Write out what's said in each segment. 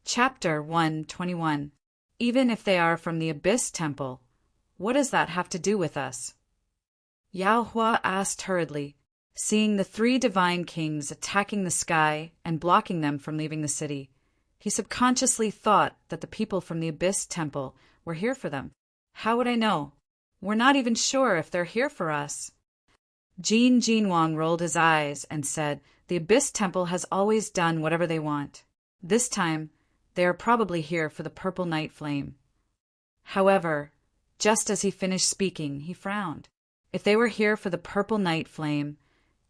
Chapter 121. Even if they are from the Abyss Temple, what does that have to do with us? Yao Hua asked hurriedly, seeing the three divine kings attacking the sky and blocking them from leaving the city. He subconsciously thought that the people from the Abyss Temple were here for them. How would I know? We're not even sure if they're here for us. Jin Jinwang rolled his eyes and said, The Abyss Temple has always done whatever they want. This time, they are probably here for the purple night flame. However, just as he finished speaking, he frowned. If they were here for the purple night flame,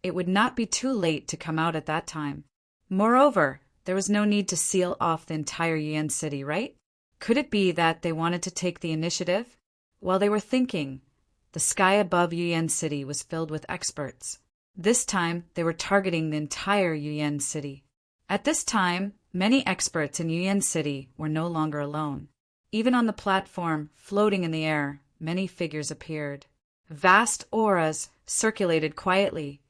it would not be too late to come out at that time. Moreover, there was no need to seal off the entire Yuan city, right? Could it be that they wanted to take the initiative? While they were thinking, the sky above Yuan city was filled with experts. This time, they were targeting the entire Yuan city. At this time, many experts in Yuan city were no longer alone. Even on the platform, floating in the air, many figures appeared. Vast auras circulated quietly,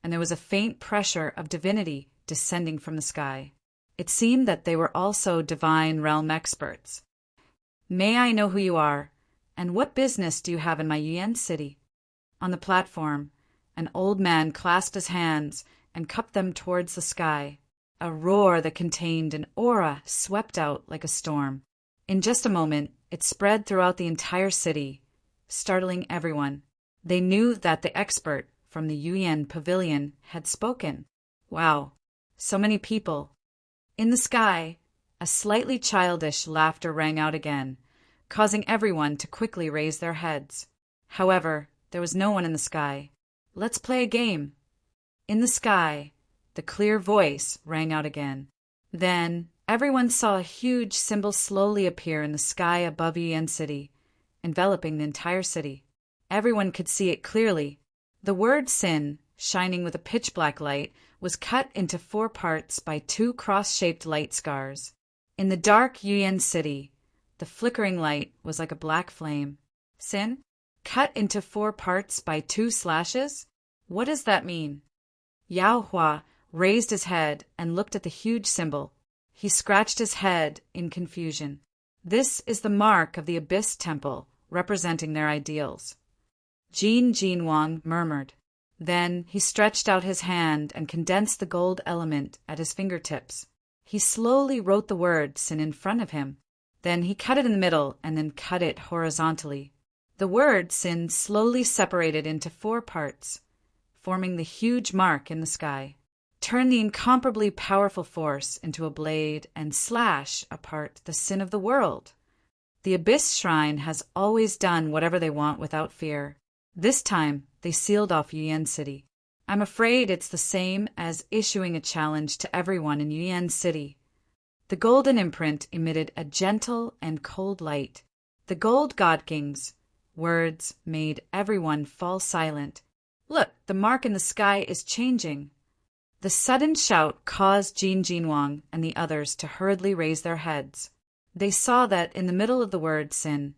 and there was a faint pressure of divinity descending from the sky. It seemed that they were also divine realm experts. May I know who you are, and what business do you have in my Yuan city? On the platform, an old man clasped his hands and cupped them towards the sky. A roar that contained an aura swept out like a storm. In just a moment, it spread throughout the entire city, startling everyone. They knew that the expert from the Yuan Pavilion had spoken. Wow, so many people. In the sky, a slightly childish laughter rang out again, causing everyone to quickly raise their heads. However, there was no one in the sky. Let's play a game. In the sky, the clear voice rang out again. Then, everyone saw a huge symbol slowly appear in the sky above Yuan City, enveloping the entire city. Everyone could see it clearly. The word Sin, shining with a pitch-black light, was cut into 4 parts by 2 cross-shaped light scars. In the dark Yuan City, the flickering light was like a black flame. Sin? Cut into 4 parts by 2 slashes? What does that mean? Yao Hua raised his head and looked at the huge symbol. He scratched his head in confusion. This is the mark of the Abyss Temple, representing their ideals. Jin Jinwang murmured. Then he stretched out his hand and condensed the gold element at his fingertips. He slowly wrote the word Sin in front of him. Then he cut it in the middle and then cut it horizontally. The word Sin slowly separated into 4 parts, forming the huge mark in the sky. Turn the incomparably powerful force into a blade and slash apart the sin of the world. The Abyss Shrine has always done whatever they want without fear. This time, they sealed off Yuan City. I'm afraid it's the same as issuing a challenge to everyone in Yuan City. The golden imprint emitted a gentle and cold light. The gold God King's words made everyone fall silent. Look, the mark in the sky is changing. The sudden shout caused Jin Jinwang and the others to hurriedly raise their heads. They saw that in the middle of the word Sin,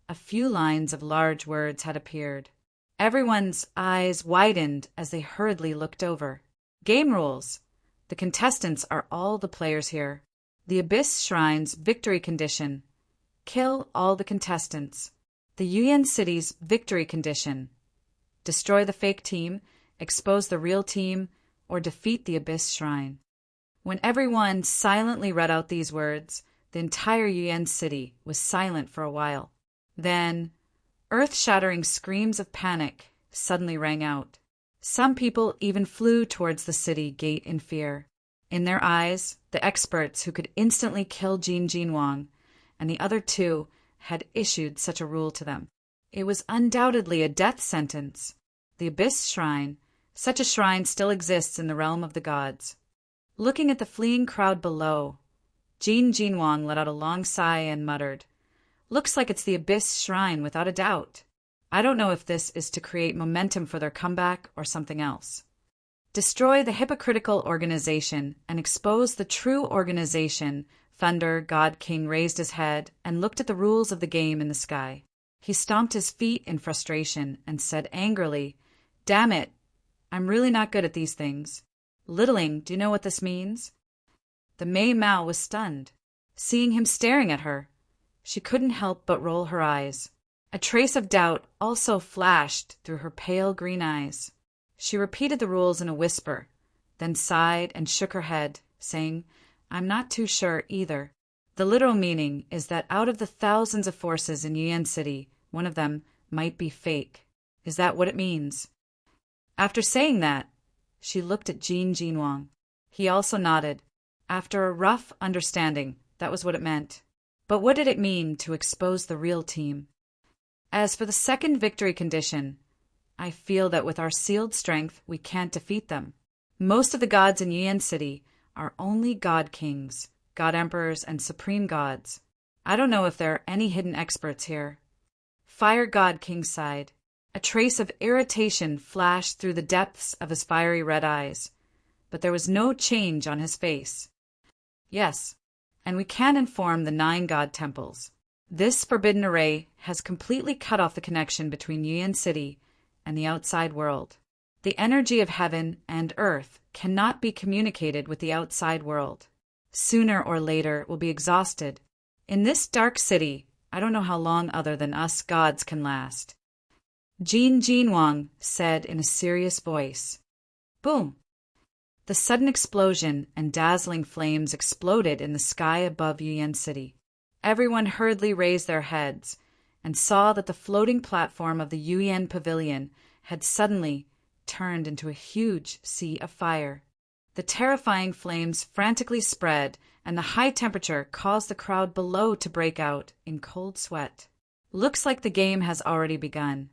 a few lines of large words had appeared. Everyone's eyes widened as they hurriedly looked over. Game rules. The contestants are all the players here. The Abyss Shrine's victory condition. Kill all the contestants. The Yuan City's victory condition. Destroy the fake team, expose the real team, or defeat the Abyss Shrine. When everyone silently read out these words, the entire Yuan City was silent for a while. Then, earth-shattering screams of panic suddenly rang out. Some people even flew towards the city gate in fear. In their eyes, the experts who could instantly kill Jin Jinwang and the other 2 had issued such a rule to them. It was undoubtedly a death sentence. The Abyss Shrine. Such a shrine still exists in the realm of the gods. Looking at the fleeing crowd below, Jin Jinwang let out a long sigh and muttered, Looks like it's the Abyss Shrine without a doubt. I don't know if this is to create momentum for their comeback or something else. Destroy the hypocritical organization and expose the true organization. Thunder God King raised his head and looked at the rules of the game in the sky. He stomped his feet in frustration and said angrily, Damn it! I'm really not good at these things. Littling, do you know what this means? The Mei Mao was stunned. Seeing him staring at her, she couldn't help but roll her eyes. A trace of doubt also flashed through her pale green eyes. She repeated the rules in a whisper, then sighed and shook her head, saying, "I'm not too sure either." The literal meaning is that out of the thousands of forces in Yuan City, one of them might be fake. Is that what it means? After saying that, she looked at Jin Jinwang. He also nodded. After a rough understanding, that was what it meant. But what did it mean to expose the real team? As for the second victory condition, I feel that with our sealed strength, we can't defeat them. Most of the gods in Yuan City are only god kings, god emperors, and supreme gods. I don't know if there are any hidden experts here. Fire God King sighed. A trace of irritation flashed through the depths of his fiery red eyes, but there was no change on his face. Yes, and we can inform the 9 god temples. This forbidden array has completely cut off the connection between Yuan City and the outside world. The energy of heaven and earth cannot be communicated with the outside world. Sooner or later it will be exhausted. In this dark city, I don't know how long other than us gods can last. Jin Jinwang said in a serious voice. Boom! The sudden explosion and dazzling flames exploded in the sky above Yuan City. Everyone hurriedly raised their heads and saw that the floating platform of the Yuan Pavilion had suddenly turned into a huge sea of fire. The terrifying flames frantically spread, and the high temperature caused the crowd below to break out in cold sweat. Looks like the game has already begun.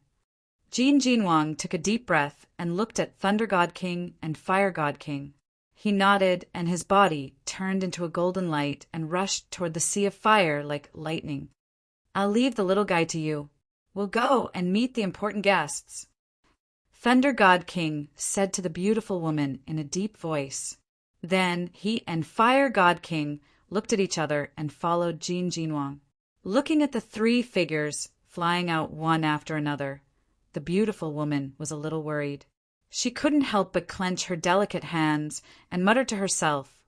Jin Jinwang took a deep breath and looked at Thunder God King and Fire God King. He nodded, and his body turned into a golden light and rushed toward the sea of fire like lightning. I'll leave the little guy to you. We'll go and meet the important guests. Thunder God King said to the beautiful woman in a deep voice. Then he and Fire God King looked at each other and followed Jin Jinwang. Looking at the 3 figures flying out one after another, the beautiful woman was a little worried. She couldn't help but clench her delicate hands and mutter to herself,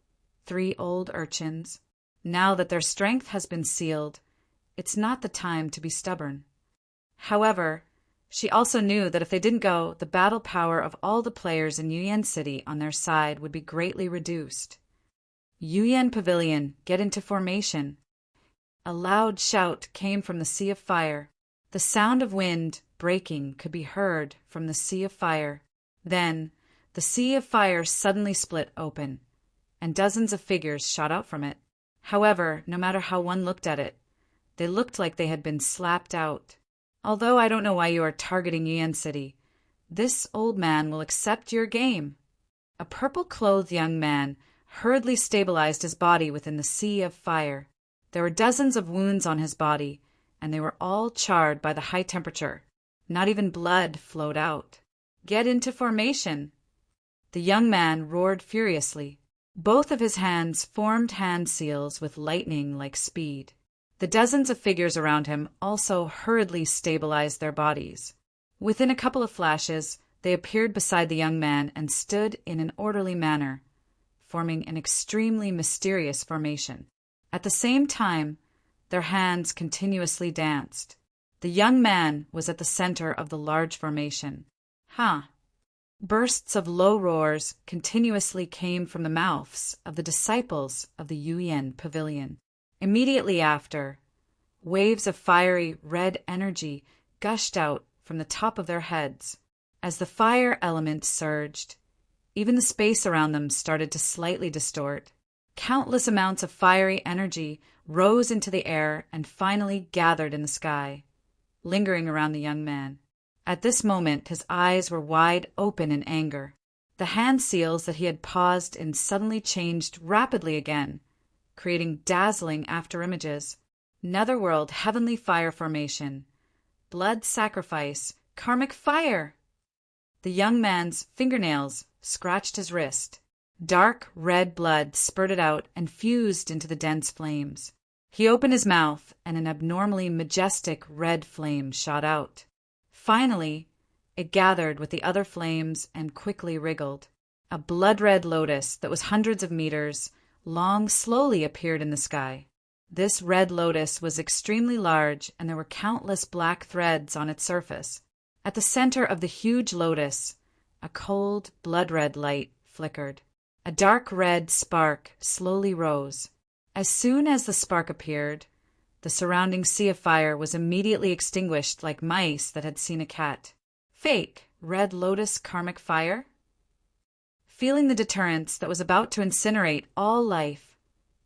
3 old urchins. Now that their strength has been sealed, it's not the time to be stubborn. However, she also knew that if they didn't go, the battle power of all the players in Yuan City on their side would be greatly reduced. Yuan Pavilion, get into formation. A loud shout came from the sea of fire. The sound of wind breaking could be heard from the sea of fire. Then, the sea of fire suddenly split open, and dozens of figures shot out from it. However, no matter how one looked at it, they looked like they had been slapped out. Although I don't know why you are targeting Yuan City, this old man will accept your game. A purple-clothed young man hurriedly stabilized his body within the sea of fire. There were dozens of wounds on his body, and they were all charred by the high temperature. Not even blood flowed out. Get into formation. The young man roared furiously. Both of his hands formed hand seals with lightning-like speed. The dozens of figures around him also hurriedly stabilized their bodies. Within a couple of flashes, they appeared beside the young man and stood in an orderly manner, forming an extremely mysterious formation. At the same time, their hands continuously danced. The young man was at the center of the large formation. Bursts of low roars continuously came from the mouths of the disciples of the Yuan Pavilion. Immediately after, waves of fiery red energy gushed out from the top of their heads. As the fire element surged, even the space around them started to slightly distort. Countless amounts of fiery energy rose into the air and finally gathered in the sky, lingering around the young man. At this moment, his eyes were wide open in anger. The hand seals that he had paused in suddenly changed rapidly again, creating dazzling afterimages. Netherworld heavenly fire formation. Blood sacrifice. Karmic fire. The young man's fingernails scratched his wrist. Dark red blood spurted out and fused into the dense flames. He opened his mouth, and an abnormally majestic red flame shot out. Finally, it gathered with the other flames and quickly wriggled. A blood-red lotus that was hundreds of meters long slowly appeared in the sky. This red lotus was extremely large, and there were countless black threads on its surface. At the center of the huge lotus, a cold, blood-red light flickered. A dark red spark slowly rose. As soon as the spark appeared, the surrounding sea of fire was immediately extinguished like mice that had seen a cat. Fake red lotus karmic fire? Feeling the deterrence that was about to incinerate all life,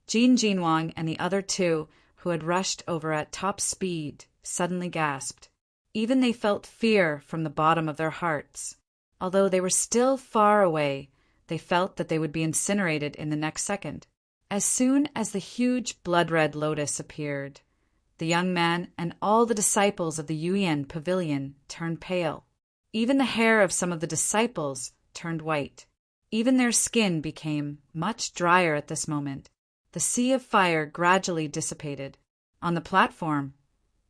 Jin Jinwang and the other two, who had rushed over at top speed, suddenly gasped. Even they felt fear from the bottom of their hearts. Although they were still far away, they felt that they would be incinerated in the next second. As soon as the huge blood-red lotus appeared, the young man and all the disciples of the Yuyan pavilion turned pale. Even the hair of some of the disciples turned white. Even their skin became much drier at this moment. The sea of fire gradually dissipated. On the platform,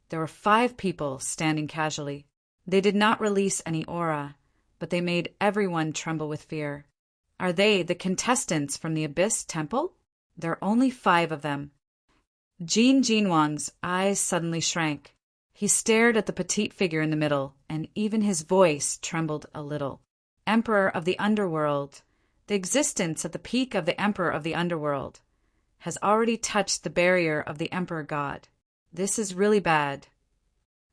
there were 5 people standing casually. They did not release any aura, but they made everyone tremble with fear. Are they the contestants from the Abyss Temple? There are only 5 of them. Jin Jinwang's eyes suddenly shrank. He stared at the petite figure in the middle, and even his voice trembled a little. Emperor of the Underworld. The existence at the peak of the Emperor of the Underworld has already touched the barrier of the Emperor God. This is really bad.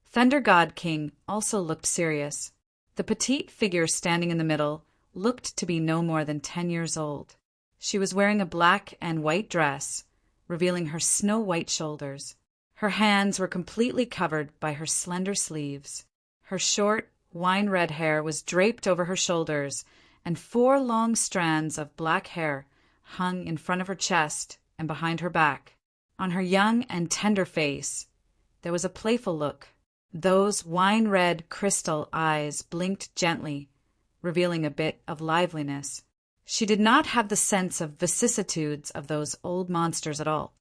Thunder God King also looked serious. The petite figure standing in the middle looked to be no more than 10 years old. She was wearing a black and white dress, revealing her snow-white shoulders. Her hands were completely covered by her slender sleeves. Her short, wine-red hair was draped over her shoulders, and 4 long strands of black hair hung in front of her chest and behind her back. On her young and tender face, there was a playful look. Those wine-red crystal eyes blinked gently, revealing a bit of liveliness. She did not have the sense of vicissitudes of those old monsters at all.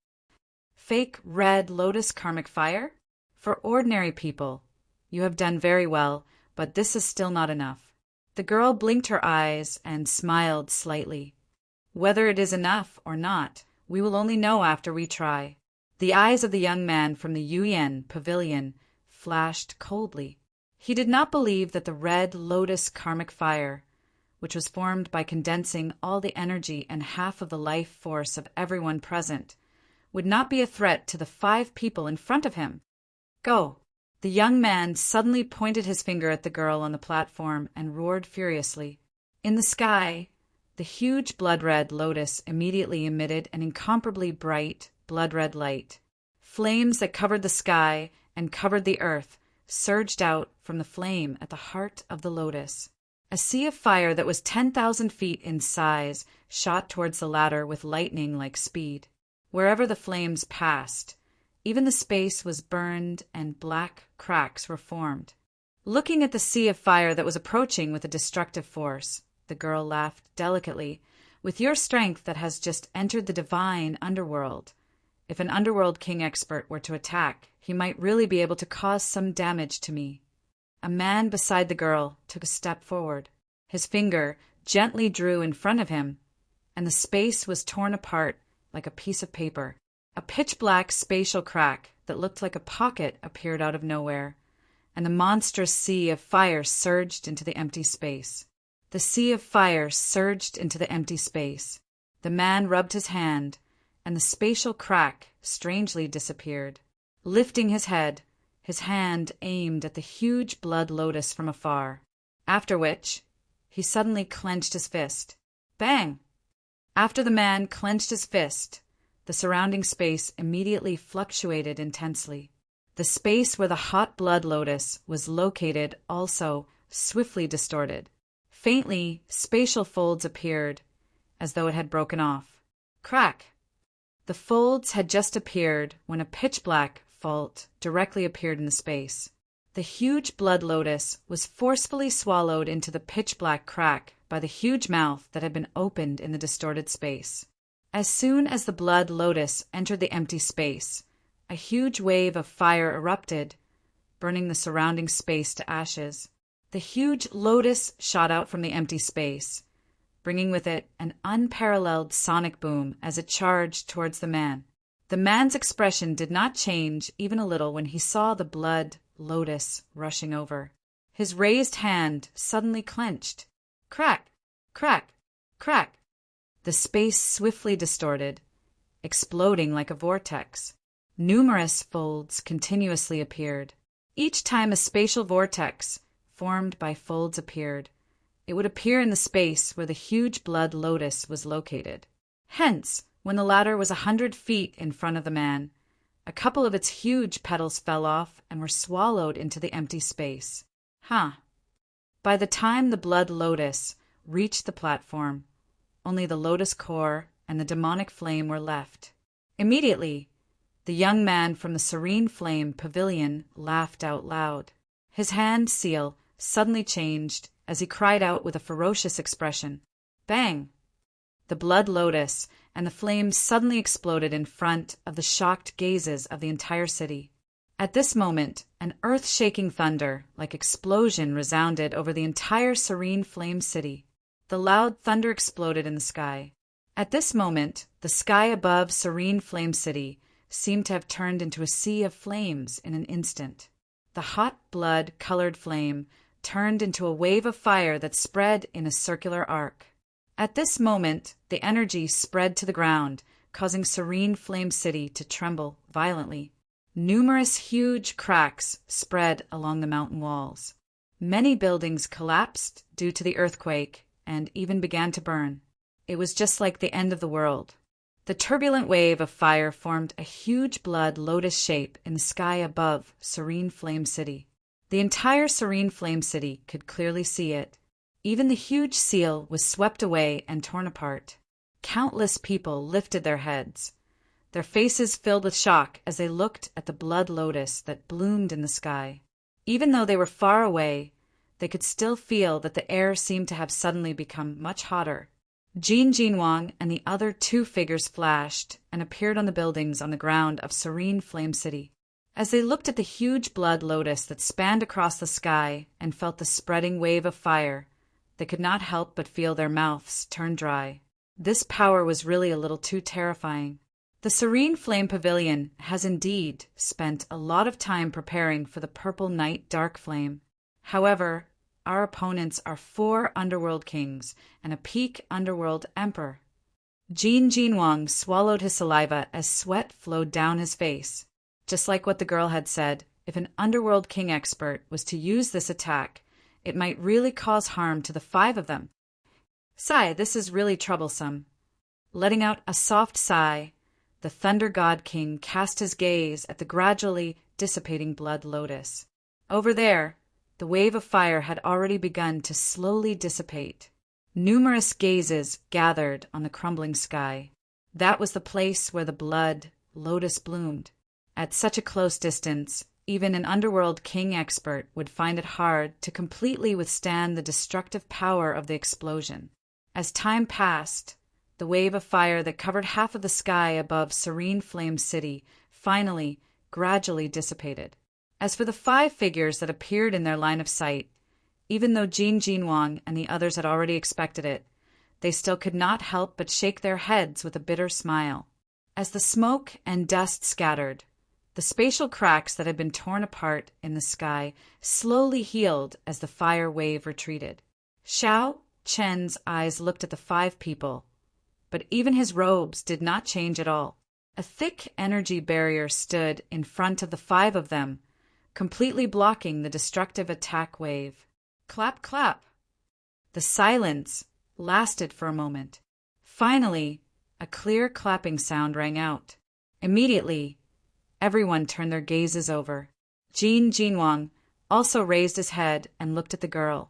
Fake red lotus karmic fire? For ordinary people, you have done very well, but this is still not enough. The girl blinked her eyes and smiled slightly. Whether it is enough or not, we will only know after we try. The eyes of the young man from the Yuyan pavilion flashed coldly. He did not believe that the red lotus karmic fire, which was formed by condensing all the energy and half of the life force of everyone present, would not be a threat to the 5 people in front of him. Go! The young man suddenly pointed his finger at the girl on the platform and roared furiously. In the sky, the huge blood-red lotus immediately emitted an incomparably bright, blood-red light. Flames that covered the sky and covered the earth surged out from the flame at the heart of the lotus. A sea of fire that was 10,000 feet in size shot towards the latter with lightning-like speed. Wherever the flames passed, even the space was burned and black cracks were formed. Looking at the sea of fire that was approaching with a destructive force, the girl laughed delicately. With your strength that has just entered the divine underworld, if an underworld king expert were to attack, he might really be able to cause some damage to me. A man beside the girl took a step forward. His finger gently drew in front of him, and the space was torn apart like a piece of paper. A pitch-black spatial crack that looked like a pocket appeared out of nowhere, and the monstrous sea of fire surged into the empty space. The sea of fire surged into the empty space. The man rubbed his hand, and the spatial crack strangely disappeared. Lifting his head, his hand aimed at the huge blood lotus from afar, after which he suddenly clenched his fist. Bang! After the man clenched his fist, the surrounding space immediately fluctuated intensely. The space where the hot blood lotus was located also swiftly distorted. Faintly, spatial folds appeared, as though it had broken off. Crack! The folds had just appeared when a pitch-black fault directly appeared in the space. The huge blood lotus was forcefully swallowed into the pitch-black crack by the huge mouth that had been opened in the distorted space. As soon as the blood lotus entered the empty space, a huge wave of fire erupted, burning the surrounding space to ashes. The huge lotus shot out from the empty space, bringing with it an unparalleled sonic boom as it charged towards the man. The man's expression did not change even a little when he saw the blood lotus rushing over. His raised hand suddenly clenched. Crack! Crack! Crack! The space swiftly distorted, exploding like a vortex. Numerous folds continuously appeared. Each time a spatial vortex, formed by folds, appeared, it would appear in the space where the huge blood lotus was located. Hence, when the latter was 100 feet in front of the man, a couple of its huge petals fell off and were swallowed into the empty space. By the time the blood lotus reached the platform, only the lotus core and the demonic flame were left. Immediately, the young man from the Serene Flame Pavilion laughed out loud. His hand seal suddenly changed as he cried out with a ferocious expression, "Bang!" The blood lotus and the flames suddenly exploded in front of the shocked gazes of the entire city. At this moment, an earth-shaking thunder, like explosion, resounded over the entire Serene Flame City. The loud thunder exploded in the sky. At this moment, the sky above Serene Flame City seemed to have turned into a sea of flames in an instant. The hot blood-colored flame turned into a wave of fire that spread in a circular arc. At this moment, the energy spread to the ground, causing Serene Flame City to tremble violently. Numerous huge cracks spread along the mountain walls. Many buildings collapsed due to the earthquake and even began to burn. It was just like the end of the world. The turbulent wave of fire formed a huge blood lotus shape in the sky above Serene Flame City. The entire Serene Flame City could clearly see it. Even the huge seal was swept away and torn apart. Countless people lifted their heads, their faces filled with shock as they looked at the blood lotus that bloomed in the sky. Even though they were far away, they could still feel that the air seemed to have suddenly become much hotter. Jin Jinwang and the other two figures flashed and appeared on the buildings on the ground of Serene Flame City. As they looked at the huge blood lotus that spanned across the sky and felt the spreading wave of fire, they could not help but feel their mouths turn dry. This power was really a little too terrifying. The Serene Flame Pavilion has indeed spent a lot of time preparing for the Purple Night Dark Flame. However, our opponents are 4 underworld kings and a peak underworld emperor. Jin Jinwang swallowed his saliva as sweat flowed down his face. Just like what the girl had said, if an underworld king expert was to use this attack, it might really cause harm to the 5 of them. Sigh, this is really troublesome. Letting out a soft sigh, the Thunder God King cast his gaze at the gradually dissipating blood lotus. Over there, the wave of fire had already begun to slowly dissipate. Numerous gazes gathered on the crumbling sky. That was the place where the blood lotus bloomed. At such a close distance, even an underworld king expert would find it hard to completely withstand the destructive power of the explosion. As time passed, the wave of fire that covered half of the sky above Serene Flame City finally, gradually dissipated. As for the 5 figures that appeared in their line of sight, even though Jin Jinwang and the others had already expected it, they still could not help but shake their heads with a bitter smile. As the smoke and dust scattered, the spatial cracks that had been torn apart in the sky slowly healed as the fire wave retreated. Xiao Chen's eyes looked at the 5 people, but even his robes did not change at all. A thick energy barrier stood in front of the 5 of them, completely blocking the destructive attack wave. Clap, clap. The silence lasted for a moment. Finally, a clear clapping sound rang out. Immediately, everyone turned their gazes over. Jin Jinwang also raised his head and looked at the girl.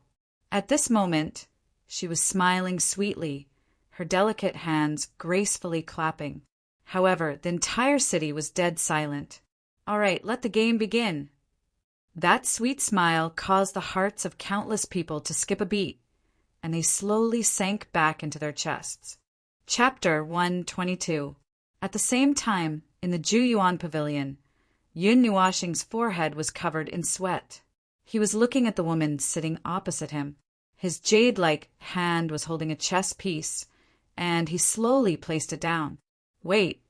At this moment, she was smiling sweetly, her delicate hands gracefully clapping. However, the entire city was dead silent. "All right, let the game begin." That sweet smile caused the hearts of countless people to skip a beat, and they slowly sank back into their chests. Chapter 122. At the same time, in the Juyuan Pavilion, Yun Nuoxing's forehead was covered in sweat. He was looking at the woman sitting opposite him. His jade-like hand was holding a chess piece, and he slowly placed it down. "Wait."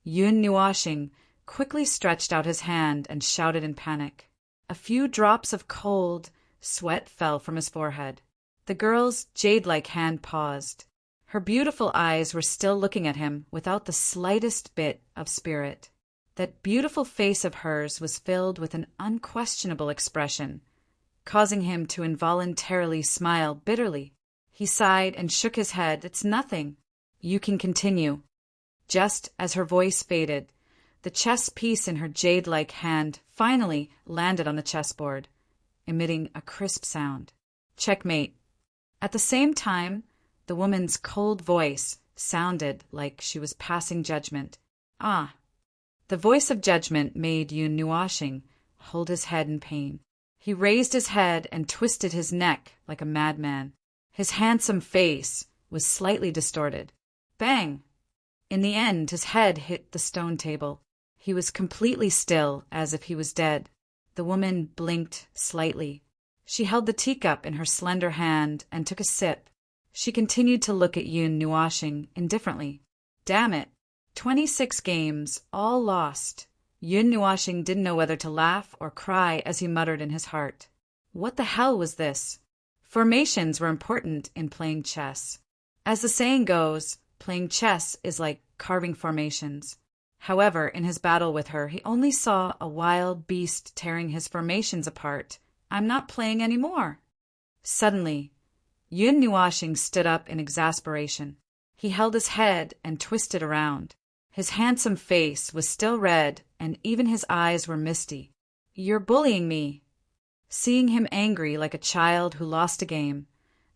Yun Nuashing quickly stretched out his hand and shouted in panic. A few drops of cold sweat fell from his forehead. The girl's jade-like hand paused. Her beautiful eyes were still looking at him without the slightest bit of spirit. That beautiful face of hers was filled with an unquestionable expression, causing him to involuntarily smile bitterly. He sighed and shook his head. "It's nothing. You can continue." Just as her voice faded, the chess piece in her jade-like hand finally landed on the chessboard, emitting a crisp sound. Checkmate. At the same time, the woman's cold voice sounded like she was passing judgment. Ah! The voice of judgment made Yun Nuashing hold his head in pain. He raised his head and twisted his neck like a madman. His handsome face was slightly distorted. Bang! In the end, his head hit the stone table. He was completely still, as if he was dead. The woman blinked slightly. She held the teacup in her slender hand and took a sip. She continued to look at Yun Nuashing indifferently. Damn it! 26 games, all lost. Yun Nuashing didn't know whether to laugh or cry as he muttered in his heart. What the hell was this? Formations were important in playing chess. As the saying goes, playing chess is like carving formations. However, in his battle with her, he only saw a wild beast tearing his formations apart. I'm not playing anymore. Suddenly, Yun Nuashing stood up in exasperation. He held his head and twisted around. His handsome face was still red, and even his eyes were misty. You're bullying me. Seeing him angry like a child who lost a game,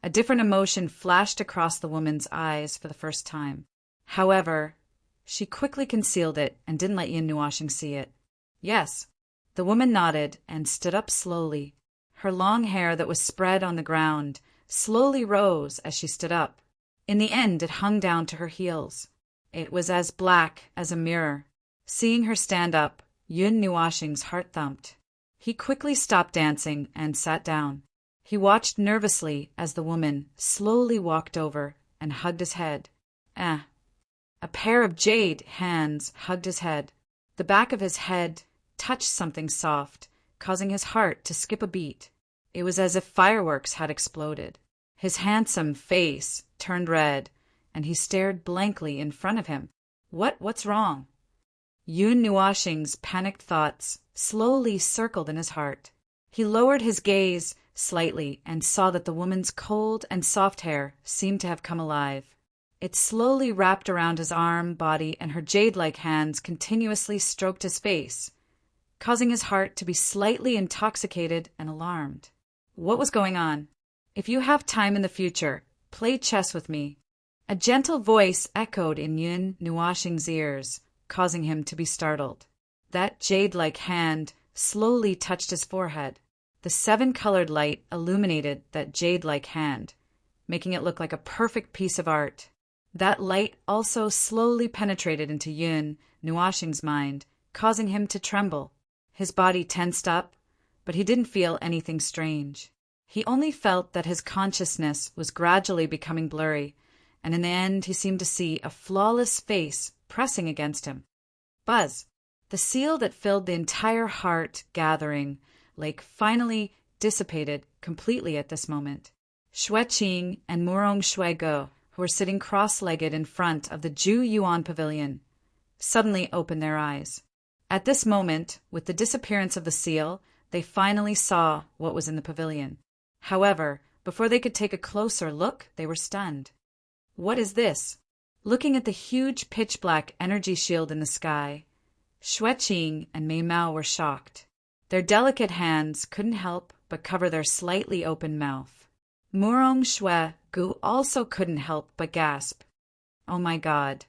a different emotion flashed across the woman's eyes for the first time. However, she quickly concealed it and didn't let Yun Nuashing see it. Yes. The woman nodded and stood up slowly. Her long hair that was spread on the ground slowly rose as she stood up. In the end, it hung down to her heels. It was as black as a mirror. Seeing her stand up, Yun Nuashing's heart thumped. He quickly stopped dancing and sat down. He watched nervously as the woman slowly walked over and hugged his head. A pair of jade hands hugged his head. The back of his head touched something soft, causing his heart to skip a beat. It was as if fireworks had exploded. His handsome face turned red, and he stared blankly in front of him. What's wrong? Yun Nuashing's panicked thoughts slowly circled in his heart. He lowered his gaze slightly and saw that the woman's cold and soft hair seemed to have come alive. It slowly wrapped around his arm, body, and her jade-like hands continuously stroked his face, causing his heart to be slightly intoxicated and alarmed. What was going on? If you have time in the future, play chess with me. A gentle voice echoed in Yun Nuashing's ears, causing him to be startled. That jade-like hand slowly touched his forehead. The 7-colored light illuminated that jade-like hand, making it look like a perfect piece of art. That light also slowly penetrated into Yun Nuashing's mind, causing him to tremble. His body tensed up, but he didn't feel anything strange. He only felt that his consciousness was gradually becoming blurry, and in the end he seemed to see a flawless face pressing against him. Buzz! The seal that filled the entire heart gathering lake finally dissipated completely at this moment. Xueqing and Murong Shuego, who were sitting cross-legged in front of the Ju Yuan pavilion, suddenly opened their eyes. At this moment, with the disappearance of the seal, they finally saw what was in the pavilion. However, before they could take a closer look, they were stunned. What is this? Looking at the huge pitch-black energy shield in the sky, Xueqing and Mei Mao were shocked. Their delicate hands couldn't help but cover their slightly open mouth. Murong Shuegu also couldn't help but gasp. Oh my God.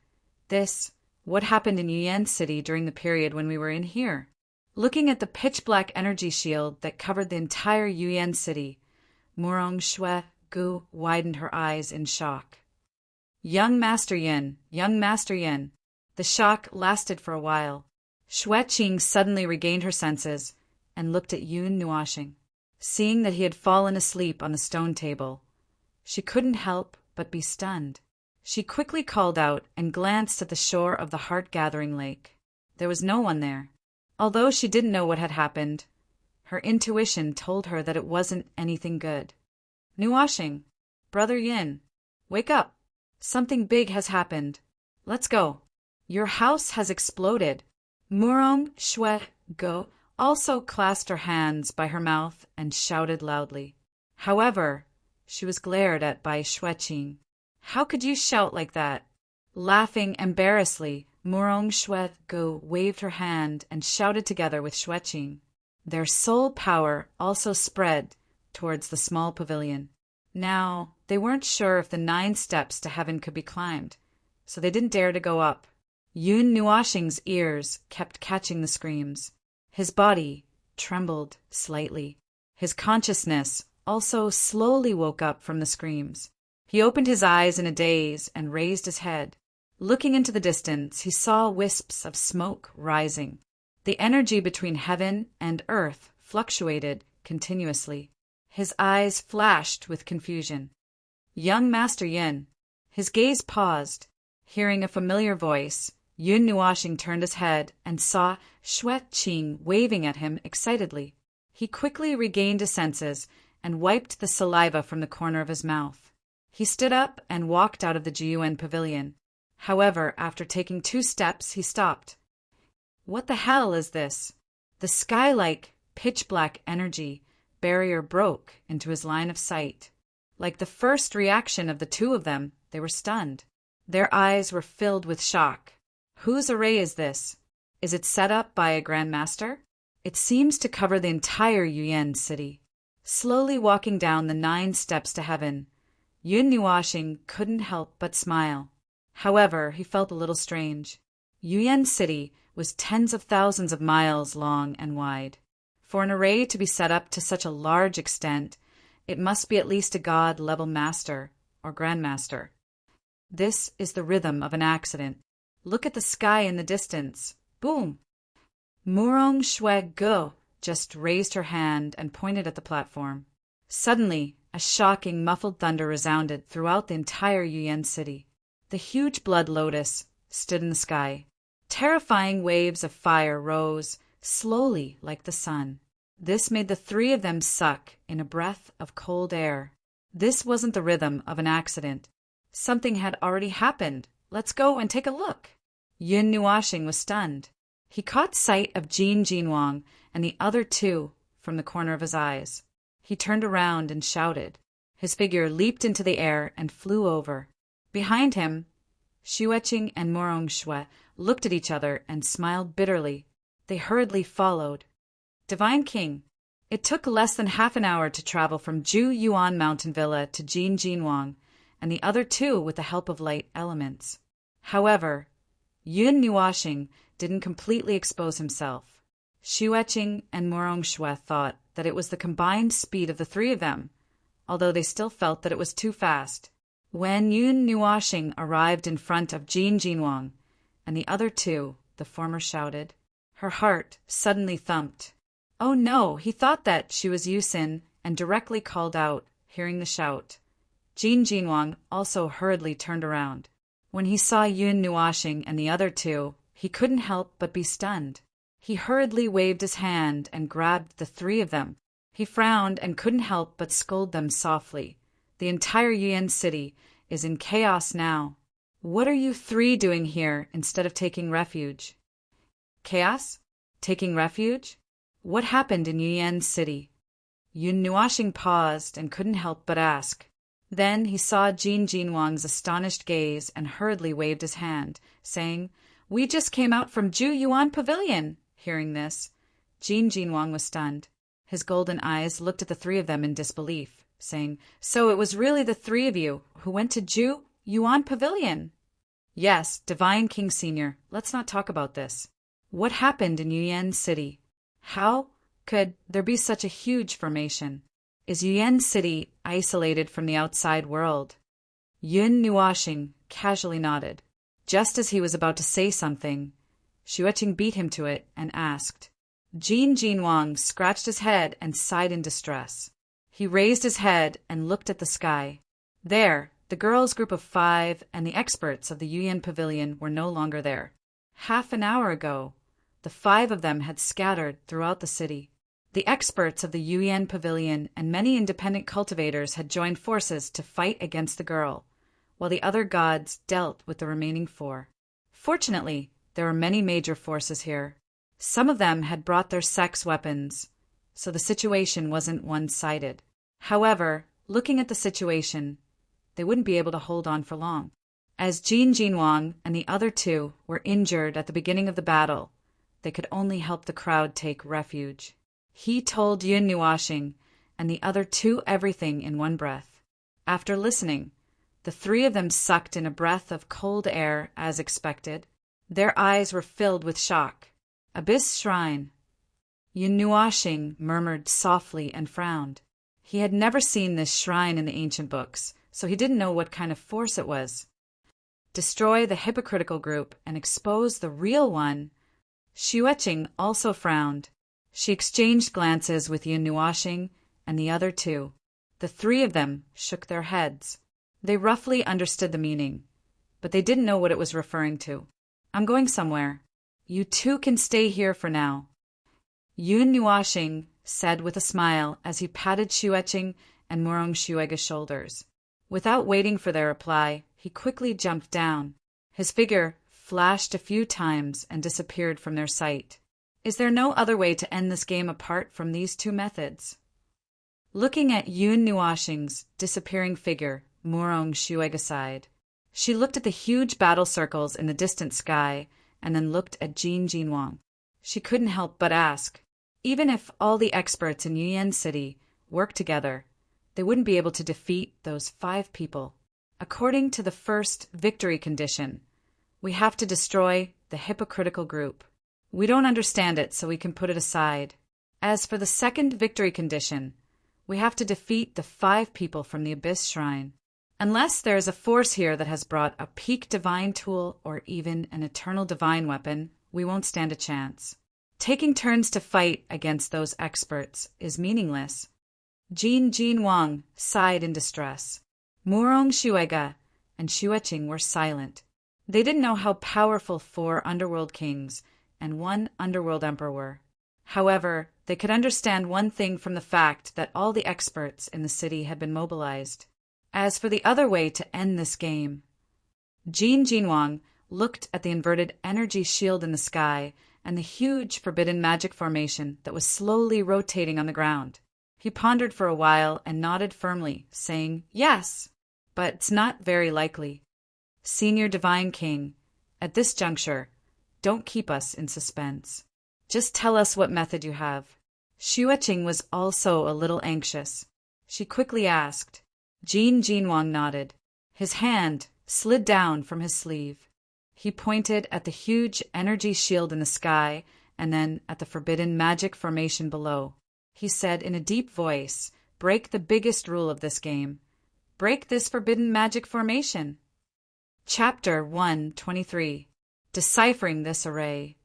What happened in Yuan City during the period when we were in here? Looking at the pitch-black energy shield that covered the entire Yuan City, Murong Shuegu widened her eyes in shock. Young Master Yin, young Master Yin. The shock lasted for a while. Xueqing suddenly regained her senses and looked at Yun Nuashing. Seeing that he had fallen asleep on the stone table, she couldn't help but be stunned. She quickly called out and glanced at the shore of the heart-gathering lake. There was no one there. Although she didn't know what had happened, her intuition told her that it wasn't anything good. Nuashing, Brother Yin, wake up. Something big has happened. Let's go. Your house has exploded. Murong Shwe Go also clasped her hands by her mouth and shouted loudly. However, she was glared at by Xueqing. How could you shout like that? Laughing embarrassedly, Murong Shwe Go waved her hand and shouted together with Xueqing. Their soul power also spread towards the small pavilion. Now, they weren't sure if the 9 steps to heaven could be climbed, so they didn't dare to go up. Yun Nuashing's ears kept catching the screams. His body trembled slightly. His consciousness also slowly woke up from the screams. He opened his eyes in a daze and raised his head. Looking into the distance, he saw wisps of smoke rising. The energy between heaven and earth fluctuated continuously. His eyes flashed with confusion. Young Master Yin. His gaze paused. Hearing a familiar voice, Yun Nuashing turned his head and saw Xueqing waving at him excitedly. He quickly regained his senses and wiped the saliva from the corner of his mouth. He stood up and walked out of the Jiyuan pavilion. However, after taking 2 steps, he stopped. What the hell is this? The sky-like, pitch-black energy barrier broke into his line of sight. Like the first reaction of the 2 of them, they were stunned. Their eyes were filled with shock. Whose array is this? Is it set up by a Grand Master? It seems to cover the entire Yuan city. Slowly walking down the 9 steps to heaven, Yun Nuashing couldn't help but smile. However, he felt a little strange. Yuan city was tens of thousands of miles long and wide. For an array to be set up to such a large extent, it must be at least a god-level master or grandmaster. This is the rhythm of an accident. Look at the sky in the distance. Boom! Murong Shwe Go just raised her hand and pointed at the platform. Suddenly, a shocking muffled thunder resounded throughout the entire Yuan city. The huge blood lotus stood in the sky. Terrifying waves of fire rose, slowly like the sun. This made the 3 of them suck in a breath of cold air. This wasn't the rhythm of an accident. Something had already happened. Let's go and take a look. Yun Nuashing was stunned. He caught sight of Jin Jinwang and the other 2 from the corner of his eyes. He turned around and shouted. His figure leaped into the air and flew over. Behind him, Xueqing and Murong Shwe looked at each other and smiled bitterly. They hurriedly followed. Divine King, it took less than half an hour to travel from Ju Yuan Mountain Villa to Jin Jinwang, and the other 2 with the help of light elements. However, Yun Nuashing didn't completely expose himself. Xueqing and Murong Shwe thought that it was the combined speed of the 3 of them, although they still felt that it was too fast. When Yun Nuashing arrived in front of Jin Jinwang and the other 2, the former shouted. Her heart suddenly thumped. Oh no, he thought that she was Yusin and directly called out, hearing the shout. Jin Jinwang also hurriedly turned around. When he saw Yun Nuashing and the other 2, he couldn't help but be stunned. He hurriedly waved his hand and grabbed the 3 of them. He frowned and couldn't help but scold them softly. The entire Yuan city is in chaos now. What are you 3 doing here instead of taking refuge? Chaos? Taking refuge? What happened in Yuan city? Yun Nuashing paused and couldn't help but ask. Then he saw Jin Jinwang's astonished gaze and hurriedly waved his hand, saying, We just came out from Ju Yuan Pavilion. Hearing this, Jin Jinwang was stunned. His golden eyes looked at the 3 of them in disbelief, saying, So it was really the 3 of you who went to Ju Yuan Pavilion? Yes, Divine King Senior, let's not talk about this. What happened in Yuan City? How could there be such a huge formation? Is Yuan City isolated from the outside world? Yun Nuashing casually nodded. Just as he was about to say something, Xueqing beat him to it and asked. Jin Jinwang scratched his head and sighed in distress. He raised his head and looked at the sky. There, The girls' group of 5 and the experts of the Yuyan Pavilion were no longer there. Half an hour ago, the 5 of them had scattered throughout the city. The experts of the Yuyan Pavilion and many independent cultivators had joined forces to fight against the girl, while the other gods dealt with the remaining 4. Fortunately, there were many major forces here. Some of them had brought their sex weapons, so the situation wasn't one-sided. However, looking at the situation, they wouldn't be able to hold on for long. As Jin Jinwang and the other 2 were injured at the beginning of the battle, they could only help the crowd take refuge. He told Yun Nuashing and the other 2 everything in one breath. After listening, the 3 of them sucked in a breath of cold air as expected. Their eyes were filled with shock. Abyss Shrine. Yun Nuashing murmured softly and frowned. He had never seen this shrine in the ancient books, so he didn't know what kind of force it was. Destroy the hypocritical group and expose the real one. Xueqing also frowned. She exchanged glances with Yun Nuashing and the other 2. The 3 of them shook their heads. They roughly understood the meaning, but they didn't know what it was referring to. I'm going somewhere. You 2 can stay here for now. Yun Nuashing said with a smile as he patted Xueqing and Murong Xuega's shoulders. Without waiting for their reply, he quickly jumped down. His figure flashed a few times and disappeared from their sight. Is there no other way to end this game apart from these 2 methods? Looking at Yun Nuashing's disappearing figure, Murong Xuega sighed. She looked at the huge battle circles in the distant sky and then looked at Jin Jinwang. She couldn't help but ask, even if all the experts in Yuyan City worked together, they wouldn't be able to defeat those 5 people. According to the first victory condition, we have to destroy the hypocritical group. We don't understand it, so we can put it aside. As for the second victory condition, we have to defeat the 5 people from the Abyss Shrine. Unless there is a force here that has brought a peak divine tool or even an eternal divine weapon, we won't stand a chance. Taking turns to fight against those experts is meaningless. Jin Jinwang sighed in distress. Murong Xuega and Xueqing were silent. They didn't know how powerful 4 underworld kings and 1 underworld emperor were. However, they could understand one thing from the fact that all the experts in the city had been mobilized. As for the other way to end this game, Jin Jinwang looked at the inverted energy shield in the sky and the huge forbidden magic formation that was slowly rotating on the ground. He pondered for a while and nodded firmly, saying, "Yes, but it's not very likely. Senior Divine King, at this juncture, don't keep us in suspense. Just tell us what method you have." Xueqing was also a little anxious. She quickly asked. Jin Jinwang nodded. His hand slid down from his sleeve. He pointed at the huge energy shield in the sky and then at the forbidden magic formation below. He said in a deep voice, "Break the biggest rule of this game. Break this forbidden magic formation." Chapter 123. Deciphering this array.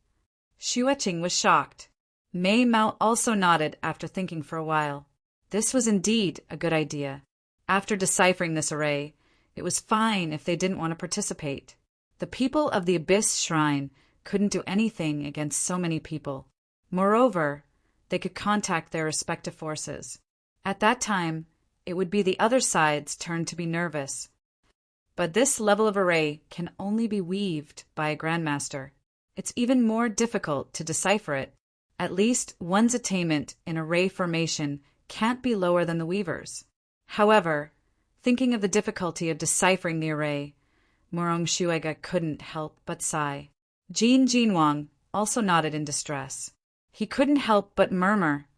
Xueqing was shocked. Mei Mao also nodded after thinking for a while. This was indeed a good idea. After deciphering this array, it was fine if they didn't want to participate. The people of the Abyss Shrine couldn't do anything against so many people. Moreover, they could contact their respective forces. At that time, it would be the other side's turn to be nervous. But this level of array can only be weaved by a grandmaster. It's even more difficult to decipher it. At least one's attainment in array formation can't be lower than the weaver's. However, thinking of the difficulty of deciphering the array, Murong Xuega couldn't help but sigh. Jin Jinwang also nodded in distress. He couldn't help but murmur,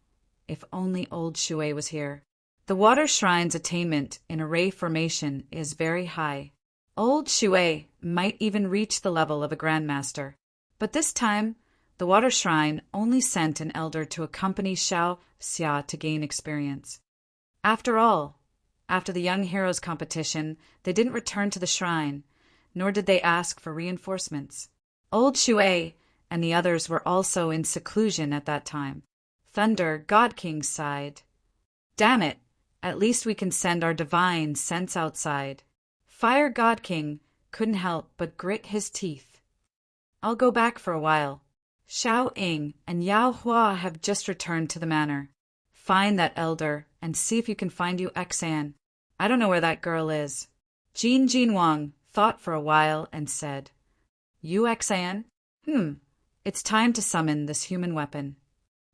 "If only old Xue was here." The water shrine's attainment in array formation is very high. Old Xue might even reach the level of a grandmaster. But this time, the water shrine only sent an elder to accompany Xiao Xia to gain experience. After all, after the Young Heroes competition, they didn't return to the shrine, nor did they ask for reinforcements. Old Xue and the others were also in seclusion at that time. Thunder God King sighed. "Damn it, at least we can send our divine sense outside." Fire God King couldn't help but grit his teeth. I'll go back for a while. Xiao Ying and Yao Hua have just returned to the manor. Find that elder and see if you can find Yu Xan. I don't know where that girl is. Jin Wang thought for a while and said, Yu Xan? It's time to summon this human weapon.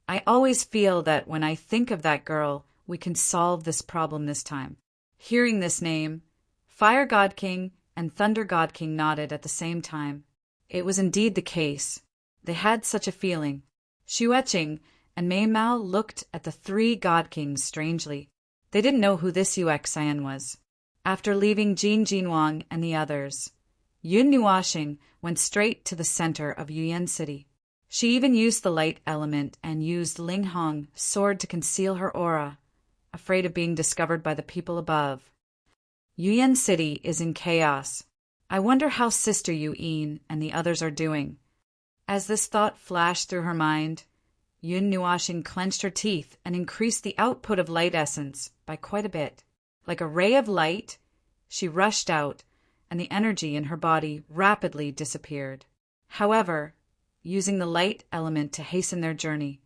I always feel that when I think of that girl, we can solve this problem this time. Hearing this name, Fire God King and Thunder God King nodded at the same time. It was indeed the case. They had such a feeling. Xueqing and Mei Mao looked at the three God Kings strangely. They didn't know who this Yu Xan was. After leaving Jin Wang and the others, Yun Nuoxing went straight to the center of Yuyan City. She even used the light element and used Ling Hong's sword to conceal her aura, afraid of being discovered by the people above. Yuyan City is in chaos. I wonder how Sister Yu Yin and the others are doing. As this thought flashed through her mind, Yun Nuoxing clenched her teeth and increased the output of light essence by quite a bit. Like a ray of light, she rushed out, and the energy in her body rapidly disappeared. However, using the light element to hasten their journey,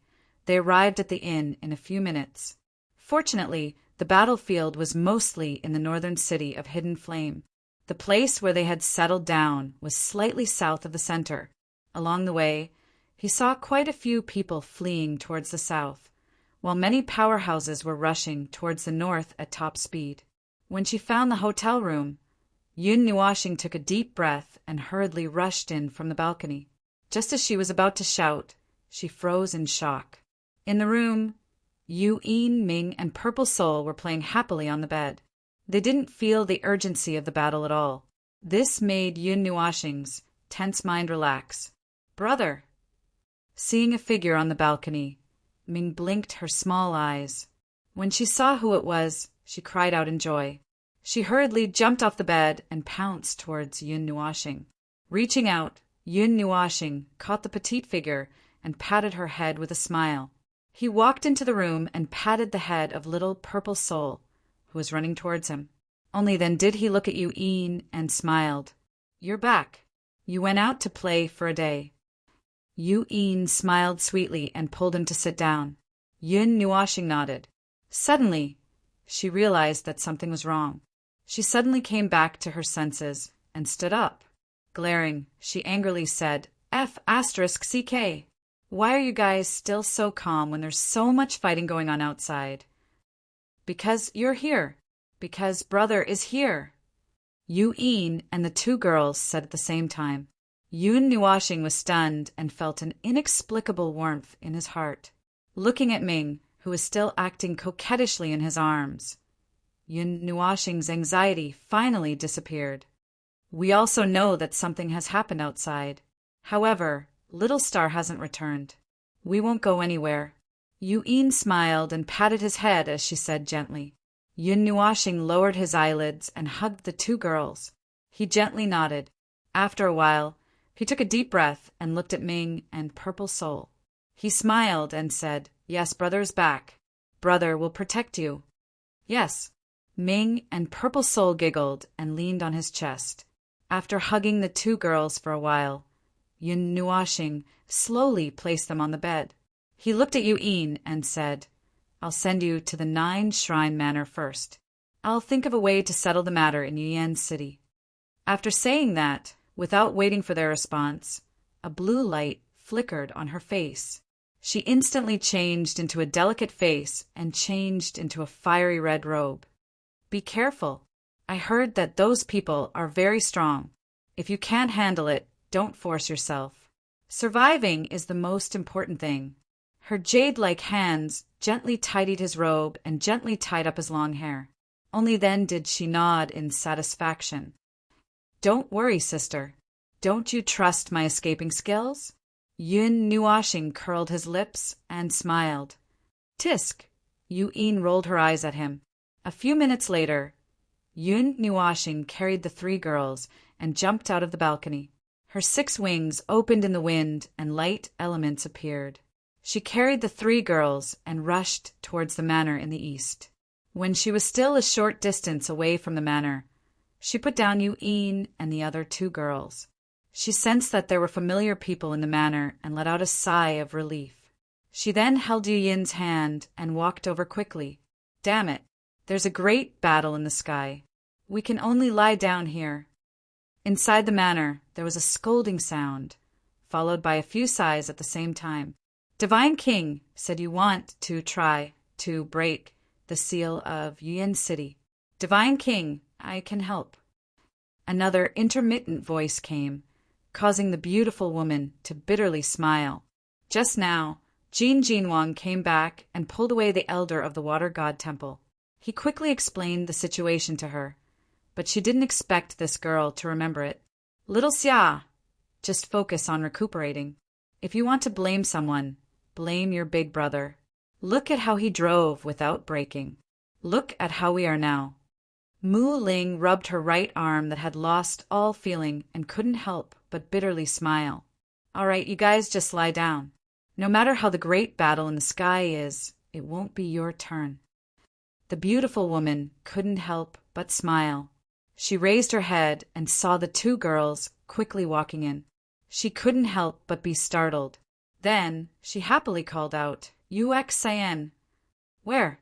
they arrived at the inn in a few minutes. Fortunately, the battlefield was mostly in the northern city of Hidden Flame. The place where they had settled down was slightly south of the center. Along the way, he saw quite a few people fleeing towards the south, while many powerhouses were rushing towards the north at top speed. When she found the hotel room, Yun Nuoxing took a deep breath and hurriedly rushed in from the balcony. Just as she was about to shout, she froze in shock. In the room, Yu Yin, Ming, and Purple Soul were playing happily on the bed. They didn't feel the urgency of the battle at all. This made Yun Nuoxing's tense mind relax. Brother! Seeing a figure on the balcony, Ming blinked her small eyes. When she saw who it was, she cried out in joy. She hurriedly jumped off the bed and pounced towards Yun Nuoxing. Reaching out, Yun Nuoxing caught the petite figure and patted her head with a smile. He walked into the room and patted the head of little Purple Soul, who was running towards him. Only then did he look at Yu Yin and smiled. You're back. You went out to play for a day. Yu Yin smiled sweetly and pulled him to sit down. Yun Nuoxing nodded. Suddenly, she realized that something was wrong. She suddenly came back to her senses and stood up. Glaring, she angrily said, F***CK. Why are you guys still so calm when there's so much fighting going on outside? Because you're here. Because brother is here. Yu Yin and the two girls said at the same time. Yun Nuoxing was stunned and felt an inexplicable warmth in his heart. Looking at Ming, who was still acting coquettishly in his arms, Yun Nuoxing's anxiety finally disappeared. We also know that something has happened outside. However, Little Star hasn't returned. We won't go anywhere. Yu Yin smiled and patted his head as she said gently. Yun Nuoxing lowered his eyelids and hugged the two girls. He gently nodded. After a while, he took a deep breath and looked at Ming and Purple Soul. He smiled and said, Yes, brother is back. Brother will protect you. Yes. Ming and Purple Soul giggled and leaned on his chest. After hugging the two girls for a while, Yun Nuoxing slowly placed them on the bed. He looked at Yu Yin and said, I'll send you to the 9 Shrine Manor first. I'll think of a way to settle the matter in Yuyan City. After saying that, without waiting for their response, a blue light flickered on her face. She instantly changed into a delicate face and changed into a fiery red robe. Be careful. I heard that those people are very strong. If you can't handle it, don't force yourself. Surviving is the most important thing. Her jade-like hands gently tidied his robe and gently tied up his long hair. Only then did she nod in satisfaction. Don't worry, sister. Don't you trust my escaping skills? Yun Nuoxing curled his lips and smiled. Tisk! Yu Yin rolled her eyes at him. A few minutes later, Yun Nuoxing carried the 3 girls and jumped out of the balcony. Her 6 wings opened in the wind and light elements appeared. She carried the 3 girls and rushed towards the manor in the east. When she was still a short distance away from the manor, She put down Yu Yin and the other two girls. She sensed that there were familiar people in the manor and let out a sigh of relief. She then held Yu Yin's hand and walked over quickly. Damn it, there's a great battle in the sky. We can only lie down here. Inside the manor, there was a scolding sound, followed by a few sighs at the same time. Divine King said you want to try to break the seal of Yuan City. Divine King, I can help. Another intermittent voice came, causing the beautiful woman to bitterly smile. Just now, Jin Jinwang came back and pulled away the elder of the water god temple. He quickly explained the situation to her, but she didn't expect this girl to remember it. Little Xia, just focus on recuperating. If you want to blame someone, blame your big brother. Look at how he drove without braking. Look at how we are now. Mu Ling rubbed her right arm that had lost all feeling and couldn't help but bitterly smile. All right, you guys just lie down. No matter how the great battle in the sky is, it won't be your turn. The beautiful woman couldn't help but smile. She raised her head and saw the two girls quickly walking in. She couldn't help but be startled. Then she happily called out, "UXIN." Where?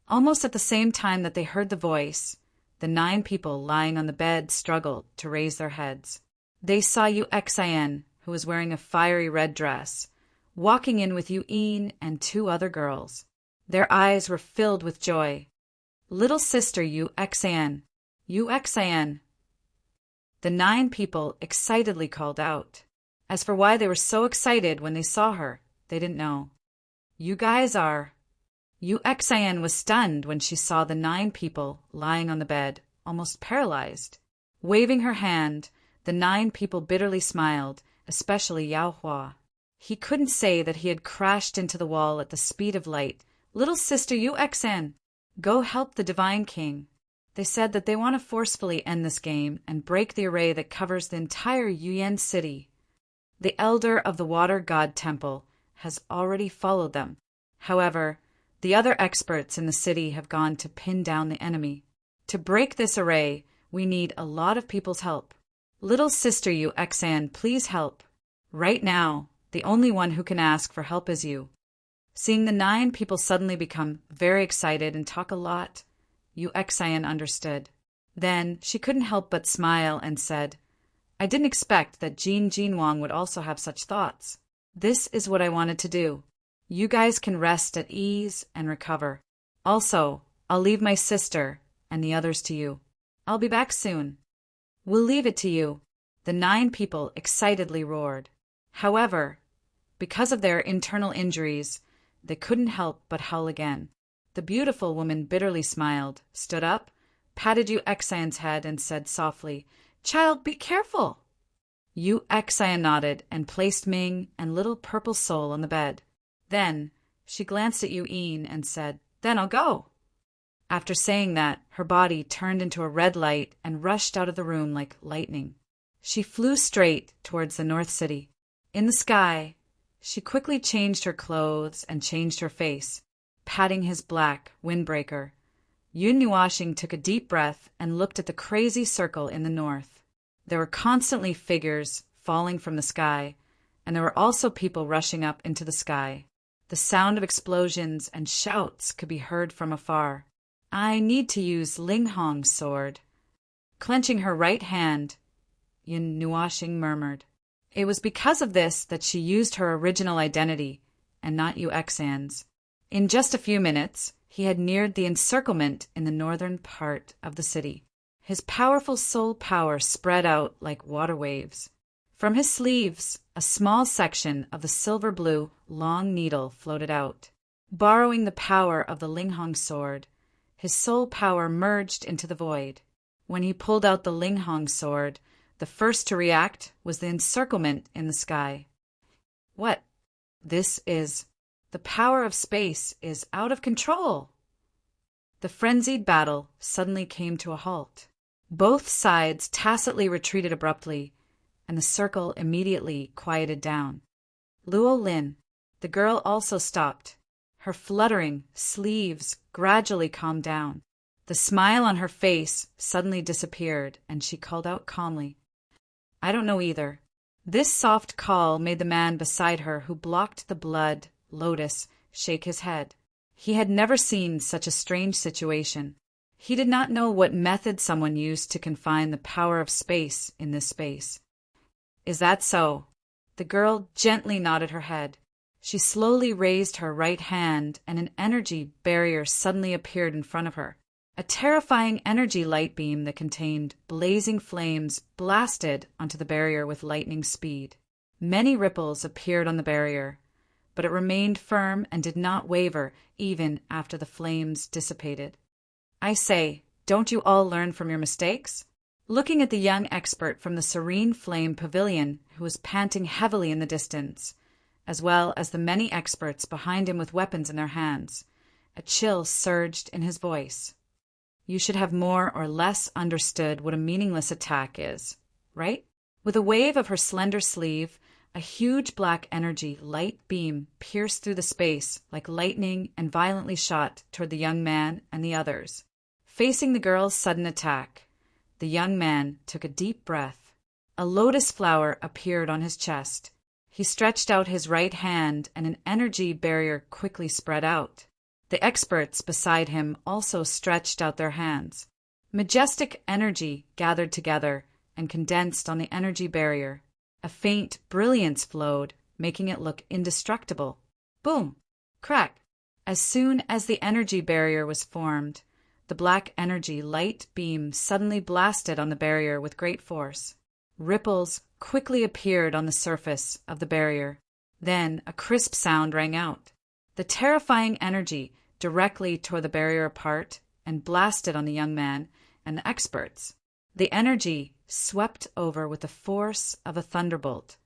Almost at the same time that they heard the voice, the 9 people lying on the bed struggled to raise their heads. They saw UXIN, who was wearing a fiery red dress, walking in with Yuin and 2 other girls. Their eyes were filled with joy. Little sister UXIN, UXIN. The 9 people excitedly called out. As for why they were so excited when they saw her, they didn't know. You guys are. UXIN was stunned when she saw the 9 people lying on the bed, almost paralyzed. Waving her hand, the 9 people bitterly smiled, especially Yao Hua. He couldn't say that he had crashed into the wall at the speed of light. Little sister UXN, go help the Divine King. They said that they want to forcefully end this game and break the array that covers the entire Yuan City. The elder of the Water God Temple has already followed them. However, the other experts in the city have gone to pin down the enemy. To break this array, we need a lot of people's help. Little sister UXN, please help. Right now, the only one who can ask for help is you. Seeing the 9 people suddenly become very excited and talk a lot, UXIN understood. Then she couldn't help but smile and said, I didn't expect that Jin Jinwang would also have such thoughts. This is what I wanted to do. You guys can rest at ease and recover. Also, I'll leave my sister and the others to you. I'll be back soon. We'll leave it to you. The 9 people excitedly roared. However, because of their internal injuries, they couldn't help but howl again. The beautiful woman bitterly smiled, stood up, patted UXIN's head, and said softly, Child, be careful. UXIN nodded and placed Ming and little purple soul on the bed. Then she glanced at Yuin and said, Then I'll go. After saying that, her body turned into a red light and rushed out of the room like lightning. She flew straight towards the North City. In the sky, she quickly changed her clothes and changed her face, patting his black windbreaker. Yun Nuashing took a deep breath and looked at the crazy circle in the north. There were constantly figures falling from the sky, and there were also people rushing up into the sky. The sound of explosions and shouts could be heard from afar. I need to use Ling Hong's sword. Clenching her right hand, Yun Nuashing murmured. It was because of this that she used her original identity, and not UXIN's. In just a few minutes, he had neared the encirclement in the northern part of the city. His powerful soul power spread out like water waves. From his sleeves, a small section of the silver-blue long needle floated out. Borrowing the power of the Linghong sword, his soul power merged into the void. When he pulled out the Linghong sword, the first to react was the encirclement in the sky. What? This is... The power of space is out of control. The frenzied battle suddenly came to a halt. Both sides tacitly retreated abruptly, and the circle immediately quieted down. Luo Lin, the girl, also stopped. Her fluttering sleeves gradually calmed down. The smile on her face suddenly disappeared, and she called out calmly, "I don't know either." This soft call made the man beside her, who blocked the blood lotus, shake his head. He had never seen such a strange situation. He did not know what method someone used to confine the power of space in this space. "Is that so?" The girl gently nodded her head. She slowly raised her right hand, and an energy barrier suddenly appeared in front of her. A terrifying energy light beam that contained blazing flames blasted onto the barrier with lightning speed. Many ripples appeared on the barrier, but it remained firm and did not waver even after the flames dissipated. "I say, don't you all learn from your mistakes?" Looking at the young expert from the Serene Flame Pavilion, who was panting heavily in the distance, as well as the many experts behind him with weapons in their hands, a chill surged in his voice. "You should have more or less understood what a meaningless attack is, right?" With a wave of her slender sleeve, a huge black energy light beam pierced through the space like lightning and violently shot toward the young man and the others. Facing the girl's sudden attack, the young man took a deep breath. A lotus flower appeared on his chest. He stretched out his right hand, and an energy barrier quickly spread out. The experts beside him also stretched out their hands. Majestic energy gathered together and condensed on the energy barrier. A faint brilliance flowed, making it look indestructible. Boom! Crack! As soon as the energy barrier was formed, the black energy light beam suddenly blasted on the barrier with great force. Ripples quickly appeared on the surface of the barrier. Then a crisp sound rang out. The terrifying energy directly tore the barrier apart and blasted on the young man and the experts. The energy swept over with the force of a thunderbolt.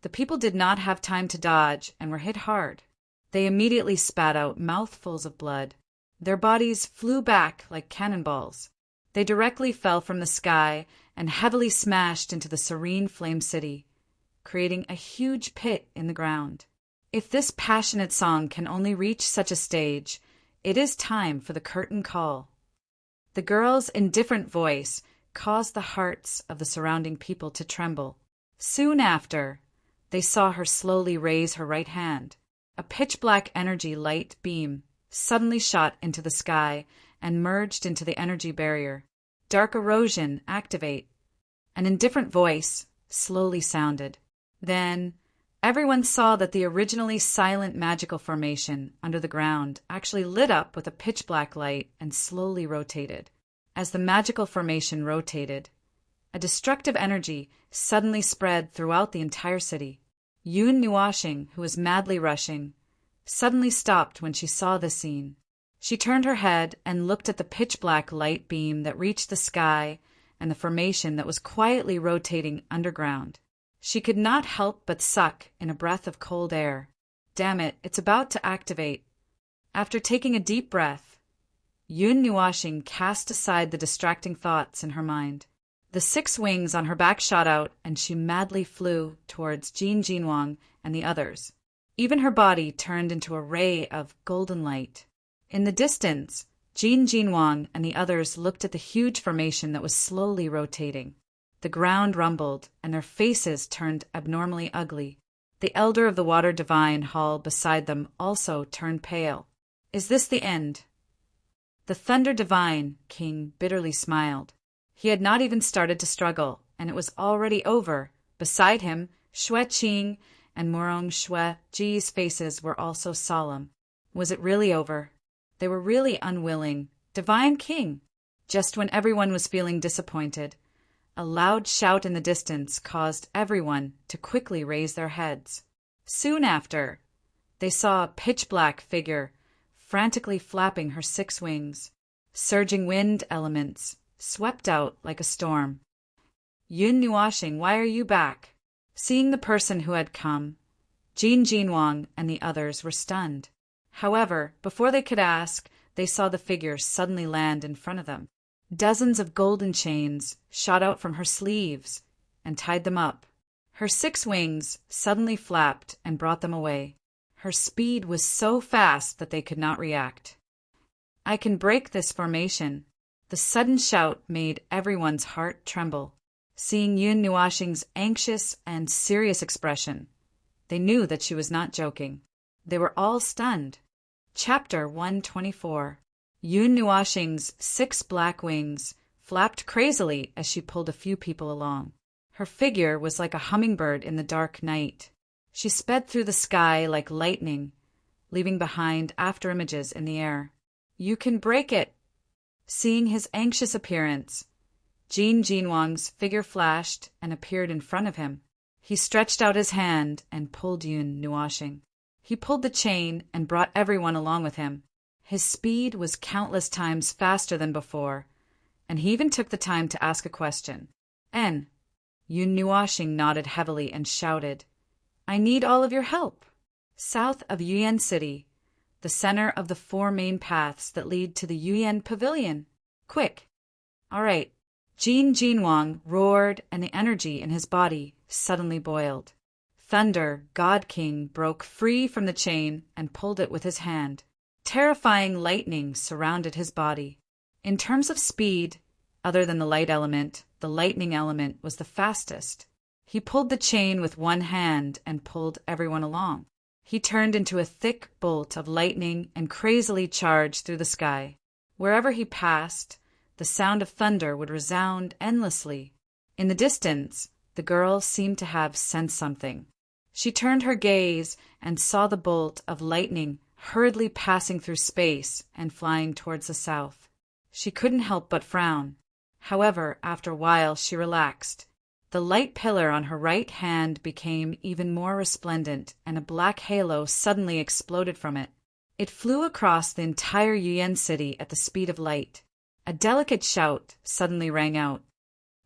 The people did not have time to dodge and were hit hard. They immediately spat out mouthfuls of blood. Their bodies flew back like cannonballs. They directly fell from the sky and heavily smashed into the Serene Flame City, creating a huge pit in the ground. If this passionate song can only reach such a stage, it is time for the curtain call. The girl's indifferent voice caused the hearts of the surrounding people to tremble. Soon after, they saw her slowly raise her right hand. A pitch-black energy light beam suddenly shot into the sky and merged into the energy barrier. "Dark erosion, activate." An indifferent voice slowly sounded. Then everyone saw that the originally silent magical formation under the ground actually lit up with a pitch-black light and slowly rotated. As the magical formation rotated, a destructive energy suddenly spread throughout the entire city. Yun Nuashing, who was madly rushing, suddenly stopped when she saw the scene. She turned her head and looked at the pitch-black light beam that reached the sky and the formation that was quietly rotating underground. She could not help but suck in a breath of cold air. Damn it, it's about to activate. After taking a deep breath, Yun Nuashing cast aside the distracting thoughts in her mind. The 6 wings on her back shot out, and she madly flew towards Jin Jinwang and the others. Even her body turned into a ray of golden light. In the distance, Jin Jinwang and the others looked at the huge formation that was slowly rotating. The ground rumbled, and their faces turned abnormally ugly. The elder of the Water Divine Hall beside them also turned pale. "Is this the end?" The Thunder Divine King bitterly smiled. He had not even started to struggle, and it was already over. Beside him, Xue Qing and Murong Xue Ji's faces were also solemn. Was it really over? They were really unwilling. Divine King! Just when everyone was feeling disappointed, a loud shout in the distance caused everyone to quickly raise their heads. Soon after, they saw a pitch-black figure frantically flapping her 6 wings. Surging wind elements swept out like a storm. "Yun Nuashing, why are you back?" Seeing the person who had come, Jin Jinwang and the others were stunned. However, before they could ask, they saw the figure suddenly land in front of them. Dozens of golden chains shot out from her sleeves and tied them up. Her 6 wings suddenly flapped and brought them away. Her speed was so fast that they could not react. "I can break this formation," The sudden shout made everyone's heart tremble. Seeing Yun Nuashing's anxious and serious expression, they knew that she was not joking. They were all stunned. Chapter 124. Yun Nuashing's 6 black wings flapped crazily as she pulled a few people along. Her figure was like a hummingbird in the dark night. She sped through the sky like lightning, leaving behind afterimages in the air. "You can break it!" Seeing his anxious appearance, Jin Jinwang's figure flashed and appeared in front of him. He stretched out his hand and pulled Yun Nuashing. He pulled the chain and brought everyone along with him. His speed was countless times faster than before, and he even took the time to ask a question. "En." Yun Nuashing nodded heavily and shouted, "I need all of your help." South of Yuyan City, the center of the 4 main paths that lead to the Yuyan Pavilion. "Quick!" "All right." Jin Jinwang roared, and the energy in his body suddenly boiled. Thunder, God King, broke free from the chain and pulled it with his hand. Terrifying lightning surrounded his body. In terms of speed, other than the light element, the lightning element was the fastest. He pulled the chain with one hand and pulled everyone along. He turned into a thick bolt of lightning and crazily charged through the sky. Wherever he passed, the sound of thunder would resound endlessly. In the distance, the girl seemed to have sensed something. She turned her gaze and saw the bolt of lightning hurriedly passing through space and flying towards the south. She couldn't help but frown. However, after a while she relaxed. The light pillar on her right hand became even more resplendent, and a black halo suddenly exploded from it. It flew across the entire Yuyan city at the speed of light. A delicate shout suddenly rang out.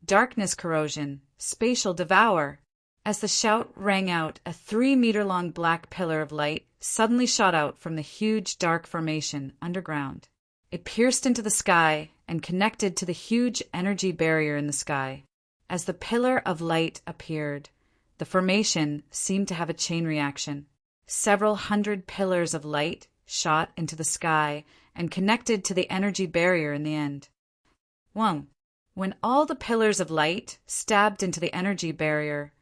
"Darkness corrosion, spatial devour." As the shout rang out, a 3-meter-long black pillar of light suddenly shot out from the huge dark formation underground. It pierced into the sky and connected to the huge energy barrier in the sky. As the pillar of light appeared, the formation seemed to have a chain reaction. Several hundred pillars of light shot into the sky and connected to the energy barrier in the end. 1. When all the pillars of light stabbed into the energy barrier,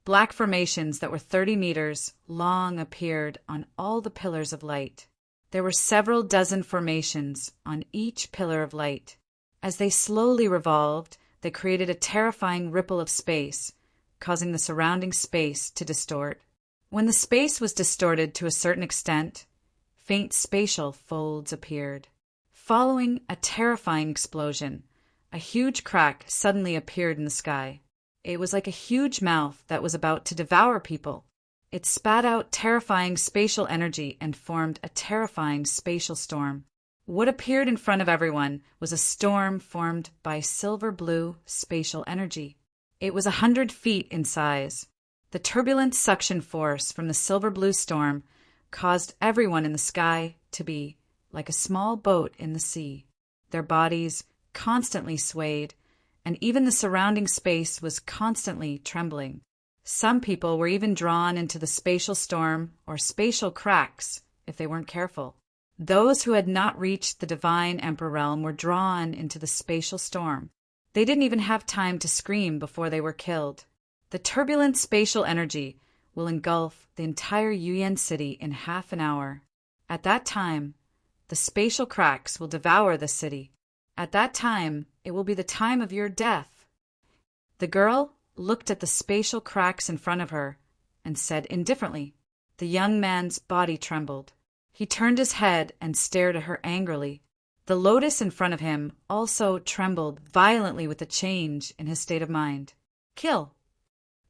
black formations that were 30 meters long appeared on all the pillars of light. There were several dozen formations on each pillar of light. As they slowly revolved, they created a terrifying ripple of space, causing the surrounding space to distort. When the space was distorted to a certain extent, faint spatial folds appeared. Following a terrifying explosion, a huge crack suddenly appeared in the sky. It was like a huge mouth that was about to devour people. It spat out terrifying spatial energy and formed a terrifying spatial storm. What appeared in front of everyone was a storm formed by silver-blue spatial energy. It was 100 feet in size. The turbulent suction force from the silver-blue storm caused everyone in the sky to be like a small boat in the sea. Their bodies constantly swayed, and even the surrounding space was constantly trembling. Some people were even drawn into the spatial storm or spatial cracks if they weren't careful. Those who had not reached the divine emperor realm were drawn into the spatial storm. They didn't even have time to scream before they were killed. The turbulent spatial energy will engulf the entire Yuyan city in half an hour. At that time, the spatial cracks will devour the city. At that time, it will be the time of your death. The girl looked at the spatial cracks in front of her and said indifferently. The young man's body trembled. He turned his head and stared at her angrily. The lotus in front of him also trembled violently with the change in his state of mind. Kill!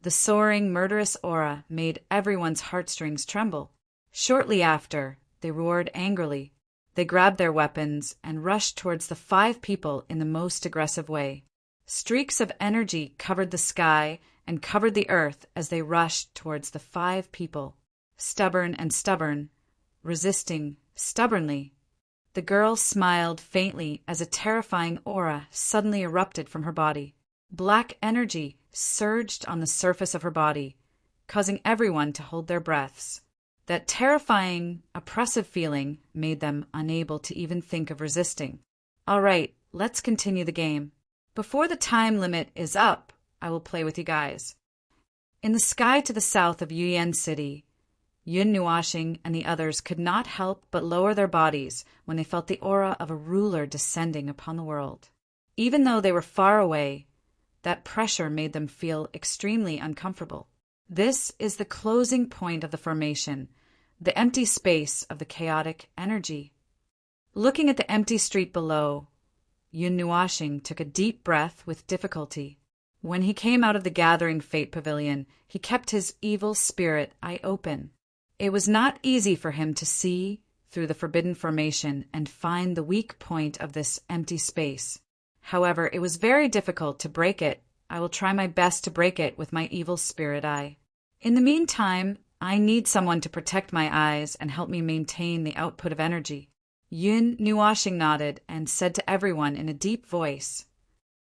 The soaring, murderous aura made everyone's heartstrings tremble. Shortly after, they roared angrily. They grabbed their weapons and rushed towards the 5 people in the most aggressive way. Streaks of energy covered the sky and covered the earth as they rushed towards the 5 people. Stubborn and stubborn, resisting stubbornly. The girl smiled faintly as a terrifying aura suddenly erupted from her body. Black energy surged on the surface of her body, causing everyone to hold their breaths. That terrifying, oppressive feeling made them unable to even think of resisting. "All right, let's continue the game. Before the time limit is up, I will play with you guys. In the sky to the south of Yuyan City, Yun Nuashing and the others could not help but lower their bodies when they felt the aura of a ruler descending upon the world. Even though they were far away, that pressure made them feel extremely uncomfortable. This is the closing point of the formation, the empty space of the chaotic energy. Looking at the empty street below, Yun Nuashing took a deep breath with difficulty. When he came out of the gathering fate pavilion, he kept his evil spirit eye open. It was not easy for him to see through the forbidden formation and find the weak point of this empty space. However, it was very difficult to break it. I will try my best to break it with my evil spirit eye. In the meantime, I need someone to protect my eyes and help me maintain the output of energy. Yun Nuashing nodded and said to everyone in a deep voice,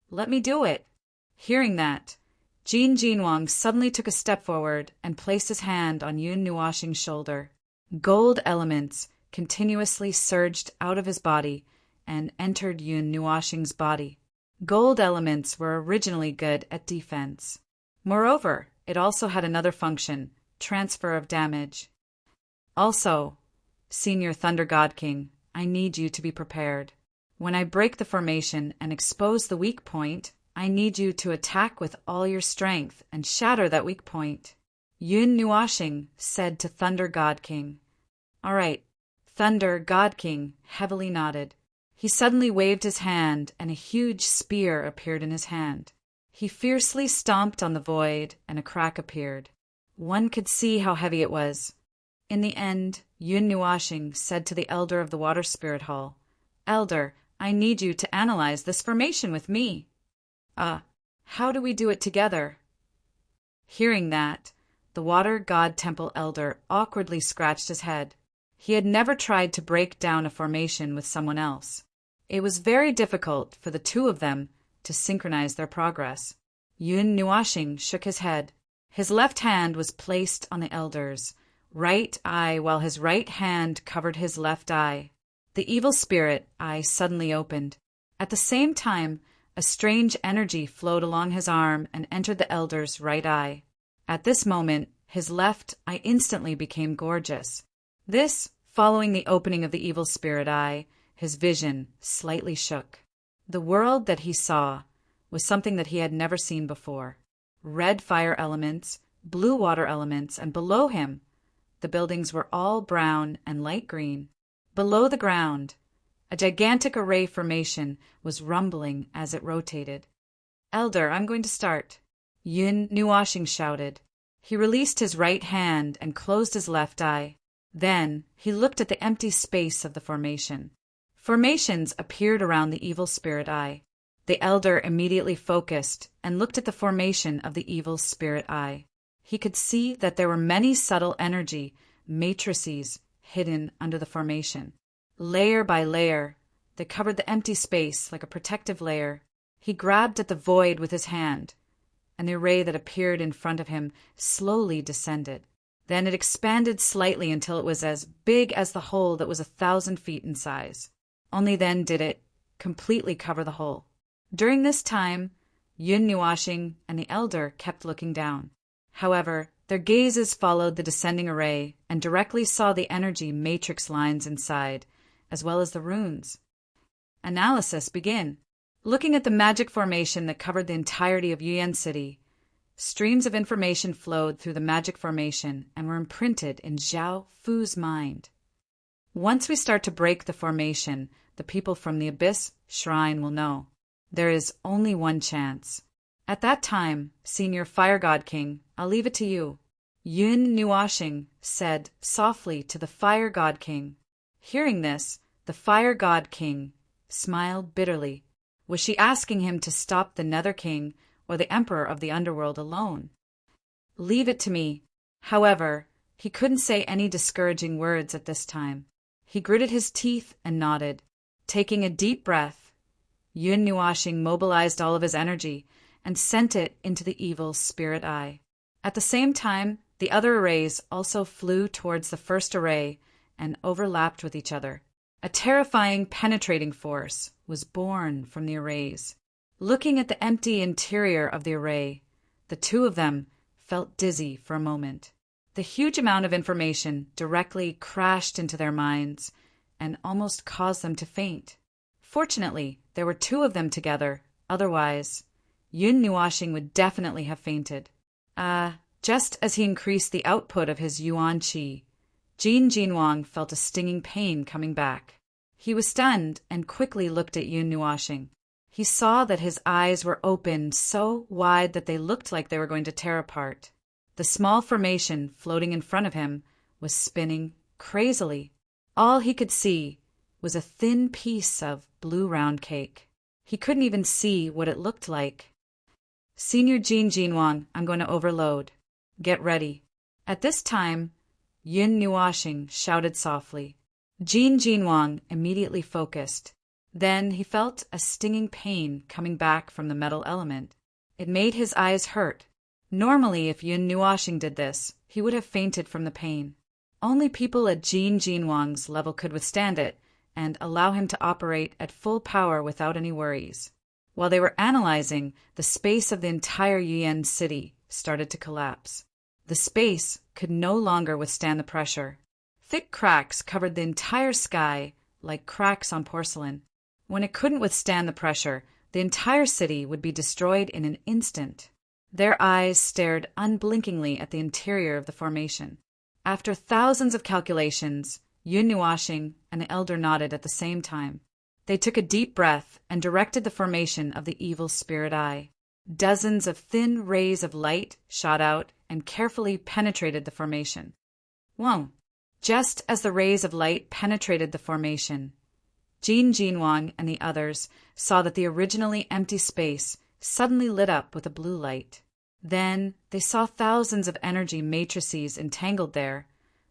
"Let me do it." Hearing that, Jin Jinwang suddenly took a step forward and placed his hand on Yun Nuashing's shoulder. Gold elements continuously surged out of his body and entered Yun Nuashing's body. Gold elements were originally good at defense. Moreover, it also had another function, transfer of damage. Also, Senior Thunder God King, I need you to be prepared. When I break the formation and expose the weak point, I need you to attack with all your strength and shatter that weak point. Yun Nuashing said to Thunder God King. All right, Thunder God King heavily nodded. He suddenly waved his hand and a huge spear appeared in his hand. He fiercely stomped on the void and a crack appeared. One could see how heavy it was. In the end, Yun Nuashing said to the Elder of the Water Spirit Hall, "Elder, I need you to analyze this formation with me." How do we do it together?" Hearing that, the Water God Temple Elder awkwardly scratched his head. He had never tried to break down a formation with someone else. It was very difficult for the two of them to synchronize their progress. Yun Nuashing shook his head. His left hand was placed on the Elder's right eye while his right hand covered his left eye. The evil spirit eye suddenly opened. At the same time, a strange energy flowed along his arm and entered the Elder's right eye. At this moment, his left eye instantly became gorgeous. This, following the opening of the evil spirit eye, his vision slightly shook. The world that he saw was something that he had never seen before. Red fire elements, blue water elements, and below him, the buildings were all brown and light green. Below the ground, a gigantic array formation was rumbling as it rotated. "Elder, I'm going to start," Yun Nuashing shouted. He released his right hand and closed his left eye. Then he looked at the empty space of the formation. Formations appeared around the evil spirit eye. The Elder immediately focused and looked at the formation of the evil spirit eye. He could see that there were many subtle energy matrices hidden under the formation. Layer by layer, they covered the empty space like a protective layer. He grabbed at the void with his hand, and the array that appeared in front of him slowly descended. Then it expanded slightly until it was as big as the hole that was 1,000 feet in size. Only then did it completely cover the hole. During this time, Yun Nuashing and the Elder kept looking down. However, their gazes followed the descending array and directly saw the energy matrix lines inside, as well as the runes. Analysis began. Looking at the magic formation that covered the entirety of Yuyan City, streams of information flowed through the magic formation and were imprinted in Zhao Fu's mind. Once we start to break the formation, the people from the Abyss Shrine will know. There is only one chance. At that time, Senior Fire God King, I'll leave it to you. Yun Nuashing said softly to the Fire God King. Hearing this, the Fire God King smiled bitterly. Was she asking him to stop the Nether King or the Emperor of the Underworld alone? Leave it to me. However, he couldn't say any discouraging words at this time. He gritted his teeth and nodded. Taking a deep breath, Yun Nuashing mobilized all of his energy and sent it into the evil spirit eye. At the same time, the other arrays also flew towards the first array and overlapped with each other. A terrifying, penetrating force was born from the arrays. Looking at the empty interior of the array, the two of them felt dizzy for a moment. The huge amount of information directly crashed into their minds and almost caused them to faint. Fortunately, there were two of them together, otherwise, Yun Nuashing would definitely have fainted. Just as he increased the output of his yuan qi, Jin Jinwang felt a stinging pain coming back. He was stunned and quickly looked at Yun Nuashing. He saw that his eyes were open so wide that they looked like they were going to tear apart. The small formation floating in front of him was spinning crazily. All he could see was a thin piece of blue round cake. He couldn't even see what it looked like. "Senior Jin Jinwang, I'm going to overload. Get ready." At this time, Yun Nuashing shouted softly. Jin Jinwang immediately focused. Then he felt a stinging pain coming back from the metal element. It made his eyes hurt. Normally, if Yun Nuashing did this, he would have fainted from the pain. Only people at Jin Jinwang's level could withstand it and allow him to operate at full power without any worries. While they were analyzing, the space of the entire Yuan city started to collapse. The space could no longer withstand the pressure. Thick cracks covered the entire sky like cracks on porcelain. When it couldn't withstand the pressure, the entire city would be destroyed in an instant. Their eyes stared unblinkingly at the interior of the formation. After thousands of calculations, Yun Nuashing and the elder nodded at the same time. They took a deep breath and directed the formation of the evil spirit eye. Dozens of thin rays of light shot out and carefully penetrated the formation. Whoa! Just as the rays of light penetrated the formation, Jin Jinwang and the others saw that the originally empty space suddenly lit up with a blue light. Then they saw thousands of energy matrices entangled there,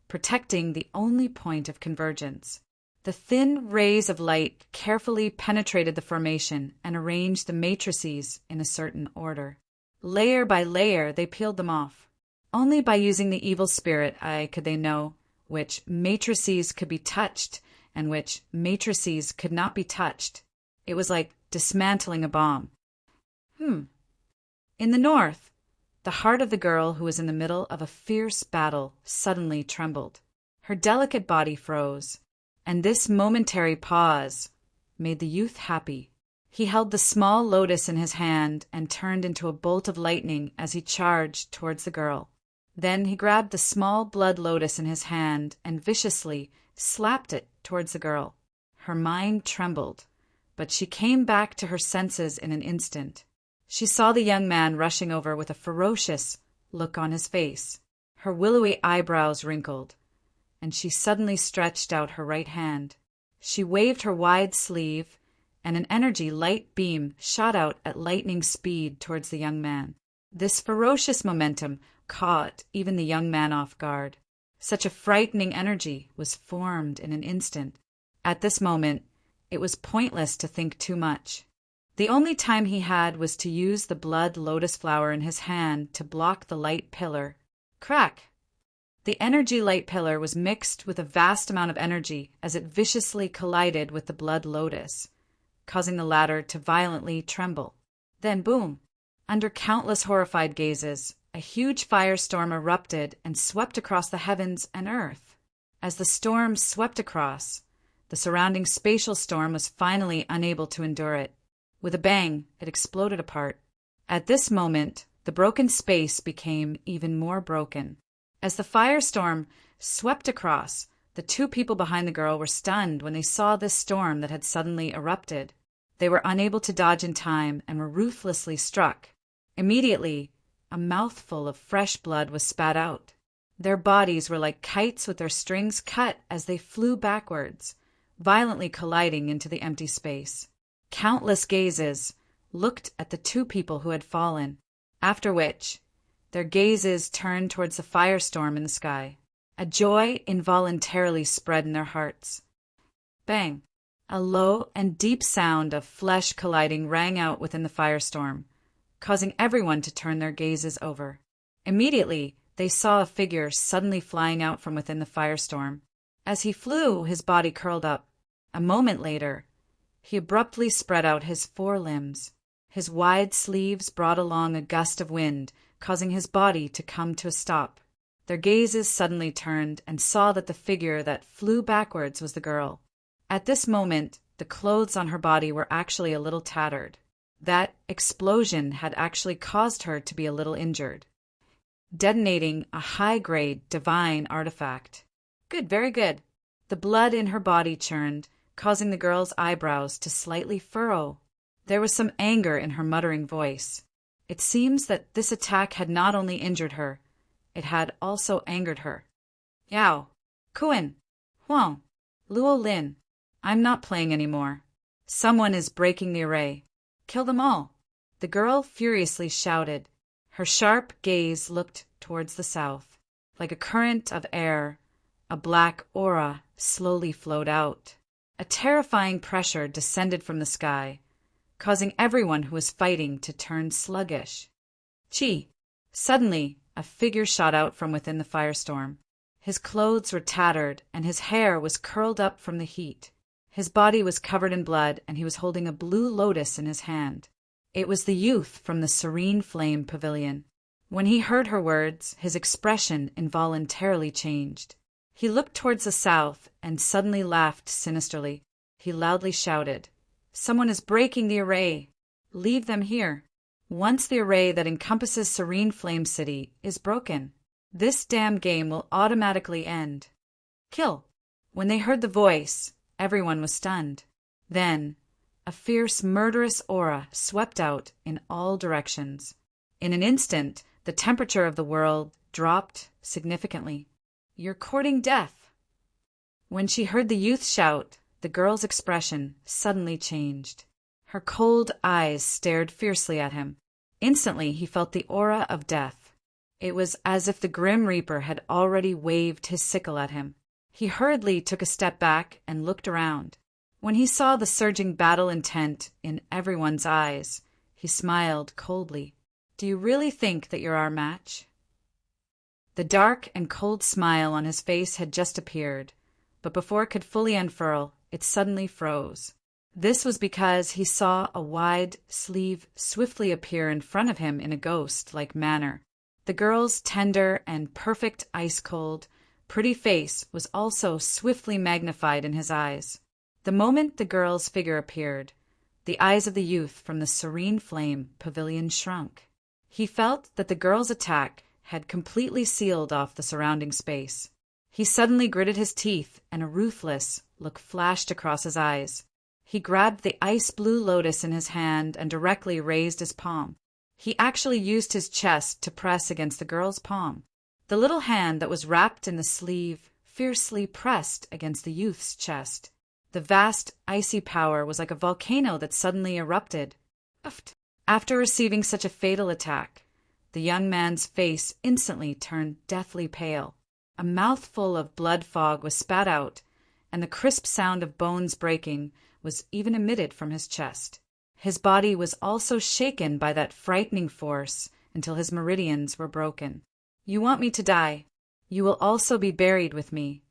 protecting the only point of convergence. The thin rays of light carefully penetrated the formation and arranged the matrices in a certain order. Layer by layer, they peeled them off. Only by using the evil spirit eye could they know which matrices could be touched and which matrices could not be touched. It was like dismantling a bomb. In the north, the heart of the girl who was in the middle of a fierce battle suddenly trembled. Her delicate body froze, and this momentary pause made the youth happy. He held the small lotus in his hand and turned into a bolt of lightning as he charged towards the girl. Then he grabbed the small blood lotus in his hand and viciously slapped it towards the girl. Her mind trembled, but she came back to her senses in an instant. She saw the young man rushing over with a ferocious look on his face. Her willowy eyebrows wrinkled, and she suddenly stretched out her right hand. She waved her wide sleeve, and an energy light beam shot out at lightning speed towards the young man. This ferocious momentum caught even the young man off guard. Such a frightening energy was formed in an instant. At this moment, it was pointless to think too much. The only time he had was to use the blood lotus flower in his hand to block the light pillar. Crack! The energy light pillar was mixed with a vast amount of energy as it viciously collided with the blood lotus, causing the latter to violently tremble. Then boom! Under countless horrified gazes, a huge firestorm erupted and swept across the heavens and earth. As the storm swept across, the surrounding spatial storm was finally unable to endure it. With a bang, it exploded apart. At this moment, the broken space became even more broken. As the firestorm swept across, the two people behind the girl were stunned when they saw this storm that had suddenly erupted. They were unable to dodge in time and were ruthlessly struck. Immediately, a mouthful of fresh blood was spat out. Their bodies were like kites with their strings cut as they flew backwards, violently colliding into the empty space. Countless gazes looked at the two people who had fallen, after which their gazes turned towards the firestorm in the sky. A joy involuntarily spread in their hearts. Bang! A low and deep sound of flesh colliding rang out within the firestorm, causing everyone to turn their gazes over. Immediately, they saw a figure suddenly flying out from within the firestorm. As he flew, his body curled up. A moment later, He abruptly spread out his forelimbs. His wide sleeves brought along a gust of wind, causing his body to come to a stop. Their gazes suddenly turned and saw that the figure that flew backwards was the girl. At this moment, the clothes on her body were actually a little tattered. That explosion had actually caused her to be a little injured, detonating a high-grade divine artifact. Good, very good. The blood in her body churned, causing the girl's eyebrows to slightly furrow. There was some anger in her muttering voice. It seems that this attack had not only injured her, it had also angered her. Yao, Kuan, Huang, Luo Lin, I'm not playing anymore. Someone is breaking the array. Kill them all. The girl furiously shouted. Her sharp gaze looked towards the south. Like a current of air, a black aura slowly flowed out. A terrifying pressure descended from the sky, causing everyone who was fighting to turn sluggish. Chi! Suddenly, a figure shot out from within the firestorm. His clothes were tattered, and his hair was curled up from the heat. His body was covered in blood, and he was holding a blue lotus in his hand. It was the youth from the Serene Flame Pavilion. When he heard her words, his expression involuntarily changed. He looked towards the south and suddenly laughed sinisterly. He loudly shouted, "Someone is breaking the array! Leave them here! Once the array that encompasses Serene Flame City is broken, this damn game will automatically end. Kill!" When they heard the voice, everyone was stunned. Then, a fierce, murderous aura swept out in all directions. In an instant, the temperature of the world dropped significantly. "You're courting death." When she heard the youth shout, the girl's expression suddenly changed. Her cold eyes stared fiercely at him. Instantly, he felt the aura of death. It was as if the Grim Reaper had already waved his sickle at him. He hurriedly took a step back and looked around. When he saw the surging battle intent in everyone's eyes, he smiled coldly. "Do you really think that you're our match?" The dark and cold smile on his face had just appeared, but before it could fully unfurl, it suddenly froze. This was because he saw a wide sleeve swiftly appear in front of him in a ghost-like manner. The girl's tender and perfect ice-cold, pretty face was also swiftly magnified in his eyes. The moment the girl's figure appeared, the eyes of the youth from the Serene Flame Pavilion shrunk. He felt that the girl's attack had completely sealed off the surrounding space. He suddenly gritted his teeth, and a ruthless look flashed across his eyes. He grabbed the ice-blue lotus in his hand and directly raised his palm. He actually used his chest to press against the girl's palm. The little hand that was wrapped in the sleeve fiercely pressed against the youth's chest. The vast, icy power was like a volcano that suddenly erupted. After receiving such a fatal attack, the young man's face instantly turned deathly pale. A mouthful of blood fog was spat out, and the crisp sound of bones breaking was even emitted from his chest. His body was also shaken by that frightening force until his meridians were broken. "You want me to die. You will also be buried with me."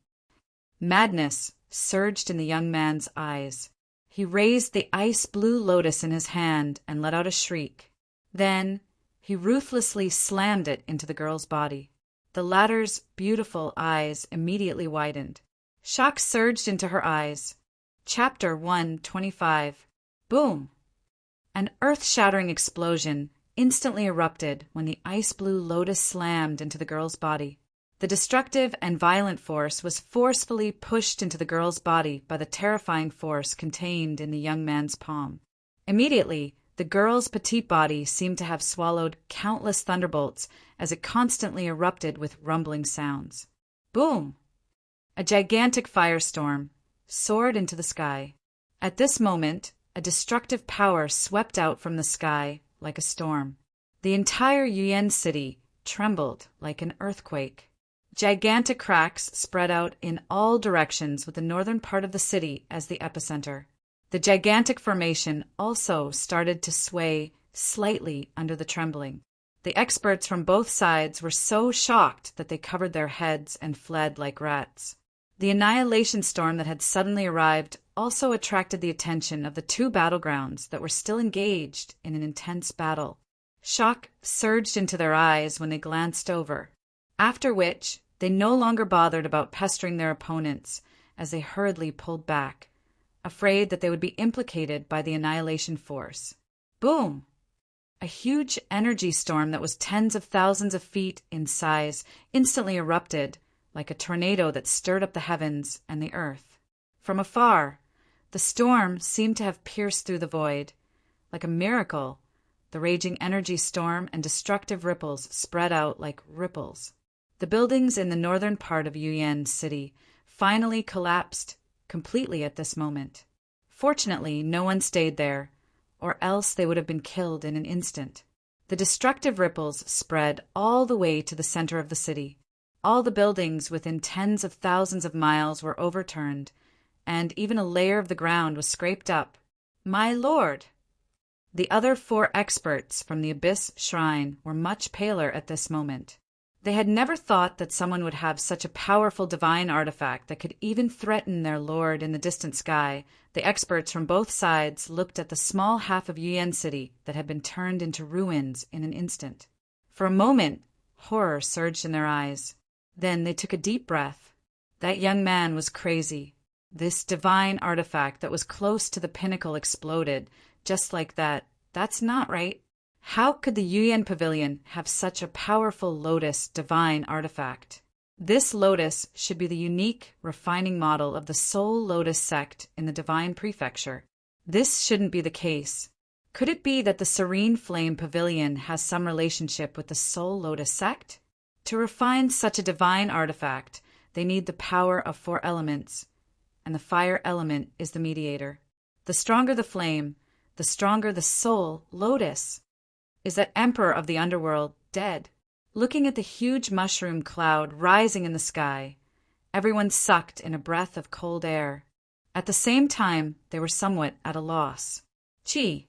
Madness surged in the young man's eyes. He raised the ice-blue lotus in his hand and let out a shriek. Then he ruthlessly slammed it into the girl's body. The latter's beautiful eyes immediately widened. Shock surged into her eyes. Chapter 125. Boom! An earth-shattering explosion instantly erupted when the ice-blue lotus slammed into the girl's body. The destructive and violent force was forcefully pushed into the girl's body by the terrifying force contained in the young man's palm. Immediately, the girl's petite body seemed to have swallowed countless thunderbolts as it constantly erupted with rumbling sounds. Boom! A gigantic firestorm soared into the sky. At this moment, a destructive power swept out from the sky like a storm. The entire Yuan city trembled like an earthquake. Gigantic cracks spread out in all directions with the northern part of the city as the epicenter. The gigantic formation also started to sway slightly under the trembling. The experts from both sides were so shocked that they covered their heads and fled like rats. The annihilation storm that had suddenly arrived also attracted the attention of the two battlegrounds that were still engaged in an intense battle. Shock surged into their eyes when they glanced over, after which they no longer bothered about pestering their opponents as they hurriedly pulled back, afraid that they would be implicated by the annihilation force. Boom! A huge energy storm that was tens of thousands of feet in size instantly erupted, like a tornado that stirred up the heavens and the earth. From afar, the storm seemed to have pierced through the void. Like a miracle, the raging energy storm and destructive ripples spread out like ripples. The buildings in the northern part of Yuyan City finally collapsed completely at this moment. Fortunately, no one stayed there, or else they would have been killed in an instant. The destructive ripples spread all the way to the center of the city. All the buildings within tens of thousands of miles were overturned, and even a layer of the ground was scraped up. My lord! The other 4 experts from the Abyss Shrine were much paler at this moment. They had never thought that someone would have such a powerful divine artifact that could even threaten their lord in the distant sky. The experts from both sides looked at the small half of Yuyan City that had been turned into ruins in an instant. For a moment, horror surged in their eyes. Then they took a deep breath. That young man was crazy. This divine artifact that was close to the pinnacle exploded, just like that. That's not right. How could the Yuyan Pavilion have such a powerful lotus divine artifact? This lotus should be the unique, refining model of the sole lotus sect in the divine prefecture. This shouldn't be the case. Could it be that the Serene Flame Pavilion has some relationship with the sole lotus sect? To refine such a divine artifact, they need the power of 4 elements, and the fire element is the mediator. The stronger the flame, the stronger the soul lotus. Is that emperor of the underworld dead? Looking at the huge mushroom cloud rising in the sky, everyone sucked in a breath of cold air. At the same time, they were somewhat at a loss. Chi!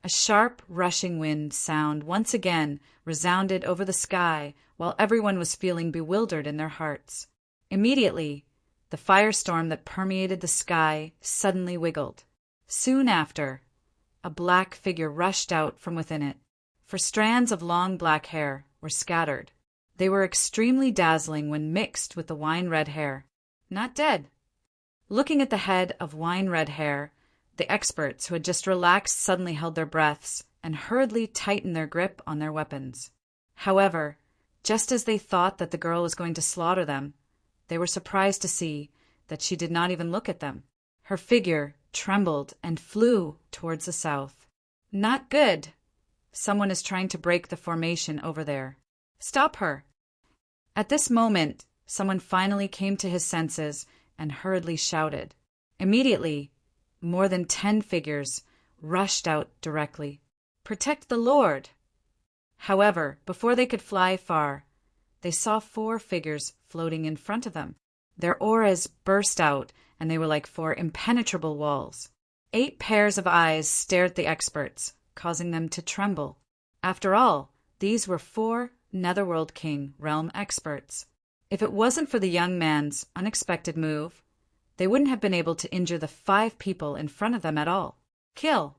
A sharp, rushing wind sound once again resounded over the sky while everyone was feeling bewildered in their hearts. Immediately, the firestorm that permeated the sky suddenly wiggled. Soon after, a black figure rushed out from within it, for strands of long black hair were scattered. They were extremely dazzling when mixed with the wine-red hair. Not dead. Looking at the head of wine-red hair, the experts who had just relaxed suddenly held their breaths and hurriedly tightened their grip on their weapons. However, just as they thought that the girl was going to slaughter them, they were surprised to see that she did not even look at them. Her figure trembled and flew towards the south. Not good. Someone is trying to break the formation over there. Stop her. At this moment, someone finally came to his senses and hurriedly shouted. Immediately, more than 10 figures rushed out directly. Protect the Lord! However, before they could fly far, they saw 4 figures floating in front of them. Their auras burst out, and they were like 4 impenetrable walls. 8 pairs of eyes stared at the experts, causing them to tremble. After all, these were 4 Netherworld King realm experts. If it wasn't for the young man's unexpected move, they wouldn't have been able to injure the 5 people in front of them at all. Kill!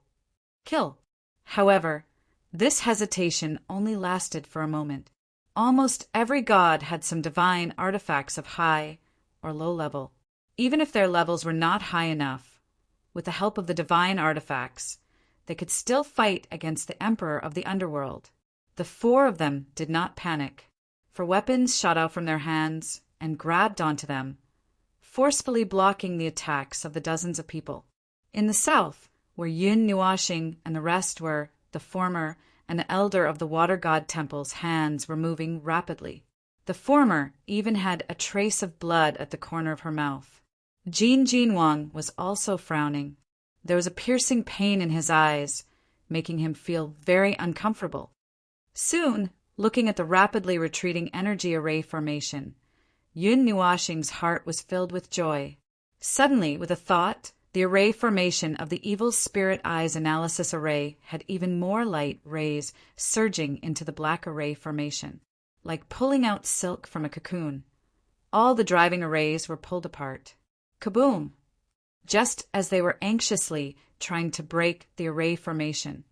Kill! However, this hesitation only lasted for a moment. Almost every god had some divine artifacts of high or low level. Even if their levels were not high enough, with the help of the divine artifacts, they could still fight against the Emperor of the Underworld. The 4 of them did not panic, for weapons shot out from their hands and grabbed onto them, forcefully blocking the attacks of the dozens of people. In the south, where Yun Nuashing and the rest were, the former, an elder of the water god temple's hands were moving rapidly. The former even had a trace of blood at the corner of her mouth. Jin Wang was also frowning. There was a piercing pain in his eyes, making him feel very uncomfortable. Soon, looking at the rapidly retreating energy array formation, Yun Nuashing's heart was filled with joy. Suddenly, with a thought, the array formation of the Evil Spirit Eyes Analysis Array had even more light rays surging into the black array formation, like pulling out silk from a cocoon. All the driving arrays were pulled apart. Kaboom! just as they were anxiously trying to break the array formation.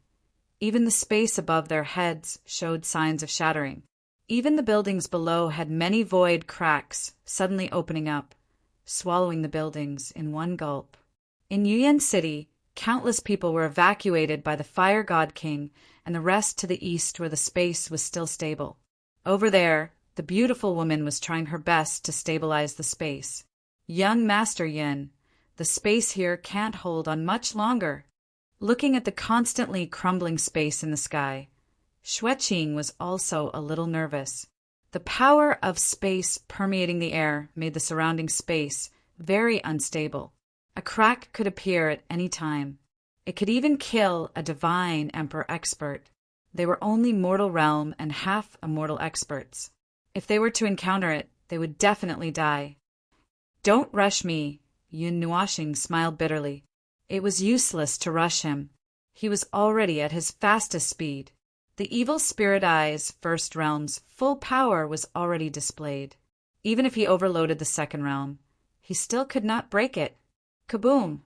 Even the space above their heads showed signs of shattering. Even the buildings below had many void cracks suddenly opening up, swallowing the buildings in one gulp. In Yuyan City, countless people were evacuated by the Fire God King and the rest to the east where the space was still stable. Over there, the beautiful woman was trying her best to stabilize the space. Young Master Yin, the space here can't hold on much longer. Looking at the constantly crumbling space in the sky, Xueqing was also a little nervous. The power of space permeating the air made the surrounding space very unstable. A crack could appear at any time. It could even kill a divine emperor expert. They were only mortal realm and half immortal experts. If they were to encounter it, they would definitely die. Don't rush me, Yun Nuashing smiled bitterly. It was useless to rush him. He was already at his fastest speed. The evil spirit eye's first realm's full power was already displayed. Even if he overloaded the second realm, he still could not break it. Kaboom!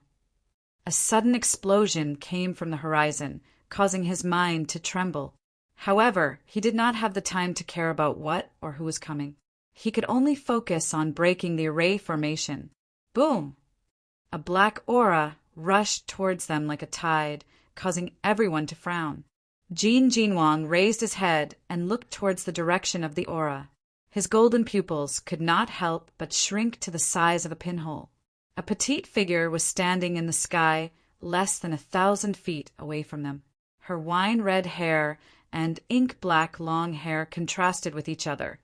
A sudden explosion came from the horizon, causing his mind to tremble. However, he did not have the time to care about what or who was coming. He could only focus on breaking the array formation. Boom! A black aura rushed towards them like a tide, causing everyone to frown. Jin Jinwang raised his head and looked towards the direction of the aura. His golden pupils could not help but shrink to the size of a pinhole. A petite figure was standing in the sky less than 1,000 feet away from them. Her wine-red hair and ink-black long hair contrasted with each other,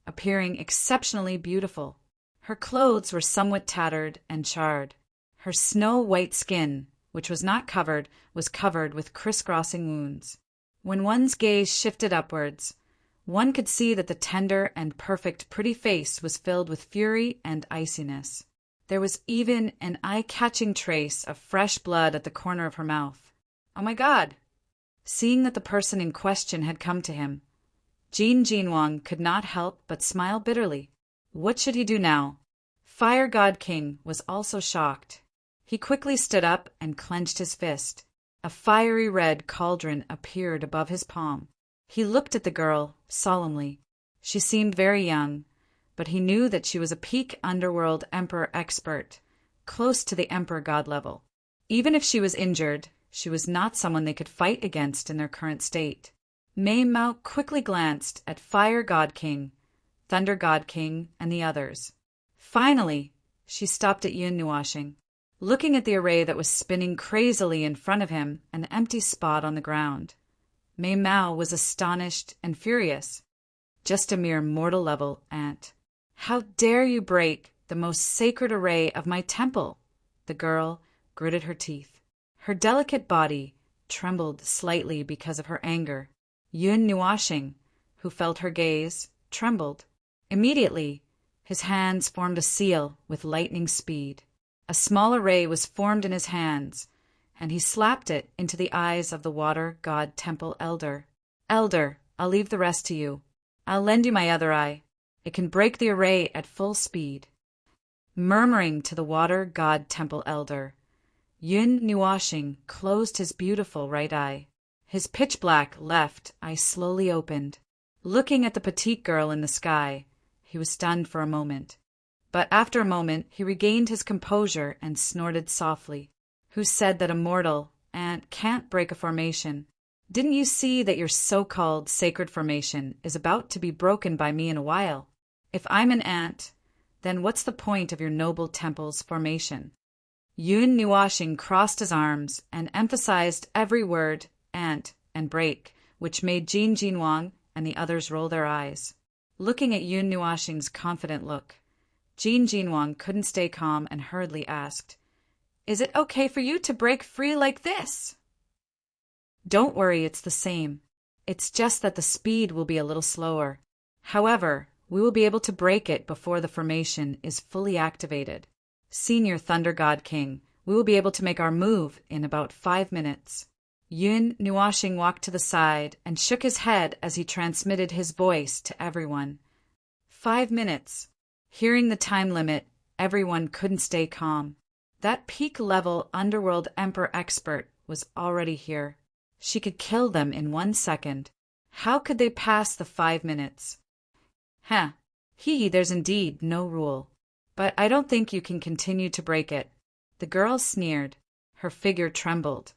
appearing exceptionally beautiful. Her clothes were somewhat tattered and charred. Her snow-white skin, which was not covered, was covered with crisscrossing wounds. When one's gaze shifted upwards, one could see that the tender and perfect pretty face was filled with fury and iciness. There was even an eye-catching trace of fresh blood at the corner of her mouth. Oh my God! Seeing that the person in question had come to him, Jin Jinwang could not help but smile bitterly. What should he do now? Fire God King was also shocked. He quickly stood up and clenched his fist. A fiery red cauldron appeared above his palm. He looked at the girl solemnly. She seemed very young, but he knew that she was a peak underworld emperor expert, close to the emperor god level. Even if she was injured, she was not someone they could fight against in their current state. Mei Mao quickly glanced at Fire God King, Thunder God King, and the others. Finally, she stopped at Yun Nuashing. Looking at the array that was spinning crazily in front of him, an empty spot on the ground. Mei Mao was astonished and furious. Just a mere mortal-level ant. How dare you break the most sacred array of my temple? The girl gritted her teeth. Her delicate body trembled slightly because of her anger. Yun Nuashing, who felt her gaze, trembled. Immediately, his hands formed a seal with lightning speed. A small array was formed in his hands, and he slapped it into the eyes of the water god temple elder. Elder, I'll leave the rest to you. I'll lend you my other eye. It can break the array at full speed. Murmuring to the water god temple elder, Yun Nuashing closed his beautiful right eye. His pitch-black left eye slowly opened. Looking at the petite girl in the sky, he was stunned for a moment. But after a moment, he regained his composure and snorted softly. Who said that a mortal ant can't break a formation? Didn't you see that your so-called sacred formation is about to be broken by me in a while? If I'm an ant, then what's the point of your noble temple's formation? Yun Nuashing crossed his arms and emphasized every word, ant, and break, which made Jin Jinwang and the others roll their eyes. Looking at Yun Nuashing's confident look, Jin Jinwang couldn't stay calm and hurriedly asked, "Is it okay for you to break free like this?" "Don't worry, it's the same. It's just that the speed will be a little slower. However, we will be able to break it before the formation is fully activated. Senior Thunder God King, we will be able to make our move in about 5 minutes." Yun Nuashing walked to the side and shook his head as he transmitted his voice to everyone. 5 minutes. Hearing the time limit, everyone couldn't stay calm. That peak-level underworld emperor expert was already here. She could kill them in 1 second. How could they pass the 5 minutes? There's indeed no rule. But I don't think you can continue to break it. The girl sneered. Her figure trembled,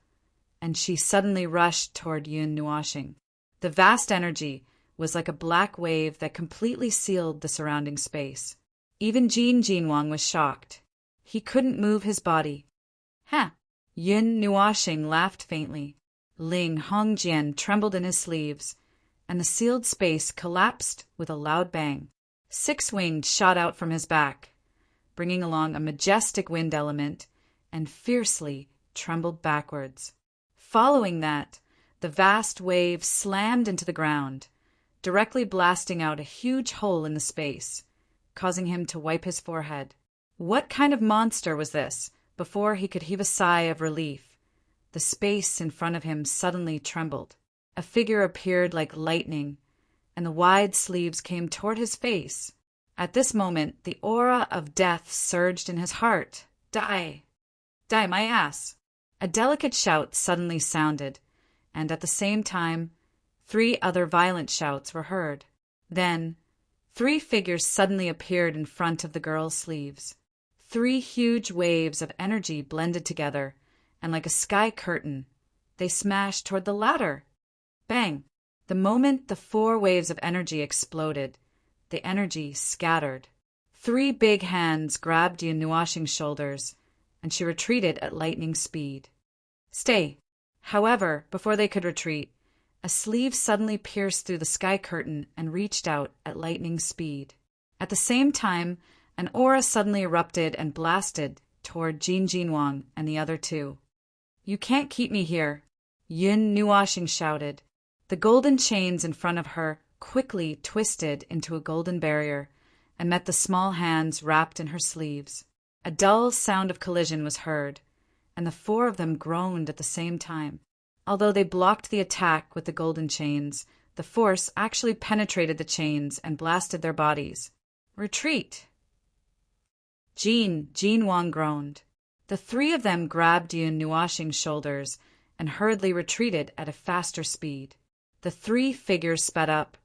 and she suddenly rushed toward Yun Nuashing. The vast energy was like a black wave that completely sealed the surrounding space. Even Jin Jinwang was shocked. He couldn't move his body. Yun Nuashing laughed faintly. Ling Hongjian trembled in his sleeves, and the sealed space collapsed with a loud bang. 6 wings shot out from his back, bringing along a majestic wind element, and fiercely trembled backwards. Following that, the vast wave slammed into the ground, directly blasting out a huge hole in the space, causing him to wipe his forehead. What kind of monster was this? Before he could heave a sigh of relief, the space in front of him suddenly trembled. A figure appeared like lightning, and the wide sleeves came toward his face. At this moment, the aura of death surged in his heart. Die! Die, my ass! A delicate shout suddenly sounded, and at the same time, 3 other violent shouts were heard. Then, 3 figures suddenly appeared in front of the girl's sleeves. 3 huge waves of energy blended together, and like a sky curtain, they smashed toward the ladder. Bang! The moment the 4 waves of energy exploded, the energy scattered. 3 big hands grabbed Yun Nuashing's shoulders, and she retreated at lightning speed. Stay! However, before they could retreat, a sleeve suddenly pierced through the sky curtain and reached out at lightning speed. At the same time, an aura suddenly erupted and blasted toward Jin Jinwang and the other 2. You can't keep me here, Yun Nuashing shouted. The golden chains in front of her quickly twisted into a golden barrier and met the small hands wrapped in her sleeves. A dull sound of collision was heard, and the 4 of them groaned at the same time. Although they blocked the attack with the golden chains, the force actually penetrated the chains and blasted their bodies. Retreat! Jinwang groaned. The 3 of them grabbed Yun Nuashing's shoulders and hurriedly retreated at a faster speed. The 3 figures sped up,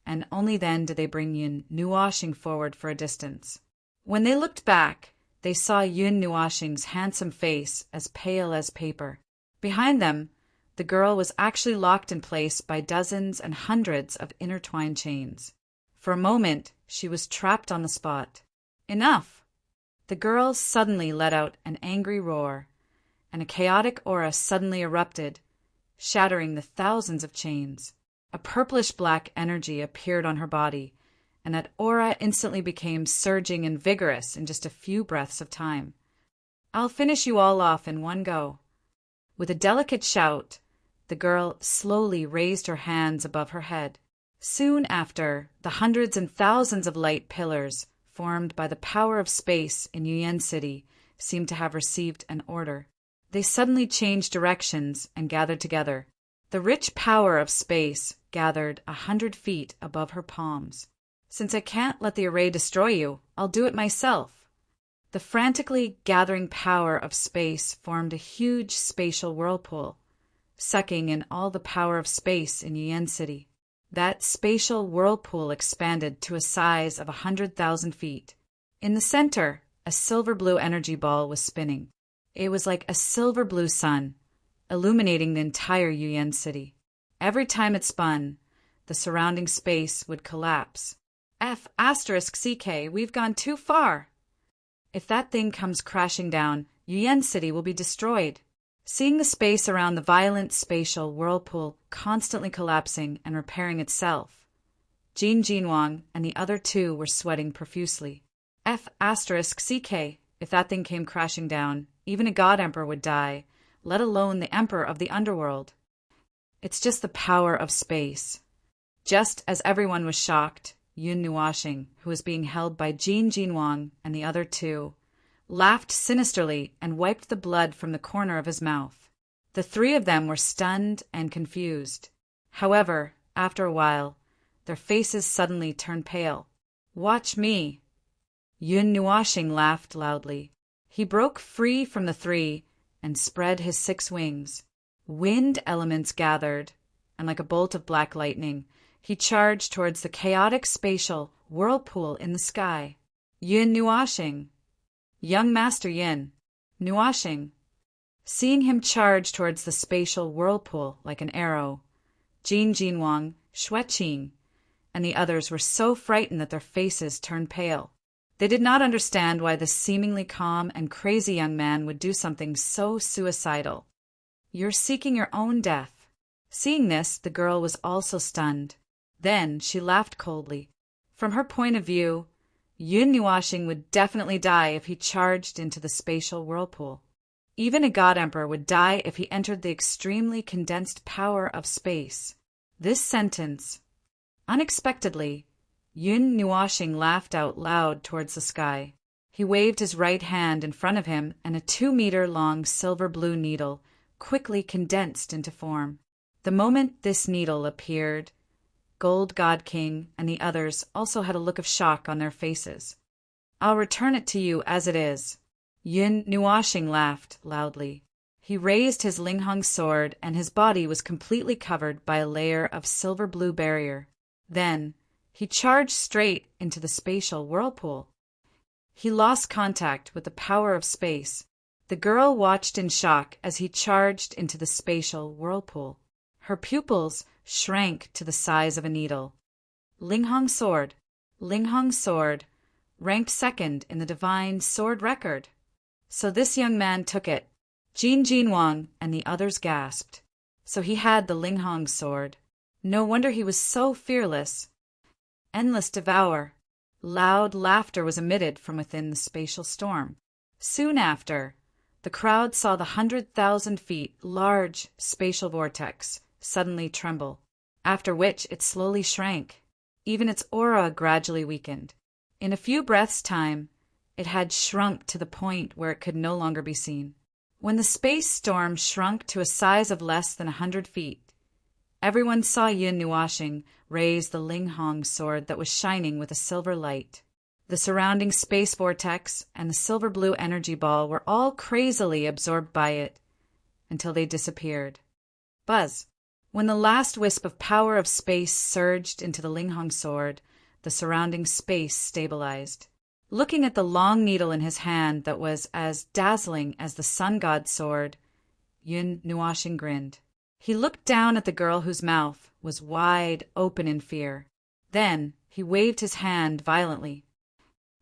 and only then did they bring Yun Nuashing forward for a distance. When they looked back, they saw Yun Nuashing's handsome face as pale as paper. Behind them, the girl was actually locked in place by dozens and hundreds of intertwined chains. For a moment, she was trapped on the spot. Enough! The girl suddenly let out an angry roar, and a chaotic aura suddenly erupted, shattering the thousands of chains. A purplish-black energy appeared on her body, and that aura instantly became surging and vigorous in just a few breaths of time. I'll finish you all off in one go. With a delicate shout, the girl slowly raised her hands above her head. Soon after, the hundreds and thousands of light pillars formed by the power of space in Yuan City seemed to have received an order. They suddenly changed directions and gathered together. The rich power of space gathered 100 feet above her palms. Since I can't let the array destroy you, I'll do it myself. The frantically gathering power of space formed a huge spatial whirlpool, sucking in all the power of space in Yuan City. That spatial whirlpool expanded to a size of 100,000 feet. In the center, a silver-blue energy ball was spinning. It was like a silver-blue sun, illuminating the entire Yuan City. Every time it spun, the surrounding space would collapse. F***CK, we've gone too far. If that thing comes crashing down, Yuan City will be destroyed. Seeing the space around the violent spatial whirlpool constantly collapsing and repairing itself, Jin Jinwang and the other 2 were sweating profusely. F***CK, if that thing came crashing down, even a god emperor would die, let alone the emperor of the underworld. It's just the power of space. Just as everyone was shocked, Yun Nuashing, who was being held by Jin Jinwang and the other 2, laughed sinisterly and wiped the blood from the corner of his mouth. The 3 of them were stunned and confused. However, after a while, their faces suddenly turned pale. Watch me! Yun Nuashing laughed loudly. He broke free from the three and spread his 6 wings. Wind elements gathered, and like a bolt of black lightning, he charged towards the chaotic spatial whirlpool in the sky. Yun Nuashing. Young Master Yin. Nuashing. Seeing him charge towards the spatial whirlpool like an arrow, Jin Jinwang, Xueqing, and the others were so frightened that their faces turned pale. They did not understand why this seemingly calm and crazy young man would do something so suicidal. "You're seeking your own death." Seeing this, the girl was also stunned. Then she laughed coldly. From her point of view, Yun Nuashing would definitely die if he charged into the spatial whirlpool. Even a god emperor would die if he entered the extremely condensed power of space. This sentence. Unexpectedly, Yun Nuashing laughed out loud towards the sky. He waved his right hand in front of him, and a 2-meter-long silver-blue needle quickly condensed into form. The moment this needle appeared, Gold God King and the others also had a look of shock on their faces. "I'll return it to you as it is." Yun Nuashing laughed loudly. He raised his Linghong sword, and his body was completely covered by a layer of silver-blue barrier. Then he charged straight into the spatial whirlpool. He lost contact with the power of space. The girl watched in shock as he charged into the spatial whirlpool. Her pupils shrank to the size of a needle. Linghong sword, ranked second in the divine sword record. So this young man took it. Jin Jinwang and the others gasped. So he had the Linghong sword. No wonder he was so fearless. Endless devour. Loud laughter was emitted from within the spatial storm. Soon after, the crowd saw the 100,000 feet large spatial vortex suddenly tremble, after which it slowly shrank. Even its aura gradually weakened. In a few breaths' time, it had shrunk to the point where it could no longer be seen. When the space storm shrunk to a size of less than 100 feet, everyone saw Yun Nuashing raise the Linghong sword that was shining with a silver light. The surrounding space vortex and the silver-blue energy ball were all crazily absorbed by it until they disappeared. Buzz! When the last wisp of power of space surged into the Linghong sword, the surrounding space stabilized. Looking at the long needle in his hand that was as dazzling as the sun god's sword, Yun Nuashing grinned. He looked down at the girl whose mouth was wide open in fear. Then he waved his hand violently.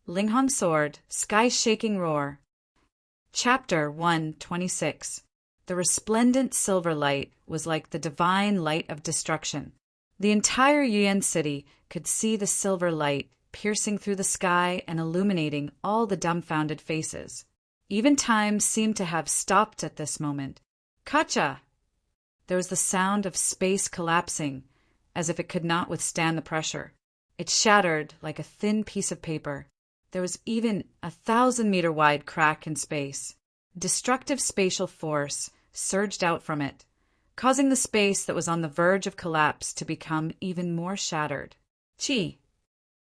Linghong sword, sky-shaking roar. Chapter 126. The resplendent silver light was like the divine light of destruction. The entire Yuan city could see the silver light piercing through the sky and illuminating all the dumbfounded faces. Even time seemed to have stopped at this moment. Kacha! There was the sound of space collapsing, as if it could not withstand the pressure. It shattered like a thin piece of paper. There was even a 1,000-meter-wide crack in space. Destructive spatial force surged out from it, causing the space that was on the verge of collapse to become even more shattered. Chi!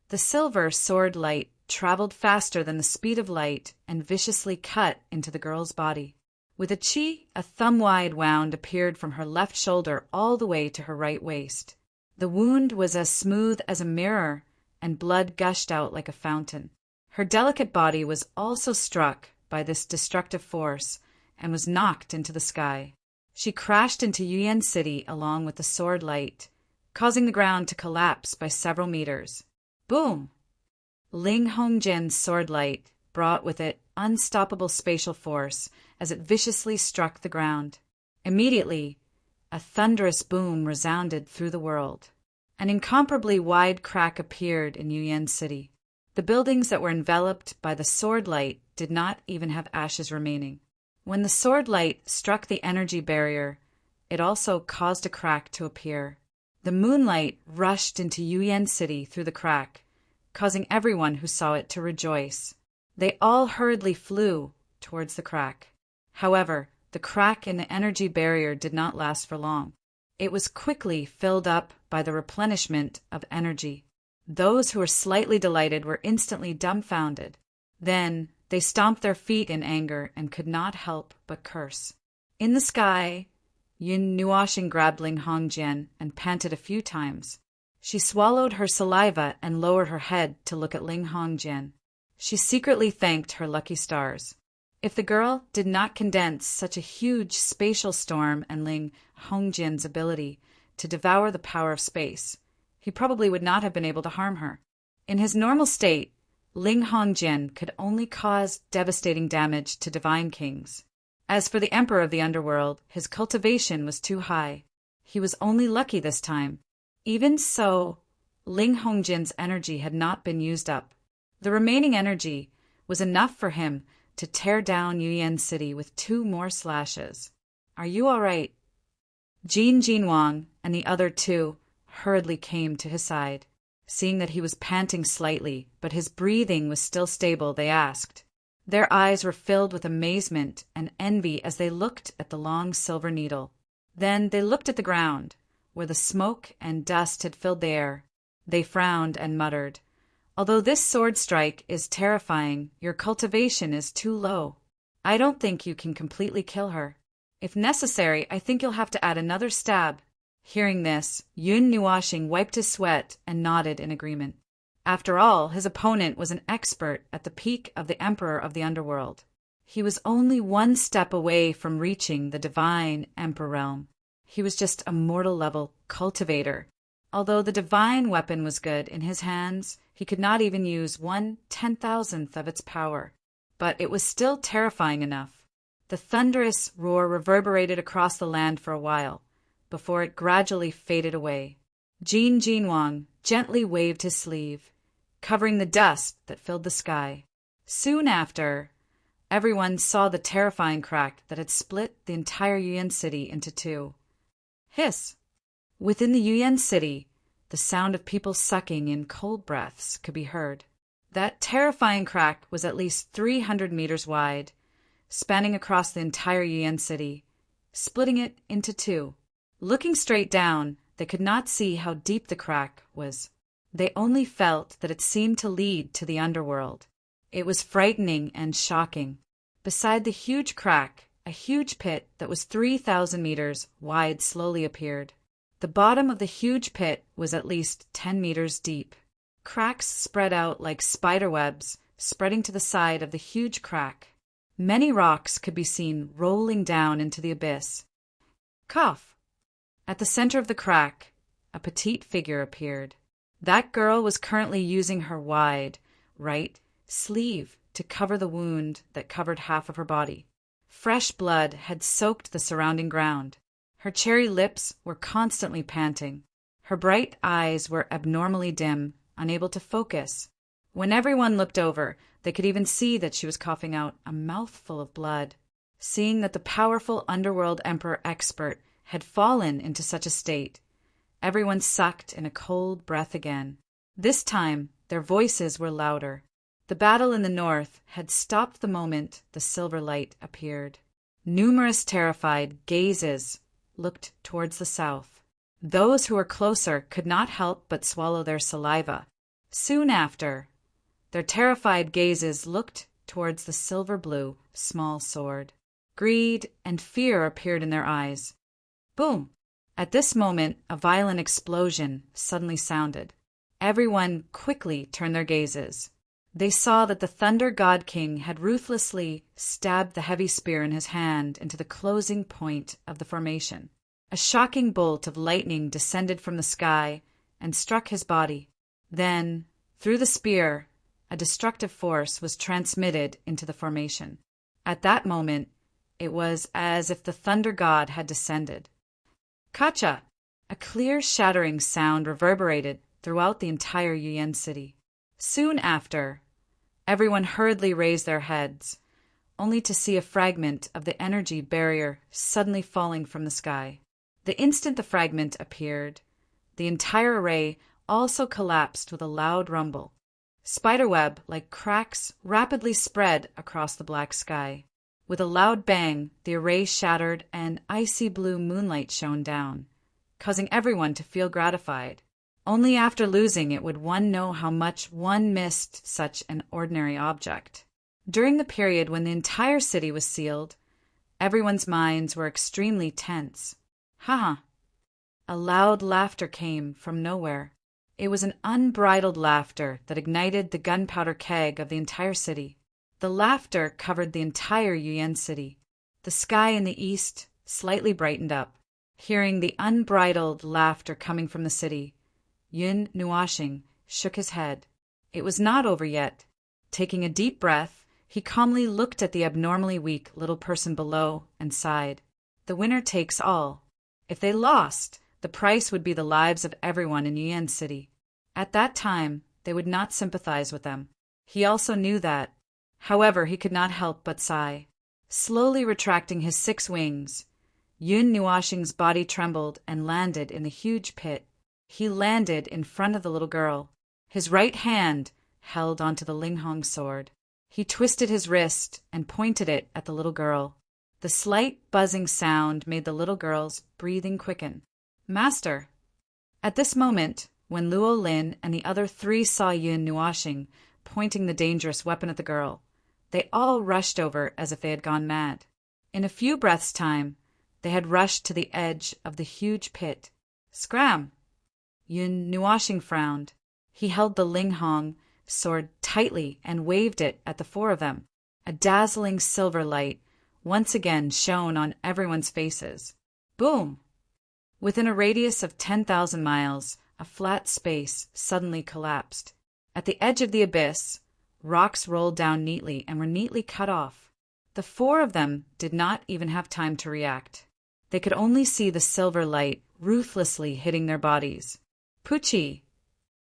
The silver sword light traveled faster than the speed of light and viciously cut into the girl's body. With a chi, a thumb-wide wound appeared from her left shoulder all the way to her right waist. The wound was as smooth as a mirror, and blood gushed out like a fountain. Her delicate body was also struck by this destructive force and was knocked into the sky. She crashed into Yuan City along with the sword light, causing the ground to collapse by several meters. Boom! Ling Hongjian's sword light brought with it unstoppable spatial force as it viciously struck the ground. Immediately, a thunderous boom resounded through the world. An incomparably wide crack appeared in Yuan City. The buildings that were enveloped by the sword light did not even have ashes remaining. When the sword light struck the energy barrier, it also caused a crack to appear. The moonlight rushed into Yuan City through the crack, causing everyone who saw it to rejoice. They all hurriedly flew towards the crack. However, the crack in the energy barrier did not last for long. It was quickly filled up by the replenishment of energy. Those who were slightly delighted were instantly dumbfounded. Then They stomped their feet in anger and could not help but curse. In the sky, Yun Nuashing grabbed Ling Hongjian and panted a few times. She swallowed her saliva and lowered her head to look at Ling Hongjian. She secretly thanked her lucky stars. If the girl did not condense such a huge spatial storm and Ling Hongjian's ability to devour the power of space, he probably would not have been able to harm her. In his normal state, Ling Hongjian could only cause devastating damage to divine kings. As for the Emperor of the Underworld, his cultivation was too high. He was only lucky this time. Even so, Ling Hongjian's energy had not been used up. The remaining energy was enough for him to tear down Yuyan City with 2 more slashes. "Are you all right?" Jin Jinwang and the other 2 hurriedly came to his side. Seeing that he was panting slightly, but his breathing was still stable, they asked. Their eyes were filled with amazement and envy as they looked at the long silver needle. Then they looked at the ground, where the smoke and dust had filled the air. They frowned and muttered, "Although this sword strike is terrifying, your cultivation is too low. I don't think you can completely kill her. If necessary, I think you'll have to add another stab." Hearing this, Yun Nuashing wiped his sweat and nodded in agreement. After all, his opponent was an expert at the peak of the Emperor of the Underworld. He was only 1 step away from reaching the divine Emperor realm. He was just a mortal-level cultivator. Although the divine weapon was good in his hands, he could not even use 1/10,000th of its power. But it was still terrifying enough. The thunderous roar reverberated across the land for a while, before it gradually faded away. Jin Jinwang gently waved his sleeve, covering the dust that filled the sky. Soon after, everyone saw the terrifying crack that had split the entire Yuyan City into 2. Hiss! Within the Yuyan City, the sound of people sucking in cold breaths could be heard. That terrifying crack was at least 300 meters wide, spanning across the entire Yuyan City, splitting it into 2. Looking straight down, they could not see how deep the crack was. They only felt that it seemed to lead to the underworld. It was frightening and shocking. Beside the huge crack, a huge pit that was 3,000 meters wide slowly appeared. The bottom of the huge pit was at least 10 meters deep. Cracks spread out like spider webs, spreading to the side of the huge crack. Many rocks could be seen rolling down into the abyss. Cough! At the center of the crack, a petite figure appeared. That girl was currently using her wide right sleeve to cover the wound that covered half of her body. Fresh blood had soaked the surrounding ground. Her cherry lips were constantly panting. Her bright eyes were abnormally dim, unable to focus. When everyone looked over, they could even see that she was coughing out a mouthful of blood. Seeing that the powerful underworld emperor expert had fallen into such a state, everyone sucked in a cold breath again. This time, their voices were louder. The battle in the north had stopped the moment the silver light appeared. Numerous terrified gazes looked towards the south. Those who were closer could not help but swallow their saliva. Soon after, their terrified gazes looked towards the silver-blue small sword. Greed and fear appeared in their eyes. Boom! At this moment, a violent explosion suddenly sounded. Everyone quickly turned their gazes. They saw that the Thunder God King had ruthlessly stabbed the heavy spear in his hand into the closing point of the formation. A shocking bolt of lightning descended from the sky and struck his body. Then, through the spear, a destructive force was transmitted into the formation. At that moment, it was as if the Thunder God had descended. Kacha! A clear shattering sound reverberated throughout the entire Yuyan City. Soon after, everyone hurriedly raised their heads, only to see a fragment of the energy barrier suddenly falling from the sky. The instant the fragment appeared, the entire array also collapsed with a loud rumble. Spiderweb-like cracks rapidly spread across the black sky. With a loud bang, the array shattered and icy blue moonlight shone down, causing everyone to feel gratified. Only after losing it would one know how much one missed such an ordinary object. During the period when the entire city was sealed, everyone's minds were extremely tense. Ha! A loud laughter came from nowhere. It was an unbridled laughter that ignited the gunpowder keg of the entire city. The laughter covered the entire Yuan city. The sky in the east slightly brightened up. Hearing the unbridled laughter coming from the city, Yun Nuashing shook his head. It was not over yet. Taking a deep breath, he calmly looked at the abnormally weak little person below and sighed. The winner takes all. If they lost, the price would be the lives of everyone in Yuan City. At that time, they would not sympathize with them. He also knew that. However, he could not help but sigh. Slowly retracting his 6 wings, Yun Nuashing's body trembled and landed in the huge pit. He landed in front of the little girl. His right hand held onto the Linghong sword. He twisted his wrist and pointed it at the little girl. The slight buzzing sound made the little girl's breathing quicken. Master! At this moment, when Luo Lin and the other 3 saw Yun Nuashing pointing the dangerous weapon at the girl, they all rushed over as if they had gone mad. In a few breaths' time, they had rushed to the edge of the huge pit. Scram! Yun Nuashing frowned. He held the Linghong sword tightly and waved it at the 4 of them. A dazzling silver light once again shone on everyone's faces. Boom! Within a radius of 10,000 miles, a flat space suddenly collapsed. At the edge of the abyss, rocks rolled down neatly and were neatly cut off. The 4 of them did not even have time to react. They could only see the silver light ruthlessly hitting their bodies. Poochie!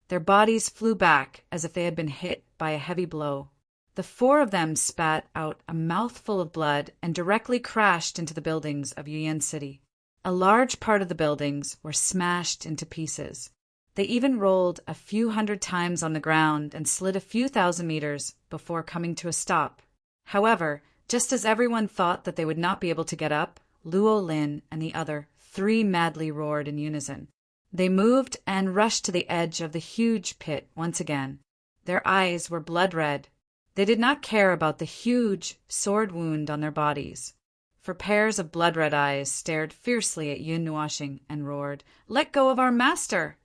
Their bodies flew back as if they had been hit by a heavy blow. The 4 of them spat out a mouthful of blood and directly crashed into the buildings of Yuan City. A large part of the buildings were smashed into pieces. They even rolled a few hundred times on the ground and slid a few thousand meters before coming to a stop. However, just as everyone thought that they would not be able to get up, Luo Lin and the other 3 madly roared in unison. They moved and rushed to the edge of the huge pit once again. Their eyes were blood red. They did not care about the huge sword wound on their bodies, for pairs of blood-red eyes stared fiercely at Yun Nuashing and roared, "Let go of our master!"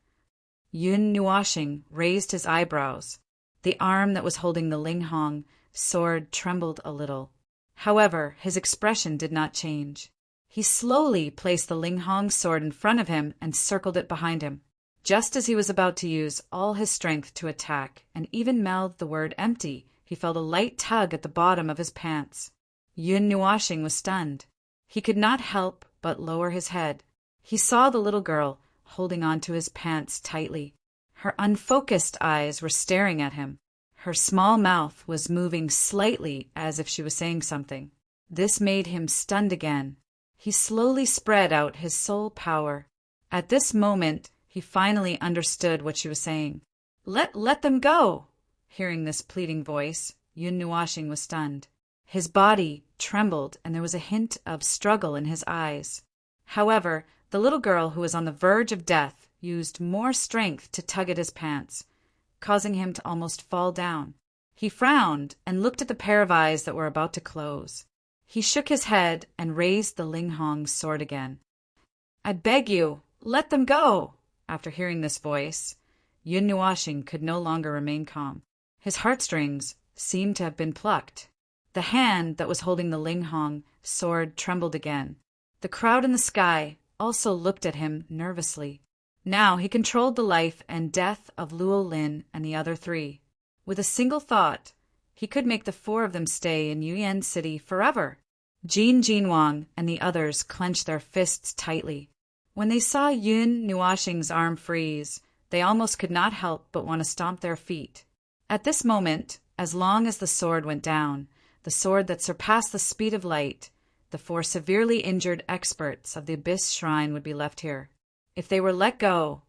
Yun Nuashing raised his eyebrows. The arm that was holding the Linghong sword trembled a little. However, his expression did not change. He slowly placed the Linghong sword in front of him and circled it behind him. Just as he was about to use all his strength to attack and even mouthed the word empty, he felt a light tug at the bottom of his pants. Yun Nuashing was stunned. He could not help but lower his head. He saw the little girl holding onto his pants tightly. Her unfocused eyes were staring at him. Her small mouth was moving slightly as if she was saying something. This made him stunned again. He slowly spread out his soul power. At this moment, he finally understood what she was saying. Let them go! Hearing this pleading voice, Yun Nuashing was stunned. His body trembled and there was a hint of struggle in his eyes. However, the little girl who was on the verge of death used more strength to tug at his pants, causing him to almost fall down. He frowned and looked at the pair of eyes that were about to close. He shook his head and raised the Linghong sword again. "I beg you, let them go!" After hearing this voice, Yun Nuashing could no longer remain calm. His heartstrings seemed to have been plucked. The hand that was holding the Linghong sword trembled again. The crowd in the sky also looked at him nervously. Now he controlled the life and death of Luo Lin and the other 3. With a single thought, he could make the 4 of them stay in Yuan City forever. Jin Jinwang and the others clenched their fists tightly. When they saw Yun Nuashing's arm freeze, they almost could not help but want to stomp their feet. At this moment, as long as the sword went down, the sword that surpassed the speed of light, the 4 severely injured experts of the Abyss Shrine would be left here. If they were let go,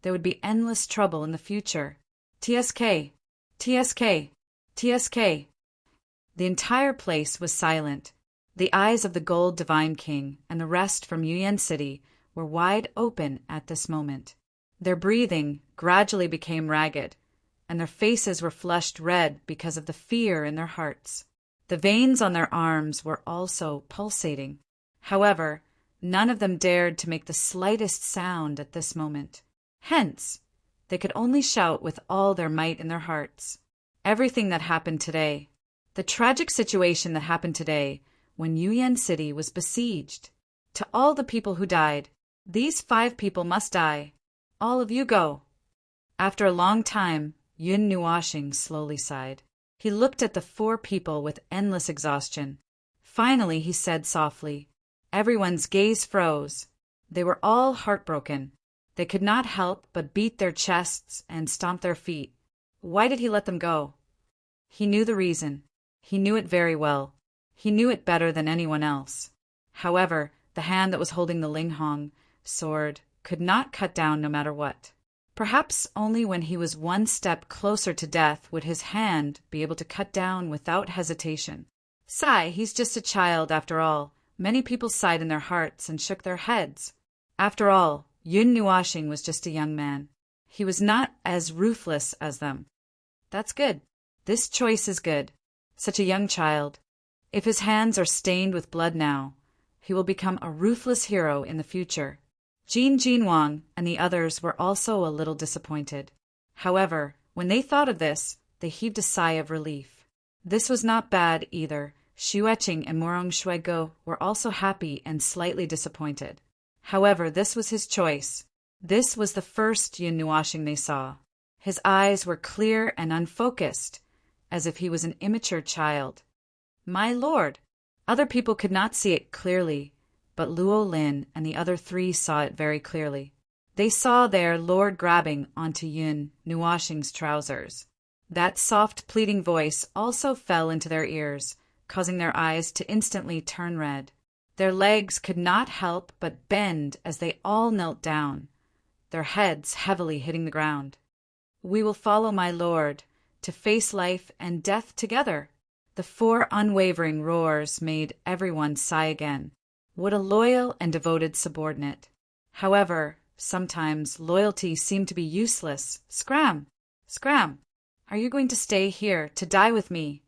there would be endless trouble in the future. TSK! TSK! TSK! The entire place was silent. The eyes of the Gold Divine King and the rest from Yuan City were wide open at this moment. Their breathing gradually became ragged, and their faces were flushed red because of the fear in their hearts. The veins on their arms were also pulsating. However, none of them dared to make the slightest sound at this moment. Hence, they could only shout with all their might in their hearts. Everything that happened today, the tragic situation that happened today when Yuyan City was besieged. To all the people who died, these 5 people must die. All of you go. After a long time, Yun Nuashing slowly sighed. He looked at the 4 people with endless exhaustion. Finally, he said softly. Everyone's gaze froze. They were all heartbroken. They could not help but beat their chests and stomp their feet. Why did he let them go? He knew the reason. He knew it very well. He knew it better than anyone else. However, the hand that was holding the Linghong sword could not cut down no matter what. Perhaps only when he was one step closer to death would his hand be able to cut down without hesitation. Sigh, he's just a child after all. Many people sighed in their hearts and shook their heads. After all, Yun Nuashing was just a young man. He was not as ruthless as them. That's good. This choice is good. Such a young child. If his hands are stained with blood now, he will become a ruthless hero in the future. Jin Jinwang and the others were also a little disappointed. However, when they thought of this, they heaved a sigh of relief. This was not bad either. Xueqing and Morong Shuigo were also happy and slightly disappointed. However, this was his choice. This was the first Yun Nuashing they saw. His eyes were clear and unfocused, as if he was an immature child. My lord! Other people could not see it clearly, but Luo Lin and the other 3 saw it very clearly. They saw their lord grabbing onto Yun Nuashing's trousers. That soft, pleading voice also fell into their ears, causing their eyes to instantly turn red. Their legs could not help but bend as they all knelt down, their heads heavily hitting the ground. We will follow my lord, to face life and death together. The 4 unwavering roars made everyone sigh again. What a loyal and devoted subordinate. However, sometimes loyalty seemed to be useless. Scram! Scram! Are you going to stay here to die with me?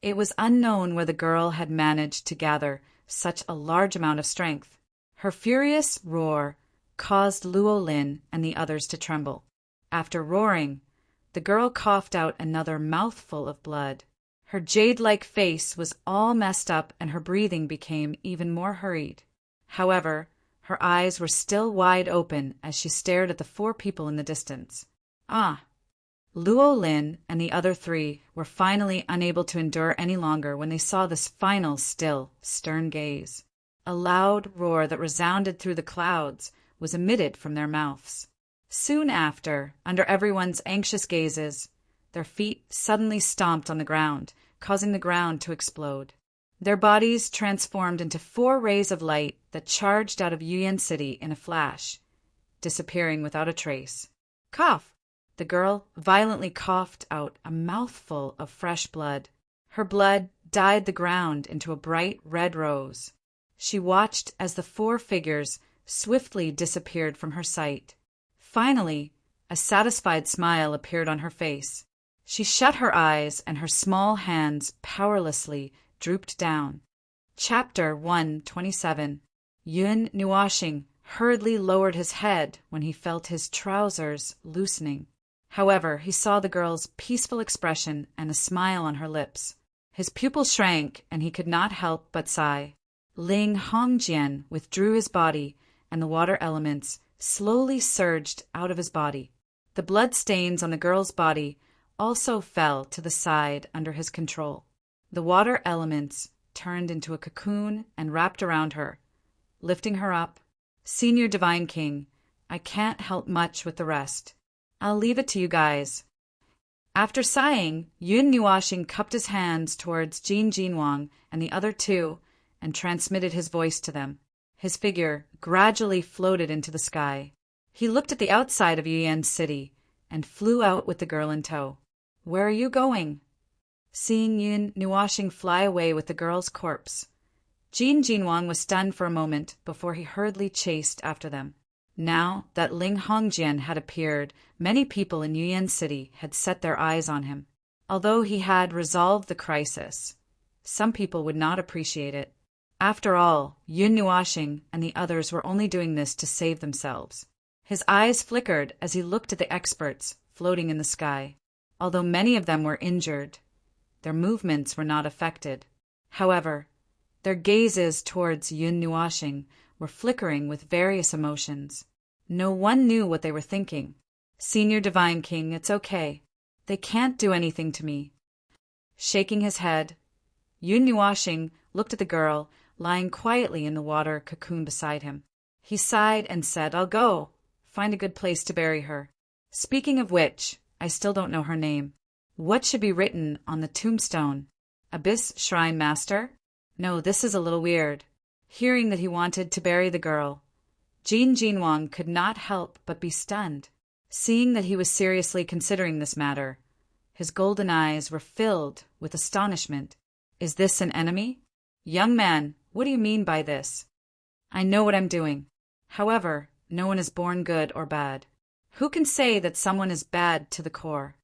It was unknown where the girl had managed to gather such a large amount of strength. Her furious roar caused Luo Lin and the others to tremble. After roaring, the girl coughed out another mouthful of blood. Her jade-like face was all messed up and her breathing became even more hurried. However, her eyes were still wide open as she stared at the 4 people in the distance. Ah! Luo Lin and the other 3 were finally unable to endure any longer when they saw this final, still, stern gaze. A loud roar that resounded through the clouds was emitted from their mouths. Soon after, under everyone's anxious gazes, their feet suddenly stomped on the ground, causing the ground to explode. Their bodies transformed into 4 rays of light that charged out of Yuyan City in a flash, disappearing without a trace. Cough! The girl violently coughed out a mouthful of fresh blood. Her blood dyed the ground into a bright red rose. She watched as the 4 figures swiftly disappeared from her sight. Finally, a satisfied smile appeared on her face. She shut her eyes and her small hands powerlessly drooped down. Chapter 127. Yun Nuashing hurriedly lowered his head when he felt his trousers loosening. However, he saw the girl's peaceful expression and a smile on her lips. His pupils shrank and he could not help but sigh. Ling Hongjian withdrew his body and the water elements slowly surged out of his body. The blood stains on the girl's body also fell to the side under his control. The water elements turned into a cocoon and wrapped around her, lifting her up. Senior Divine King, I can't help much with the rest. I'll leave it to you guys. After sighing, Yun Nuashing cupped his hands towards Jin Jinwang and the other 2 and transmitted his voice to them. His figure gradually floated into the sky. He looked at the outside of Yuyan City and flew out with the girl in tow. Where are you going? Seeing Yun Nuashing fly away with the girl's corpse, Jin Jinwang was stunned for a moment before he hurriedly chased after them. Now that Ling Hongjian had appeared, many people in Yuyan City had set their eyes on him. Although he had resolved the crisis, some people would not appreciate it. After all, Yun Nuoxing and the others were only doing this to save themselves. His eyes flickered as he looked at the experts floating in the sky. Although many of them were injured, their movements were not affected. However, their gazes towards Yun Nuoxing were flickering with various emotions. No one knew what they were thinking. Senior Divine King, it's okay. They can't do anything to me. Shaking his head, Yun Nuoxing looked at the girl lying quietly in the water cocoon beside him. He sighed and said, I'll go. Find a good place to bury her. Speaking of which, I still don't know her name. What should be written on the tombstone? Abyss Shrine Master? No, this is a little weird. Hearing that he wanted to bury the girl, Jin Jinwang could not help but be stunned. Seeing that he was seriously considering this matter, his golden eyes were filled with astonishment. Is this an enemy? Young man, what do you mean by this? I know what I'm doing. However, no one is born good or bad. Who can say that someone is bad to the core?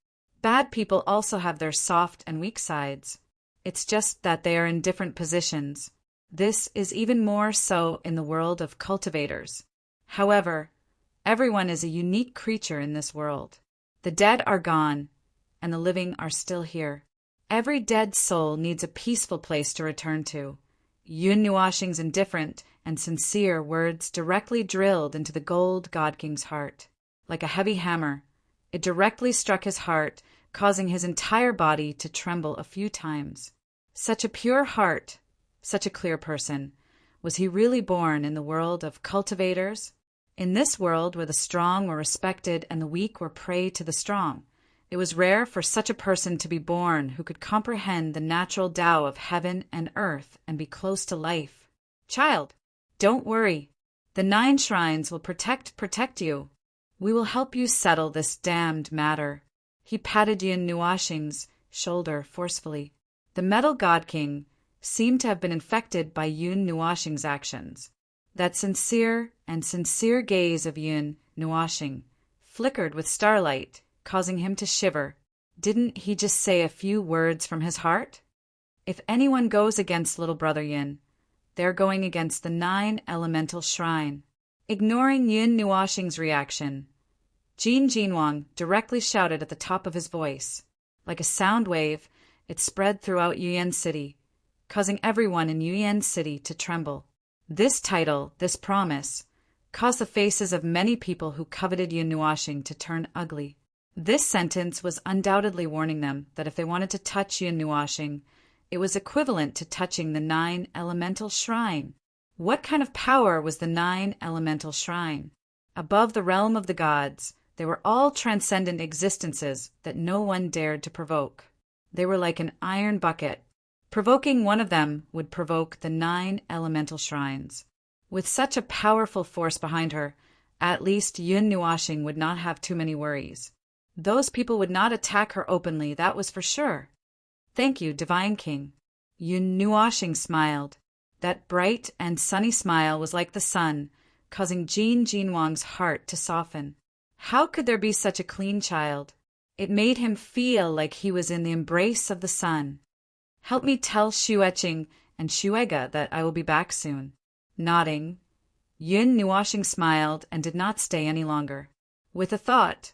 Bad people also have their soft and weak sides. It's just that they are in different positions. This is even more so in the world of cultivators. However, everyone is a unique creature in this world. The dead are gone, and the living are still here. Every dead soul needs a peaceful place to return to. Yun Nuoxing's indifferent and sincere words directly drilled into the gold God King's heart. Like a heavy hammer, it directly struck his heart, causing his entire body to tremble a few times. Such a pure heart, such a clear person. Was he really born in the world of cultivators? In this world where the strong were respected and the weak were prey to the strong, it was rare for such a person to be born who could comprehend the natural Tao of heaven and earth and be close to life. Child, don't worry. The 9 shrines will protect you. We will help you settle this damned matter. He patted Yun Nuoxing's shoulder forcefully. The Metal God King seemed to have been infected by Yun Nuoxing's actions. That sincere gaze of Yun Nuoxing flickered with starlight, causing him to shiver. Didn't he just say a few words from his heart? If anyone goes against little brother Yin, they're going against the 9 elemental shrine. Ignoring Yun Nuoxing's reaction, Jin Jinwang directly shouted at the top of his voice. Like a sound wave, it spread throughout Yuyan City, causing everyone in Yuyan City to tremble. This title, this promise, caused the faces of many people who coveted Yun Nuoxing to turn ugly. This sentence was undoubtedly warning them that if they wanted to touch Yun Nuoxing, it was equivalent to touching the 9 elemental shrine. What kind of power was the 9 elemental shrine? Above the realm of the gods, they were all transcendent existences that no one dared to provoke. They were like an iron bucket. Provoking one of them would provoke the 9 elemental shrines. With such a powerful force behind her, at least Yun Nuoxing would not have too many worries. Those people would not attack her openly, that was for sure. Thank you, Divine King. Yun Nuoxing smiled. That bright and sunny smile was like the sun, causing Jin Jinwang's heart to soften. How could there be such a clean child? It made him feel like he was in the embrace of the sun. Help me tell Xueqing and Xuega that I will be back soon. Nodding, Yun Nuoxing smiled and did not stay any longer. With a thought,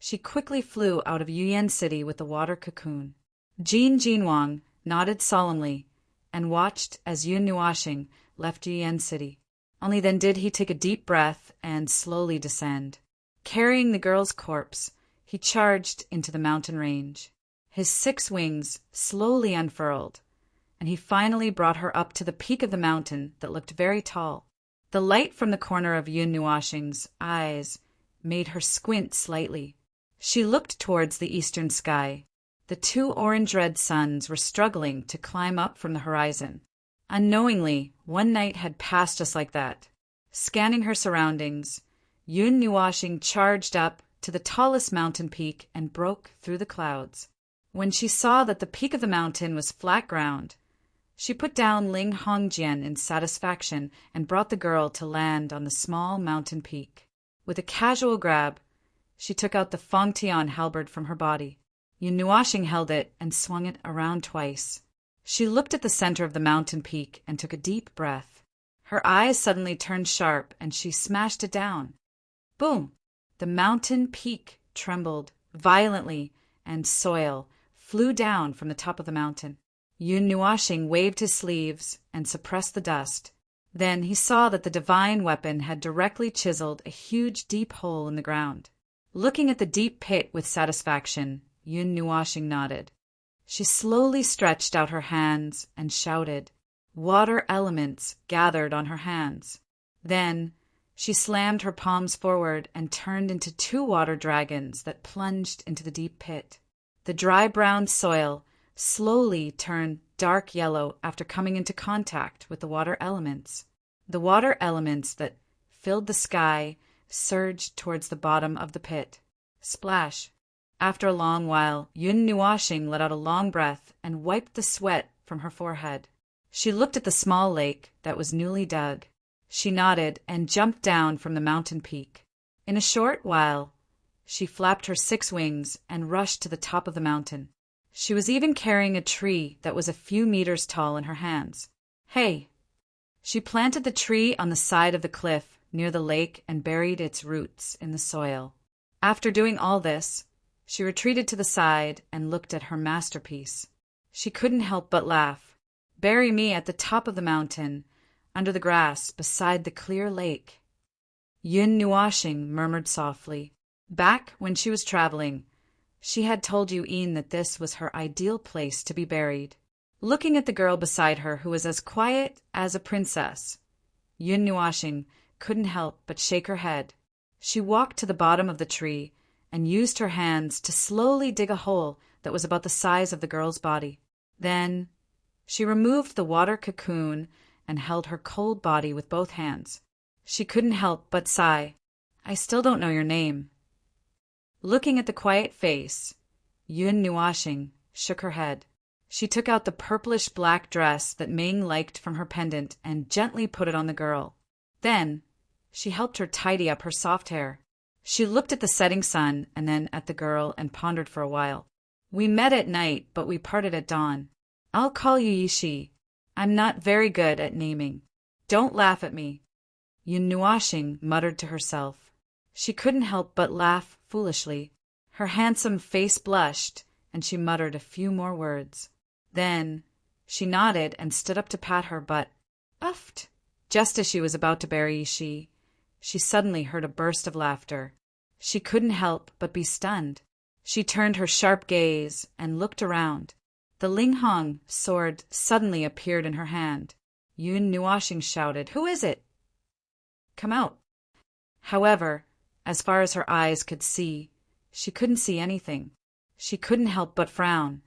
she quickly flew out of Yuyan City with the water cocoon. Jin Jinwang nodded solemnly and watched as Yun Nuoxing left Yuyan City. Only then did he take a deep breath and slowly descend. Carrying the girl's corpse, he charged into the mountain range. His 6 wings slowly unfurled, and he finally brought her up to the peak of the mountain that looked very tall. The light from the corner of Yun Nuoxing's eyes made her squint slightly. She looked towards the eastern sky. The 2 orange-red suns were struggling to climb up from the horizon. Unknowingly, one night had passed just like that. Scanning her surroundings, Yun Nuoxing charged up to the tallest mountain peak and broke through the clouds. When she saw that the peak of the mountain was flat ground, she put down Ling Hongjian in satisfaction and brought the girl to land on the small mountain peak. With a casual grab, she took out the Fengtian halberd from her body. Yun Nuashing held it and swung it around twice. She looked at the center of the mountain peak and took a deep breath. Her eyes suddenly turned sharp and she smashed it down. Boom! The mountain peak trembled violently and soil flew down from the top of the mountain. Yun Nuashing waved his sleeves and suppressed the dust. Then he saw that the divine weapon had directly chiseled a huge deep hole in the ground. Looking at the deep pit with satisfaction, Yun Nuashing nodded. She slowly stretched out her hands and shouted. Water elements gathered on her hands. Then she slammed her palms forward and turned into 2 water dragons that plunged into the deep pit. The dry brown soil slowly turned dark yellow after coming into contact with the water elements. The water elements that filled the sky surged towards the bottom of the pit. Splash! After a long while, Yun Nuashing let out a long breath and wiped the sweat from her forehead. She looked at the small lake that was newly dug. She nodded and jumped down from the mountain peak. In a short while, she flapped her 6 wings and rushed to the top of the mountain. She was even carrying a tree that was a few meters tall in her hands. Hey! She planted the tree on the side of the cliff near the lake and buried its roots in the soil. After doing all this, she retreated to the side and looked at her masterpiece. She couldn't help but laugh. Bury me at the top of the mountain, under the grass beside the clear lake. Yun Nuashing murmured softly. Back when she was traveling, she had told Yu'in that this was her ideal place to be buried. Looking at the girl beside her who was as quiet as a princess, Yun Nuashing couldn't help but shake her head. She walked to the bottom of the tree and used her hands to slowly dig a hole that was about the size of the girl's body. Then she removed the water cocoon and held her cold body with both hands. She couldn't help but sigh. I still don't know your name. Looking at the quiet face, Yun Nuashing shook her head. She took out the purplish-black dress that Ming liked from her pendant and gently put it on the girl. Then she helped her tidy up her soft hair. She looked at the setting sun and then at the girl and pondered for a while. We met at night, but we parted at dawn. I'll call you Yishi. I'm not very good at naming. Don't laugh at me. Yun Nuashing muttered to herself. She couldn't help but laugh foolishly. Her handsome face blushed, and she muttered a few more words. Then she nodded and stood up to pat her butt. Uffed! Just as she was about to bury Yishi, she suddenly heard a burst of laughter. She couldn't help but be stunned. She turned her sharp gaze and looked around. The Linghong sword suddenly appeared in her hand. Yun Nuashing shouted, Who is it? Come out. However, as far as her eyes could see, she couldn't see anything. She couldn't help but frown.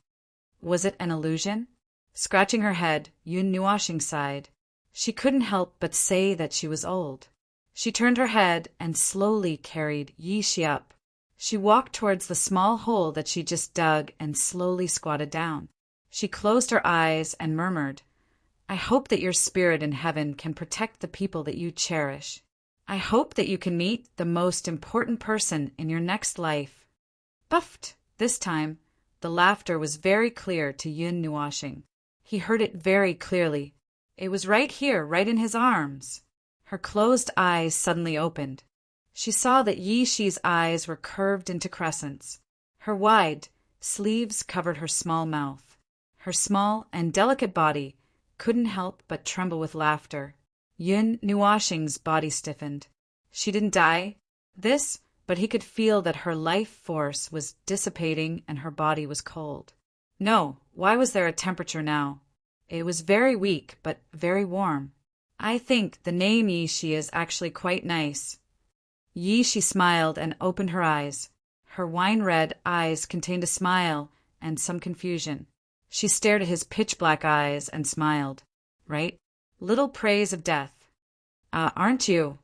Was it an illusion? Scratching her head, Yun Nuashing sighed. She couldn't help but say that she was old. She turned her head and slowly carried Yishi up. She walked towards the small hole that she just dug and slowly squatted down. She closed her eyes and murmured, I hope that your spirit in heaven can protect the people that you cherish. I hope that you can meet the most important person in your next life. Buffed! This time, the laughter was very clear to Yun Nuashing. He heard it very clearly. It was right here, right in his arms. Her closed eyes suddenly opened. She saw that Yishi's eyes were curved into crescents. Her wide sleeves covered her small mouth. Her small and delicate body couldn't help but tremble with laughter. Yun Nuashing's body stiffened. She didn't die, but he could feel that her life force was dissipating and her body was cold. No, why was there a temperature now? It was very weak, but very warm. I think the name Yishi is actually quite nice. Yishi smiled and opened her eyes. Her wine-red eyes contained a smile and some confusion. She stared at his pitch-black eyes and smiled. Right? Little praise of death. Aren't you?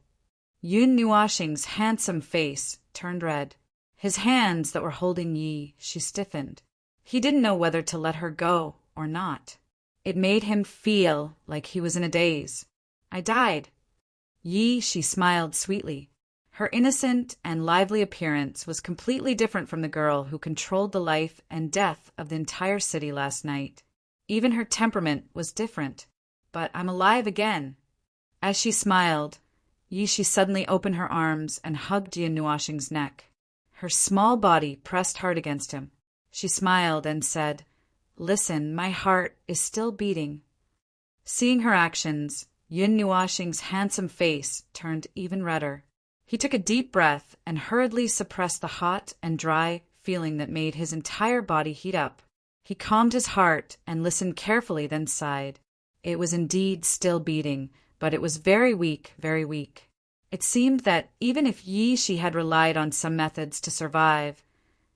Yun Nuashing's handsome face turned red. His hands that were holding Yishi stiffened. He didn't know whether to let her go or not. It made him feel like he was in a daze. I died. Yishi smiled sweetly. Her innocent and lively appearance was completely different from the girl who controlled the life and death of the entire city last night. Even her temperament was different. But I'm alive again. As she smiled, Yishi suddenly opened her arms and hugged Yin Nuashing's neck. Her small body pressed hard against him. She smiled and said, "Listen, my heart is still beating." Seeing her actions, Yin Nuashing's handsome face turned even redder. He took a deep breath and hurriedly suppressed the hot and dry feeling that made his entire body heat up. He calmed his heart and listened carefully, then sighed. It was indeed still beating, but it was very weak, very weak. It seemed that even if Yishi had relied on some methods to survive,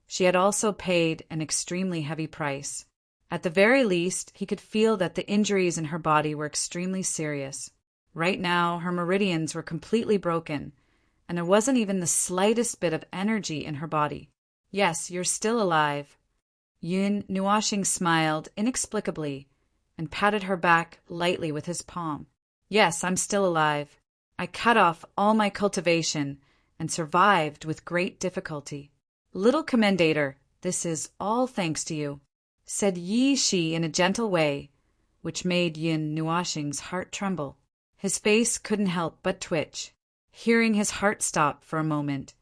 she had also paid an extremely heavy price. At the very least, he could feel that the injuries in her body were extremely serious. Right now, her meridians were completely broken, and there wasn't even the slightest bit of energy in her body. "Yes, you're still alive." Yun Nuashing smiled inexplicably and patted her back lightly with his palm. "Yes, I'm still alive. I cut off all my cultivation and survived with great difficulty. Little commendator, this is all thanks to you," said Yi Shi in a gentle way, which made Yin Nuashing's heart tremble. His face couldn't help but twitch. Hearing his heart stop for a moment,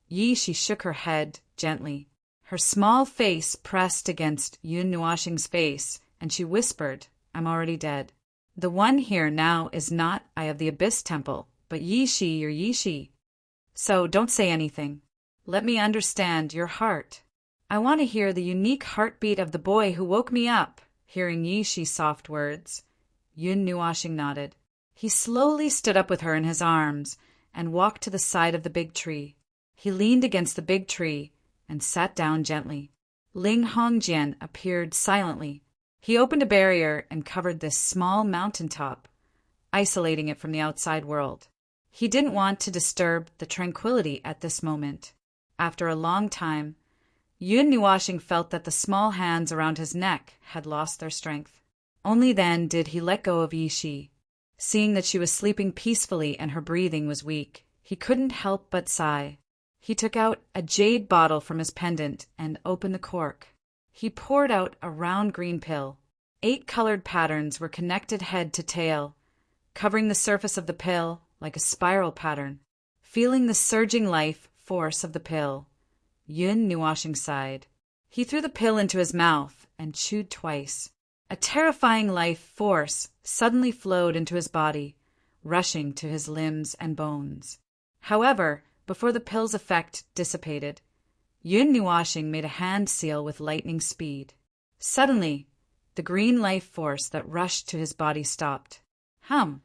Yi Shi shook her head gently. Her small face pressed against Yun Nuashing's face, and she whispered, "I'm already dead. The one here now is not Eye of the Abyss Temple, but Yi Shi or Yi Shi. So don't say anything. Let me understand your heart. I want to hear the unique heartbeat of the boy who woke me up." Hearing Yi Shi's soft words, Yun Nuashing nodded. He slowly stood up with her in his arms and walked to the side of the big tree. He leaned against the big tree and sat down gently. Ling Hongjian appeared silently. He opened a barrier and covered this small mountain top, isolating it from the outside world. He didn't want to disturb the tranquility at this moment. After a long time, Yun Nuashing felt that the small hands around his neck had lost their strength. Only then did he let go of Yi Shi. Seeing that she was sleeping peacefully and her breathing was weak, he couldn't help but sigh. He took out a jade bottle from his pendant and opened the cork. He poured out a round green pill. 8 colored patterns were connected head to tail, covering the surface of the pill like a spiral pattern. Feeling the surging life force of the pill, Yun Nuashing sighed. He threw the pill into his mouth and chewed twice. A terrifying life force suddenly flowed into his body, rushing to his limbs and bones. However, before the pill's effect dissipated, Yun Nuashing made a hand seal with lightning speed. Suddenly, the green life force that rushed to his body stopped. Hum!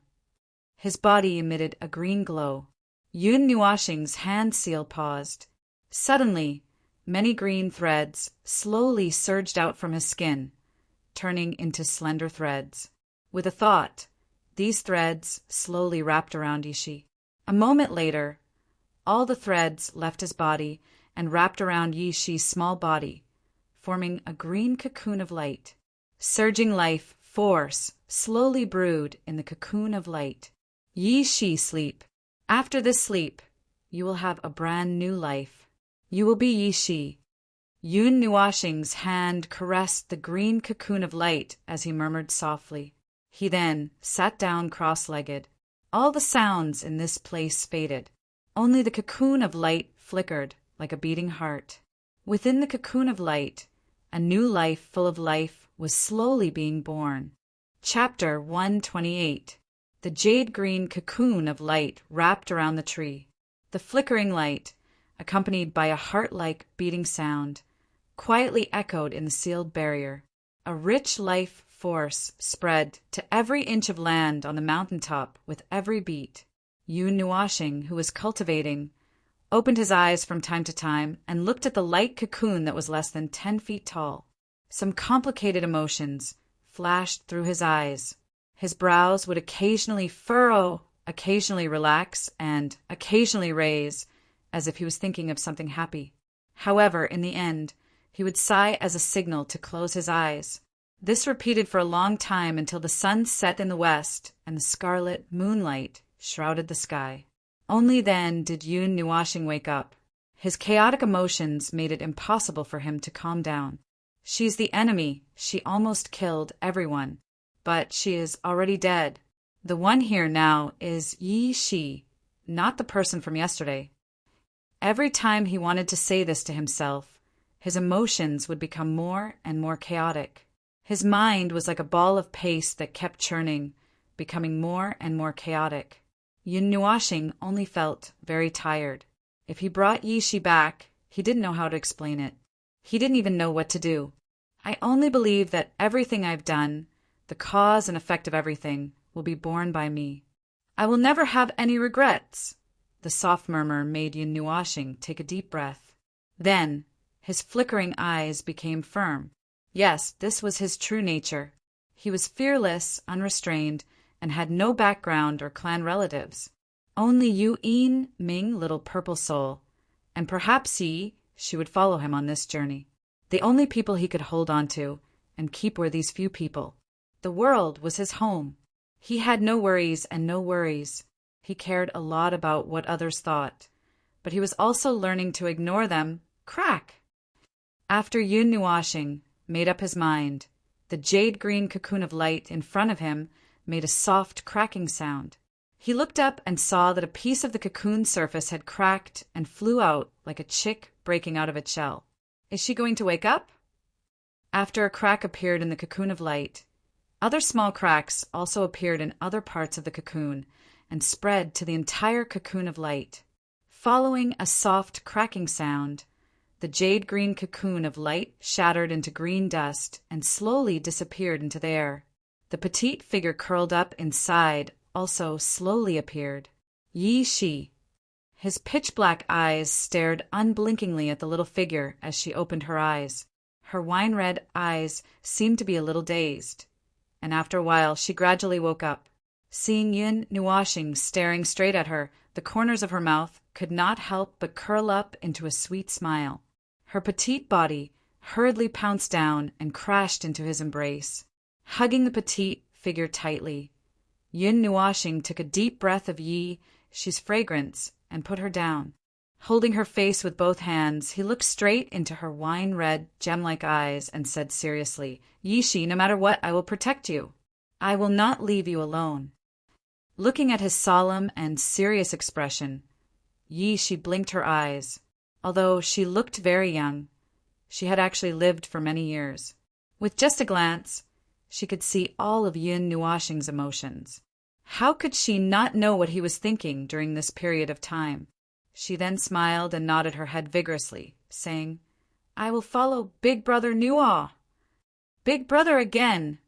His body emitted a green glow. Yun Nuashing's hand seal paused. Suddenly, many green threads slowly surged out from his skin, turning into slender threads. With a thought, these threads slowly wrapped around Yishi. A moment later, all the threads left his body and wrapped around Yishi's small body, forming a green cocoon of light. Surging life force slowly brewed in the cocoon of light. Yi Shi sleep. After this sleep, you will have a brand new life. You will be Yi Shi. Yun Nuashing's hand caressed the green cocoon of light as he murmured softly. He then sat down cross-legged. All the sounds in this place faded. Only the cocoon of light flickered like a beating heart. Within the cocoon of light, a new life full of life was slowly being born. Chapter 128. The jade green cocoon of light wrapped around the tree. The flickering light, accompanied by a heart-like beating sound, quietly echoed in the sealed barrier. A rich life force spread to every inch of land on the mountaintop with every beat. Yun Nuashing, who was cultivating, opened his eyes from time to time and looked at the light cocoon that was less than 10 feet tall. Some complicated emotions flashed through his eyes. His brows would occasionally furrow, occasionally relax, and occasionally raise, as if he was thinking of something happy. However, in the end, he would sigh as a signal to close his eyes. This repeated for a long time until the sun set in the west and the scarlet moonlight shrouded the sky. Only then did Yun Nuashing wake up. His chaotic emotions made it impossible for him to calm down. She's the enemy. She almost killed everyone. But she is already dead. The one here now is Yi Shi, not the person from yesterday. Every time he wanted to say this to himself, his emotions would become more and more chaotic. His mind was like a ball of paste that kept churning, becoming more and more chaotic. Yun Nuashing only felt very tired. If he brought Yi Shi back, he didn't know how to explain it. He didn't even know what to do. I only believe that everything I've done, the cause and effect of everything, will be borne by me. I will never have any regrets. The soft murmur made Yun Nuashing take a deep breath. Then, his flickering eyes became firm. Yes, this was his true nature. He was fearless, unrestrained, and had no background or clan relatives. Only Yu Yin Ming, little purple soul, and perhaps she would follow him on this journey. The only people he could hold on to and keep were these few people. The world was his home. He had no worries and no worries. He cared a lot about what others thought, but he was also learning to ignore them. Crack! After Yun Nuashing made up his mind, the jade-green cocoon of light in front of him made a soft cracking sound. He looked up and saw that a piece of the cocoon surface had cracked and flew out like a chick breaking out of its shell. Is she going to wake up? After a crack appeared in the cocoon of light, other small cracks also appeared in other parts of the cocoon and spread to the entire cocoon of light. Following a soft cracking sound, the jade-green cocoon of light shattered into green dust and slowly disappeared into the air. The petite figure curled up inside also slowly appeared. Yi Shi. His pitch-black eyes stared unblinkingly at the little figure as she opened her eyes. Her wine-red eyes seemed to be a little dazed, and after a while she gradually woke up. Seeing Yun Nuashing staring straight at her, the corners of her mouth could not help but curl up into a sweet smile. Her petite body hurriedly pounced down and crashed into his embrace, hugging the petite figure tightly. Yun Nuashing took a deep breath of Yi Shi's fragrance and put her down. Holding her face with both hands, he looked straight into her wine-red, gem-like eyes and said seriously, Yi Shi, no matter what, I will protect you. I will not leave you alone. Looking at his solemn and serious expression, Yi Shi blinked her eyes. Although she looked very young, she had actually lived for many years. With just a glance, she could see all of Yun Nuashing's emotions. How could she not know what he was thinking during this period of time? She then smiled and nodded her head vigorously, saying, I will follow Big Brother Nuo. Big Brother again!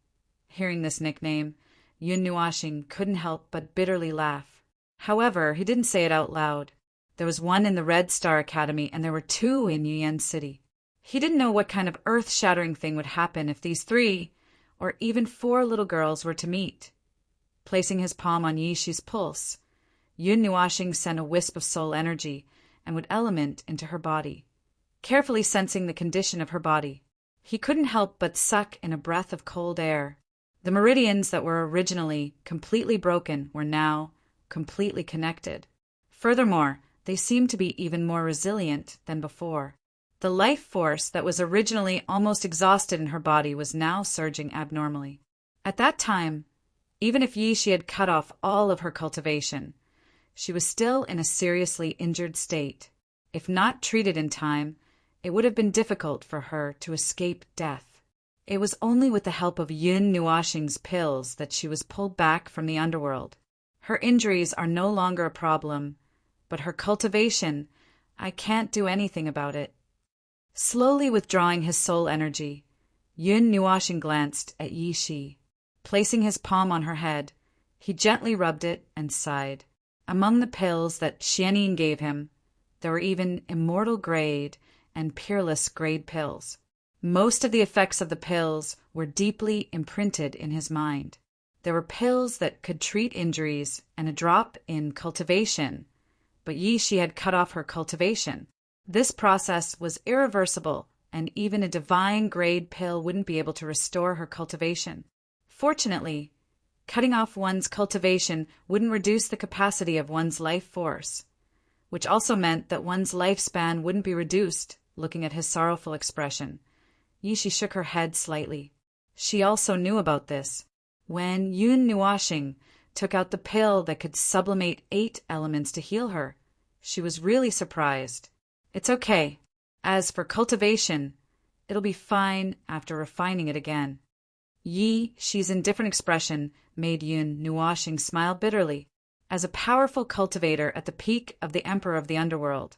Hearing this nickname, Yun Nuashing couldn't help but bitterly laugh. However, he didn't say it out loud. There was one in the Red Star Academy, and there were two in Yuan City. He didn't know what kind of earth-shattering thing would happen if these 3, or even 4 little girls were to meet. Placing his palm on Yi Shi's pulse, Yun Nuashing sent a wisp of soul energy and would element into her body. Carefully sensing the condition of her body, he couldn't help but suck in a breath of cold air. The meridians that were originally completely broken were now completely connected. Furthermore, they seemed to be even more resilient than before. The life force that was originally almost exhausted in her body was now surging abnormally. At that time, even if Yi Shi had cut off all of her cultivation, she was still in a seriously injured state. If not treated in time, it would have been difficult for her to escape death. It was only with the help of Yun Nuashing's pills that she was pulled back from the underworld. Her injuries are no longer a problem, but her cultivation, I can't do anything about it. Slowly withdrawing his soul energy, Yun Nuashing glanced at Yi Shi. Placing his palm on her head, he gently rubbed it and sighed. Among the pills that Xianyin gave him, there were even immortal grade and peerless grade pills. Most of the effects of the pills were deeply imprinted in his mind. There were pills that could treat injuries and a drop in cultivation, but Yi Shi had cut off her cultivation. This process was irreversible, and even a divine grade pill wouldn't be able to restore her cultivation. Fortunately, Cutting off one's cultivation wouldn't reduce the capacity of one's life force, which also meant that one's lifespan wouldn't be reduced. Looking at his sorrowful expression, Yishi shook her head slightly. She also knew about this. When Yun Nuashing took out the pill that could sublimate 8 elements to heal her, she was really surprised. It's okay. As for cultivation, it'll be fine after refining it again. She's indifferent expression made Yun Nuashing smile bitterly. As a powerful cultivator at the peak of the Emperor of the Underworld,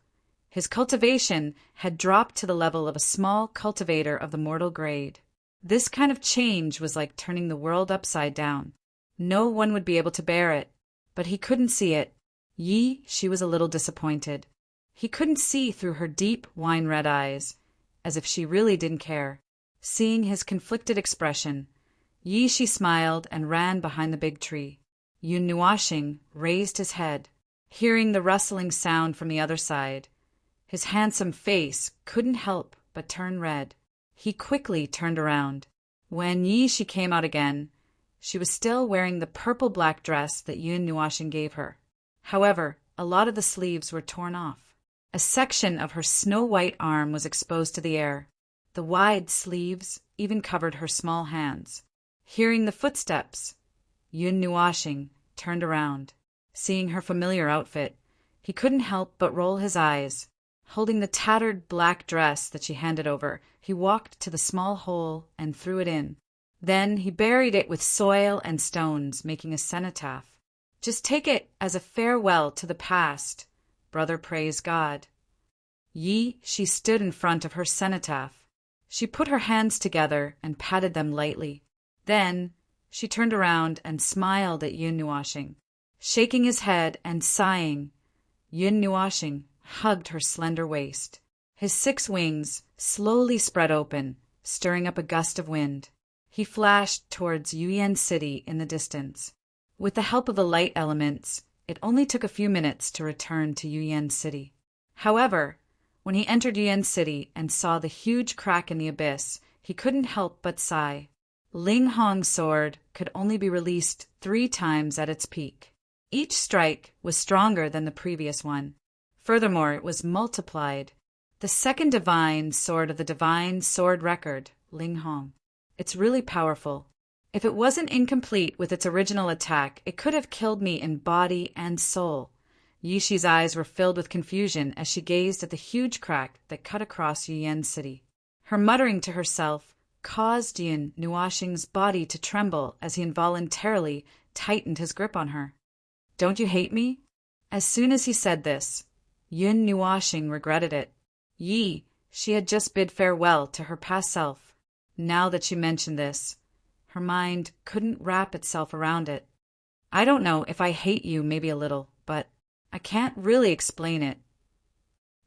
his cultivation had dropped to the level of a small cultivator of the mortal grade. This kind of change was like turning the world upside down. No one would be able to bear it, but he couldn't see it. She was a little disappointed. He couldn't see through her deep wine-red eyes, as if she really didn't care. Seeing his conflicted expression, she smiled and ran behind the big tree. Yun Nuashing raised his head, hearing the rustling sound from the other side. His handsome face couldn't help but turn red. He quickly turned around. When she came out again, she was still wearing the purple-black dress that Yun Nuashing gave her. However, a lot of the sleeves were torn off. A section of her snow-white arm was exposed to the air. The wide sleeves even covered her small hands. Hearing the footsteps, Yun Nuashing turned around. Seeing her familiar outfit, he couldn't help but roll his eyes. Holding the tattered black dress that she handed over, he walked to the small hole and threw it in. Then he buried it with soil and stones, making a cenotaph. Just take it as a farewell to the past, brother, praise God. She stood in front of her cenotaph. She put her hands together and patted them lightly. Then she turned around and smiled at Yun Nuashing. Shaking his head and sighing, Yun Nuashing hugged her slender waist. His 6 wings slowly spread open, stirring up a gust of wind. He flashed towards Yuyan City in the distance. With the help of the light elements, it only took a few minutes to return to Yuyan City. However, when he entered Yuyan City and saw the huge crack in the abyss, he couldn't help but sigh. Ling Hong's sword could only be released 3 times at its peak. Each strike was stronger than the previous one. Furthermore, it was multiplied. The second divine sword of the divine sword record, Ling Hong. It's really powerful. If it wasn't incomplete with its original attack, it could have killed me in body and soul. Yishi's eyes were filled with confusion as she gazed at the huge crack that cut across Yuyan City. Her muttering to herself caused Yun Nuashing's body to tremble as he involuntarily tightened his grip on her. Don't you hate me? As soon as he said this, Yun Nuashing regretted it. She had just bid farewell to her past self. Now that she mentioned this, her mind couldn't wrap itself around it. I don't know if I hate you, maybe a little, but I can't really explain it.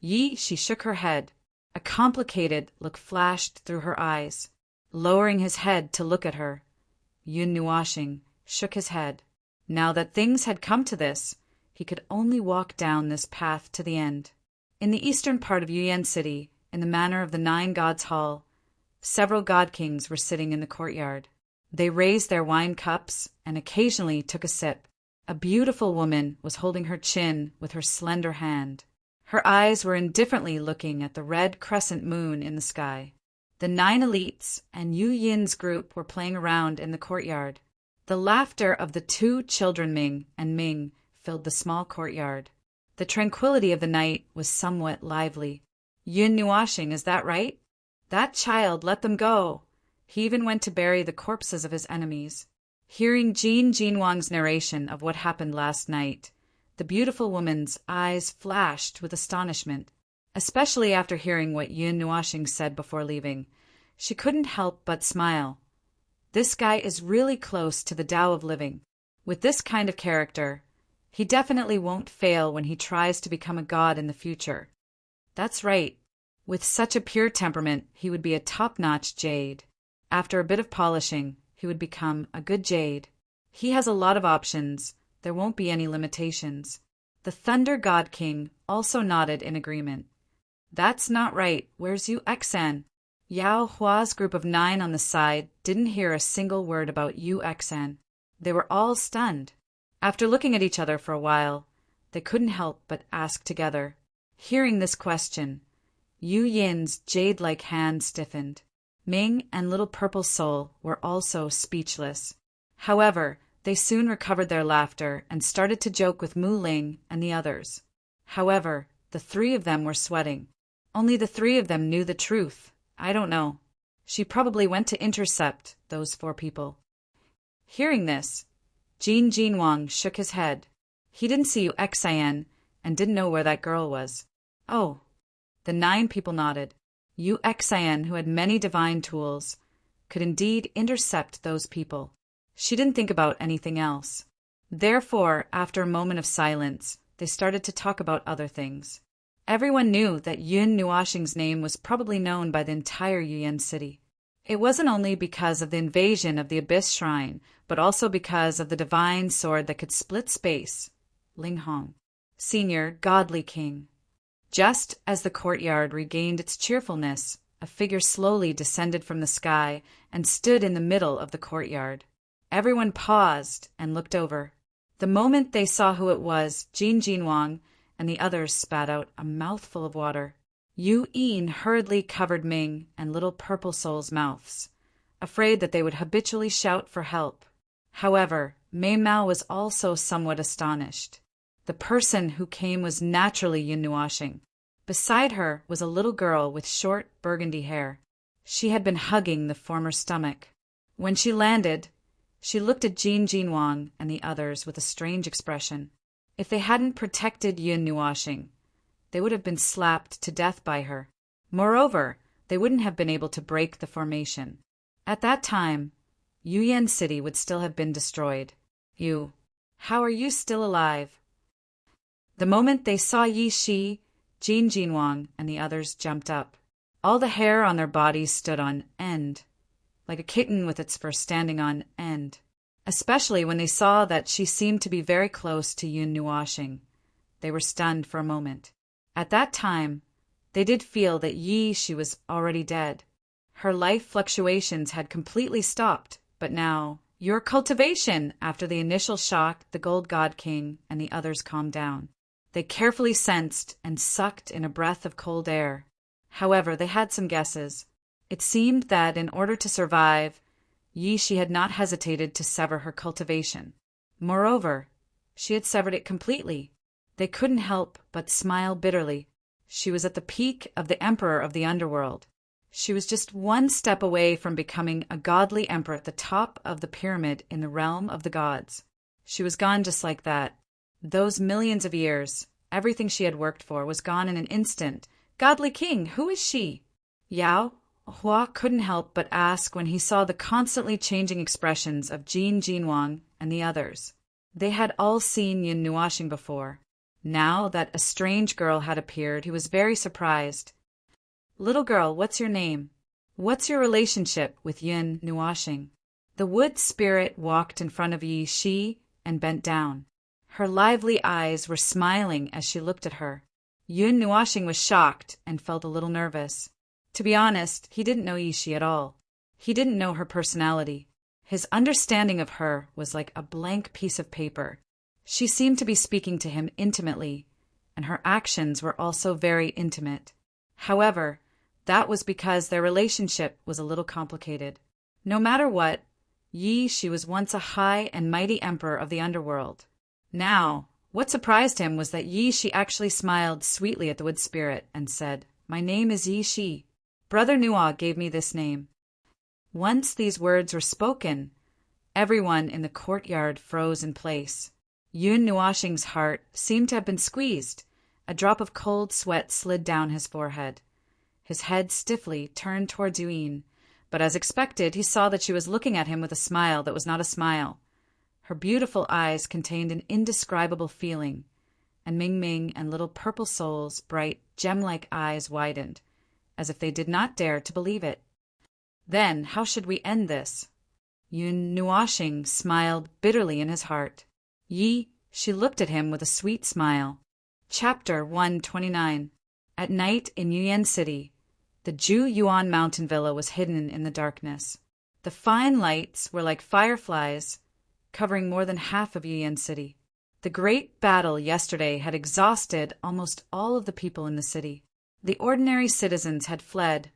She shook her head. A complicated look flashed through her eyes. Lowering his head to look at her, Yun Nuashing shook his head. Now that things had come to this, he could only walk down this path to the end. In the eastern part of Yuyan City, in the manor of the 9 Gods' Hall, several god kings were sitting in the courtyard. They raised their wine cups and occasionally took a sip. A beautiful woman was holding her chin with her slender hand. Her eyes were indifferently looking at the red crescent moon in the sky. The 9 elites and Yu Yin's group were playing around in the courtyard. The laughter of the 2 children Ming and Ming filled the small courtyard. The tranquility of the night was somewhat lively. Yun Nuashing, is that right? That child, let them go. He even went to bury the corpses of his enemies. Hearing Jin Jinwang's narration of what happened last night, the beautiful woman's eyes flashed with astonishment, especially after hearing what Yun Nuashing said before leaving. She couldn't help but smile. This guy is really close to the Tao of living. With this kind of character, he definitely won't fail when he tries to become a god in the future. That's right. With such a pure temperament, he would be a top-notch jade. After a bit of polishing, he would become a good jade. He has a lot of options. There won't be any limitations. The Thunder God King also nodded in agreement. That's not right. Where's Yu Xan? Yao Hua's group of 9 on the side didn't hear a single word about Yu Xan. They were all stunned. After looking at each other for a while, they couldn't help but ask together. Hearing this question, Yu Yin's jade-like hand stiffened. Ming and Little Purple Soul were also speechless. However, they soon recovered their laughter and started to joke with Mu Ling and the others. However, the three of them were sweating. Only the three of them knew the truth. I don't know. She probably went to intercept those 4 people. Hearing this, Jin Jinwang shook his head. He didn't see Yu Xian and didn't know where that girl was. Oh. The 9 people nodded. Yu Xian, who had many divine tools, could indeed intercept those people. She didn't think about anything else. Therefore, after a moment of silence, they started to talk about other things. Everyone knew that Yun Nuoxing's name was probably known by the entire Yuyan city. It wasn't only because of the invasion of the Abyss Shrine, but also because of the divine sword that could split space, Ling Hong, Senior Godly King. Just as the courtyard regained its cheerfulness, a figure slowly descended from the sky and stood in the middle of the courtyard. Everyone paused and looked over. The moment they saw who it was, Jin Jinwang and the others spat out a mouthful of water. Yu Yin hurriedly covered Ming and Little Purple Soul's mouths, afraid that they would habitually shout for help. However, Mei Mao was also somewhat astonished. The person who came was naturally Yun Nuoxing. Beside her was a little girl with short burgundy hair. She had been hugging the former stomach. When she landed, she looked at Jin Jinwang and the others with a strange expression. If they hadn't protected Yun Nuoxing, they would have been slapped to death by her. Moreover, they wouldn't have been able to break the formation. At that time, Yuyan City would still have been destroyed. You, how are you still alive? The moment they saw Yi Shi, Jin Jinwang and the others jumped up. All the hair on their bodies stood on end, like a kitten with its fur standing on end. Especially when they saw that she seemed to be very close to Yun Nuoxing. They were stunned for a moment. At that time, they did feel that Yi Shi was already dead. Her life fluctuations had completely stopped, but now, your cultivation! After the initial shock, the Gold God King and the others calmed down. They carefully sensed and sucked in a breath of cold air. However, they had some guesses. It seemed that in order to survive, Yi Shi had not hesitated to sever her cultivation. Moreover, she had severed it completely. They couldn't help but smile bitterly. She was at the peak of the emperor of the underworld. She was just one step away from becoming a godly emperor at the top of the pyramid in the realm of the gods. She was gone just like that. Those millions of years, everything she had worked for, was gone in an instant. Godly King, who is she? Yao Hua couldn't help but ask when he saw the constantly changing expressions of Jin Jinwang and the others. They had all seen Yun Nuoxing before. Now that a strange girl had appeared, he was very surprised. Little girl, what's your name? What's your relationship with Yun Nuoxing? The wood spirit walked in front of Yi Shi and bent down. Her lively eyes were smiling as she looked at her. Yun Nuoxing was shocked and felt a little nervous. To be honest, he didn't know Yi Shi at all. He didn't know her personality. His understanding of her was like a blank piece of paper. She seemed to be speaking to him intimately, and her actions were also very intimate. However, that was because their relationship was a little complicated. No matter what, Yi Shi was once a high and mighty emperor of the underworld. Now, what surprised him was that Yi Shi actually smiled sweetly at the wood spirit and said, "My name is Yi Shi. Brother Nuo gave me this name." Once these words were spoken, everyone in the courtyard froze in place. Yun Nuoxing's heart seemed to have been squeezed. A drop of cold sweat slid down his forehead. His head stiffly turned towards Yuyin, but as expected, he saw that she was looking at him with a smile that was not a smile. Her beautiful eyes contained an indescribable feeling, and Ming Ming and Little Purple Soul's bright, gem-like eyes widened, as if they did not dare to believe it. Then, how should we end this? Yun Nuoxing smiled bitterly in his heart. Yi, she looked at him with a sweet smile. Chapter 129. At night in Yuyan City, the Ju Yuan mountain villa was hidden in the darkness. The fine lights were like fireflies covering more than half of Yuan City. The great battle yesterday had exhausted almost all of the people in the city. The ordinary citizens had fled,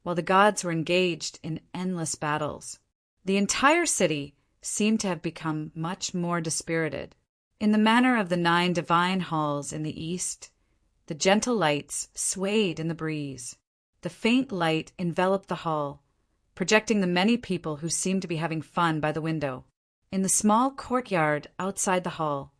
while the gods were engaged in endless battles. The entire city seemed to have become much more dispirited. In the manner of the 9 divine halls in the east, the gentle lights swayed in the breeze. The faint light enveloped the hall, projecting the many people who seemed to be having fun by the window. In the small courtyard outside the hall,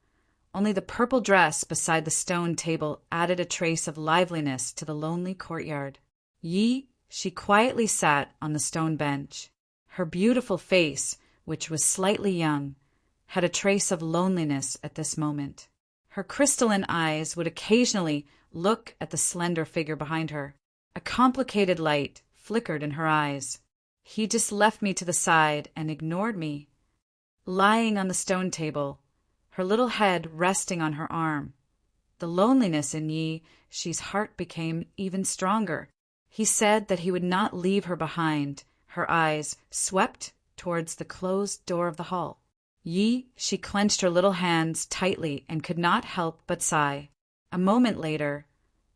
only the purple dress beside the stone table added a trace of liveliness to the lonely courtyard. She quietly sat on the stone bench. Her beautiful face, which was slightly young, had a trace of loneliness at this moment. Her crystalline eyes would occasionally look at the slender figure behind her. A complicated light flickered in her eyes. He just left me to the side and ignored me. Lying on the stone table, her little head resting on her arm, the loneliness in she's heart became even stronger. He said that he would not leave her behind. Her eyes swept towards the closed door of the hall. She clenched her little hands tightly and could not help but sigh. A moment later,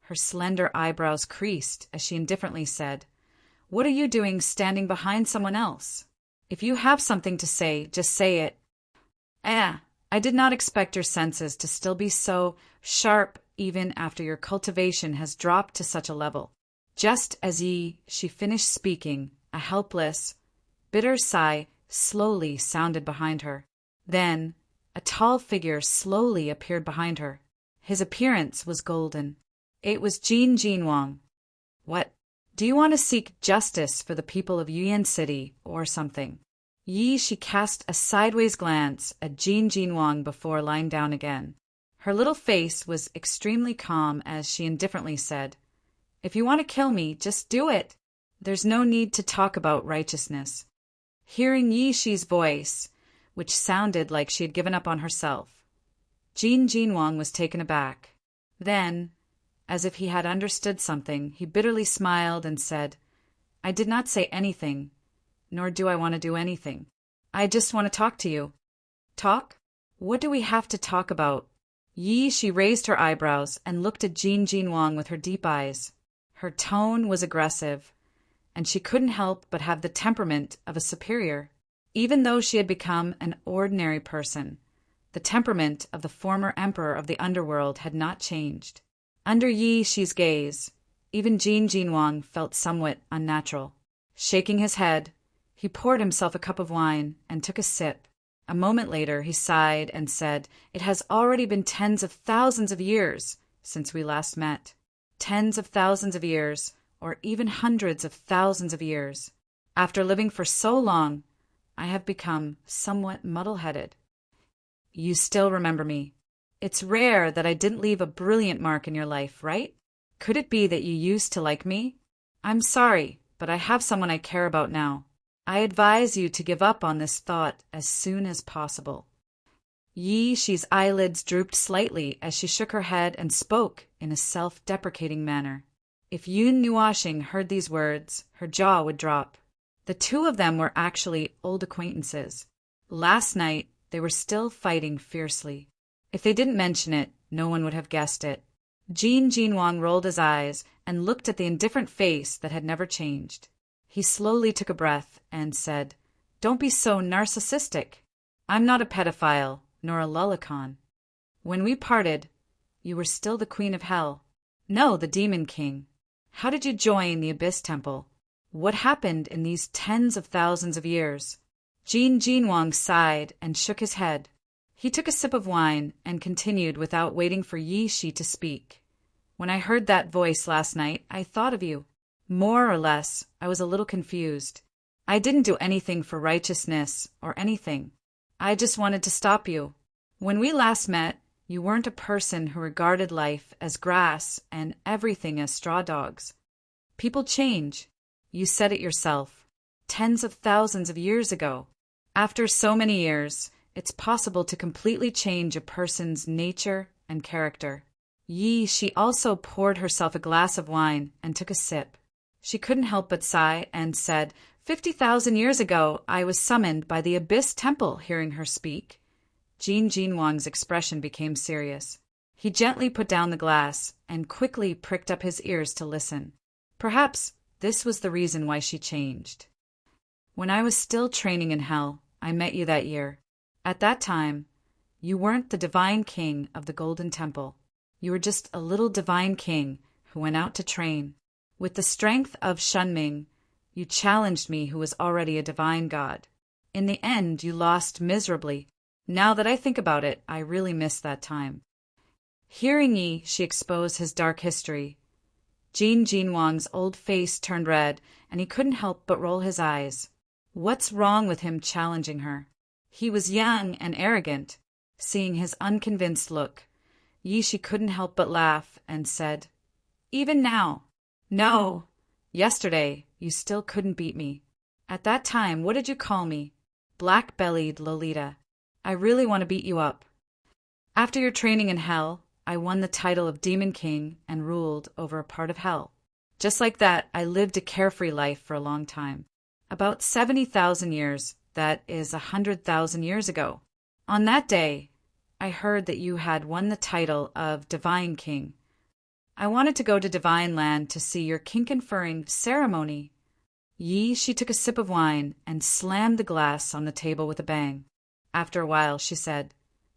her slender eyebrows creased as she indifferently said, "What are you doing standing behind someone else? If you have something to say, just say it." I did not expect your senses to still be so sharp even after your cultivation has dropped to such a level. Just as she finished speaking, a helpless, bitter sigh slowly sounded behind her. Then a tall figure slowly appeared behind her. His appearance was golden. It was Jin Jinwang. "What? Do you want to seek justice for the people of Yuan City or something?" She cast a sideways glance at Jin Jinwang before lying down again. Her little face was extremely calm as she indifferently said, "If you want to kill me, just do it. There's no need to talk about righteousness." Hearing Shi's voice, which sounded like she had given up on herself, Jin Jinwang was taken aback. Then, as if he had understood something, he bitterly smiled and said, "I did not say anything, nor do I want to do anything. I just want to talk to you." "Talk? What do we have to talk about?" She raised her eyebrows and looked at Jin Jinwang with her deep eyes. Her tone was aggressive, and she couldn't help but have the temperament of a superior. Even though she had become an ordinary person, the temperament of the former emperor of the underworld had not changed. Under Shi's gaze, even Jin Jinwang felt somewhat unnatural. Shaking his head, he poured himself a cup of wine and took a sip. A moment later he sighed and said, "It has already been tens of thousands of years since we last met. Tens of thousands of years, or even hundreds of thousands of years. After living for so long, I have become somewhat muddle-headed. You still remember me. It's rare that I didn't leave a brilliant mark in your life, right? Could it be that you used to like me? I'm sorry, but I have someone I care about now. I advise you to give up on this thought as soon as possible." Shi's eyelids drooped slightly as she shook her head and spoke in a self-deprecating manner. If Yun Nuashing heard these words, her jaw would drop. The two of them were actually old acquaintances. Last night, they were still fighting fiercely. If they didn't mention it, no one would have guessed it. Jin Jinwang rolled his eyes and looked at the indifferent face that had never changed. He slowly took a breath and said, "Don't be so narcissistic. I'm not a pedophile, nor a lullicon. When we parted, you were still the Queen of Hell. No, the Demon King. How did you join the Abyss Temple? What happened in these tens of thousands of years?" Jin Jinwang sighed and shook his head. He took a sip of wine and continued without waiting for Shi to speak. "When I heard that voice last night, I thought of you. More or less, I was a little confused. I didn't do anything for righteousness or anything. I just wanted to stop you. When we last met, you weren't a person who regarded life as grass and everything as straw dogs. People change. You said it yourself. Tens of thousands of years ago. After so many years, it's possible to completely change a person's nature and character." She also poured herself a glass of wine and took a sip. She couldn't help but sigh and said, 50,000 years ago, I was summoned by the Abyss Temple. Hearing her speak, Jin Wang's expression became serious. He gently put down the glass and quickly pricked up his ears to listen. Perhaps this was the reason why she changed. When I was still training in hell, I met you that year. At that time, you weren't the divine king of the Golden Temple. You were just a little divine king who went out to train. With the strength of Shunming, you challenged me who was already a divine god. In the end, you lost miserably. Now that I think about it, I really miss that time. Hearing Yi, she exposed his dark history. Jin Wang's old face turned red, and he couldn't help but roll his eyes. What's wrong with him challenging her? He was young and arrogant. Seeing his unconvinced look, Yi she couldn't help but laugh and said, "Even now." "No. Yesterday, you still couldn't beat me. At that time, what did you call me?" "Black-bellied Lolita. I really want to beat you up." "After your training in hell, I won the title of Demon King and ruled over a part of hell. Just like that, I lived a carefree life for a long time. About 70,000 years, that is 100,000 years ago. On that day, I heard that you had won the title of Divine King. I wanted to go to Divine Land to see your king-conferring ceremony." Yi, she took a sip of wine and slammed the glass on the table with a bang. After a while, she said,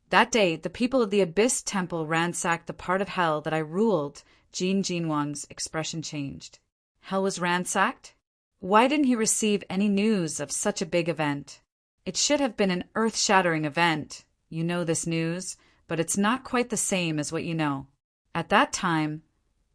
"That day, the people of the Abyss Temple ransacked the part of hell that I ruled." Jin Wang's expression changed. Hell was ransacked? Why didn't he receive any news of such a big event? It should have been an earth-shattering event. You know this news, but it's not quite the same as what you know. At that time,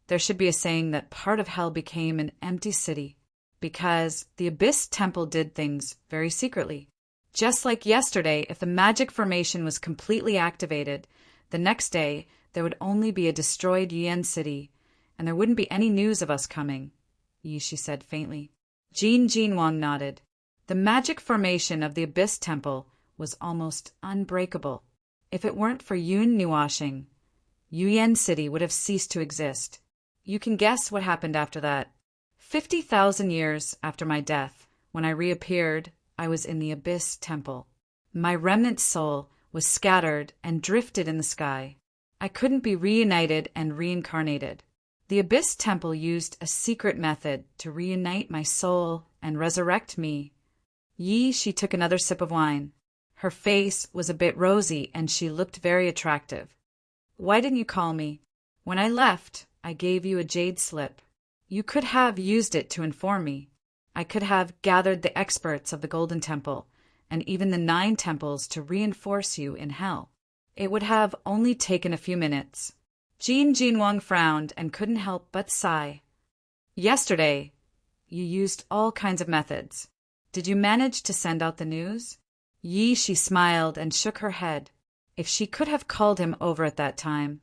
there should be a saying that part of hell became an empty city, because the Abyss Temple did things very secretly. Just like yesterday, if the magic formation was completely activated, the next day there would only be a destroyed Yuan city, and there wouldn't be any news of us coming, Yi, she said faintly. Jin Wang nodded. The magic formation of the Abyss Temple was almost unbreakable. If it weren't for Yun Nuashing, Yuan City would have ceased to exist. You can guess what happened after that. 50,000 years after my death, when I reappeared, I was in the Abyss Temple. My remnant soul was scattered and drifted in the sky. I couldn't be reunited and reincarnated. The Abyss Temple used a secret method to reunite my soul and resurrect me. Yi, she took another sip of wine. Her face was a bit rosy and she looked very attractive. "Why didn't you call me? When I left, I gave you a jade slip. You could have used it to inform me. I could have gathered the experts of the Golden Temple and even the 9 temples to reinforce you in hell. It would have only taken a few minutes." Jin Wang frowned and couldn't help but sigh. "Yesterday, you used all kinds of methods. Did you manage to send out the news?" Yi, she smiled and shook her head. If she could have called him over at that time,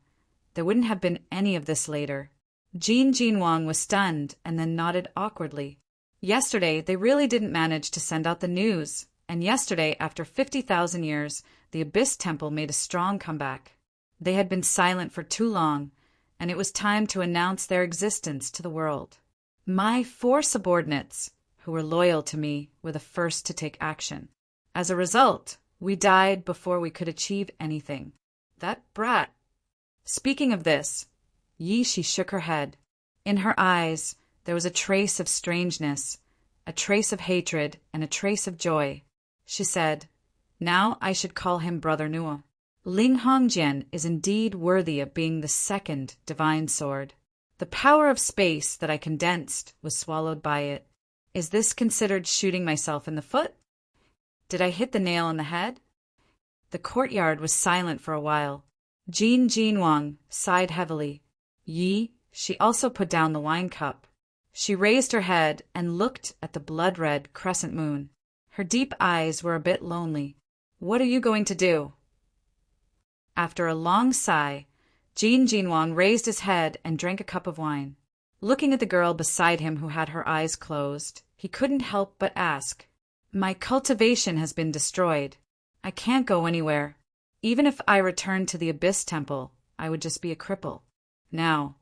there wouldn't have been any of this later. Jin Wang was stunned and then nodded awkwardly. Yesterday, they really didn't manage to send out the news, and yesterday, after 50,000 years, the Abyss Temple made a strong comeback. They had been silent for too long, and it was time to announce their existence to the world. My 4 subordinates, who were loyal to me, were the first to take action. As a result, we died before we could achieve anything. That brat. Speaking of this, Yi, she shook her head. In her eyes, there was a trace of strangeness, a trace of hatred, and a trace of joy. She said, "Now I should call him Brother Nua. Ling Hongjian is indeed worthy of being the second divine sword. The power of space that I condensed was swallowed by it. Is this considered shooting myself in the foot? Did I hit the nail on the head?" The courtyard was silent for a while. Jin Wang sighed heavily. Yi, she also put down the wine cup. She raised her head and looked at the blood-red crescent moon. Her deep eyes were a bit lonely. "What are you going to do?" After a long sigh, Jin Wang raised his head and drank a cup of wine. Looking at the girl beside him who had her eyes closed, he couldn't help but ask, "My cultivation has been destroyed. I can't go anywhere. Even if I returned to the Abyss Temple, I would just be a cripple. Now."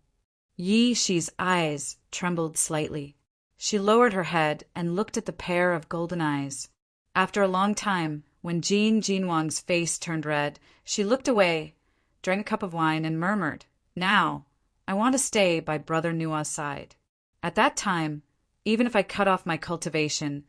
Yi Shi's eyes trembled slightly. She lowered her head and looked at the pair of golden eyes. After a long time, when Jinwang's face turned red, she looked away, drank a cup of wine, and murmured, "Now, I want to stay by Brother Nua's side." At that time, even if I cut off my cultivation,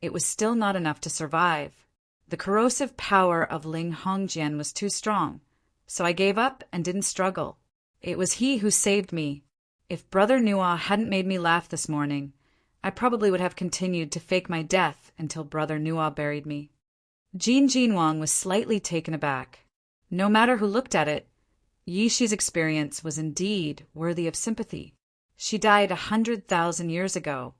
it was still not enough to survive. The corrosive power of Ling Hongjian was too strong, so I gave up and didn't struggle. It was he who saved me. If Brother Nua hadn't made me laugh this morning, I probably would have continued to fake my death until Brother Nua buried me. Jinwang was slightly taken aback. No matter who looked at it, Yishi's experience was indeed worthy of sympathy. She died 100,000 years ago,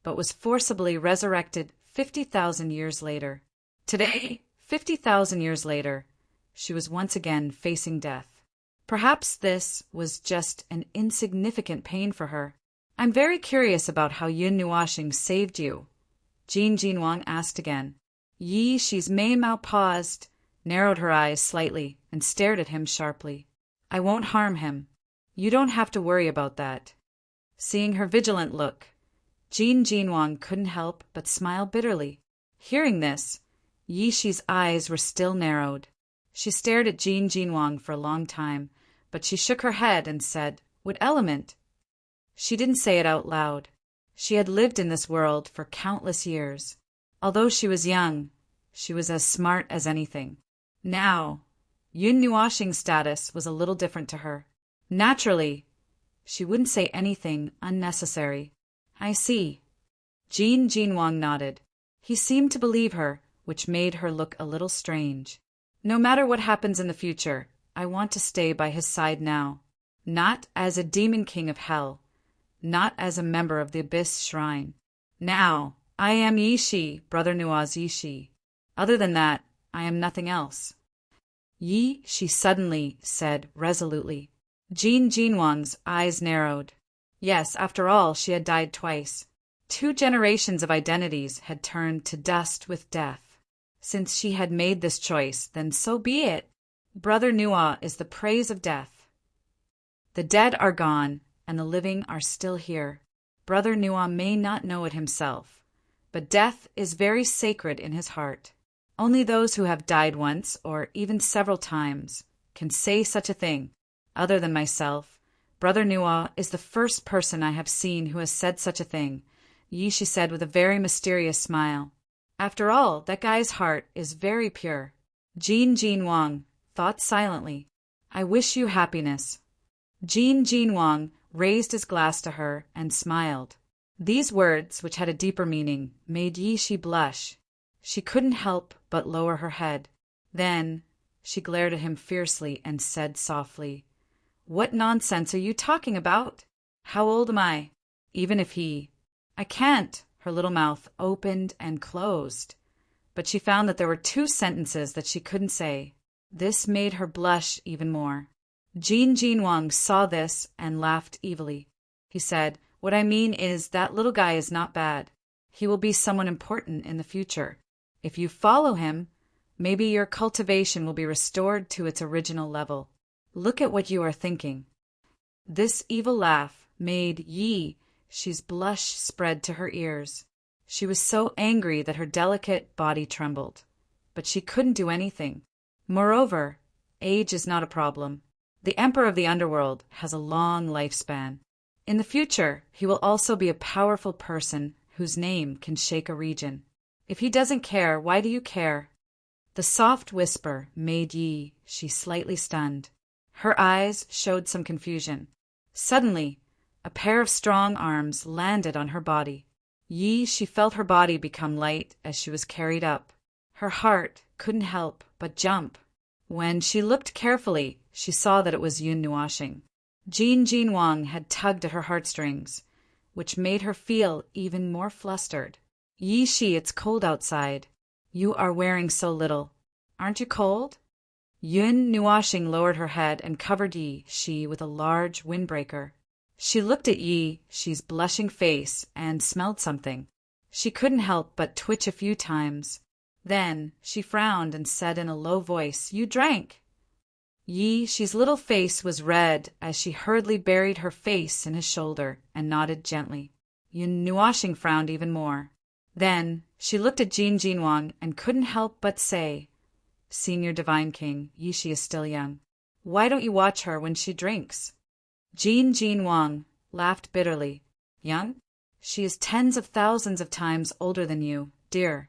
but was forcibly resurrected 50,000 years later. Today, 50,000 years later, she was once again facing death. Perhaps this was just an insignificant pain for her. "I'm very curious about how Yun Nuashing saved you," Jinwang asked again. Yishi's Mei Mao paused, narrowed her eyes slightly, and stared at him sharply. "I won't harm him. You don't have to worry about that." Seeing her vigilant look, Jinwang couldn't help but smile bitterly. Hearing this, Yishi's eyes were still narrowed. She stared at Jinwang for a long time, but she shook her head and said, "What element?" She didn't say it out loud. She had lived in this world for countless years. Although she was young, she was as smart as anything. Now, Yun Nuashing's status was a little different to her. Naturally, she wouldn't say anything unnecessary. "I see." Jinwang nodded. He seemed to believe her, which made her look a little strange. "No matter what happens in the future, I want to stay by his side now. Not as a demon king of hell, not as a member of the Abyss Shrine. Now, I am Yishi, Brother Nua's Yishi. Other than that, I am nothing else." "Yi," she suddenly said resolutely. Jinwang's eyes narrowed. Yes, after all, she had died twice. 2 generations of identities had turned to dust with death. Since she had made this choice, then so be it. Brother Nua is the praise of death. The dead are gone, and the living are still here. Brother Nua may not know it himself, but death is very sacred in his heart. Only those who have died once, or even several times, can say such a thing. Other than myself, Brother Nua is the first person I have seen who has said such a thing, Yishi said with a very mysterious smile. After all, that guy's heart is very pure. Jinwang thought silently. "I wish you happiness." Jinwang raised his glass to her and smiled. These words, which had a deeper meaning, made Yishi blush. She couldn't help but lower her head. Then she glared at him fiercely and said softly, "What nonsense are you talking about? How old am I?" Even if he... "I can't." Her little mouth opened and closed, but she found that there were 2 sentences that she couldn't say. This made her blush even more. Jinwang saw this and laughed evilly. He said, "What I mean is that little guy is not bad. He will be someone important in the future. If you follow him, maybe your cultivation will be restored to its original level. Look at what you are thinking." This evil laugh made Yishi's blush spread to her ears. She was so angry that her delicate body trembled, but she couldn't do anything. Moreover, age is not a problem. The Emperor of the Underworld has a long lifespan. In the future, he will also be a powerful person whose name can shake a region. If he doesn't care, why do you care? The soft whisper made Yishi slightly stunned. Her eyes showed some confusion. Suddenly, a pair of strong arms landed on her body. She felt her body become light as she was carried up. Her heart couldn't help but jump. When she looked carefully, she saw that it was Yun Nuashing. Jinwang had tugged at her heartstrings, which made her feel even more flustered. "Yishi, it's cold outside. You are wearing so little. Aren't you cold?" Yun Nuashing lowered her head and covered Yishi with a large windbreaker. She looked at Yishi's blushing face and smelled something. She couldn't help but twitch a few times. Then she frowned and said in a low voice, "You drank." Yishi's little face was red as she hurriedly buried her face in his shoulder and nodded gently. Yun Nuashing frowned even more. Then she looked at Jin Jinwang and couldn't help but say, Senior Divine King, Yishi is still young. Why don't you watch her when she drinks? Jin Jinwang laughed bitterly. Young? She is tens of thousands of times older than you, dear.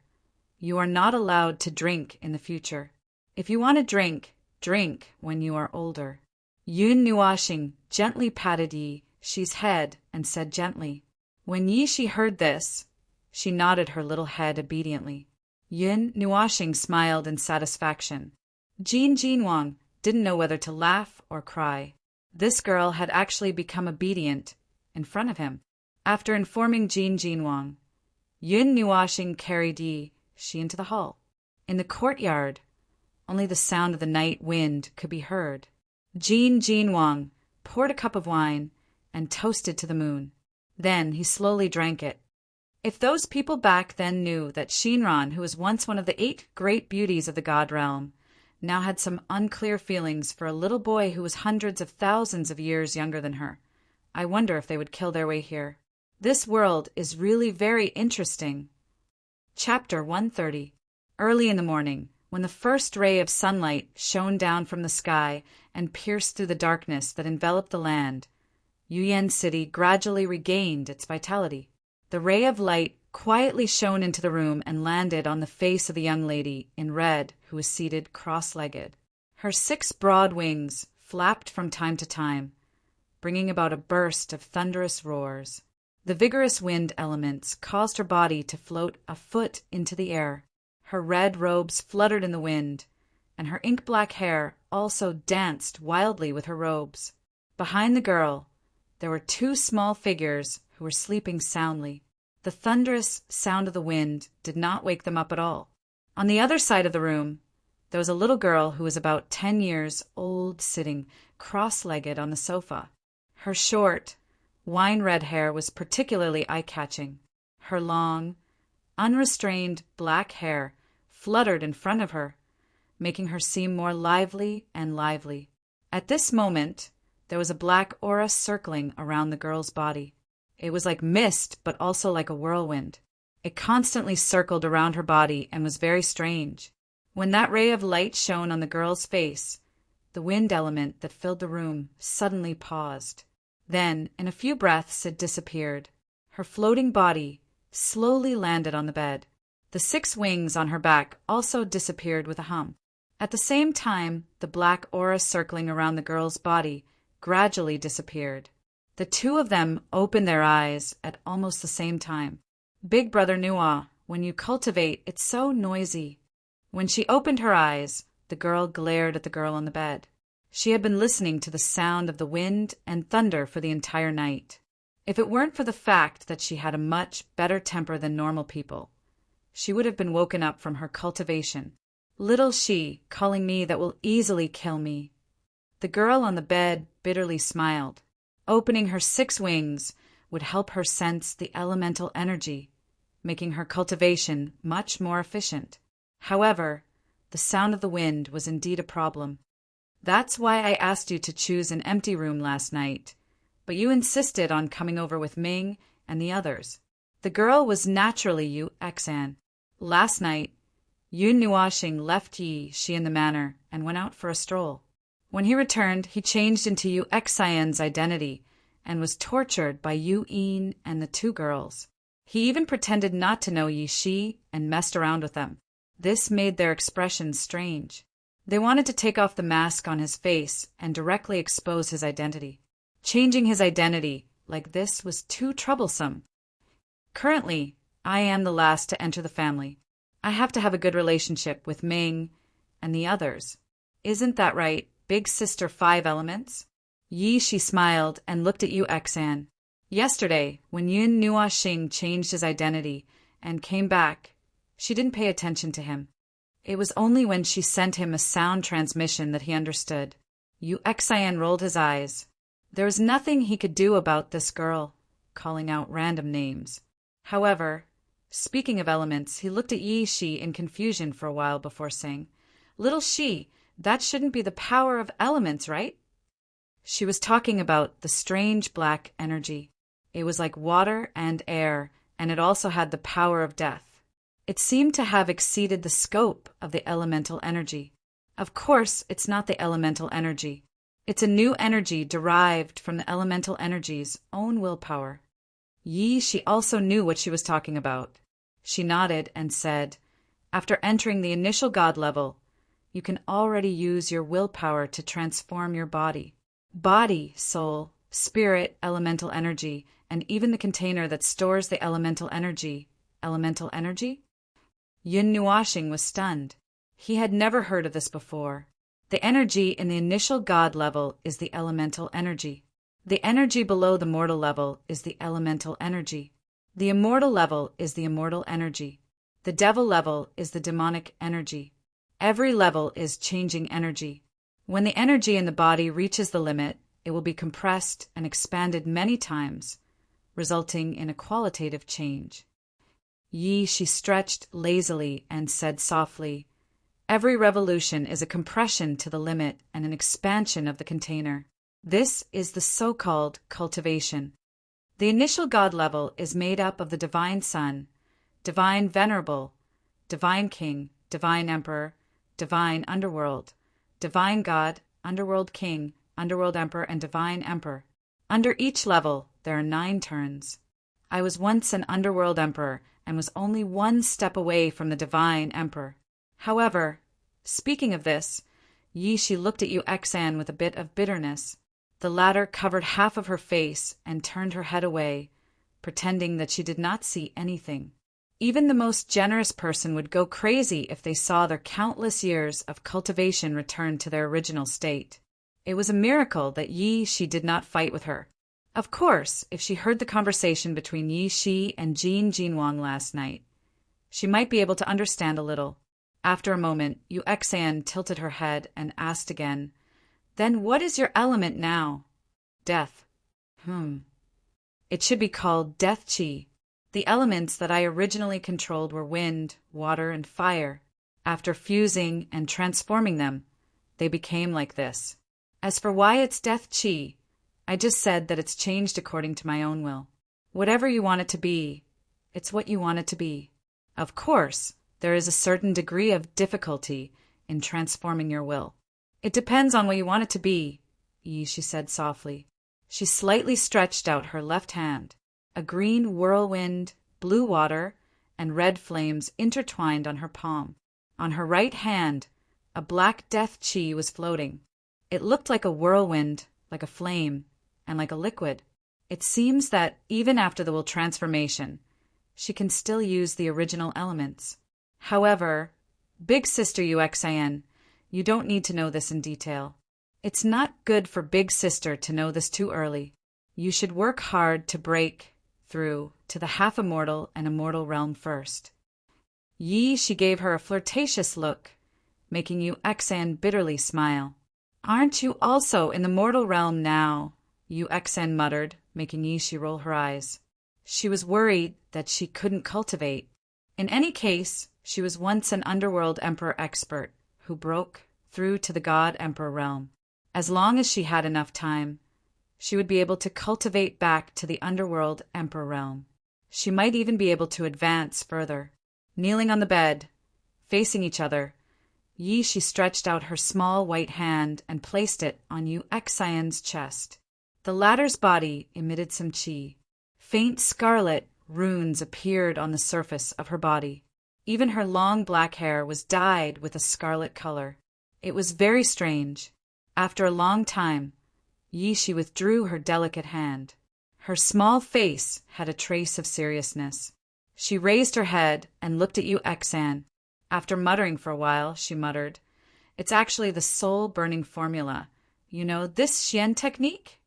You are not allowed to drink in the future. If you want to drink, drink when you are older. Yun Nuashing gently patted Yishi's head and said gently. When Yishi heard this, she nodded her little head obediently. Yun Nuashing smiled in satisfaction. Jin Jinwang didn't know whether to laugh or cry. This girl had actually become obedient in front of him. After informing Jin Jinwang, Yun Nuashing carried Yishi into the hall. In the courtyard, only the sound of the night wind could be heard. Jin Jinwang poured a cup of wine and toasted to the moon. Then he slowly drank it. If those people back then knew that Shinran, who was once one of the 8 great beauties of the god realm, now had some unclear feelings for a little boy who was hundreds of thousands of years younger than her, I wonder if they would kill their way here. This world is really very interesting. Chapter 130. Early in the morning, when the first ray of sunlight shone down from the sky and pierced through the darkness that enveloped the land, Yuyan City gradually regained its vitality. The ray of light quietly shone into the room and landed on the face of the young lady in red who was seated cross-legged. Her 6 broad wings flapped from time to time, bringing about a burst of thunderous roars. The vigorous wind elements caused her body to float a foot into the air. Her red robes fluttered in the wind, and her ink-black hair also danced wildly with her robes. Behind the girl, there were 2 small figures who were sleeping soundly. The thunderous sound of the wind did not wake them up at all. On the other side of the room, there was a little girl who was about 10 years old sitting cross-legged on the sofa. Her short, wine-red hair was particularly eye-catching. Her long, unrestrained black hair fluttered in front of her, making her seem more lively and lively. At this moment, there was a black aura circling around the girl's body. It was like mist, but also like a whirlwind. It constantly circled around her body and was very strange. When that ray of light shone on the girl's face, the wind element that filled the room suddenly paused. Then, in a few breaths, it disappeared. Her floating body slowly landed on the bed. The 6 wings on her back also disappeared with a hum. At the same time, the black aura circling around the girl's body gradually disappeared. The 2 of them opened their eyes at almost the same time. Big Brother Nua, when you cultivate, it's so noisy. When she opened her eyes, the girl glared at the girl on the bed. She had been listening to the sound of the wind and thunder for the entire night. If it weren't for the fact that she had a much better temper than normal people, she would have been woken up from her cultivation. Little she, calling me that will easily kill me. The girl on the bed bitterly smiled. Opening her 6 wings would help her sense the elemental energy, making her cultivation much more efficient. However, the sound of the wind was indeed a problem. That's why I asked you to choose an empty room last night, but you insisted on coming over with Ming and the others. The girl was naturally Yu Xan. Last night, Yun Nuashing left Yishi in the manor and went out for a stroll. When he returned, he changed into Yu Xian's identity and was tortured by Yu Yin and the 2 girls. He even pretended not to know Yishi and messed around with them. This made their expressions strange. They wanted to take off the mask on his face and directly expose his identity. Changing his identity like this was too troublesome. Currently, I am the last to enter the family. I have to have a good relationship with Ming and the others. Isn't that right, big sister 5 elements? Yishi smiled and looked at Yu Xan. Yesterday, when Yun Nuashing changed his identity and came back, she didn't pay attention to him. It was only when she sent him a sound transmission that he understood. Yu Xian rolled his eyes. There was nothing he could do about this girl, calling out random names. However, speaking of elements, he looked at Yishi in confusion for a while before saying, "Little she, that shouldn't be the power of elements, right?" She was talking about the strange black energy. It was like water and air, and it also had the power of death. It seemed to have exceeded the scope of the elemental energy. Of course, it's not the elemental energy. It's a new energy derived from the elemental energy's own willpower. She also knew what she was talking about. She nodded and said, "After entering the initial God level, you can already use your willpower to transform your body. Body, soul, spirit, elemental energy, and even the container that stores the elemental energy." Elemental energy? Yun Nuashing was stunned. He had never heard of this before. The energy in the initial God level is the elemental energy. The energy below the mortal level is the elemental energy. The immortal level is the immortal energy. The devil level is the demonic energy. Every level is changing energy. When the energy in the body reaches the limit, it will be compressed and expanded many times, resulting in a qualitative change. She stretched lazily and said softly, "Every revolution is a compression to the limit and an expansion of the container. This is the so-called cultivation. The initial God level is made up of the Divine Son, Divine Venerable, Divine King, Divine Emperor, Divine Underworld, Divine God, Underworld King, Underworld Emperor, and Divine Emperor. Under each level, there are 9 turns. I was once an Underworld Emperor and was only 1 step away from the Divine Emperor. However, speaking of this, she looked at Yuexan with a bit of bitterness. The latter covered half of her face and turned her head away, pretending that she did not see anything. Even the most generous person would go crazy if they saw their countless years of cultivation return to their original state. It was a miracle that she did not fight with her. Of course, if she heard the conversation between Shi and Jin Jinwang last night, she might be able to understand a little. After a moment, Yuexan tilted her head and asked again, "Then what is your element now?" "Death." It should be called Death Qi. The elements that I originally controlled were wind, water, and fire. After fusing and transforming them, they became like this. As for why it's Death Qi, I just said that it's changed according to my own will. Whatever you want it to be, it's what you want it to be. Of course, there is a certain degree of difficulty in transforming your will. It depends on what you want it to be, she said softly. She slightly stretched out her left hand. A green whirlwind, blue water, and red flames intertwined on her palm. On her right hand, a black death chi was floating. It looked like a whirlwind, like a flame, and like a liquid. It seems that even after the will transformation, she can still use the original elements. However, Big Sister Yuexan, you don't need to know this in detail. It's not good for Big Sister to know this too early. You should work hard to break through to the half-immortal and immortal realm first. She gave her a flirtatious look, making Yuexan bitterly smile. "Aren't you also in the mortal realm now?" Yuexan muttered, making she roll her eyes. She was worried that she couldn't cultivate. In any case, she was once an underworld emperor expert who broke through to the god emperor realm. As long as she had enough time, she would be able to cultivate back to the underworld emperor realm. She might even be able to advance further. Kneeling on the bed, facing each other, she stretched out her small white hand and placed it on Yuexan's chest. The latter's body emitted some qi. Faint scarlet runes appeared on the surface of her body. Even her long black hair was dyed with a scarlet color. It was very strange. After a long time, she withdrew her delicate hand. Her small face had a trace of seriousness. She raised her head and looked at Yuexan. After muttering for a while, she muttered, "It's actually the soul-burning formula. You know this Xian technique?"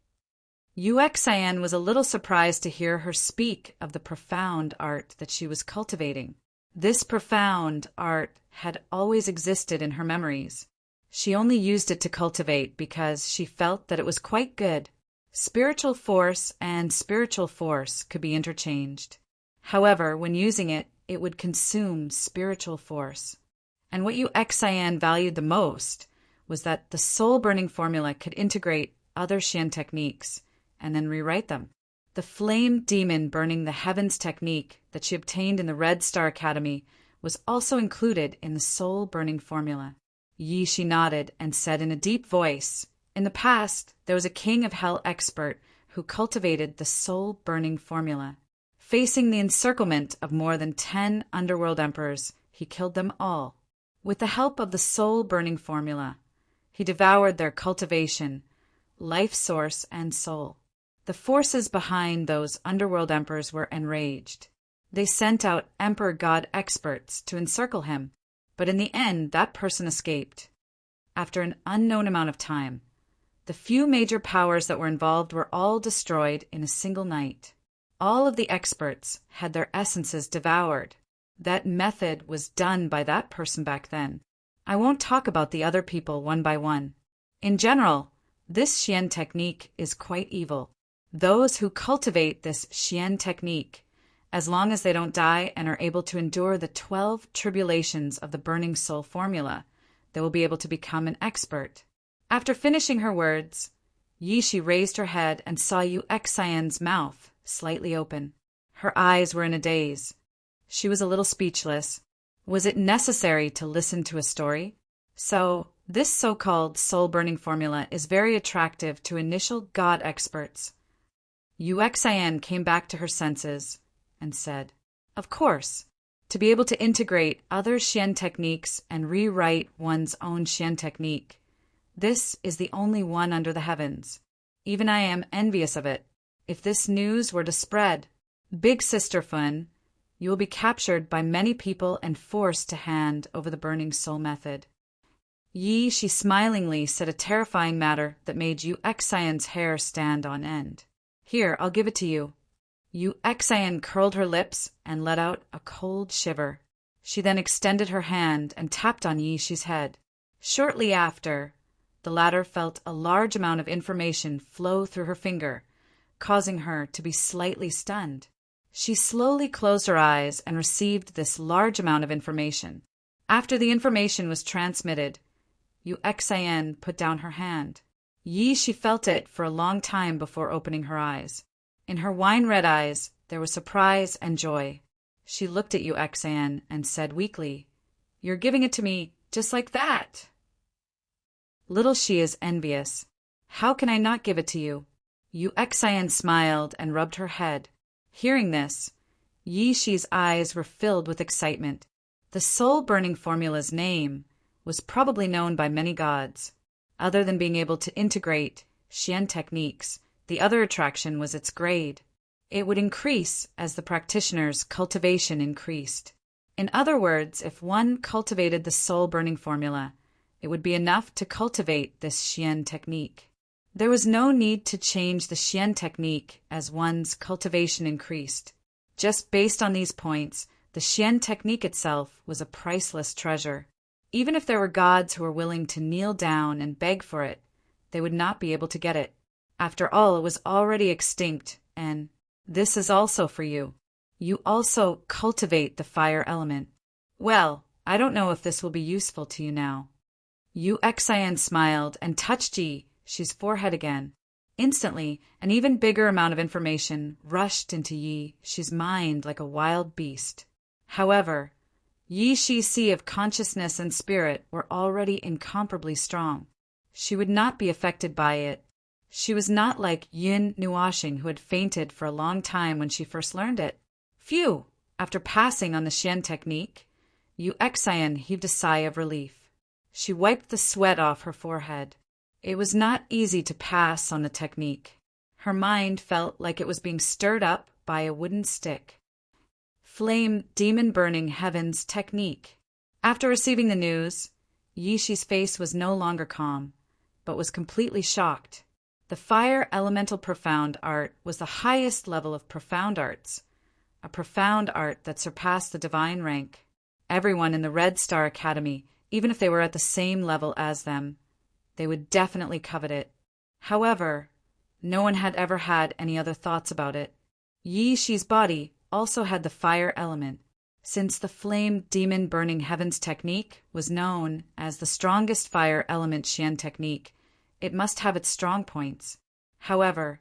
Yuexan was a little surprised to hear her speak of the profound art that she was cultivating. This profound art had always existed in her memories. She only used it to cultivate because she felt that it was quite good. Spiritual force and spiritual force could be interchanged. However, when using it, it would consume spiritual force. And what Yuexan valued the most was that the soul-burning formula could integrate other Xian techniques and then rewrite them. The flame demon burning the heavens technique that she obtained in the Red Star Academy was also included in the soul burning formula. Yi Shi nodded and said in a deep voice, "In the past, there was a king of hell expert who cultivated the soul burning formula. Facing the encirclement of more than 10 underworld emperors, he killed them all. With the help of the soul burning formula, he devoured their cultivation, life source, and soul. The forces behind those underworld emperors were enraged. They sent out emperor god experts to encircle him, but in the end that person escaped. After an unknown amount of time, the few major powers that were involved were all destroyed in a single night. All of the experts had their essences devoured. That method was done by that person back then. I won't talk about the other people one by one. In general, this Xian technique is quite evil. Those who cultivate this Xian technique, as long as they don't die and are able to endure the 12 tribulations of the burning soul formula, they will be able to become an expert." After finishing her words, Yi Shi raised her head and saw Yu Xian's mouth slightly open. Her eyes were in a daze. She was a little speechless. Was it necessary to listen to a story? So, this so-called soul-burning formula is very attractive to initial god experts. Yu Xian came back to her senses and said, "Of course, to be able to integrate other Xian techniques and rewrite one's own Xian technique, this is the only one under the heavens. Even I am envious of it. If this news were to spread, Big Sister Fun, you will be captured by many people and forced to hand over the burning soul method." Yi Shi smilingly said a terrifying matter that made Yu Xian's hair stand on end. "Here, I'll give it to you." Yu Xian curled her lips and let out a cold shiver. She then extended her hand and tapped on Yi Shi's head. Shortly after, the latter felt a large amount of information flow through her finger, causing her to be slightly stunned. She slowly closed her eyes and received this large amount of information. After the information was transmitted, Yu Xian put down her hand. Yi Shi felt it for a long time before opening her eyes. In her wine-red eyes, there was surprise and joy. She looked at Yu Xian and said weakly, "You're giving it to me just like that." Little she is envious. "How can I not give it to you?" Yu Xian smiled and rubbed her head. Hearing this, Yi Shi's eyes were filled with excitement. The soul-burning formula's name was probably known by many gods. Other than being able to integrate Xian techniques, the other attraction was its grade. It would increase as the practitioner's cultivation increased. In other words, if one cultivated the soul-burning formula, it would be enough to cultivate this Xian technique. There was no need to change the Xian technique as one's cultivation increased. Just based on these points, the Xian technique itself was a priceless treasure. Even if there were gods who were willing to kneel down and beg for it, they would not be able to get it. After all, it was already extinct, and this is also for you. You also cultivate the fire element. Well, I don't know if this will be useful to you now." Yu Xian smiled and touched Yi Shi's forehead again. Instantly, an even bigger amount of information rushed into Yi Shi's mind like a wild beast. However, Yi Shi's sea of consciousness and spirit were already incomparably strong. She would not be affected by it. She was not like Yin Nuashing, who had fainted for a long time when she first learned it. Phew! After passing on the Xian technique, Yu Xian heaved a sigh of relief. She wiped the sweat off her forehead. It was not easy to pass on the technique. Her mind felt like it was being stirred up by a wooden stick. Flame demon burning heavens technique. After receiving the news, Yi Shi's face was no longer calm, but was completely shocked. The fire elemental profound art was the highest level of profound arts, a profound art that surpassed the divine rank. Everyone in the Red Star Academy, even if they were at the same level as them, they would definitely covet it. However, no one had ever had any other thoughts about it. Yi Shi's body also had the fire element. Since the flame demon burning heavens technique was known as the strongest fire element Xian technique, it must have its strong points. However,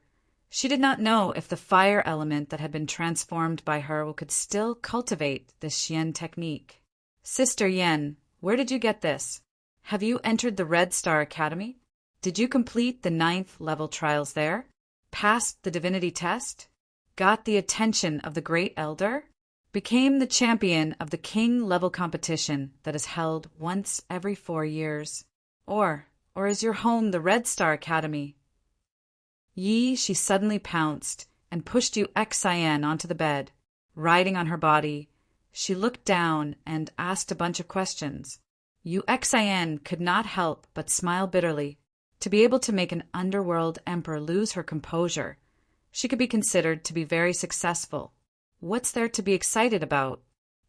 She did not know if the fire element that had been transformed by her could still cultivate this Xian technique. Sister Yen, where did you get this? Have you entered the Red Star Academy? Did you complete the 9th level trials there? Passed the divinity test? Got the attention of the Great Elder? Became the champion of the king level competition that is held once every 4 years? Or is your home the Red Star Academy? Yi, she suddenly pounced and pushed Yu Xian onto the bed. Riding on her body, she looked down and asked a bunch of questions. Yu Xian could not help but smile bitterly. To be able to make an underworld emperor lose her composure, she could be considered to be very successful. What's there to be excited about?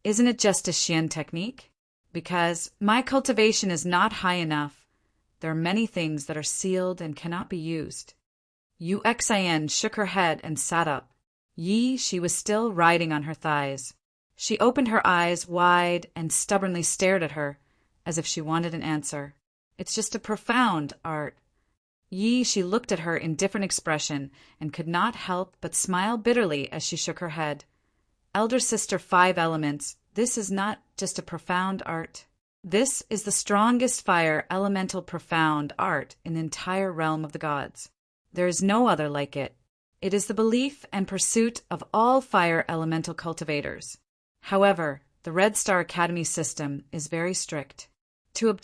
Isn't it just a Xian technique? Because my cultivation is not high enough. There are many things that are sealed and cannot be used. Yu Xian shook her head and sat up. Yi, she was still riding on her thighs. She opened her eyes wide and stubbornly stared at her, as if she wanted an answer. It's just a profound art. Yi, she looked at her in different expression and could not help but smile bitterly as she shook her head. Elder Sister 5 Elements, this is not just a profound art. This is the strongest fire elemental profound art in the entire realm of the gods. There is no other like it. It is the belief and pursuit of all fire elemental cultivators. However, the Red Star Academy system is very strict. To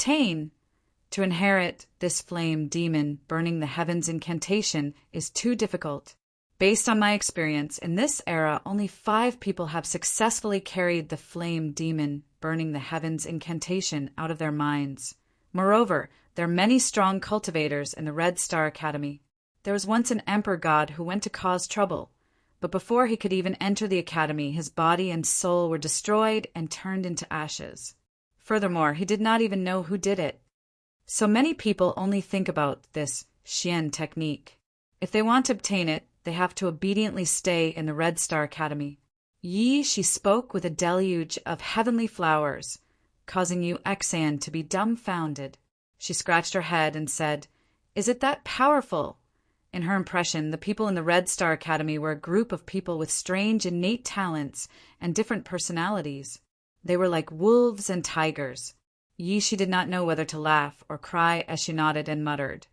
inherit this flame demon burning the heavens incantation is too difficult. Based on my experience, in this era, only 5 people have successfully carried the flame demon burning the heavens incantation out of their minds. Moreover, there are many strong cultivators in the Red Star Academy. There was once an emperor god who went to cause trouble, but before he could even enter the academy, his body and soul were destroyed and turned into ashes. Furthermore, he did not even know who did it. So many people only think about this Xian technique. If they want to obtain it, they have to obediently stay in the Red Star Academy. Yi, she spoke with a deluge of heavenly flowers, causing Yu Xian to be dumbfounded. She scratched her head and said, "Is it that powerful?" In her impression, the people in the Red Star Academy were a group of people with strange innate talents and different personalities. They were like wolves and tigers. Yi, she did not know whether to laugh or cry as she nodded and muttered.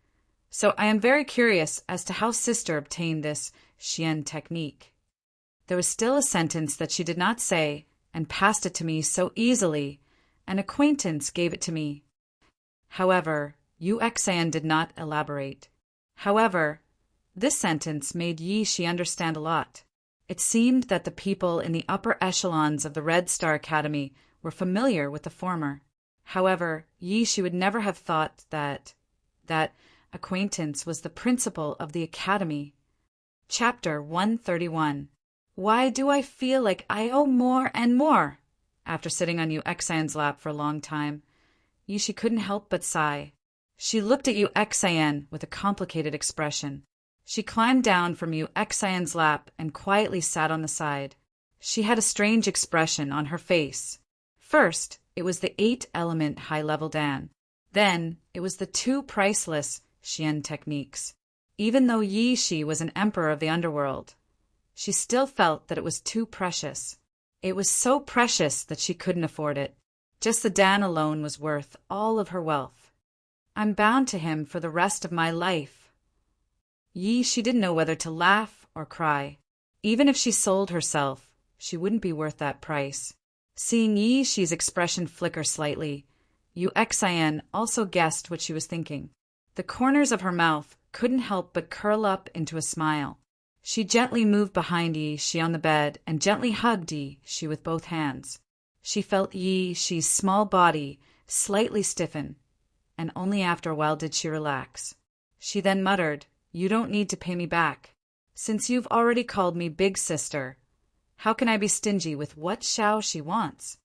So I am very curious as to how Sister obtained this Xian technique. There was still a sentence that she did not say and passed it to me so easily. An acquaintance gave it to me. However, Yu Xian did not elaborate. However, this sentence made Yi, she understand a lot. It seemed that the people in the upper echelons of the Red Star Academy were familiar with the former. However, Yi, she would never have thought that acquaintance was the principal of the academy. Chapter 131. Why do I feel like I owe more and more? After sitting on Yu Xian's lap for a long time, Yi, she couldn't help but sigh. She looked at Yu Xian with a complicated expression. She climbed down from Yu Xian's lap and quietly sat on the side. She had a strange expression on her face. First, it was the 8-element high-level Dan. Then, it was the 2 priceless Xian techniques. Even though Yi Shi was an emperor of the underworld, she still felt that it was too precious. It was so precious that she couldn't afford it. Just the Dan alone was worth all of her wealth. I'm bound to him for the rest of my life. Yi, she didn't know whether to laugh or cry. Even if she sold herself, she wouldn't be worth that price. Seeing Yi Shi's expression flicker slightly, Yu Xian also guessed what she was thinking. The corners of her mouth couldn't help but curl up into a smile. She gently moved behind Yi Shi on the bed and gently hugged Yi Shi with both hands. She felt Yi Shi's small body slightly stiffen, and only after a while did she relax. She then muttered, "You don't need to pay me back. Since you've already called me big sister, how can I be stingy with what Xiao she wants?"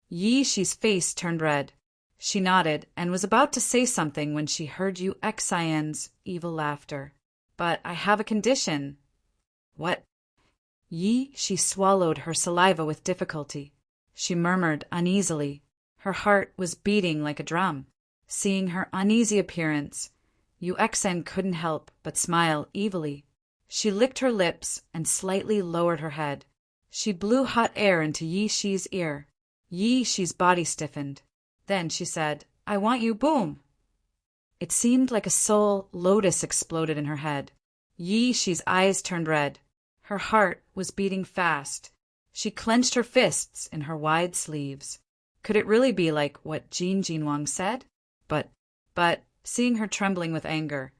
Yi Shi's face turned red. She nodded and was about to say something when she heard Yu Xian's evil laughter. "But I have a condition." "What?" Yi Shi swallowed her saliva with difficulty. She murmured uneasily. Her heart was beating like a drum. Seeing her uneasy appearance, Yu Xian couldn't help but smile evilly. She licked her lips and slightly lowered her head. She blew hot air into Yi Shi's ear. Yi Shi's body stiffened. Then she said, "I want you, boom." It seemed like a soul lotus exploded in her head. Yi Shi's eyes turned red. Her heart was beating fast. She clenched her fists in her wide sleeves. Could it really be like what Jin Jinwang said? But, seeing her trembling with anger,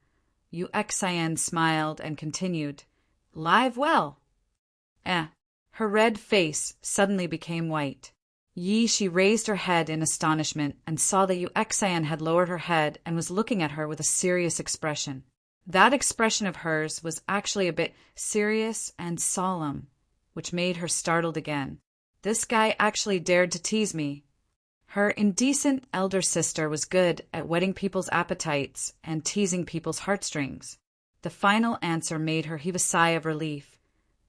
Yu Xian smiled and continued, "Live well." Her red face suddenly became white. Yi Shi raised her head in astonishment and saw that Yu Xian had lowered her head and was looking at her with a serious expression. That expression of hers was actually a bit serious and solemn, which made her startled again. This guy actually dared to tease me. Her indecent elder sister was good at whetting people's appetites and teasing people's heartstrings. The final answer made her heave a sigh of relief,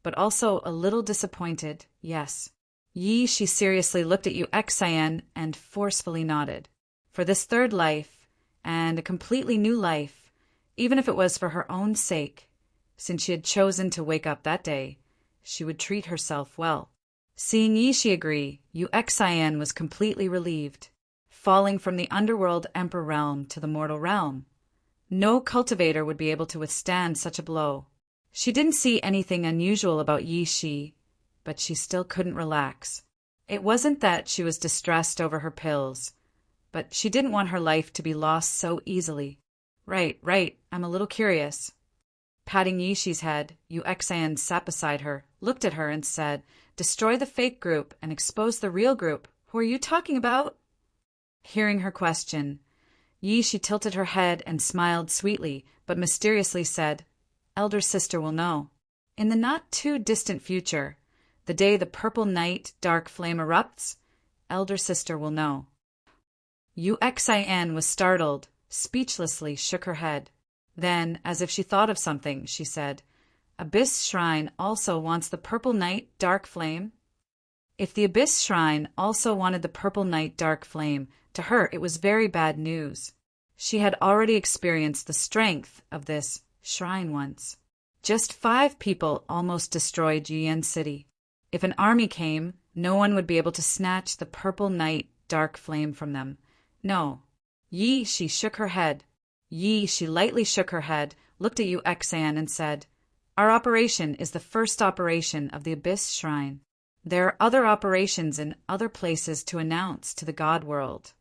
but also a little disappointed, yes. Yi Shi seriously looked at Yu Xian and forcefully nodded. For this third life, and a completely new life, even if it was for her own sake, since she had chosen to wake up that day, she would treat herself well. Seeing Yi Shi agree, Yu Xian was completely relieved, falling from the underworld emperor realm to the mortal realm. No cultivator would be able to withstand such a blow. She didn't see anything unusual about Yi Shi, but she still couldn't relax. It wasn't that she was distressed over her pills, but she didn't want her life to be lost so easily. Right, I'm a little curious. Patting Yi Shi's head, Yu Xian sat beside her, looked at her and said, "Destroy the fake group and expose the real group. Who are you talking about?" Hearing her question, Yi Shi tilted her head and smiled sweetly, but mysteriously said, "Elder sister will know. In the not-too-distant future, the day the purple night dark flame erupts, elder sister will know." Yu Xian was startled, speechlessly shook her head. Then, as if she thought of something, she said, "Abyss Shrine also wants the purple night dark flame?" If the Abyss Shrine also wanted the purple night dark flame, to her it was very bad news. She had already experienced the strength of this shrine once. Just 5 people almost destroyed Yuan City. If an army came, no one would be able to snatch the purple night dark flame from them. No. Yi Shi shook her head. Yi Shi lightly shook her head, looked at Yu Xian and said, "Our operation is the first operation of the Abyss Shrine. There are other operations in other places to announce to the God world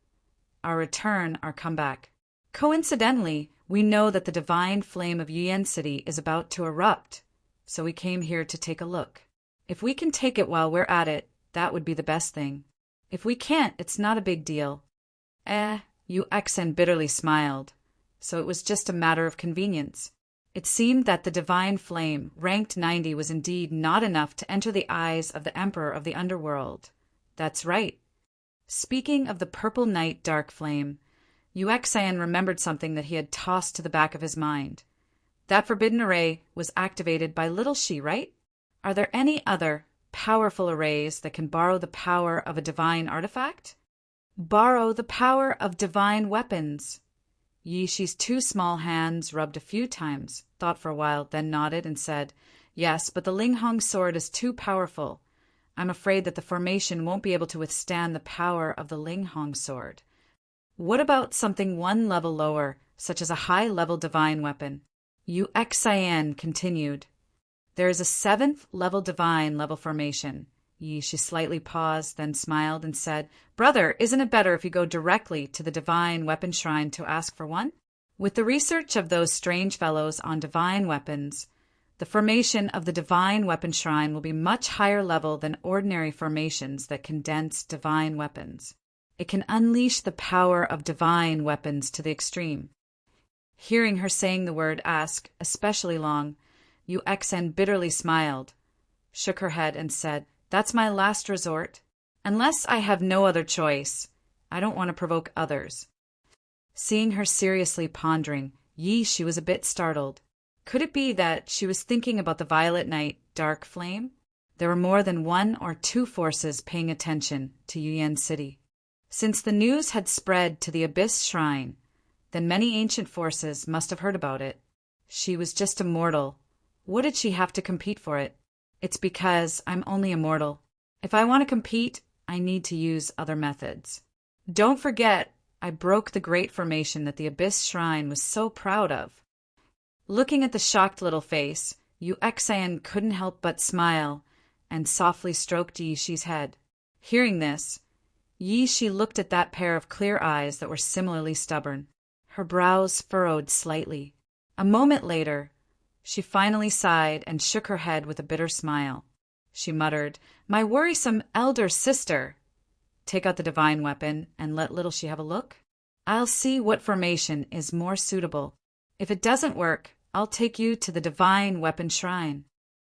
our return, our comeback. Coincidentally, we know that the divine flame of Yuan City is about to erupt, so we came here to take a look. If we can take it while we're at it, that would be the best thing. If we can't, it's not a big deal." Yu Xian bitterly smiled. So it was just a matter of convenience. It seemed that the divine flame, ranked 90, was indeed not enough to enter the eyes of the emperor of the underworld. That's right. Speaking of the purple night dark flame, Yu Xian remembered something that he had tossed to the back of his mind. That forbidden array was activated by little Shi, right? Are there any other powerful arrays that can borrow the power of a divine artifact? Borrow the power of divine weapons. Yi Shi's 2 small hands rubbed a few times, thought for a while, then nodded and said, "Yes, but the Ling Hong sword is too powerful. I'm afraid that the formation won't be able to withstand the power of the Ling Hong sword. What about something 1 level lower, such as a high-level divine weapon?" Yu Xian continued, "There is a 7th level divine level formation." Yi Shi slightly paused, then smiled and said, "Brother, isn't it better if you go directly to the divine weapon shrine to ask for one? With the research of those strange fellows on divine weapons, the formation of the divine weapon shrine will be much higher level than ordinary formations that condense divine weapons. It can unleash the power of divine weapons to the extreme." Hearing her saying the word ask especially long, Yu Xian bitterly smiled, shook her head and said, "That's my last resort. Unless I have no other choice, I don't want to provoke others." Seeing her seriously pondering, Yi Shi was a bit startled. Could it be that she was thinking about the violet night dark flame? There were more than 1 or 2 forces paying attention to Yuan City. Since the news had spread to the Abyss Shrine, then many ancient forces must have heard about it. She was just a mortal. What did she have to compete for it? It's because I'm only a mortal. If I want to compete, I need to use other methods. Don't forget, I broke the great formation that the Abyss Shrine was so proud of. Looking at the shocked little face, Yu Xian couldn't help but smile and softly stroked Yi Shi's head. Hearing this, Yi Shi looked at that pair of clear eyes that were similarly stubborn. Her brows furrowed slightly. A moment later, she finally sighed and shook her head with a bitter smile. She muttered, "My worrisome elder sister. Take out the divine weapon and let little she have a look. I'll see what formation is more suitable. If it doesn't work, I'll take you to the divine weapon shrine."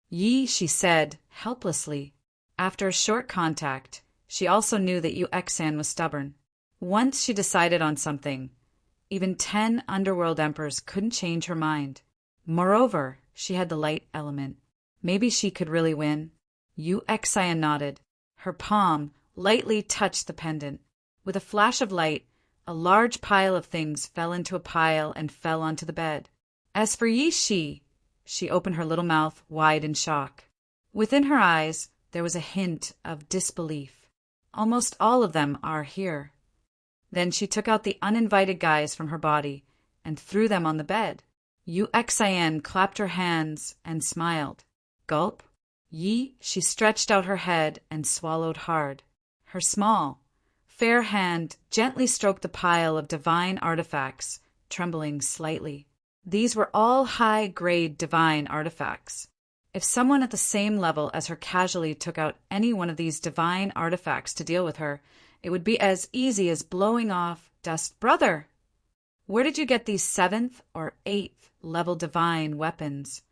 Yi, she said, helplessly. After a short contact, she also knew that Yu Xian was stubborn. Once she decided on something, even 10 underworld emperors couldn't change her mind. Moreover, she had the light element. Maybe she could really win. Yu Xian nodded. Her palm lightly touched the pendant. With a flash of light, a large pile of things fell into a pile and fell onto the bed. As for Yi Shi, she opened her little mouth wide in shock. Within her eyes, there was a hint of disbelief. Almost all of them are here. Then she took out the uninvited guys from her body and threw them on the bed. Yu Xian clapped her hands and smiled. Gulp. Yi, she stretched out her head and swallowed hard. Her small, fair hand gently stroked the pile of divine artifacts, trembling slightly. These were all high-grade divine artifacts. If someone at the same level as her casually took out any one of these divine artifacts to deal with her, it would be as easy as blowing off dust. Brother, where did you get these 7th or 8th level divine weapons?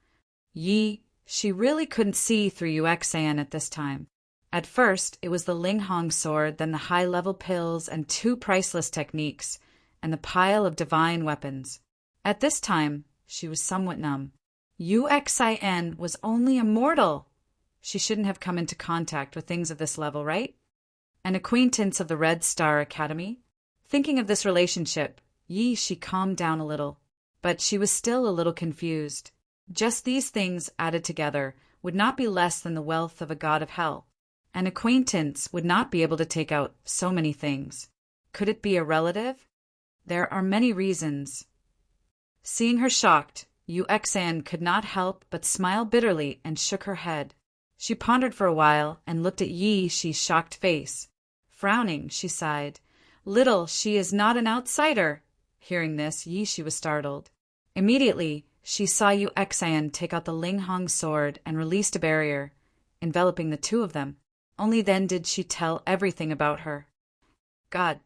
Yi, she really couldn't see through Yu Xian at this time. At first, it was the Linghong sword, then the high-level pills and 2 priceless techniques, and the pile of divine weapons. At this time, she was somewhat numb. Yu Xian was only a mortal. She shouldn't have come into contact with things of this level, right? An acquaintance of the Red Star Academy? Thinking of this relationship, Yi, she calmed down a little. But she was still a little confused. Just these things added together would not be less than the wealth of a god of hell. An acquaintance would not be able to take out so many things. Could it be a relative? There are many reasons. Seeing her shocked, Yu Xian could not help but smile bitterly and shook her head. She pondered for a while and looked at Yi Shi's shocked face. Frowning, she sighed. Little, she is not an outsider. Hearing this, Yi Shi was startled. Immediately, she saw Yu Xian take out the Linghong sword and released a barrier, enveloping the two of them. Only then did she tell everything about her. God.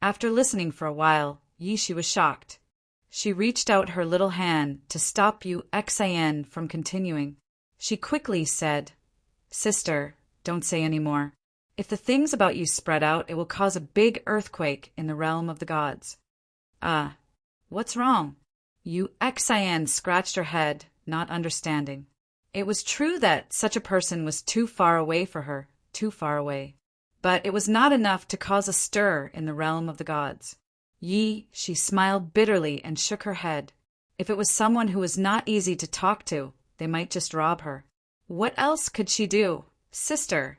After listening for a while, Yi Shi was shocked. She reached out her little hand to stop Yu Xian from continuing. She quickly said, Sister, don't say any more. If the things about you spread out, it will cause a big earthquake in the realm of the gods. Ah, what's wrong? Yu Xian scratched her head, not understanding. It was true that such a person was too far away for her, too far away. But it was not enough to cause a stir in the realm of the gods. Yi, she smiled bitterly and shook her head. If it was someone who was not easy to talk to, they might just rob her. What else could she do? Sister.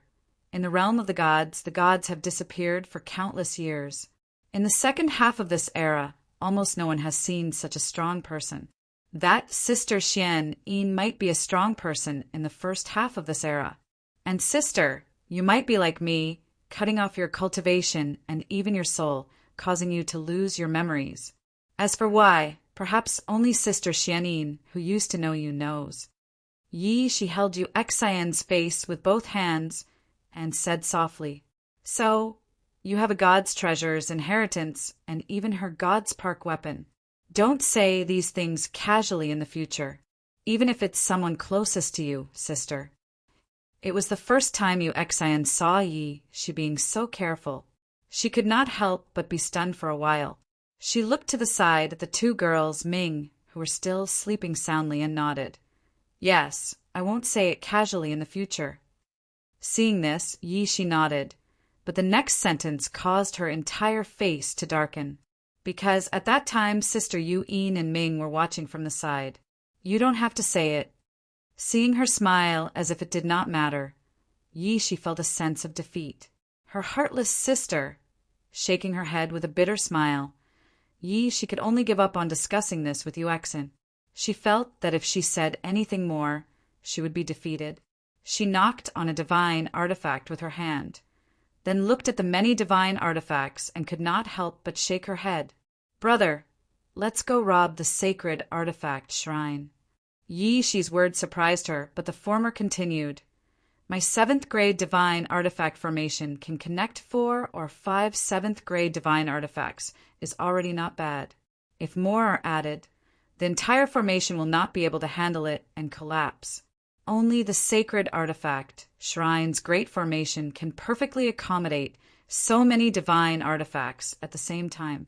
In the realm of the gods have disappeared for countless years. In the second half of this era, almost no one has seen such a strong person. That Sister Xian Yin might be a strong person in the first half of this era. And sister, you might be like me, cutting off your cultivation and even your soul, causing you to lose your memories. As for why, perhaps only Sister Xianin, who used to know you, knows. Yi, she held Yu Xian's face with both hands and said softly, So, you have a god's treasures, inheritance, and even her god's park weapon. Don't say these things casually in the future, even if it's someone closest to you, sister. It was the first time Yu Xian saw Yi, she being so careful. She could not help but be stunned for a while. She looked to the side at the 2 girls, Ming, who were still sleeping soundly, and nodded. Yes, I won't say it casually in the future. Seeing this, Yi, she nodded, but the next sentence caused her entire face to darken. Because at that time Sister Yu Yin and Ming were watching from the side. You don't have to say it. Seeing her smile as if it did not matter, she felt a sense of defeat. Her heartless sister! Shaking her head with a bitter smile, she could only give up on discussing this with Yuexin. She felt that if she said anything more, she would be defeated. She knocked on a divine artifact with her hand, then looked at the many divine artifacts and could not help but shake her head. Brother, let's go rob the sacred artifact shrine. She's words surprised her, but the former continued. My 7th grade divine artifact formation can connect 4 or 5 7th grade divine artifacts is already not bad. If more are added, the entire formation will not be able to handle it and collapse. Only the sacred artifact, Shrine's great formation, can perfectly accommodate so many divine artifacts at the same time.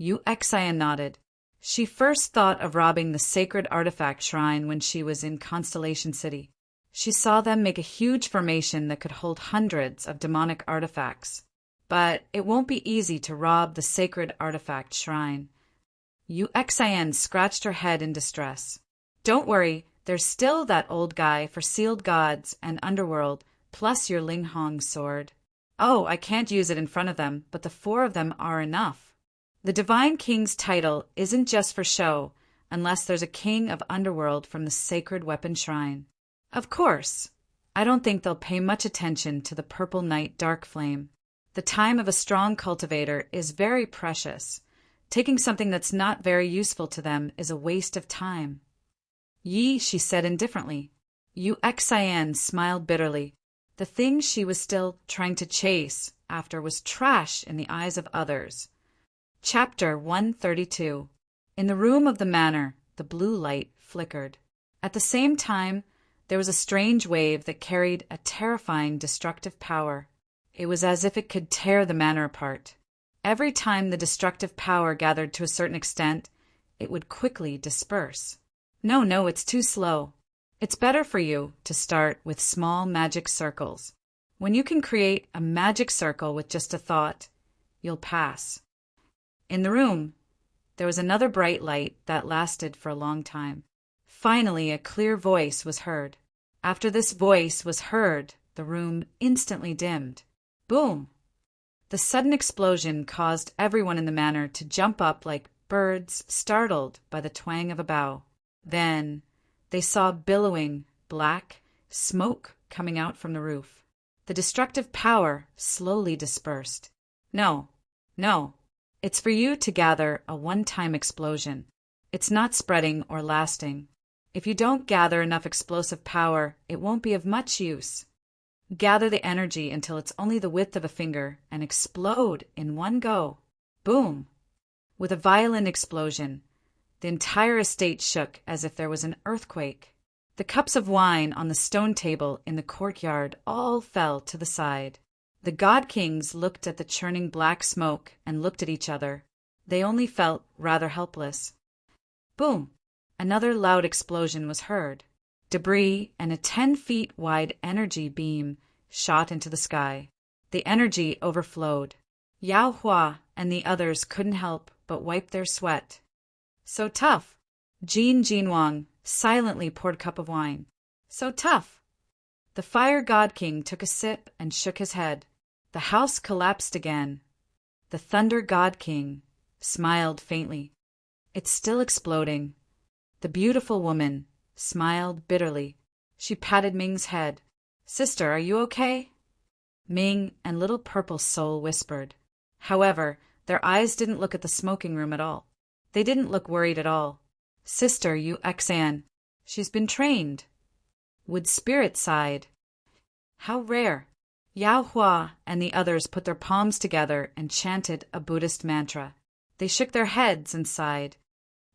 Yuexin nodded. She first thought of robbing the sacred artifact shrine when she was in Constellation City. She saw them make a huge formation that could hold hundreds of demonic artifacts. But it won't be easy to rob the sacred artifact shrine. Yuexin scratched her head in distress. Don't worry, there's still that old guy for sealed gods and underworld, plus your Linghong sword. Oh, I can't use it in front of them, but the 4 of them are enough. The Divine King's title isn't just for show, unless there's a king of underworld from the sacred weapon shrine. Of course, I don't think they'll pay much attention to the Purple Knight Dark Flame. The time of a strong cultivator is very precious. Taking something that's not very useful to them is a waste of time. She said indifferently. Yuexin smiled bitterly. The thing she was still trying to chase after was trash in the eyes of others. Chapter 132. In the room of the manor, the blue light flickered. At the same time, there was a strange wave that carried a terrifying destructive power. It was as if it could tear the manor apart. Every time the destructive power gathered to a certain extent, it would quickly disperse. No, it's too slow. It's better for you to start with small magic circles. When you can create a magic circle with just a thought, you'll pass. In the room, there was another bright light that lasted for a long time. Finally, a clear voice was heard. After this voice was heard, the room instantly dimmed. Boom! The sudden explosion caused everyone in the manor to jump up like birds startled by the twang of a bow. Then they saw billowing, black smoke coming out from the roof. The destructive power slowly dispersed. No, it's for you to gather a one-time explosion. It's not spreading or lasting. If you don't gather enough explosive power, it won't be of much use. Gather the energy until it's only the width of a finger and explode in one go. Boom! With a violent explosion, the entire estate shook as if there was an earthquake. The cups of wine on the stone table in the courtyard all fell to the side. The god kings looked at the churning black smoke and looked at each other. They only felt rather helpless. Boom! Another loud explosion was heard. Debris and a 10-feet wide energy beam shot into the sky. The energy overflowed. Yao Hua and the others couldn't help but wipe their sweat. So tough. Jin Jinwang silently poured a cup of wine. So tough. The Fire God King took a sip and shook his head. The house collapsed again. The Thunder God King smiled faintly. It's still exploding. The beautiful woman smiled bitterly. She patted Ming's head. Sister, are you okay? Ming and Little Purple Soul whispered. However, their eyes didn't look at the smoking room at all. They didn't look worried at all. Sister Yuexin, she's been trained. Wood Spirit sighed. How rare. Yao Hua and the others put their palms together and chanted a Buddhist mantra. They shook their heads and sighed.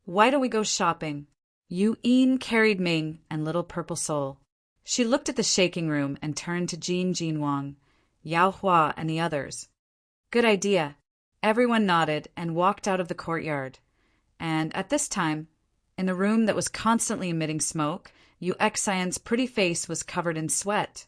Why don't we go shopping? Yin carried Ming and Little Purple Soul. She looked at the shaking room and turned to Jin Jinwang, Yao Hua, and the others. Good idea. Everyone nodded and walked out of the courtyard. And at this time, in the room that was constantly emitting smoke, Yuexin's pretty face was covered in sweat,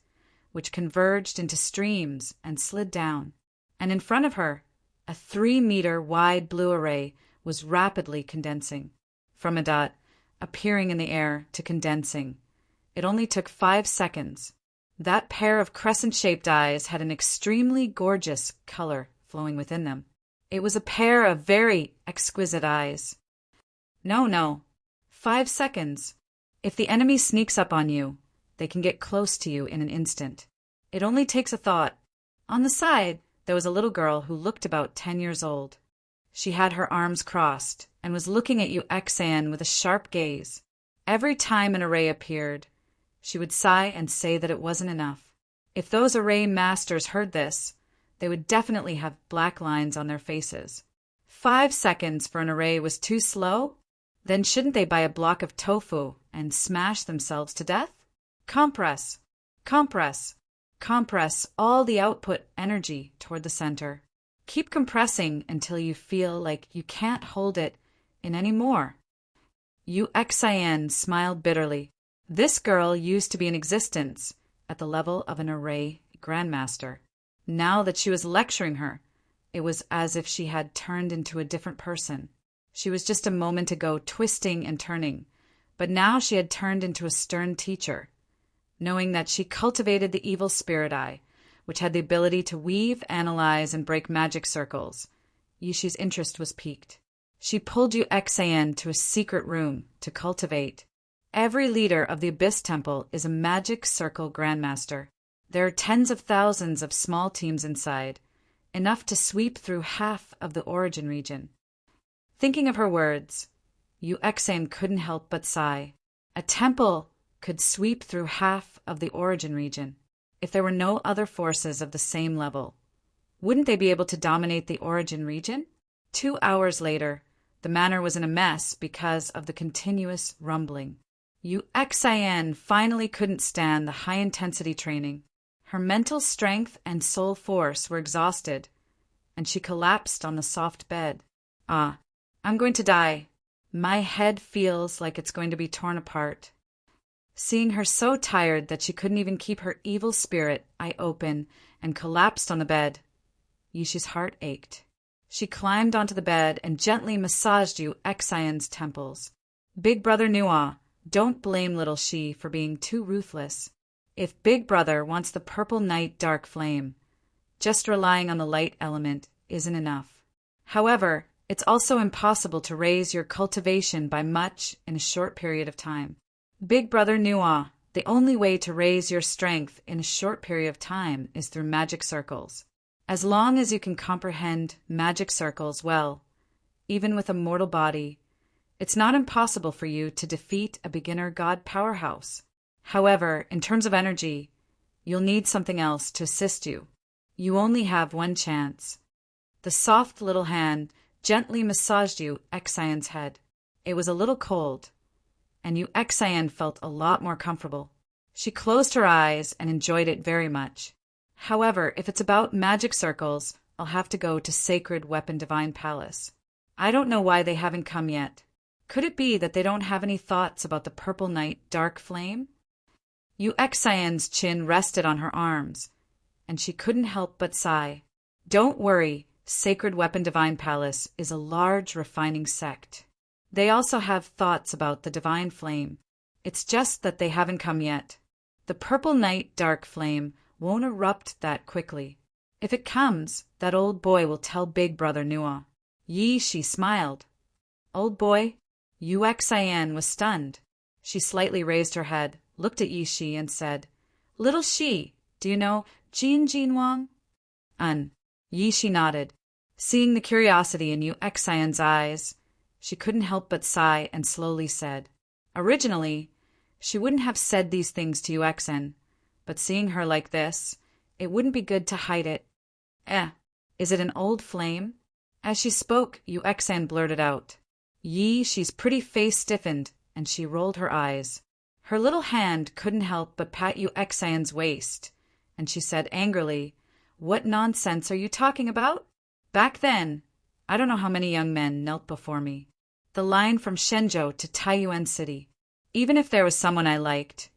which converged into streams and slid down. And in front of her, a 3-meter wide blue array was rapidly condensing. From a dot, appearing in the air, to condensing, It only took 5 seconds. That pair of crescent-shaped eyes had an extremely gorgeous color flowing within them. It was a pair of very exquisite eyes. No. 5 seconds. If the enemy sneaks up on you, they can get close to you in an instant. It only takes a thought. On the side, there was a little girl who looked about 10 years old. She had her arms crossed and was looking at Yuexan with a sharp gaze. Every time an array appeared, she would sigh and say that it wasn't enough. If those array masters heard this, they would definitely have black lines on their faces. 5 seconds for an array was too slow? Then shouldn't they buy a block of tofu and smash themselves to death? Compress all the output energy toward the center. Keep compressing until you feel like you can't hold it in any more. Yuexan smiled bitterly. This girl used to be in existence at the level of an array grandmaster. Now that she was lecturing her, it was as if she had turned into a different person. She was just a moment ago twisting and turning, but now she had turned into a stern teacher. Knowing that she cultivated the evil spirit eye, which had the ability to weave, analyze, and break magic circles, Yishi's interest was piqued. She pulled Yuexan to a secret room to cultivate. Every leader of the Abyss Temple is a magic circle grandmaster. There are tens of thousands of small teams inside, enough to sweep through half of the origin region. Thinking of her words, Yuexan couldn't help but sigh. A temple could sweep through half of the origin region. If there were no other forces of the same level, wouldn't they be able to dominate the origin region? 2 hours later, the manor was in a mess because of the continuous rumbling. Yuexan finally couldn't stand the high-intensity training. Her mental strength and soul force were exhausted, and she collapsed on the soft bed. I'm going to die. My head feels like it's going to be torn apart. Seeing her so tired that she couldn't even keep her evil spirit eye open and collapsed on the bed, Yishi's heart ached. She climbed onto the bed and gently massaged Yuexan's temples. Big Brother Nua, don't blame little she for being too ruthless. If Big Brother wants the purple night dark flame, just relying on the light element isn't enough. However, it's also impossible to raise your cultivation by much in a short period of time. Big Brother Nua, the only way to raise your strength in a short period of time is through magic circles. As long as you can comprehend magic circles well, even with a mortal body, it's not impossible for you to defeat a beginner god powerhouse. However, in terms of energy, you'll need something else to assist you. You only have one chance. The soft little hand gently massaged Yuexan's head. It was a little cold, and Yuexan felt a lot more comfortable. She closed her eyes and enjoyed it very much. However, if it's about magic circles, I'll have to go to Sacred Weapon Divine Palace. I don't know why they haven't come yet. Could it be that they don't have any thoughts about the purple night dark flame? Yuexan's chin rested on her arms, and she couldn't help but sigh. Don't worry, Sacred Weapon Divine Palace is a large refining sect. They also have thoughts about the divine flame. It's just that they haven't come yet. The purple night dark flame won't erupt that quickly. If it comes, that old boy will tell Big Brother Nua. She smiled. Old boy? Yuexan was stunned. She slightly raised her head, looked at Yishi, and said, Little she, do you know Jin Wang? Yishi nodded. Seeing the curiosity in Yuexan's eyes, she couldn't help but sigh and slowly said, Originally, she wouldn't have said these things to Yuexan, but seeing her like this, it wouldn't be good to hide it. Is it an old flame? As she spoke, Yuexan blurted out. She's pretty face stiffened, and she rolled her eyes. Her little hand couldn't help but pat Yuexan's waist, and she said angrily, What nonsense are you talking about? Back then, I don't know how many young men knelt before me. The line from Shenzhou to Taiyuan City. Even if there was someone I liked,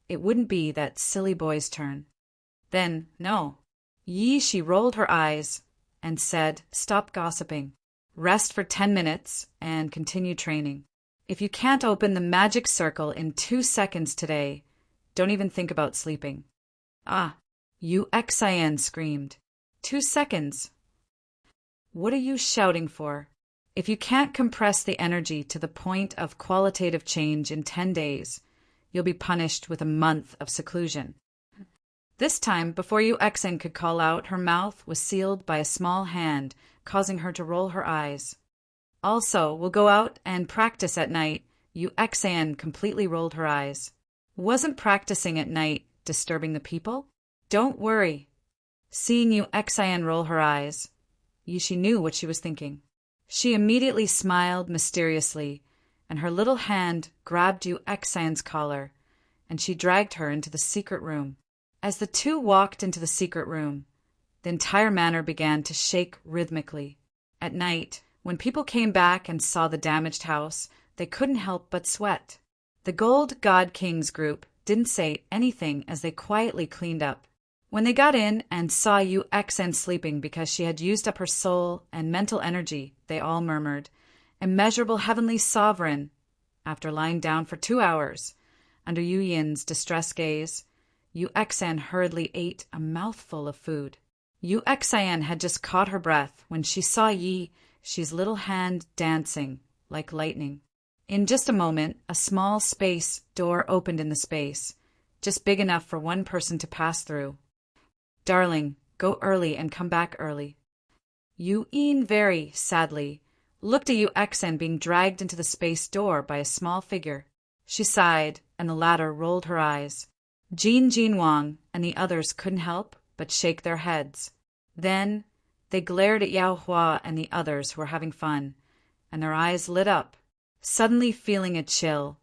it wouldn't be that silly boy's turn. Then, no. She rolled her eyes and said, Stop gossiping. Rest for 10 minutes and continue training. If you can't open the magic circle in 2 seconds today, Don't even think about sleeping. Ah, Yu Xian screamed. 2 seconds. What are you shouting for? If you can't compress the energy to the point of qualitative change in 10 days, you'll be punished with a month of seclusion. This time, before Yu Xian could call out, her mouth was sealed by a small hand, causing her to roll her eyes. Also, we'll go out and practice at night. Yu Xian completely rolled her eyes. Wasn't practicing at night disturbing the people? Don't worry. Seeing Yu Xian roll her eyes, Yishi knew what she was thinking. She immediately smiled mysteriously, and her little hand grabbed Yu Xian's collar, and she dragged her into the secret room. As the two walked into the secret room, the entire manor began to shake rhythmically. At night, when people came back and saw the damaged house, they couldn't help but sweat. The Gold God Kings group didn't say anything as they quietly cleaned up. When they got in and saw Yu Xian sleeping because she had used up her soul and mental energy, they all murmured, "Immeasurable heavenly sovereign." After lying down for 2 hours, under Yu Yin's distressed gaze, Yu Xian hurriedly ate a mouthful of food. Yu Xian had just caught her breath when she saw Yi's little hand dancing like lightning. In just a moment, a small space door opened in the space, just big enough for one person to pass through. "Darling, go early and come back early." Yu Yin very sadly looked at Yu Xian being dragged into the space door by a small figure. She sighed, and the latter rolled her eyes. Jin Wang and the others couldn't help but shake their heads. Then they glared at Yao Hua and the others who were having fun, and their eyes lit up. Suddenly feeling a chill,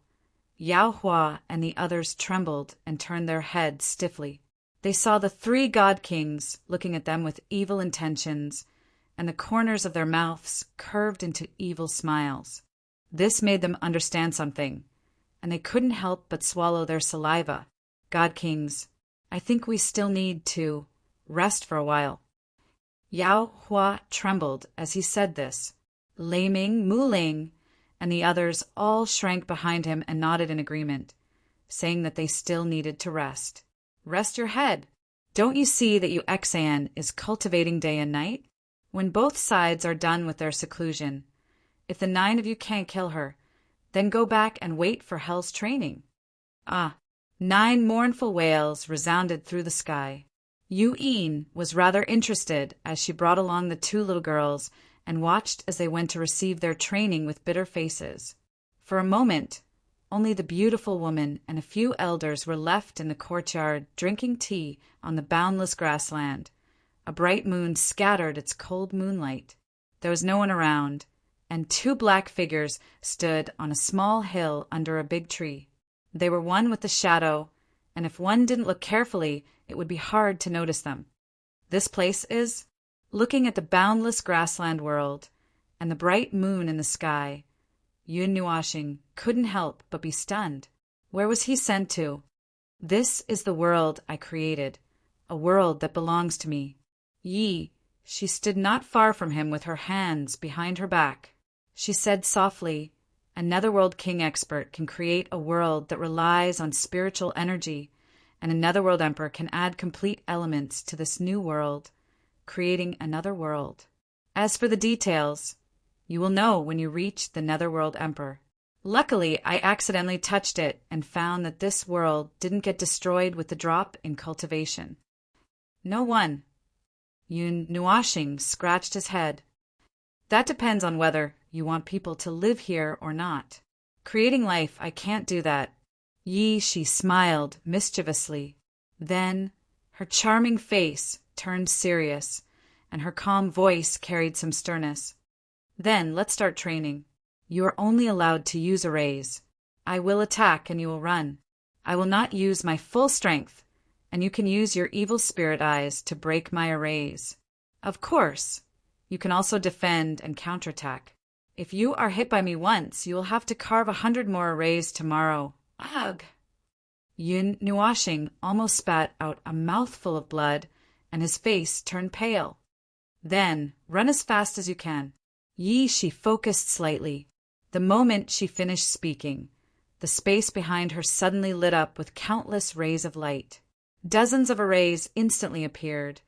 Yao Hua and the others trembled and turned their heads stiffly. They saw the 3 God Kings looking at them with evil intentions, and the corners of their mouths curved into evil smiles. This made them understand something, and they couldn't help but swallow their saliva. "God Kings, I think we still need to rest for a while." Yao Hua trembled as he said this. Lei Ming, Mu Ling, and the others all shrank behind him and nodded in agreement, saying that they still needed to rest. "Rest your head. Don't you see that Yu Xian is cultivating day and night? When both sides are done with their seclusion, if the 9 of you can't kill her, then go back and wait for hell's training." Ah, 9 mournful wails resounded through the sky. Yu Yin was rather interested as she brought along the 2 little girls and watched as they went to receive their training with bitter faces. For a moment, only the beautiful woman and a few elders were left in the courtyard drinking tea on the boundless grassland. A bright moon scattered its cold moonlight. There was no one around, and 2 black figures stood on a small hill under a big tree. They were one with the shadow, and if one didn't look carefully, it would be hard to notice them. This place is, looking at the boundless grassland world and the bright moon in the sky, Yun Nuashing couldn't help but be stunned. Where was he sent to? "This is the world I created, a world that belongs to me." She stood not far from him with her hands behind her back. She said softly, "A Netherworld King expert can create a world that relies on spiritual energy, and a Netherworld Emperor can add complete elements to this new world, creating another world. As for the details, you will know when you reach the Netherworld Emperor. Luckily, I accidentally touched it and found that this world didn't get destroyed with the drop in cultivation." "No one." Yun Nuashing scratched his head. "That depends on whether you want people to live here or not. Creating life, I can't do that." She smiled mischievously. Then her charming face turned serious, and her calm voice carried some sternness. "Then let's start training. You are only allowed to use arrays. I will attack and you will run. I will not use my full strength, and you can use your evil spirit eyes to break my arrays. Of course, you can also defend and counterattack. If you are hit by me once, you will have to carve 100 more arrays tomorrow." Ugh! Yun Nuashing almost spat out a mouthful of blood, and his face turned pale. "Then run as fast as you can." She focused slightly. The moment she finished speaking, the space behind her suddenly lit up with countless rays of light. Dozens of arrays instantly appeared,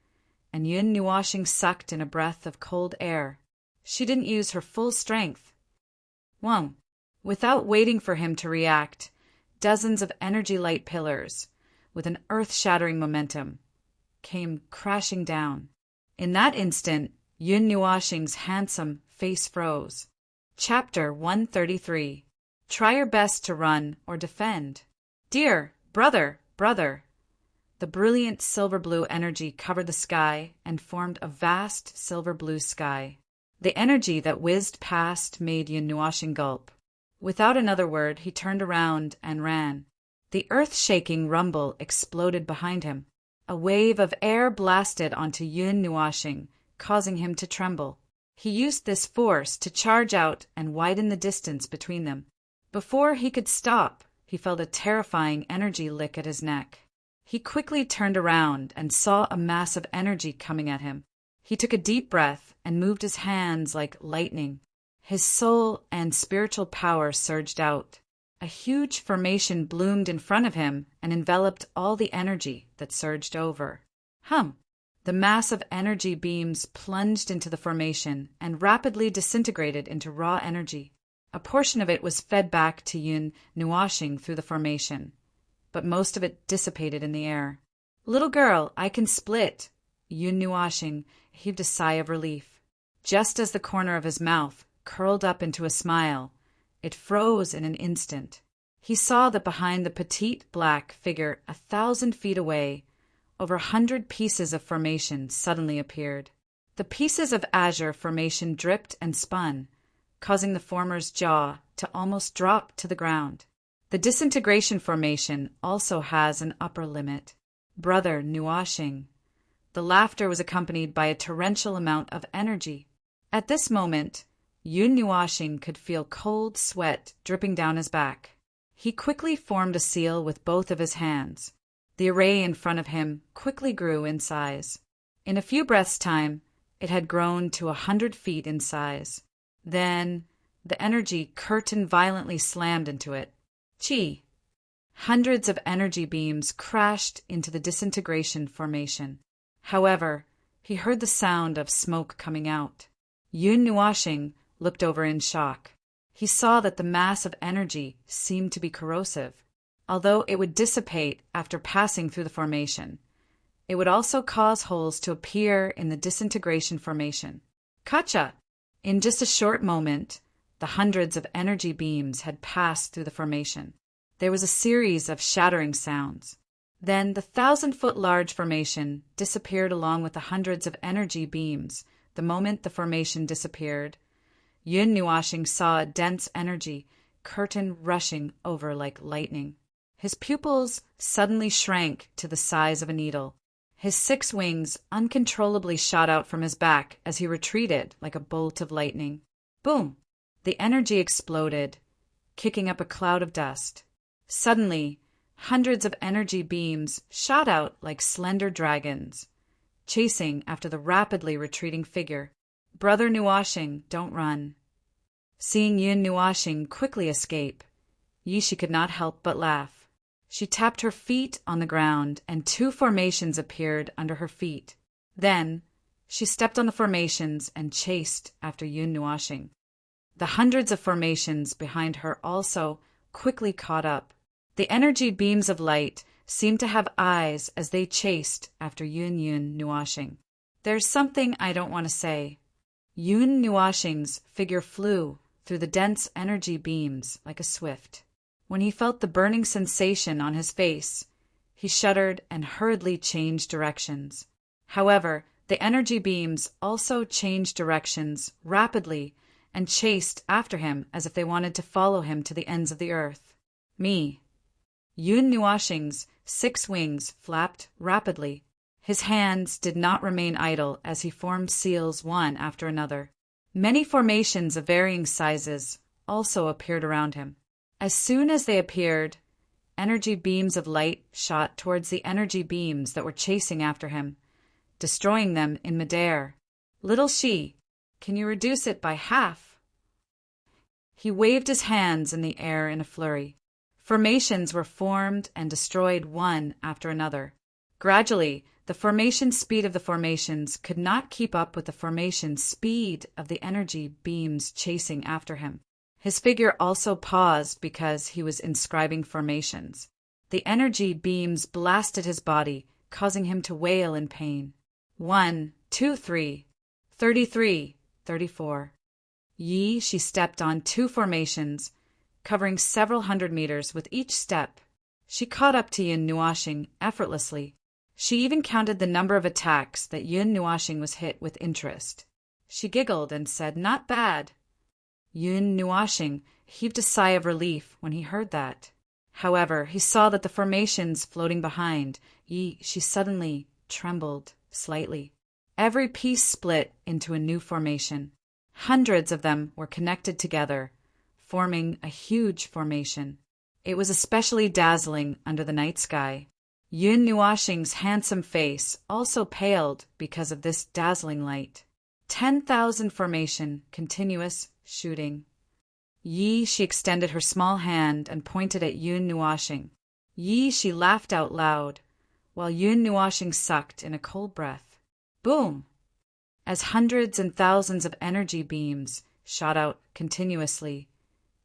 and Yun Nuashing sucked in a breath of cold air. She didn't use her full strength. Whoa! Without waiting for him to react, dozens of energy light pillars, with an earth-shattering momentum, came crashing down. In that instant, Yun Nuashing's handsome face froze. Chapter 133. Try your best to run or defend. Dear brother, brother. The brilliant silver-blue energy covered the sky and formed a vast silver-blue sky. The energy that whizzed past made Yun Nuashing gulp. Without another word, he turned around and ran. The earth-shaking rumble exploded behind him. A wave of air blasted onto Yun Nuashing, causing him to tremble. He used this force to charge out and widen the distance between them. Before he could stop, he felt a terrifying energy lick at his neck. He quickly turned around and saw a mass of energy coming at him. He took a deep breath and moved his hands like lightning. His soul and spiritual power surged out. A huge formation bloomed in front of him and enveloped all the energy that surged over. The mass of energy beams plunged into the formation and rapidly disintegrated into raw energy. A portion of it was fed back to Yun Nuashing through the formation, but most of it dissipated in the air. Little girl, I can split. Yun Nuashing heaved a sigh of relief. Just as the corner of his mouth curled up into a smile, it froze in an instant. He saw that behind the petite black figure 1,000 feet away, over 100 pieces of formation suddenly appeared. The pieces of azure formation dripped and spun, causing the former's jaw to almost drop to the ground. The disintegration formation also has an upper limit. Brother Nuashing. The laughter was accompanied by a torrential amount of energy. At this moment, Yun Nuashing could feel cold sweat dripping down his back. He quickly formed a seal with both of his hands. The array in front of him quickly grew in size. In a few breaths' time, it had grown to 100 feet in size. Then, the energy curtain violently slammed into it. Chi! Hundreds of energy beams crashed into the disintegration formation. However, he heard the sound of smoke coming out. Yun Nuashing looked over in shock. He saw that the mass of energy seemed to be corrosive. Although it would dissipate after passing through the formation, it would also cause holes to appear in the disintegration formation. Kacha! In just a short moment, the hundreds of energy beams had passed through the formation. There was a series of shattering sounds. Then the 1,000-foot large formation disappeared along with the hundreds of energy beams. The moment the formation disappeared, Yun Nuashing saw a dense energy curtain rushing over like lightning. His pupils suddenly shrank to the size of a needle. His 6 wings uncontrollably shot out from his back as he retreated like a bolt of lightning. Boom! The energy exploded, kicking up a cloud of dust. Suddenly, hundreds of energy beams shot out like slender dragons, chasing after the rapidly retreating figure. Brother Nuashing, don't run. Seeing Yun Nuashing quickly escape, Yishi could not help but laugh. She tapped her feet on the ground, and 2 formations appeared under her feet. Then, she stepped on the formations and chased after Yun Nuashing. The hundreds of formations behind her also quickly caught up. The energy beams of light seemed to have eyes as they chased after Yun Nuashing. There's something I don't want to say. Yun Nuashing's figure flew through the dense energy beams like a swift. When he felt the burning sensation on his face, he shuddered and hurriedly changed directions. However, the energy beams also changed directions rapidly and chased after him as if they wanted to follow him to the ends of the earth. Yun Nuashing's 6 wings flapped rapidly. His hands did not remain idle as he formed seals one after another. Many formations of varying sizes also appeared around him. As soon as they appeared, energy beams of light shot towards the energy beams that were chasing after him, destroying them in midair. Little Shi, can you reduce it by half? He waved his hands in the air in a flurry. Formations were formed and destroyed one after another. Gradually, the formation speed of the formations could not keep up with the formation speed of the energy beams chasing after him. His figure also paused because he was inscribing formations. The energy beams blasted his body, causing him to wail in pain. 1, 2, 3, 33, 34. She stepped on 2 formations, covering several hundred meters with each step. She caught up to Yun Nuashing effortlessly. She even counted the number of attacks that Yun Nuashing was hit with interest. She giggled and said, "Not bad." Yun Nuashing heaved a sigh of relief when he heard that. However, he saw that the formations floating behind she suddenly trembled slightly. Every piece split into a new formation. Hundreds of them were connected together, forming a huge formation. It was especially dazzling under the night sky. Yun Nuashing's handsome face also paled because of this dazzling light. 10,000 formation, continuous shooting. She extended her small hand and pointed at Yun Nuashing. She laughed out loud, while Yun Nuashing sucked in a cold breath. Boom! As hundreds and thousands of energy beams shot out continuously,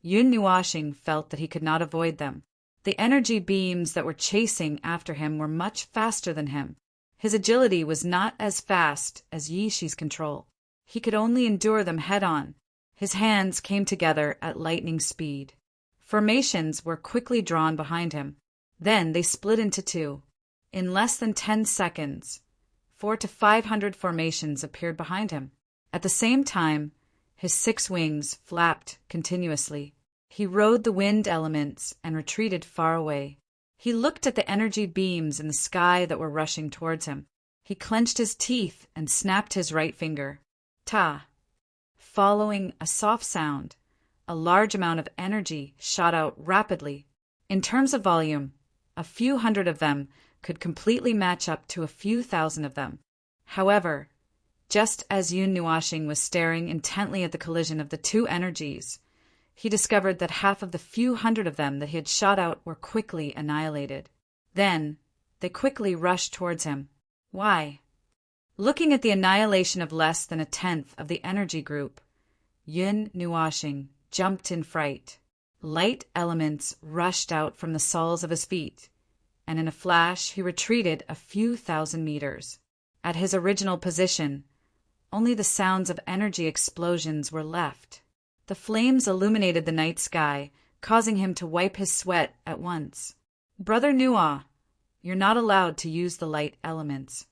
Yun Nuashing felt that he could not avoid them. The energy beams that were chasing after him were much faster than him. His agility was not as fast as Yishi's control. He could only endure them head-on. His hands came together at lightning speed. Formations were quickly drawn behind him. Then they split into 2. In less than 10 seconds, 400 to 500 formations appeared behind him. At the same time, his 6 wings flapped continuously. He rode the wind elements and retreated far away. He looked at the energy beams in the sky that were rushing towards him. He clenched his teeth and snapped his right finger. Ta! Following a soft sound, a large amount of energy shot out rapidly. In terms of volume, a few hundred of them could completely match up to a few thousand of them. However, just as Yun Nuashing was staring intently at the collision of the 2 energies, he discovered that half of the few hundred of them that he had shot out were quickly annihilated. Then, they quickly rushed towards him. Why? Looking at the annihilation of less than 1/10 of the energy group, Yun Nuashing jumped in fright. Light elements rushed out from the soles of his feet, and in a flash he retreated a few thousand meters. At his original position, only the sounds of energy explosions were left. The flames illuminated the night sky, causing him to wipe his sweat at once. "Brother Nua, you're not allowed to use the light elements."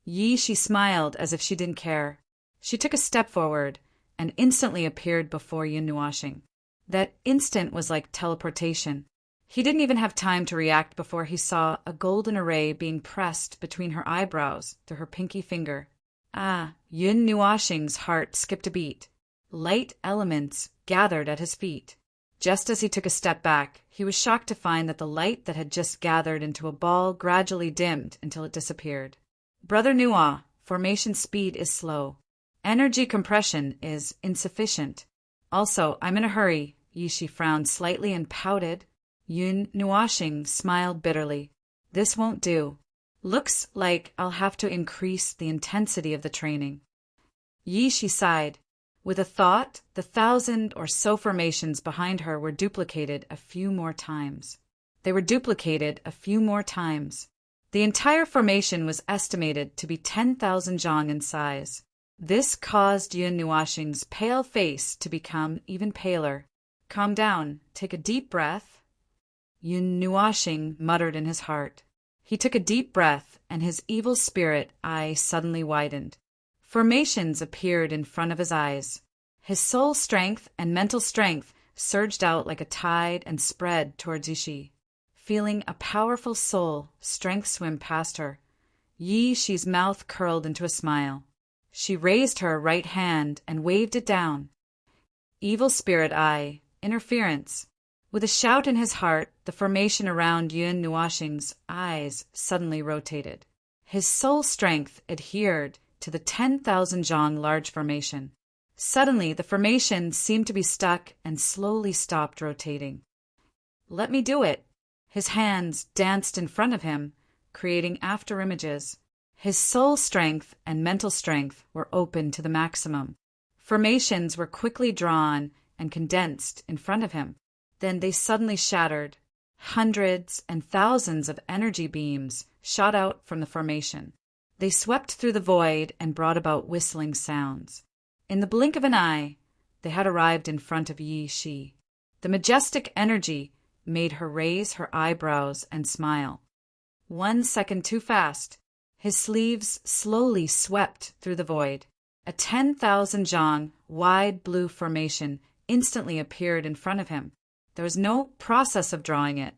She smiled as if she didn't care. She took a step forward and instantly appeared before Yun Nuashing. That instant was like teleportation. He didn't even have time to react before he saw a golden array being pressed between her eyebrows through her pinky finger. Yun Nuashing's heart skipped a beat. Light elements gathered at his feet. Just as he took a step back, he was shocked to find that the light that had just gathered into a ball gradually dimmed until it disappeared. "Brother Nua, formation speed is slow. Energy compression is insufficient. Also, I'm in a hurry." Yishi frowned slightly and pouted. Yun Nuashing smiled bitterly. "This won't do. Looks like I'll have to increase the intensity of the training." Yishi sighed. With a thought, the 1,000 or so formations behind her were duplicated a few more times. They were duplicated a few more times. The entire formation was estimated to be 10,000 zhang in size. This caused Yun Nuashing's pale face to become even paler. "Calm down. Take a deep breath." Yun Nuashing muttered in his heart. He took a deep breath, and his evil spirit eye suddenly widened. Formations appeared in front of his eyes. His soul strength and mental strength surged out like a tide and spread towards Yishi. Feeling a powerful soul strength swim past her, Yishi's mouth curled into a smile. She raised her right hand and waved it down. Evil spirit eye, interference. With a shout in his heart, the formation around Yun Nuashing's eyes suddenly rotated. His soul strength adhered to the 10,000 zhang large formation. Suddenly, the formation seemed to be stuck and slowly stopped rotating. Let me do it. His hands danced in front of him, creating afterimages. His soul strength and mental strength were open to the maximum. Formations were quickly drawn and condensed in front of him. Then they suddenly shattered. Hundreds and thousands of energy beams shot out from the formation. They swept through the void and brought about whistling sounds. In the blink of an eye, they had arrived in front of Yi Shi. The majestic energy made her raise her eyebrows and smile. 1 second too fast, his sleeves slowly swept through the void. A 10,000 zhang wide blue formation instantly appeared in front of him. There was no process of drawing it.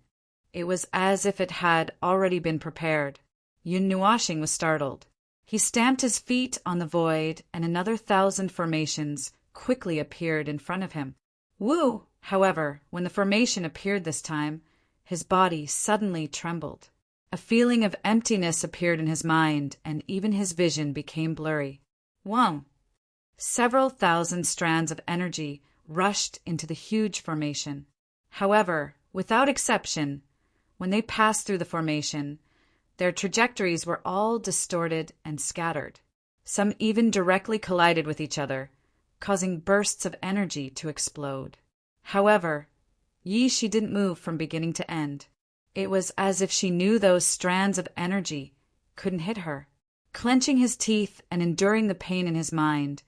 It was as if it had already been prepared. Yun Nuashing was startled. He stamped his feet on the void, and another 1,000 formations quickly appeared in front of him. Wu, however, when the formation appeared this time, his body suddenly trembled. A feeling of emptiness appeared in his mind, and even his vision became blurry. Wang! Several thousand strands of energy rushed into the huge formation. However, without exception, when they passed through the formation, their trajectories were all distorted and scattered. Some even directly collided with each other, causing bursts of energy to explode. However, Yi Shi didn't move from beginning to end. It was as if she knew those strands of energy couldn't hit her. Clenching his teeth and enduring the pain in his mind,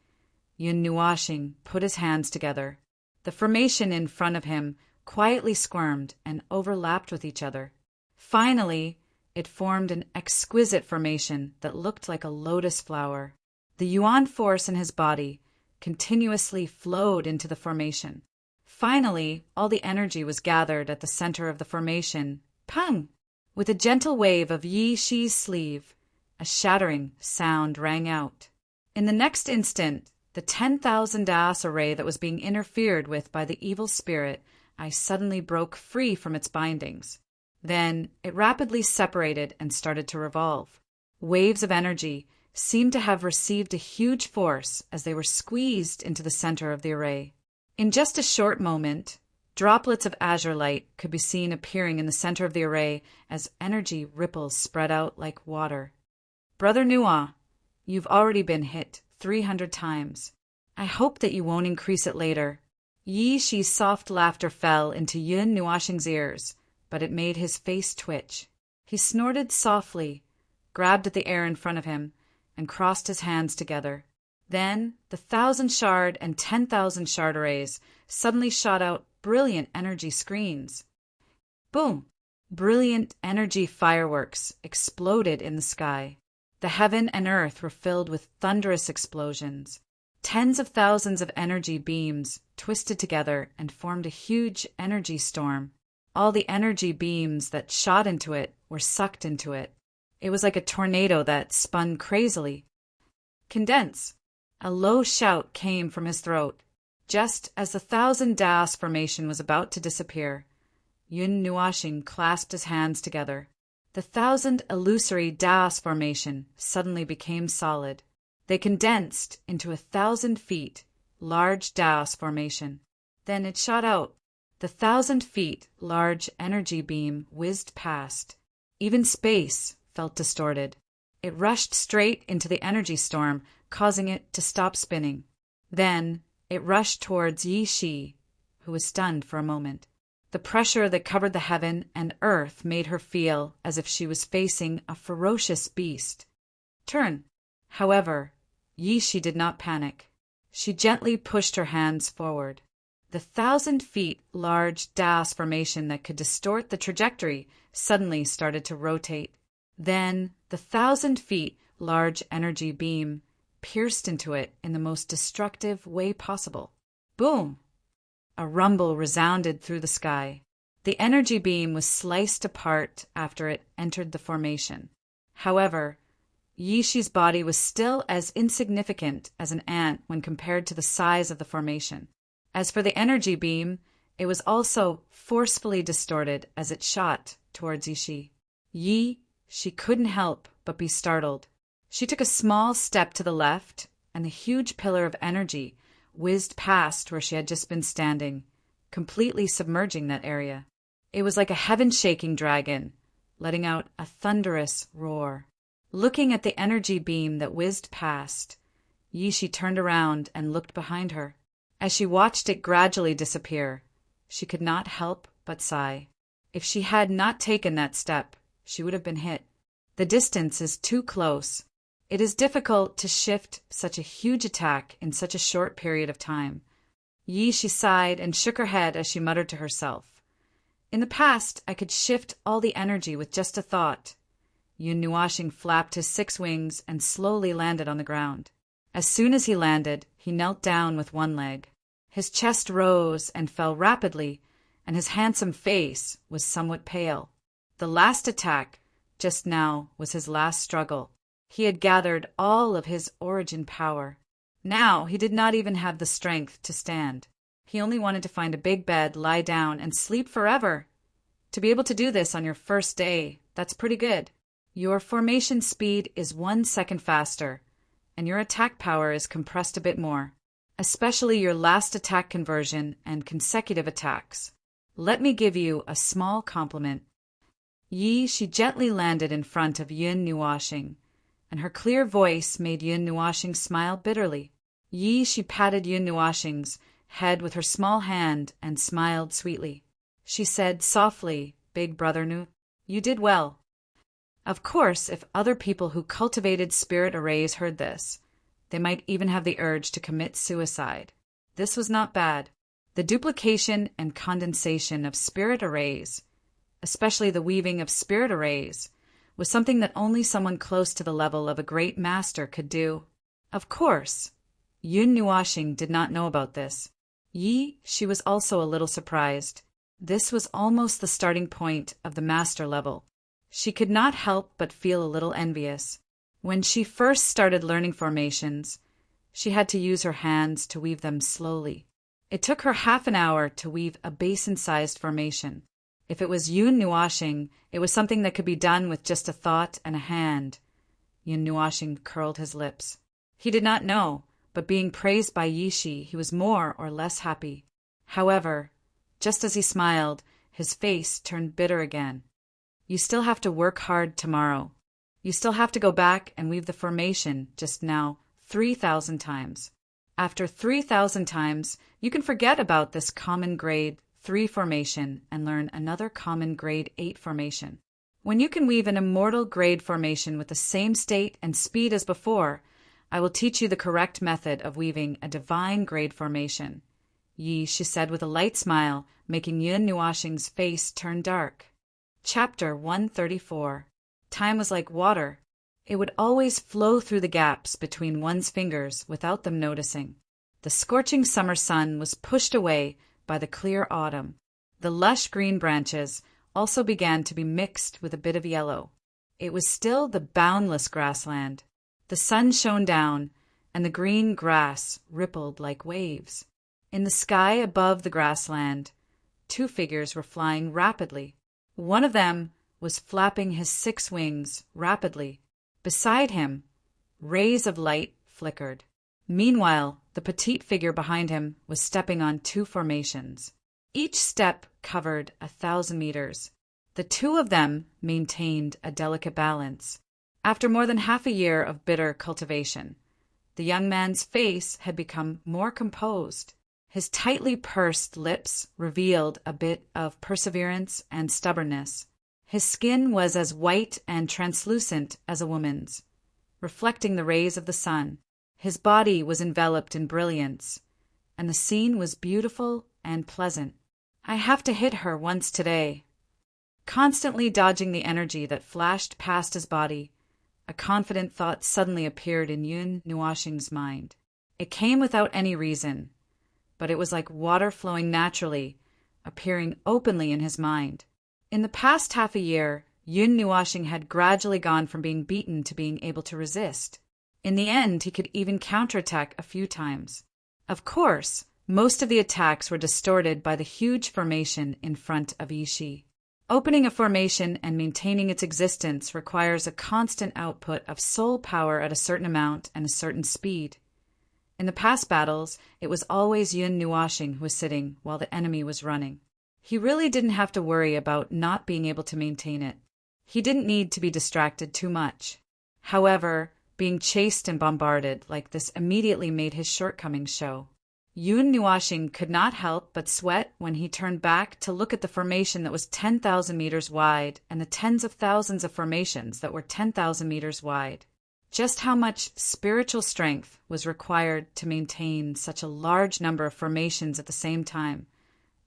Yun Nuashing put his hands together. The formation in front of him quietly squirmed and overlapped with each other. Finally, it formed an exquisite formation that looked like a lotus flower. The yuan force in his body continuously flowed into the formation. Finally, all the energy was gathered at the center of the formation. Pang! With a gentle wave of Yi Shi's sleeve, a shattering sound rang out. In the next instant, the 10,000 das array that was being interfered with by the evil spirit, I suddenly broke free from its bindings. Then it rapidly separated and started to revolve. Waves of energy seemed to have received a huge force as they were squeezed into the center of the array. In just a short moment, droplets of azure light could be seen appearing in the center of the array as energy ripples spread out like water. Brother Nua, you've already been hit 300 times. I hope that you won't increase it later. Yi Shi's soft laughter fell into Yun Nuashing's ears, but it made his face twitch. He snorted softly, grabbed at the air in front of him, and crossed his hands together. Then the 1,000 shard and 10,000 shard arrays suddenly shot out brilliant energy screens. Boom! Brilliant energy fireworks exploded in the sky. The heaven and earth were filled with thunderous explosions. Tens of thousands of energy beams twisted together and formed a huge energy storm. All the energy beams that shot into it were sucked into it. It was like a tornado that spun crazily. Condense! A low shout came from his throat. Just as the 1,000 das formation was about to disappear, Yun Nuashing clasped his hands together. The 1,000 illusory das formation suddenly became solid. They condensed into 1,000 feet large das formation. Then it shot out. The 1,000 feet large energy beam whizzed past. Even space felt distorted. It rushed straight into the energy storm, causing it to stop spinning. Then it rushed towards Yi Shi, who was stunned for a moment. The pressure that covered the heaven and earth made her feel as if she was facing a ferocious beast. Turn! However, Yi Shi did not panic. She gently pushed her hands forward. The 1,000 feet large das formation that could distort the trajectory suddenly started to rotate. Then the 1,000 feet large energy beam pierced into it in the most destructive way possible. Boom! A rumble resounded through the sky. The energy beam was sliced apart after it entered the formation. However, Yi Shi's body was still as insignificant as an ant when compared to the size of the formation. As for the energy beam, it was also forcefully distorted as it shot towards Yi Shi. She couldn't help but be startled. She took a small step to the left, and the huge pillar of energy whizzed past where she had just been standing, completely submerging that area. It was like a heaven-shaking dragon, letting out a thunderous roar. Looking at the energy beam that whizzed past, Yishi turned around and looked behind her. As she watched it gradually disappear, she could not help but sigh. If she had not taken that step, she would have been hit. The distance is too close. It is difficult to shift such a huge attack in such a short period of time. Yishi sighed and shook her head as she muttered to herself. In the past, I could shift all the energy with just a thought. Yun Nuashing flapped his 6 wings and slowly landed on the ground. As soon as he landed, he knelt down with one leg. His chest rose and fell rapidly, and his handsome face was somewhat pale. The last attack, just now, was his last struggle. He had gathered all of his origin power. Now he did not even have the strength to stand. He only wanted to find a big bed, lie down, and sleep forever. To be able to do this on your first day, that's pretty good. Your formation speed is 1 second faster, and your attack power is compressed a bit more, especially your last attack conversion and consecutive attacks. Let me give you a small compliment. She gently landed in front of Yun Nuashing, and her clear voice made Yun Nuashing smile bitterly. She patted Yun Nuashing's head with her small hand and smiled sweetly. She said softly, "Big brother Nu, you did well." Of course, if other people who cultivated spirit arrays heard this, they might even have the urge to commit suicide. This was not bad. The duplication and condensation of spirit arrays, especially the weaving of spirit arrays, was something that only someone close to the level of a great master could do. Of course, Yun Nuashing did not know about this. She was also a little surprised. This was almost the starting point of the master level. She could not help but feel a little envious. When she first started learning formations, she had to use her hands to weave them slowly. It took her half an hour to weave a basin-sized formation. If it was Yun Nuashing, it was something that could be done with just a thought and a hand. Yun Nuashing curled his lips. He did not know, but being praised by Yishi, he was more or less happy. However, just as he smiled, his face turned bitter again. You still have to work hard tomorrow. You still have to go back and weave the formation just now 3,000 times. After 3,000 times, you can forget about this common grade 3 formation and learn another common grade 8 formation. When you can weave an immortal grade formation with the same state and speed as before, I will teach you the correct method of weaving a divine grade formation. She said with a light smile, making Yun Nuashing's face turn dark. Chapter 134. Time was like water. It would always flow through the gaps between one's fingers without them noticing. The scorching summer sun was pushed away by the clear autumn. The lush green branches also began to be mixed with a bit of yellow. It was still the boundless grassland. The sun shone down, and the green grass rippled like waves. In the sky above the grassland, 2 figures were flying rapidly. One of them was flapping his 6 wings rapidly. Beside him, rays of light flickered. Meanwhile, the petite figure behind him was stepping on 2 formations. Each step covered 1,000 meters. The 2 of them maintained a delicate balance. After more than half a year of bitter cultivation, the young man's face had become more composed. His tightly pursed lips revealed a bit of perseverance and stubbornness. His skin was as white and translucent as a woman's, reflecting the rays of the sun. His body was enveloped in brilliance, and the scene was beautiful and pleasant. I have to hit her once today. Constantly dodging the energy that flashed past his body, a confident thought suddenly appeared in Yun Nuashing's mind. It came without any reason, but it was like water flowing naturally, appearing openly in his mind. In the past half a year, Yun Nuashing had gradually gone from being beaten to being able to resist. In the end, he could even counterattack a few times. Of course, most of the attacks were distorted by the huge formation in front of Yishi. Opening a formation and maintaining its existence requires a constant output of soul power at a certain amount and a certain speed. In the past battles, it was always Yun Nuashing who was sitting while the enemy was running. He really didn't have to worry about not being able to maintain it. He didn't need to be distracted too much. However, being chased and bombarded like this immediately made his shortcomings show. Yun Nuashing could not help but sweat when he turned back to look at the formation that was 10,000 meters wide and the tens of thousands of formations that were 10,000 meters wide. Just how much spiritual strength was required to maintain such a large number of formations at the same time,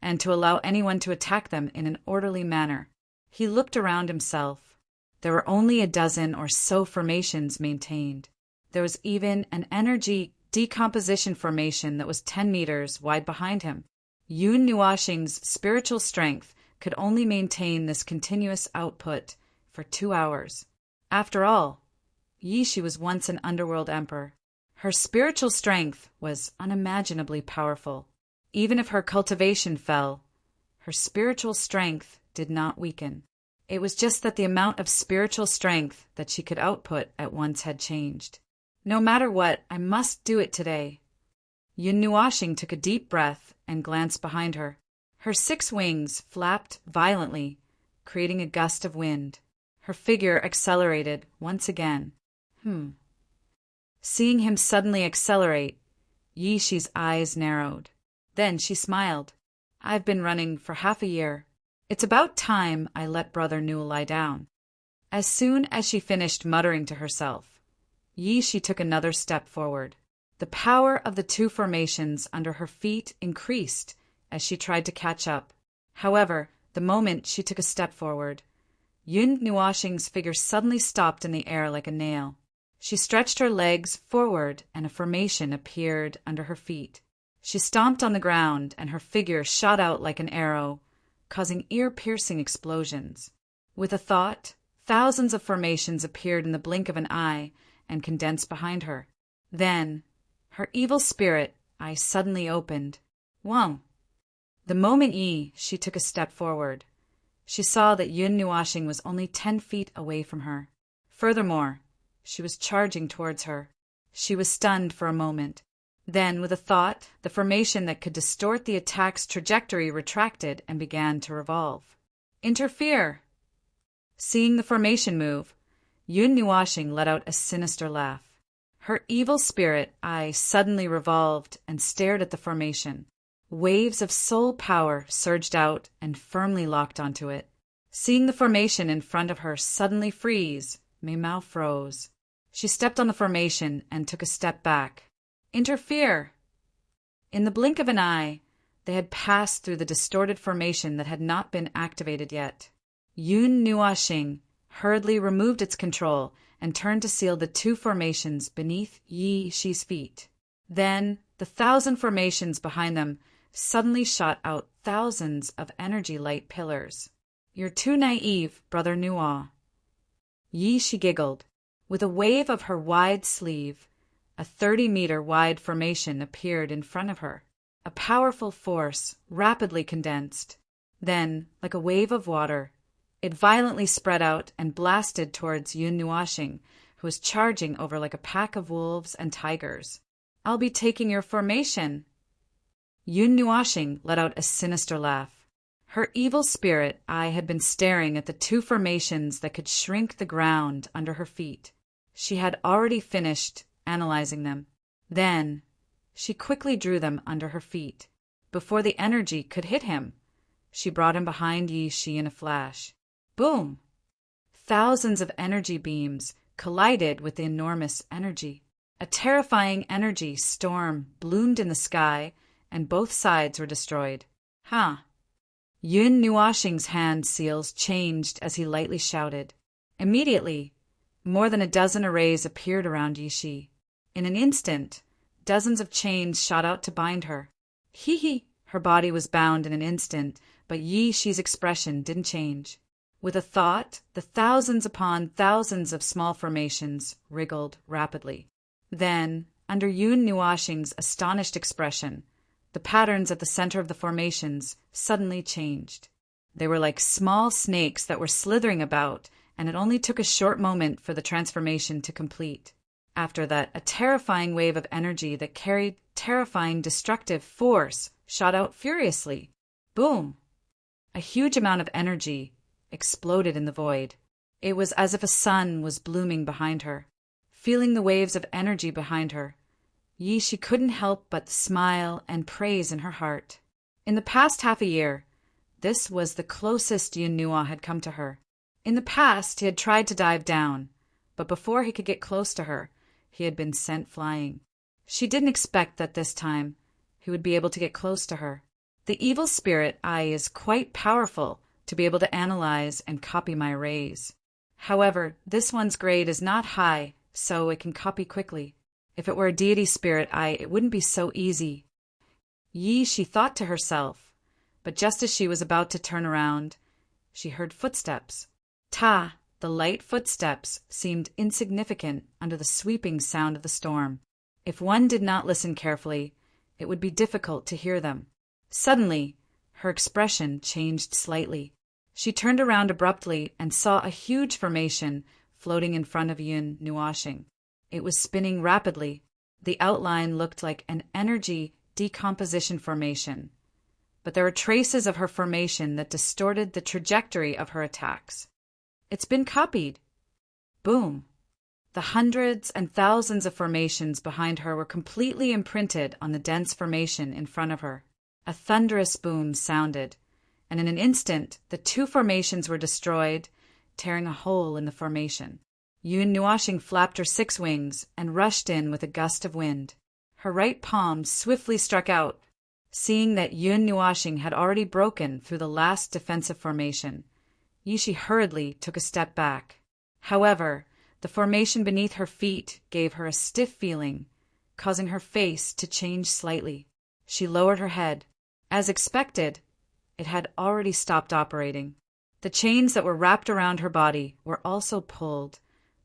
and to allow anyone to attack them in an orderly manner. He looked around himself. There were only a dozen or so formations maintained. There was even an energy decomposition formation that was 10 meters wide behind him. Yun Nuashing's spiritual strength could only maintain this continuous output for 2 hours. After all, Yishi was once an underworld emperor. Her spiritual strength was unimaginably powerful. Even if her cultivation fell, her spiritual strength did not weaken. It was just that the amount of spiritual strength that she could output at once had changed. No matter what, I must do it today. Yun Nuashing took a deep breath and glanced behind her. Her 6 wings flapped violently, creating a gust of wind. Her figure accelerated once again. Seeing him suddenly accelerate, Yishi's eyes narrowed. Then she smiled. I've been running for half a year. It's about time I let Brother Newell lie down. As soon as she finished muttering to herself, Yishi took another step forward. The power of the 2 formations under her feet increased as she tried to catch up. However, the moment she took a step forward, Yun Nuashing's figure suddenly stopped in the air like a nail. She stretched her legs forward and a formation appeared under her feet. She stomped on the ground and her figure shot out like an arrow, causing ear-piercing explosions. With a thought, thousands of formations appeared in the blink of an eye and condensed behind her. Then, her evil spirit eye suddenly opened. Wang! The moment she took a step forward, she saw that Yun Nuashing was only 10 feet away from her. Furthermore, she was charging towards her. She was stunned for a moment. Then, with a thought, the formation that could distort the attack's trajectory retracted and began to revolve. Interfere! Seeing the formation move, Yun Nuashing let out a sinister laugh. Her evil spirit eye suddenly revolved and stared at the formation. Waves of soul power surged out and firmly locked onto it. Seeing the formation in front of her suddenly freeze, Mei Mao froze. She stepped on the formation and took a step back. Interfere! In the blink of an eye, they had passed through the distorted formation that had not been activated yet. Yun Nuashing hurriedly removed its control and turned to seal the 2 formations beneath Yishi's feet. Then, the 1,000 formations behind them suddenly shot out thousands of energy light pillars. You're too naive, Brother Newell. Yishi giggled. With a wave of her wide sleeve, a 30-meter wide formation appeared in front of her. A powerful force rapidly condensed. Then, like a wave of water, it violently spread out and blasted towards Yun Nuashing, who was charging over like a pack of wolves and tigers. I'll be taking your formation. Yun Nuashing let out a sinister laugh. Her evil spirit eye had been staring at the 2 formations that could shrink the ground under her feet. She had already finished analyzing them. Then, she quickly drew them under her feet. Before the energy could hit him, she brought him behind Yishi in a flash. Boom! Thousands of energy beams collided with the enormous energy. A terrifying energy storm bloomed in the sky, and both sides were destroyed. Yun Nuashing's hand seals changed as he lightly shouted. Immediately, more than a dozen arrays appeared around Yishi. In an instant, dozens of chains shot out to bind her. Her body was bound in an instant, but Yishi's expression didn't change. With a thought, the thousands upon thousands of small formations wriggled rapidly. Then, under Yun Nuashing's astonished expression, the patterns at the center of the formations suddenly changed. They were like small snakes that were slithering about, and it only took a short moment for the transformation to complete. After that, a terrifying wave of energy that carried terrifying destructive force shot out furiously. Boom! A huge amount of energy exploded in the void. It was as if a sun was blooming behind her. Feeling the waves of energy behind her, she couldn't help but smile and praise in her heart. In the past half a year, this was the closest Yun Nuo had come to her. In the past, he had tried to dive down, but before he could get close to her, he had been sent flying. She didn't expect that this time he would be able to get close to her. The evil spirit eye is quite powerful to be able to analyze and copy my rays. However, this one's grade is not high, so it can copy quickly. If it were a deity spirit eye, it wouldn't be so easy. She thought to herself, but just as she was about to turn around, she heard footsteps. The light footsteps seemed insignificant under the sweeping sound of the storm. If one did not listen carefully, it would be difficult to hear them. Suddenly, her expression changed slightly. She turned around abruptly and saw a huge formation floating in front of Yun Nuoxing. It was spinning rapidly. The outline looked like an energy decomposition formation, but there were traces of her formation that distorted the trajectory of her attacks. It's been copied. Boom. The hundreds and thousands of formations behind her were completely imprinted on the dense formation in front of her. A thunderous boom sounded, and in an instant the two formations were destroyed, tearing a hole in the formation. Yun Nuoxing flapped her 6 wings and rushed in with a gust of wind. Her right palm swiftly struck out. Seeing that Yun Nuoxing had already broken through the last defensive formation, Yishi hurriedly took a step back. However, the formation beneath her feet gave her a stiff feeling, causing her face to change slightly. She lowered her head. As expected, it had already stopped operating. The chains that were wrapped around her body were also pulled,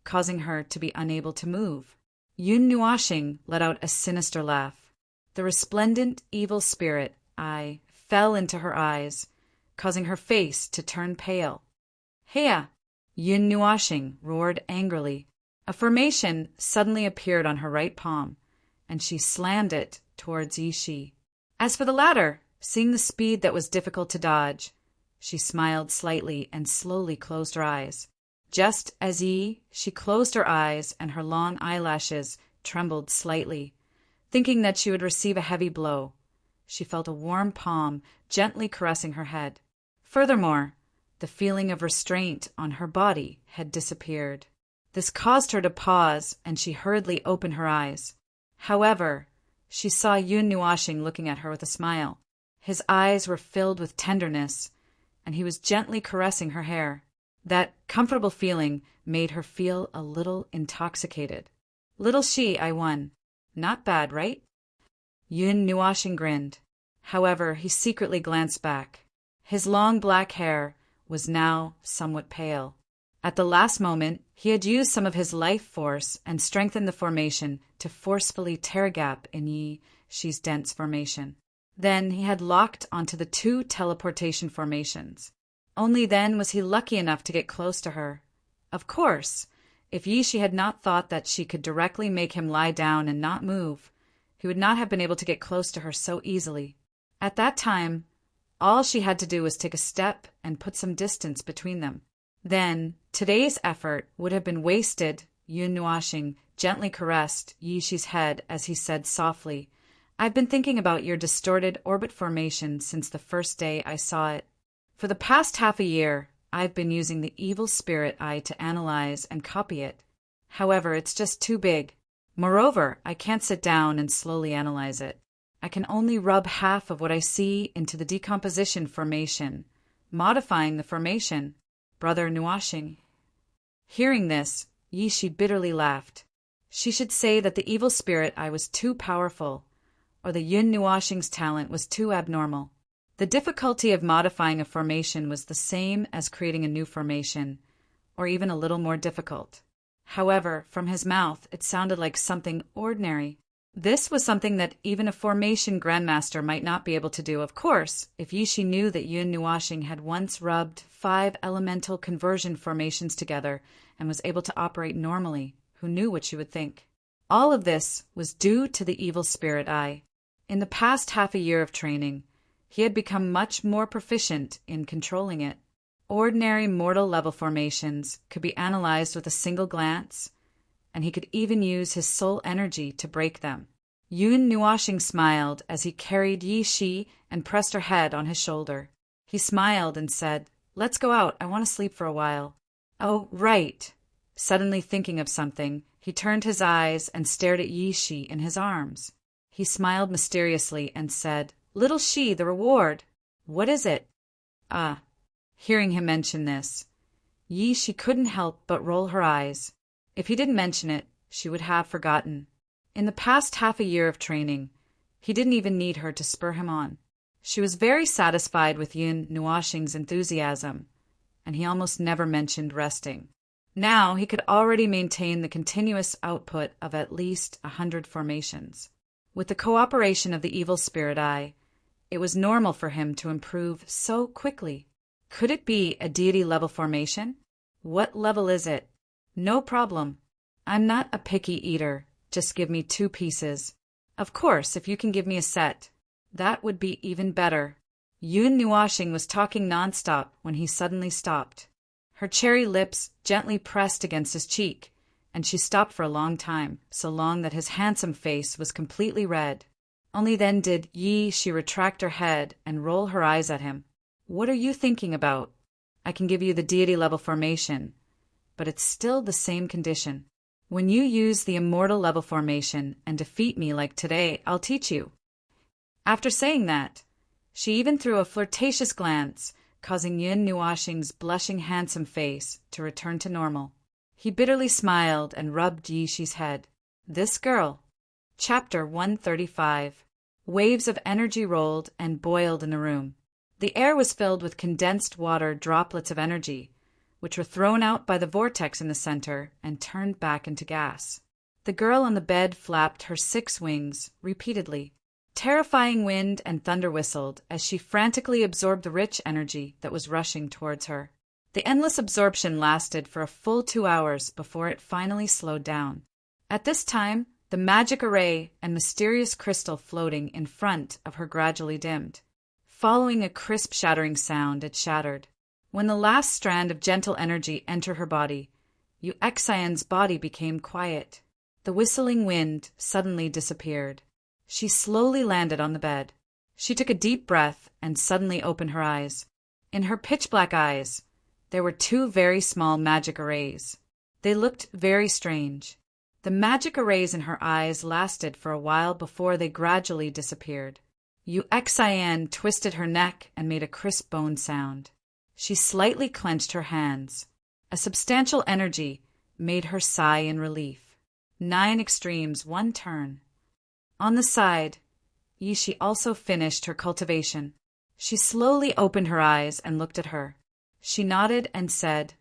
causing her to be unable to move. Yun Nuoxing let out a sinister laugh. The resplendent evil spirit eye fell into her eyes, causing her face to turn pale. "Heya!" Yun Nuoxing roared angrily. A formation suddenly appeared on her right palm, and she slammed it towards Yishi. As for the latter, seeing the speed that was difficult to dodge, she smiled slightly and slowly closed her eyes. Just as she closed her eyes and her long eyelashes trembled slightly, thinking that she would receive a heavy blow. She felt a warm palm gently caressing her head. Furthermore, the feeling of restraint on her body had disappeared. This caused her to pause, and she hurriedly opened her eyes. However, she saw Yun Nuoxing looking at her with a smile. His eyes were filled with tenderness, and he was gently caressing her hair. That comfortable feeling made her feel a little intoxicated. "Little she, I won. Not bad, right?" Yun Nuoxing grinned. However, he secretly glanced back. His long black hair was now somewhat pale. At the last moment, he had used some of his life force and strengthened the formation to forcefully tear a gap in Yishi's dense formation. Then he had locked onto the 2 teleportation formations. Only then was he lucky enough to get close to her. Of course, if Yishi had not thought that she could directly make him lie down and not move, he would not have been able to get close to her so easily. At that time, all she had to do was take a step and put some distance between them. Then, today's effort would have been wasted. Yun Nuoxing gently caressed Yishi's head as he said softly, "I've been thinking about your distorted orbit formation since the first day I saw it. For the past half a year, I've been using the evil spirit eye to analyze and copy it. However, it's just too big. Moreover, I can't sit down and slowly analyze it. I can only rub half of what I see into the decomposition formation, modifying the formation, Brother Nuoxing." Hearing this, Yishi bitterly laughed. She should say that the evil spirit eye was too powerful, or the Yun Nuoxing's talent was too abnormal. The difficulty of modifying a formation was the same as creating a new formation, or even a little more difficult. However, from his mouth, it sounded like something ordinary. This was something that even a formation grandmaster might not be able to do, of course, if Yishi knew that Yun Nuoxing had once rubbed 5 elemental conversion formations together and was able to operate normally. Who knew what she would think? All of this was due to the evil spirit eye. In the past half a year of training, he had become much more proficient in controlling it. Ordinary mortal level formations could be analyzed with a single glance, and he could even use his soul energy to break them. Yun Nuoxing smiled as he carried Yi Shi and pressed her head on his shoulder. He smiled and said, "Let's go out, I want to sleep for a while." "Oh, right." Suddenly thinking of something, he turned his eyes and stared at Yi Shi in his arms. He smiled mysteriously and said, "Little Shi, the reward. What is it?" "Ah." Hearing him mention this, Yi Shi couldn't help but roll her eyes. If he didn't mention it, she would have forgotten. In the past half a year of training, he didn't even need her to spur him on. She was very satisfied with Yun Nuoxing's enthusiasm, and he almost never mentioned resting. Now he could already maintain the continuous output of at least 100 formations. With the cooperation of the evil spirit eye, it was normal for him to improve so quickly. Could it be a deity-level formation? What level is it? No problem. I'm not a picky eater. Just give me 2 pieces. Of course, if you can give me a set, that would be even better. Yun Nuoxing was talking nonstop when he suddenly stopped. Her cherry lips gently pressed against his cheek, and she stopped for a long time, so long that his handsome face was completely red. Only then did Yi Shi retract her head and roll her eyes at him. "What are you thinking about? I can give you the deity-level formation, but it's still the same condition. When you use the immortal-level formation and defeat me like today, I'll teach you." After saying that, she even threw a flirtatious glance, causing Yun Nuoxing's blushing handsome face to return to normal. He bitterly smiled and rubbed Yi Shi's head. This girl. Chapter 135. Waves of energy rolled and boiled in the room. The air was filled with condensed water droplets of energy, which were thrown out by the vortex in the center and turned back into gas. The girl on the bed flapped her 6 wings repeatedly. Terrifying wind and thunder whistled as she frantically absorbed the rich energy that was rushing towards her. The endless absorption lasted for a full 2 hours before it finally slowed down. At this time, the magic array and mysterious crystal floating in front of her gradually dimmed. Following a crisp shattering sound, it shattered. When the last strand of gentle energy entered her body, Yu Xian's body became quiet. The whistling wind suddenly disappeared. She slowly landed on the bed. She took a deep breath and suddenly opened her eyes. In her pitch-black eyes, there were 2 very small magic arrays. They looked very strange. The magic arrays in her eyes lasted for a while before they gradually disappeared. Yu Xian twisted her neck and made a crisp bone sound. She slightly clenched her hands. A substantial energy made her sigh in relief. 9 extremes, 1 turn. On the side, Yi Shi also finished her cultivation. She slowly opened her eyes and looked at her. She nodded and said,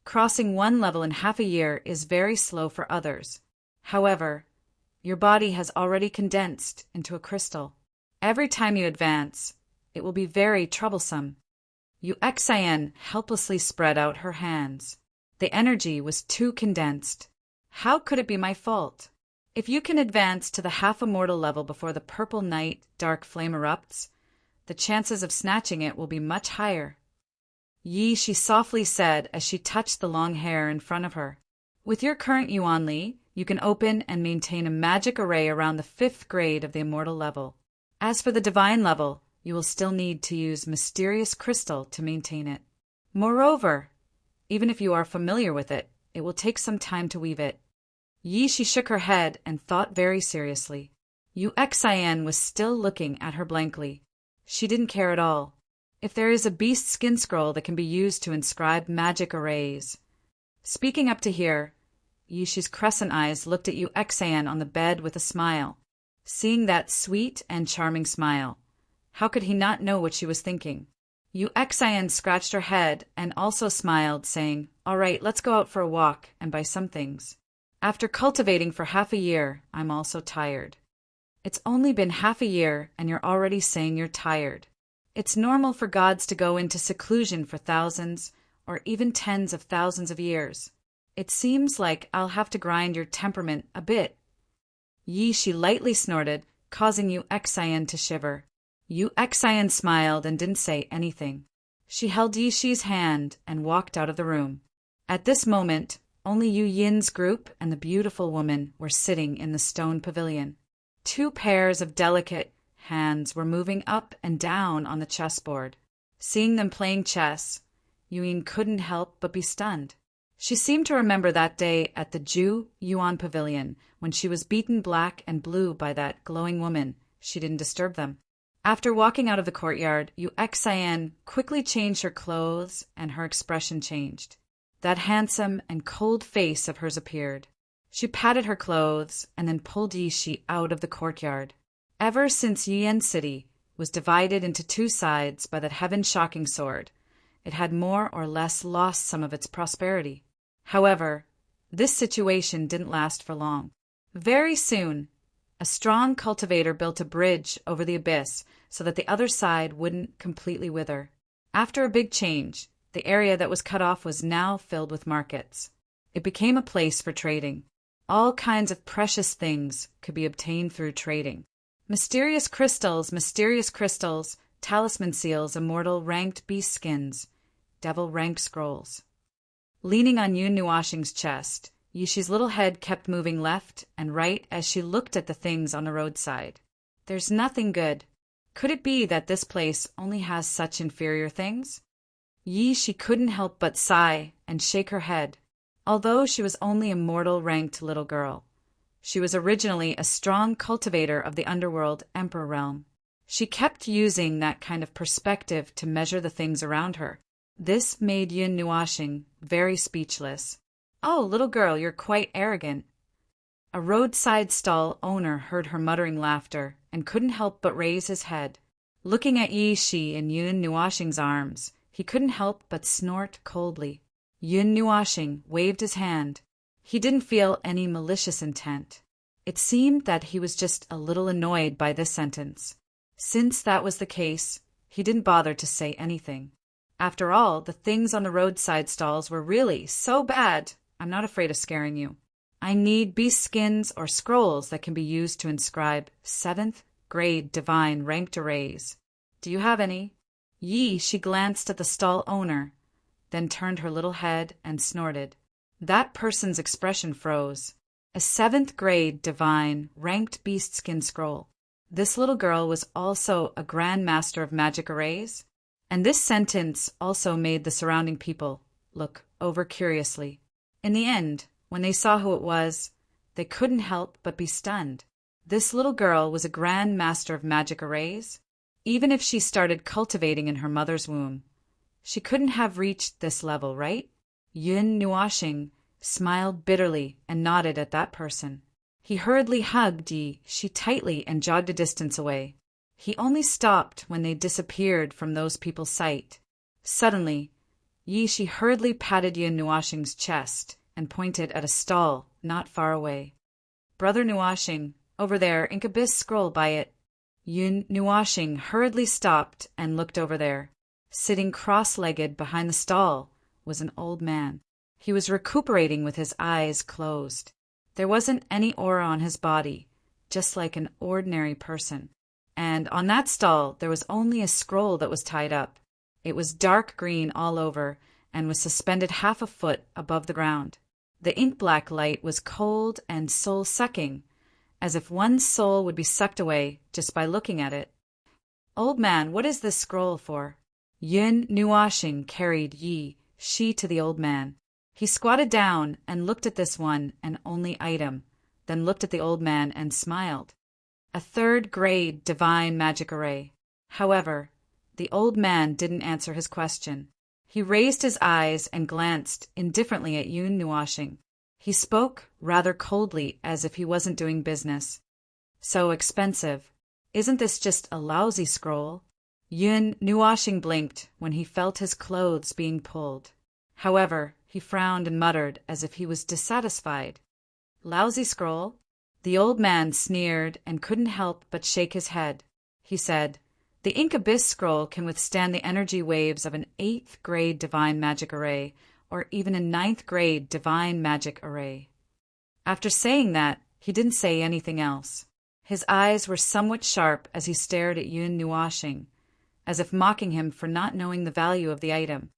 "Crossing 1 level in half a year is very slow for others. However, your body has already condensed into a crystal. Every time you advance, it will be very troublesome." Yu Xian helplessly spread out her hands. The energy was too condensed. How could it be my fault? If you can advance to the half-immortal level before the purple night dark flame erupts, the chances of snatching it will be much higher. Yi Shi softly said as she touched the long hair in front of her. With your current Yuan Li, you can open and maintain a magic array around the 5th grade of the immortal level. As for the divine level, you will still need to use mysterious crystal to maintain it. Moreover, even if you are familiar with it, it will take some time to weave it. Yi Shi shook her head and thought very seriously. Yu Xian was still looking at her blankly. She didn't care at all. If there is a beast skin scroll that can be used to inscribe magic arrays. Speaking up to here, Yi Shi's crescent eyes looked at Yu Xian on the bed with a smile. Seeing that sweet and charming smile, how could he not know what she was thinking? Yu Xian scratched her head and also smiled, saying, "All right, let's go out for a walk and buy some things. After cultivating for half a year, I'm also tired." It's only been half a year and you're already saying you're tired. It's normal for gods to go into seclusion for thousands or even tens of thousands of years. It seems like I'll have to grind your temperament a bit. Yi Shi lightly snorted, causing Yu Xian to shiver. Yu Xian smiled and didn't say anything. She held Yi Shi's hand and walked out of the room. At this moment, only Yu Yin's group and the beautiful woman were sitting in the stone pavilion. Two pairs of delicate hands were moving up and down on the chessboard. Seeing them playing chess, Yu Yin couldn't help but be stunned. She seemed to remember that day at the Ju Yuan Pavilion when she was beaten black and blue by that glowing woman. She didn't disturb them. After walking out of the courtyard, Yu Xian quickly changed her clothes and her expression changed. That handsome and cold face of hers appeared. She patted her clothes and then pulled Yi Shi out of the courtyard. Ever since Yian City was divided into two sides by that heaven-shocking sword, it had more or less lost some of its prosperity. However, this situation didn't last for long. Very soon, a strong cultivator built a bridge over the abyss so that the other side wouldn't completely wither. After a big change, the area that was cut off was now filled with markets. It became a place for trading. All kinds of precious things could be obtained through trading. Mysterious crystals, talisman seals, immortal ranked beast skins, devil rank scrolls. Leaning on Yun Nuoxing's chest, Yi Shi's little head kept moving left and right as she looked at the things on the roadside. There's nothing good. Could it be that this place only has such inferior things? Yi Shi couldn't help but sigh and shake her head. Although she was only a mortal-ranked little girl, she was originally a strong cultivator of the underworld emperor realm. She kept using that kind of perspective to measure the things around her. This made Yun Nuoxing very speechless. "Oh, little girl, you're quite arrogant." A roadside stall owner heard her muttering laughter and couldn't help but raise his head. Looking at Yi Shi in Yun Nuoxing's arms, he couldn't help but snort coldly. Yun Nuoxing waved his hand. He didn't feel any malicious intent. It seemed that he was just a little annoyed by this sentence. Since that was the case, he didn't bother to say anything. After all, the things on the roadside stalls were really so bad. I'm not afraid of scaring you. I need beast skins or scrolls that can be used to inscribe 7th grade divine ranked arrays. Do you have any? She glanced at the stall owner, then turned her little head and snorted. That person's expression froze. A 7th grade divine ranked beast skin scroll. This little girl was also a grand master of magic arrays, and this sentence also made the surrounding people look over curiously. In the end, when they saw who it was, they couldn't help but be stunned. This little girl was a grand master of magic arrays. Even if she started cultivating in her mother's womb, she couldn't have reached this level, right? Yun Nuoxing smiled bitterly and nodded at that person. He hurriedly hugged Yi Shi tightly and jogged a distance away. He only stopped when they disappeared from those people's sight. Suddenly, Yi Shi hurriedly patted Yun Nuoxing's chest and pointed at a stall not far away. "Brother Nuoxing, over there, Incubus scroll by it." Yun Nuoxing hurriedly stopped and looked over there. Sitting cross-legged behind the stall was an old man. He was recuperating with his eyes closed. There wasn't any aura on his body, just like an ordinary person. And on that stall there was only a scroll that was tied up. It was dark green all over and was suspended half a foot above the ground. The ink-black light was cold and soul-sucking, as if one's soul would be sucked away just by looking at it. "Old man, what is this scroll for?" Yun Nuoxing carried Yi Shi to the old man. He squatted down and looked at this one and only item, then looked at the old man and smiled. A 3rd grade divine magic array. However, the old man didn't answer his question. He raised his eyes and glanced indifferently at Yun Nuoxing. He spoke rather coldly, as if he wasn't doing business. "So expensive. Isn't this just a lousy scroll?" Yun Nuoxing blinked when he felt his clothes being pulled. However, he frowned and muttered as if he was dissatisfied. "Lousy scroll?" The old man sneered and couldn't help but shake his head. He said, "The Incubus scroll can withstand the energy waves of an 8th grade divine magic array, or even a 9th grade divine magic array." After saying that, he didn't say anything else. His eyes were somewhat sharp as he stared at Yun Nuashing, as if mocking him for not knowing the value of the item.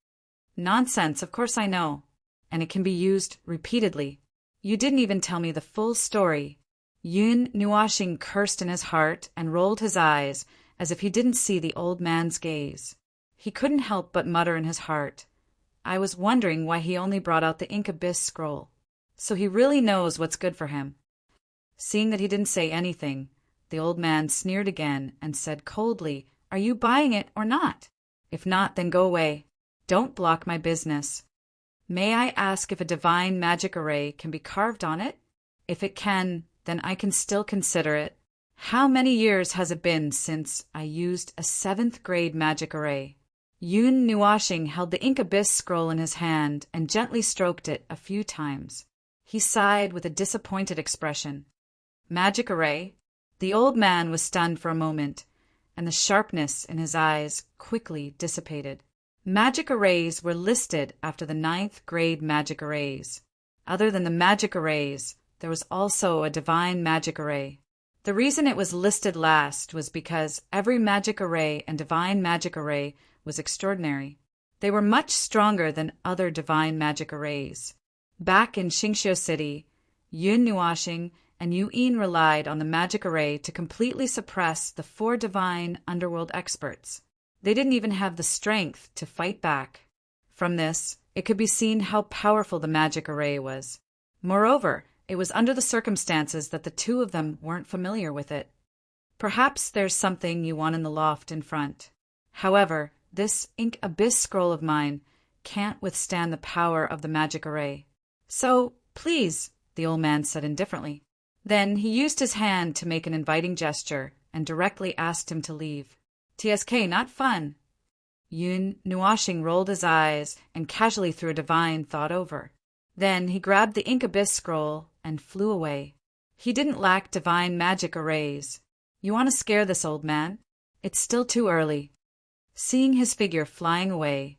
Nonsense, of course I know, and it can be used repeatedly. You didn't even tell me the full story. Yun Nuashing cursed in his heart and rolled his eyes as if he didn't see the old man's gaze. He couldn't help but mutter in his heart, I was wondering why he only brought out the Ink Abyss scroll. So he really knows what's good for him. Seeing that he didn't say anything, the old man sneered again and said coldly, Are you buying it or not? If not, then go away. Don't block my business. May I ask if a divine magic array can be carved on it? If it can, then I can still consider it. How many years has it been since I used a 7th grade magic array? Yun Nuashing held the Ink Abyss scroll in his hand and gently stroked it a few times. He sighed with a disappointed expression. Magic array? The old man was stunned for a moment, and the sharpness in his eyes quickly dissipated. Magic arrays were listed after the 9th grade magic arrays. Other than the magic arrays, there was also a divine magic array. The reason it was listed last was because every magic array and divine magic array was extraordinary. They were much stronger than other divine magic arrays. Back in Xingqiu City, Yun Nuashing and Yu Yin relied on the magic array to completely suppress the 4 divine underworld experts. They didn't even have the strength to fight back. From this, it could be seen how powerful the magic array was. Moreover, it was under the circumstances that the two of them weren't familiar with it. Perhaps there's something you want in the loft in front. However, this Ink Abyss scroll of mine can't withstand the power of the magic array. So, please, the old man said indifferently. Then he used his hand to make an inviting gesture and directly asked him to leave. TSK, not fun. Yun Nuashing rolled his eyes and casually threw a divine thought over. Then he grabbed the Ink Abyss scroll and flew away. He didn't lack divine magic arrays. You want to scare this old man? It's still too early. Seeing his figure flying away,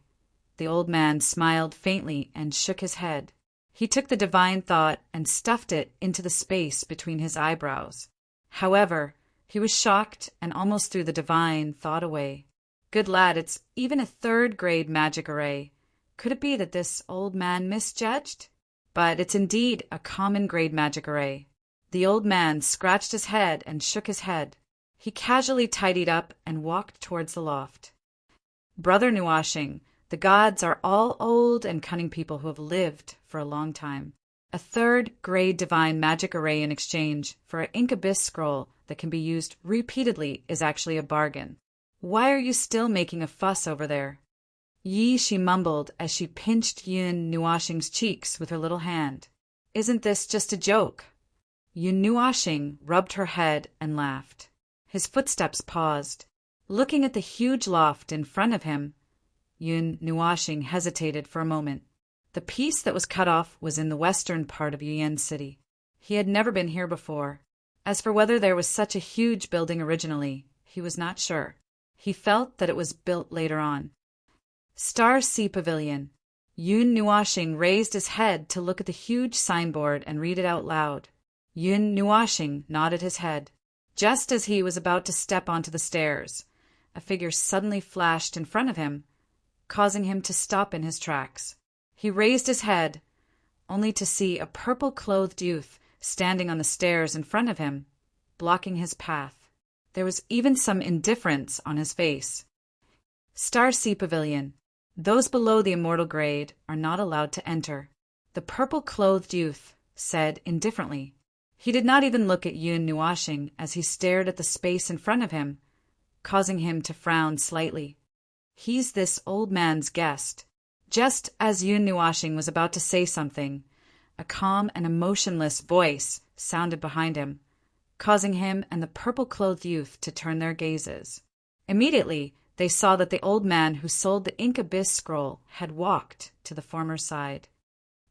the old man smiled faintly and shook his head. He took the divine thought and stuffed it into the space between his eyebrows. However, he was shocked and almost threw the divine thought away. Good lad, it's even a 3rd grade magic array. Could it be that this old man misjudged? But it's indeed a common grade magic array. The old man scratched his head and shook his head. He casually tidied up and walked towards the loft. Brother Nuashing, the gods are all old and cunning people who have lived for a long time. A 3rd grade divine magic array in exchange for an Ink Abyss scroll that can be used repeatedly is actually a bargain. Why are you still making a fuss over there? Yi, she mumbled as she pinched Yun Nuashing's cheeks with her little hand. Isn't this just a joke? Yun Nuashing rubbed her head and laughed. His footsteps paused. Looking at the huge loft in front of him, Yun Nuashing hesitated for a moment. The piece that was cut off was in the western part of Yuyan City. He had never been here before. As for whether there was such a huge building originally, he was not sure. He felt that it was built later on. Star Sea Pavilion. Yun Nuashing raised his head to look at the huge signboard and read it out loud. Yun Nuashing nodded his head. Just as he was about to step onto the stairs, a figure suddenly flashed in front of him, causing him to stop in his tracks. He raised his head, only to see a purple-clothed youth standing on the stairs in front of him, blocking his path. There was even some indifference on his face. Star Sea Pavilion. Those below the immortal grade are not allowed to enter, the purple-clothed youth said indifferently. He did not even look at Yun Nuashing as he stared at the space in front of him, causing him to frown slightly. He's this old man's guest. Just as Yun Nuashing was about to say something, a calm and emotionless voice sounded behind him, causing him and the purple-clothed youth to turn their gazes. Immediately, they saw that the old man who sold the Ink Abyss scroll had walked to the former side.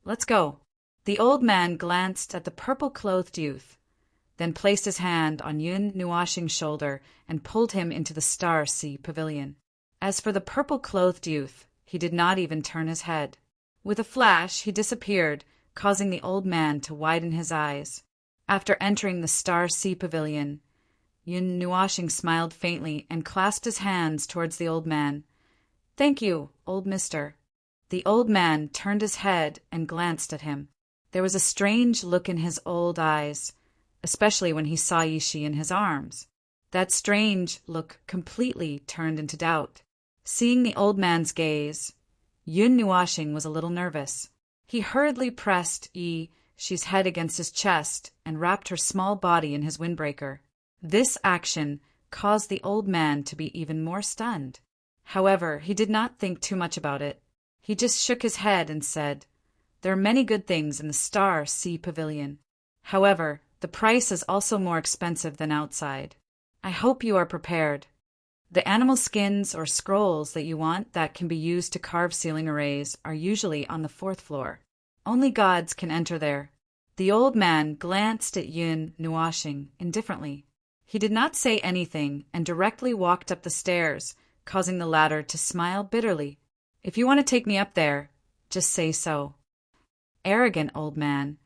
Let's go. The old man glanced at the purple-clothed youth, then placed his hand on Yun Nuashing's shoulder and pulled him into the Star Sea Pavilion. As for the purple-clothed youth, he did not even turn his head. With a flash, he disappeared, causing the old man to widen his eyes. After entering the Star Sea Pavilion, Yun Nuashing smiled faintly and clasped his hands towards the old man. "Thank you, old mister." The old man turned his head and glanced at him. There was a strange look in his old eyes, especially when he saw Yishi in his arms. That strange look completely turned into doubt. Seeing the old man's gaze, Yun Nuashing was a little nervous. He hurriedly pressed Yishi's head against his chest and wrapped her small body in his windbreaker. This action caused the old man to be even more stunned. However, he did not think too much about it. He just shook his head and said, "There are many good things in the Star Sea Pavilion. However, the price is also more expensive than outside. I hope you are prepared. The animal skins or scrolls that you want that can be used to carve ceiling arrays are usually on the 4th floor. Only gods can enter there." The old man glanced at Yun Nuashing indifferently. He did not say anything and directly walked up the stairs, causing the latter to smile bitterly. "If you want to take me up there, just say so." "Arrogant old man,"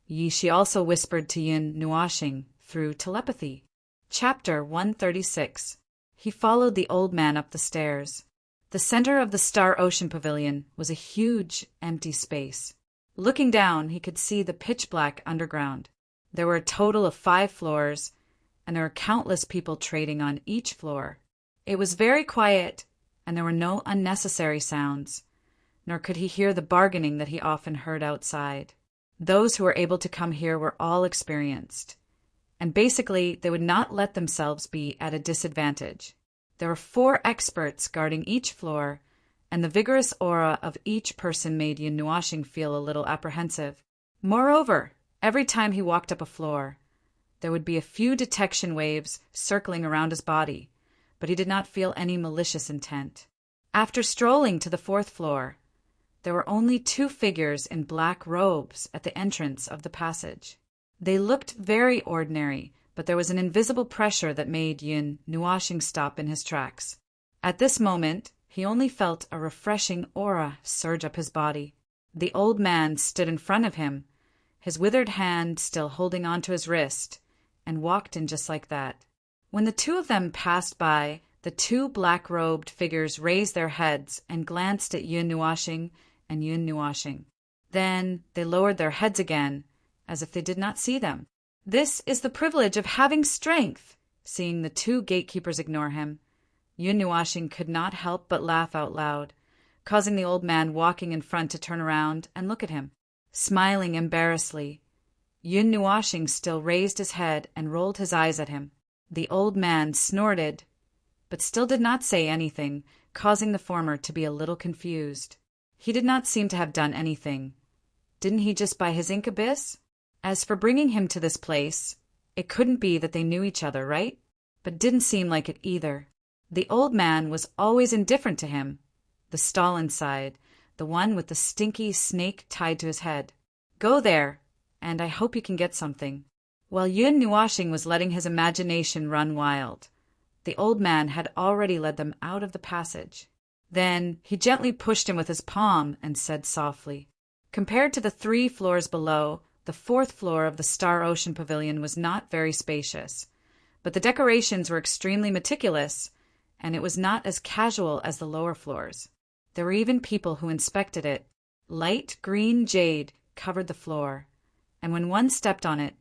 Yishi also whispered to Yun Nuashing through telepathy. Chapter 136. He followed the old man up the stairs. The center of the Star Ocean Pavilion was a huge, empty space. Looking down, he could see the pitch-black underground. There were a total of 5 floors, and there were countless people trading on each floor. It was very quiet, and there were no unnecessary sounds, nor could he hear the bargaining that he often heard outside. Those who were able to come here were all experienced, and basically they would not let themselves be at a disadvantage. There were 4 experts guarding each floor, and the vigorous aura of each person made Yun Nuashing feel a little apprehensive. Moreover, every time he walked up a floor, there would be a few detection waves circling around his body, but he did not feel any malicious intent. After strolling to the 4th floor, there were only 2 figures in black robes at the entrance of the passage. They looked very ordinary, but there was an invisible pressure that made Yun Nuashing stop in his tracks. At this moment, he only felt a refreshing aura surge up his body. The old man stood in front of him, his withered hand still holding onto his wrist, and walked in just like that. When the 2 of them passed by, the 2 black-robed figures raised their heads and glanced at Yun Nuashing and Yun Nuashing. Then they lowered their heads again, as if they did not see them. "This is the privilege of having strength." Seeing the 2 gatekeepers ignore him, Yun Nuashing could not help but laugh out loud, causing the old man walking in front to turn around and look at him. Smiling embarrassedly, Yun Nuashing still raised his head and rolled his eyes at him. The old man snorted, but still did not say anything, causing the former to be a little confused. He did not seem to have done anything. Didn't he just buy his incubus? As for bringing him to this place, it couldn't be that they knew each other, right? But didn't seem like it either. The old man was always indifferent to him. The stall inside, the one with the stinky snake tied to his head. "Go there, and I hope you can get something." While Yun Nuashing was letting his imagination run wild, the old man had already led them out of the passage. Then he gently pushed him with his palm and said softly, "Compared to the 3 floors below, the 4th floor of the Star Ocean Pavilion was not very spacious, but the decorations were extremely meticulous, and it was not as casual as the lower floors. There were even people who inspected it. Light green jade covered the floor, and when one stepped on it,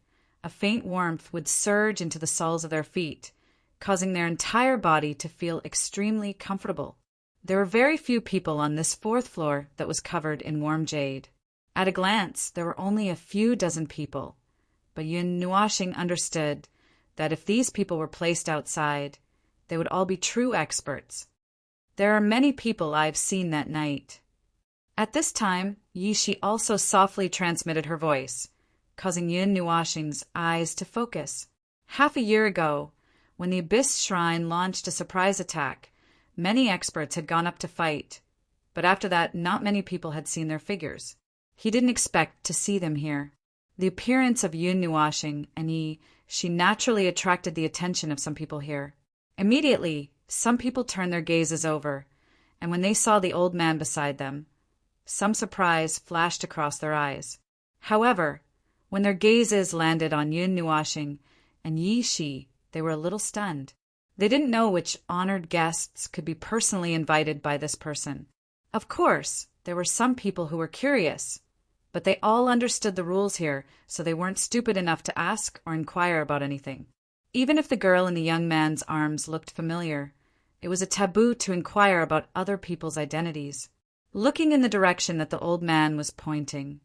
a faint warmth would surge into the soles of their feet, causing their entire body to feel extremely comfortable. There were very few people on this 4th floor that was covered in warm jade. At a glance, there were only a few dozen people, but Yun Nuashing understood that if these people were placed outside, they would all be true experts. "There are many people I have seen that night." At this time, Yishi also softly transmitted her voice, causing Yun Nuashing's eyes to focus. Half a year ago, when the Abyss Shrine launched a surprise attack, many experts had gone up to fight, but after that not many people had seen their figures. He didn't expect to see them here. The appearance of Yun Nuashing and she naturally attracted the attention of some people here. Immediately, some people turned their gazes over, and when they saw the old man beside them, some surprise flashed across their eyes. However, when their gazes landed on Yun Nuashing and Yishi, they were a little stunned. They didn't know which honored guests could be personally invited by this person. Of course, there were some people who were curious, but they all understood the rules here, so they weren't stupid enough to ask or inquire about anything. Even if the girl in the young man's arms looked familiar, it was a taboo to inquire about other people's identities. Looking in the direction that the old man was pointing,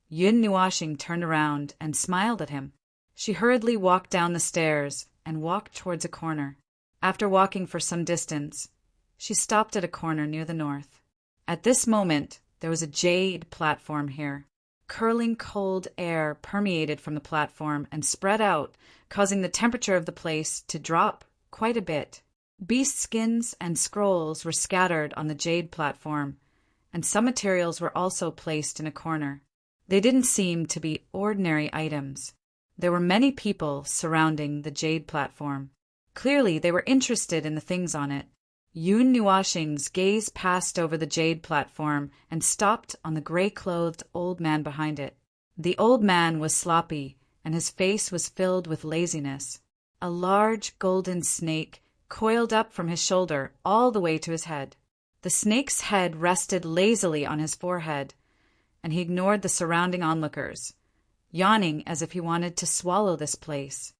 Yun Nuashing turned around and smiled at him. She hurriedly walked down the stairs and walked towards a corner. After walking for some distance, she stopped at a corner near the north. At this moment, there was a jade platform here. Curling cold air permeated from the platform and spread out, causing the temperature of the place to drop quite a bit. Beast skins and scrolls were scattered on the jade platform, and some materials were also placed in a corner. They didn't seem to be ordinary items. There were many people surrounding the jade platform. Clearly, they were interested in the things on it. Yun Nuashing's gaze passed over the jade platform and stopped on the gray-clothed old man behind it. The old man was sloppy, and his face was filled with laziness. A large golden snake coiled up from his shoulder all the way to his head. The snake's head rested lazily on his forehead, and he ignored the surrounding onlookers, yawning as if he wanted to swallow this place.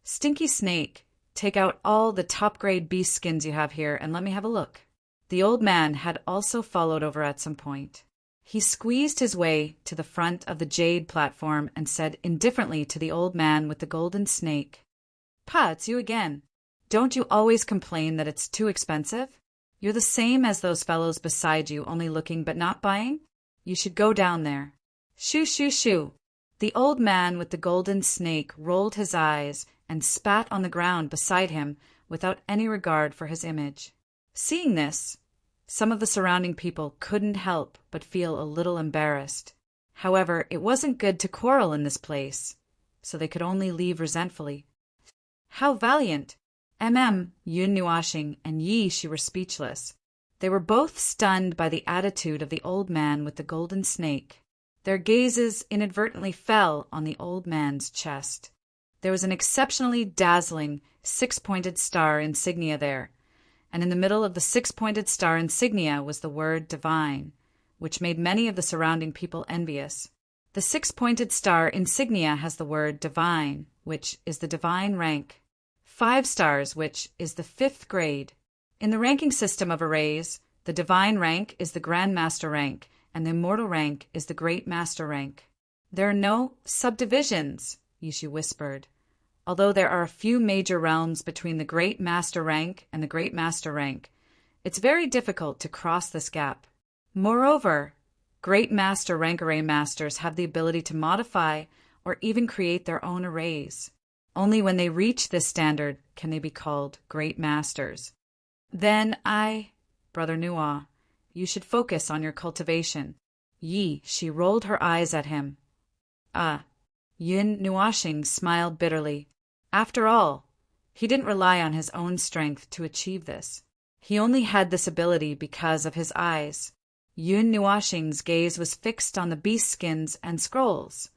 "Stinky snake, take out all the top-grade beast skins you have here and let me have a look." The old man had also followed over at some point. He squeezed his way to the front of the jade platform and said indifferently to the old man with the golden snake, "Pa, it's you again. Don't you always complain that it's too expensive? You're the same as those fellows beside you, only looking but not buying? You should go down there." "Shoo, shoo, shoo." The old man with the golden snake rolled his eyes and spat on the ground beside him without any regard for his image. Seeing this, some of the surrounding people couldn't help but feel a little embarrassed. However, it wasn't good to quarrel in this place, so they could only leave resentfully. How valiant! Yun Nuashing and Yi Shi were speechless. They were both stunned by the attitude of the old man with the golden snake. Their gazes inadvertently fell on the old man's chest. There was an exceptionally dazzling six-pointed star insignia there, and in the middle of the six-pointed star insignia was the word divine, which made many of the surrounding people envious. The six-pointed star insignia has the word divine, which is the divine rank. 5 stars, which is the 5th grade. In the ranking system of arrays, the divine rank is the Grand Master rank, and the immortal rank is the Great Master rank. There are no subdivisions, Yishi whispered. Although there are a few major realms between the Great Master rank and the Great Master rank, it's very difficult to cross this gap. Moreover, Great Master rank array masters have the ability to modify or even create their own arrays. Only when they reach this standard can they be called Great Masters. Then Brother Nua, you should focus on your cultivation. She rolled her eyes at him. Yun Nuashing smiled bitterly. After all, he didn't rely on his own strength to achieve this. He only had this ability because of his eyes. Yun Nuashing's gaze was fixed on the beast skins and scrolls,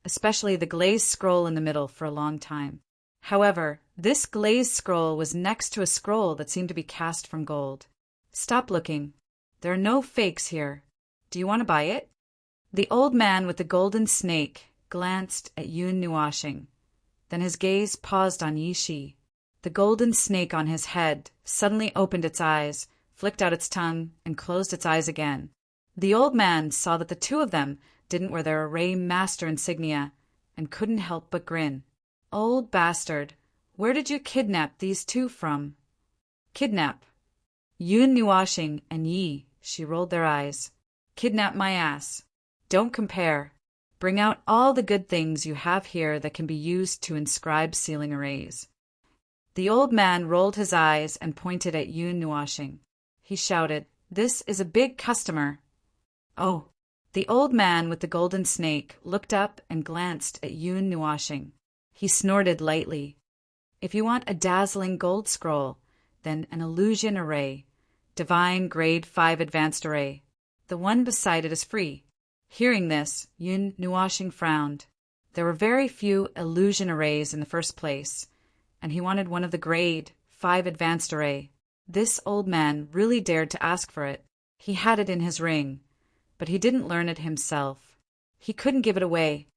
especially the glazed scroll in the middle, for a long time. However, this glazed scroll was next to a scroll that seemed to be cast from gold. "Stop looking. There are no fakes here. Do you want to buy it?" The old man with the golden snake glanced at Yun Nuashing. Then his gaze paused on Yi Shi. The golden snake on his head suddenly opened its eyes, flicked out its tongue, and closed its eyes again. The old man saw that the two of them didn't wear their array master insignia and couldn't help but grin. "Old bastard, where did you kidnap these two from?" "Kidnap?" Yun Nuashing and Yi Shi rolled their eyes. "Kidnap my ass. Don't compare. Bring out all the good things you have here that can be used to inscribe ceiling arrays." The old man rolled his eyes and pointed at Yun Nuashing. He shouted, "This is a big customer." "Oh." The old man with the golden snake looked up and glanced at Yun Nuashing. He snorted lightly. "If you want a dazzling gold scroll, then an illusion array, divine grade 5 advanced array. The one beside it is free." Hearing this, Yun Nuashing frowned. There were very few illusion arrays in the first place, and he wanted one of the grade 5 advanced array. This old man really dared to ask for it. He had it in his ring, but he didn't learn it himself. He couldn't give it away.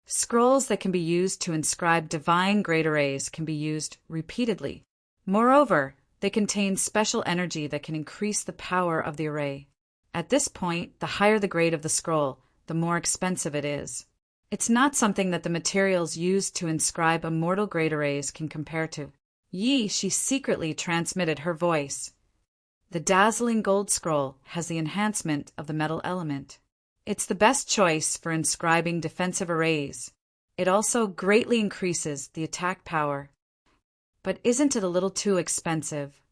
Scrolls that can be used to inscribe divine grade arrays can be used repeatedly. Moreover, they contain special energy that can increase the power of the array. At this point, the higher the grade of the scroll, the more expensive it is. It's not something that the materials used to inscribe immortal grade arrays can compare to. She secretly transmitted her voice. The dazzling gold scroll has the enhancement of the metal element. It's the best choice for inscribing defensive arrays. It also greatly increases the attack power. But isn't it a little too expensive?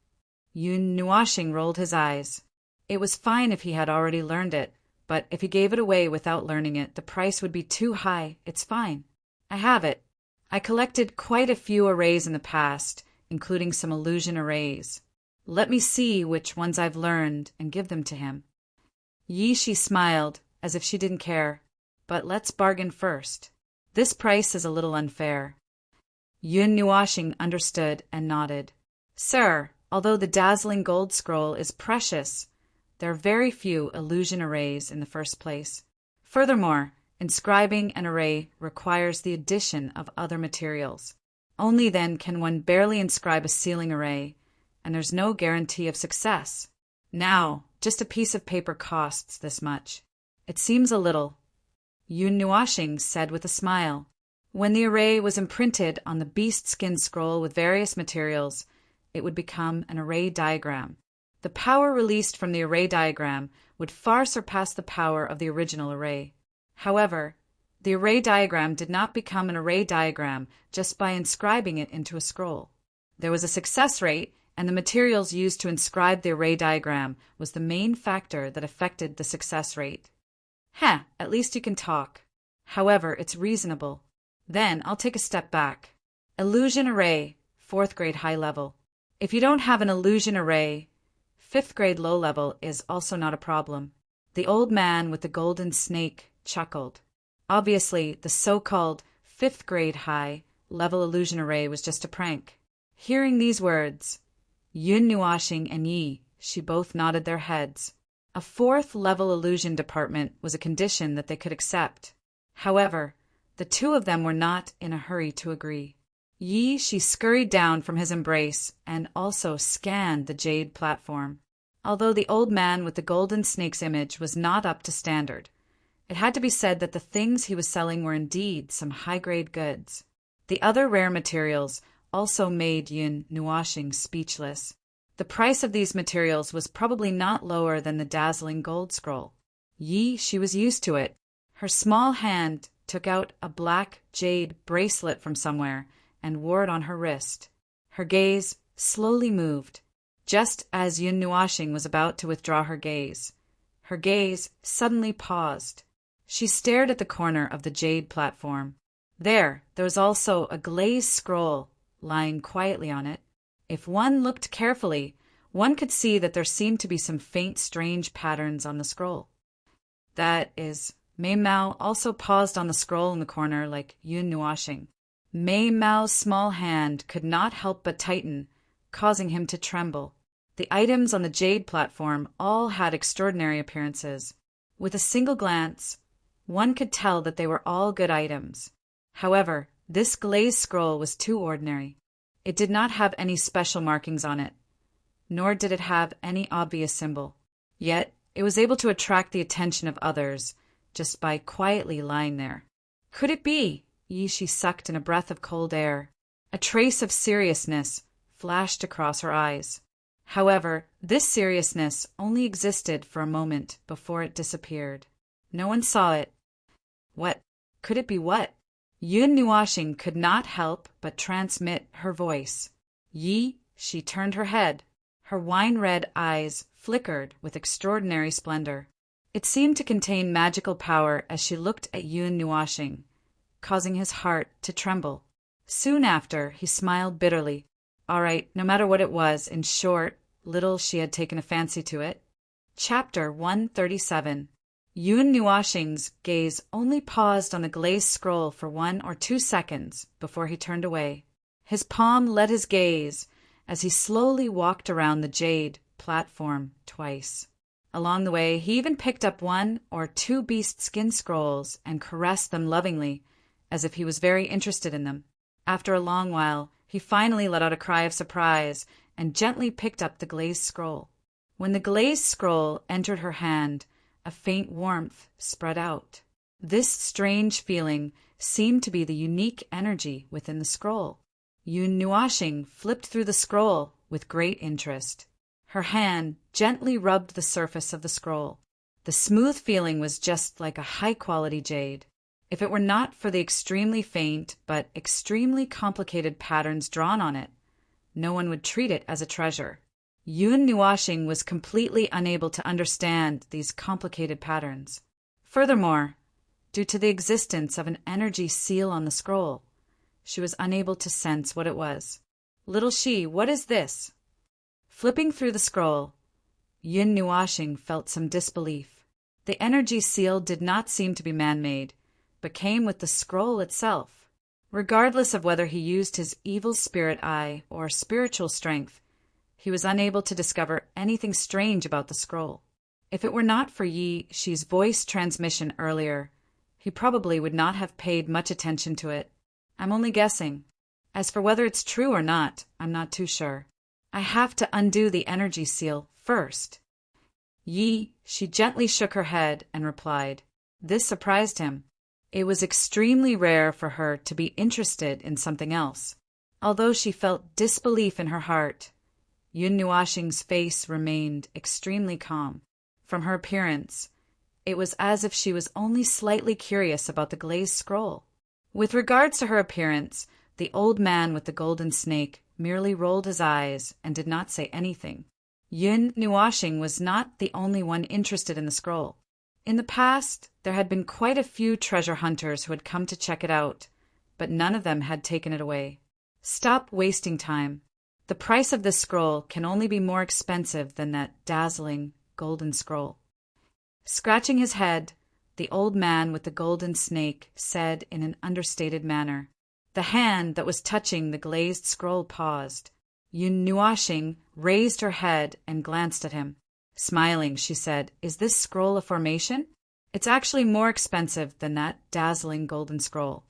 Yun Nuashing rolled his eyes. It was fine if he had already learned it, but if he gave it away without learning it, the price would be too high. It's fine. I have it. I collected quite a few arrays in the past, including some illusion arrays. Let me see which ones I've learned and give them to him. She smiled, as if she didn't care. But let's bargain first. This price is a little unfair. Yun Nuashing understood and nodded. Sir, although the dazzling gold scroll is precious, there are very few illusion arrays in the first place. Furthermore, inscribing an array requires the addition of other materials. Only then can one barely inscribe a ceiling array, and there's no guarantee of success. Now, just a piece of paper costs this much. It seems a little, Yun Nuashing said with a smile. When the array was imprinted on the beast skin scroll with various materials, it would become an array diagram. The power released from the array diagram would far surpass the power of the original array. However, the array diagram did not become an array diagram just by inscribing it into a scroll. There was a success rate, and the materials used to inscribe the array diagram was the main factor that affected the success rate. At least you can talk. However, it's reasonable. Then I'll take a step back. Illusion array, 4th grade high level. If you don't have an illusion array, 5th grade low level is also not a problem. The old man with the golden snake chuckled. Obviously, the so-called 5th grade high level illusion array was just a prank. Hearing these words, Yun Nuashing and she both nodded their heads. A 4th level illusion department was a condition that they could accept. However, the two of them were not in a hurry to agree. She scurried down from his embrace and also scanned the jade platform. Although the old man with the golden snake's image was not up to standard, it had to be said that the things he was selling were indeed some high-grade goods. The other rare materials also made Yun Nuashing speechless. The price of these materials was probably not lower than the dazzling gold scroll. She was used to it. Her small hand took out a black jade bracelet from somewhere and wore it on her wrist. Her gaze slowly moved. Just as Yun Nuashing was about to withdraw her gaze suddenly paused. She stared at the corner of the jade platform. There was also a glazed scroll lying quietly on it. If one looked carefully, one could see that there seemed to be some faint, strange patterns on the scroll. That is, Mei Mao also paused on the scroll in the corner like Yun Nuashing. Mei Mao's small hand could not help but tighten, causing him to tremble. The items on the jade platform all had extraordinary appearances. With a single glance, one could tell that they were all good items. However, this glazed scroll was too ordinary. It did not have any special markings on it, nor did it have any obvious symbol. Yet, it was able to attract the attention of others just by quietly lying there. Could it be? She sucked in a breath of cold air. A trace of seriousness flashed across her eyes. However, this seriousness only existed for a moment before it disappeared. No one saw it. What? Could it be what? Yun Nuashing could not help but transmit her voice. She turned her head. Her wine-red eyes flickered with extraordinary splendor. It seemed to contain magical power as she looked at Yun Nuashing, causing his heart to tremble. Soon after, he smiled bitterly. All right, no matter what it was, in short, little she had taken a fancy to it. Chapter 137. Yun Nuashing's gaze only paused on the glazed scroll for 1 or 2 seconds before he turned away. His palm led his gaze as he slowly walked around the jade platform twice. Along the way, he even picked up 1 or 2 beast skin scrolls and caressed them lovingly, as if he was very interested in them. After a long while, he finally let out a cry of surprise and gently picked up the glazed scroll. When the glazed scroll entered her hand, a faint warmth spread out. This strange feeling seemed to be the unique energy within the scroll. Yun Nuashing flipped through the scroll with great interest. Her hand gently rubbed the surface of the scroll. The smooth feeling was just like a high-quality jade. If it were not for the extremely faint but extremely complicated patterns drawn on it, no one would treat it as a treasure. Yun Nuashing was completely unable to understand these complicated patterns. Furthermore, due to the existence of an energy seal on the scroll, she was unable to sense what it was. "Little she, what is this?" Flipping through the scroll, Yun Nuashing felt some disbelief. The energy seal did not seem to be man-made, but came with the scroll itself. Regardless of whether he used his evil spirit eye or spiritual strength, he was unable to discover anything strange about the scroll. If it were not for Yi Shi's voice transmission earlier, he probably would not have paid much attention to it. I'm only guessing. As for whether it's true or not, I'm not too sure. I have to undo the energy seal first. Yi Shi gently shook her head and replied. This surprised him. It was extremely rare for her to be interested in something else. Although she felt disbelief in her heart, Yun Nuashing's face remained extremely calm. From her appearance, it was as if she was only slightly curious about the glazed scroll. With regards to her appearance, the old man with the golden snake merely rolled his eyes and did not say anything. Yun Nuashing was not the only one interested in the scroll. In the past, there had been quite a few treasure hunters who had come to check it out, but none of them had taken it away. Stop wasting time. The price of this scroll can only be more expensive than that dazzling golden scroll. Scratching his head, the old man with the golden snake said in an understated manner. The hand that was touching the glazed scroll paused. Yun Nuashing raised her head and glanced at him. Smiling, she said, "Is this scroll a formation? It's actually more expensive than that dazzling golden scroll."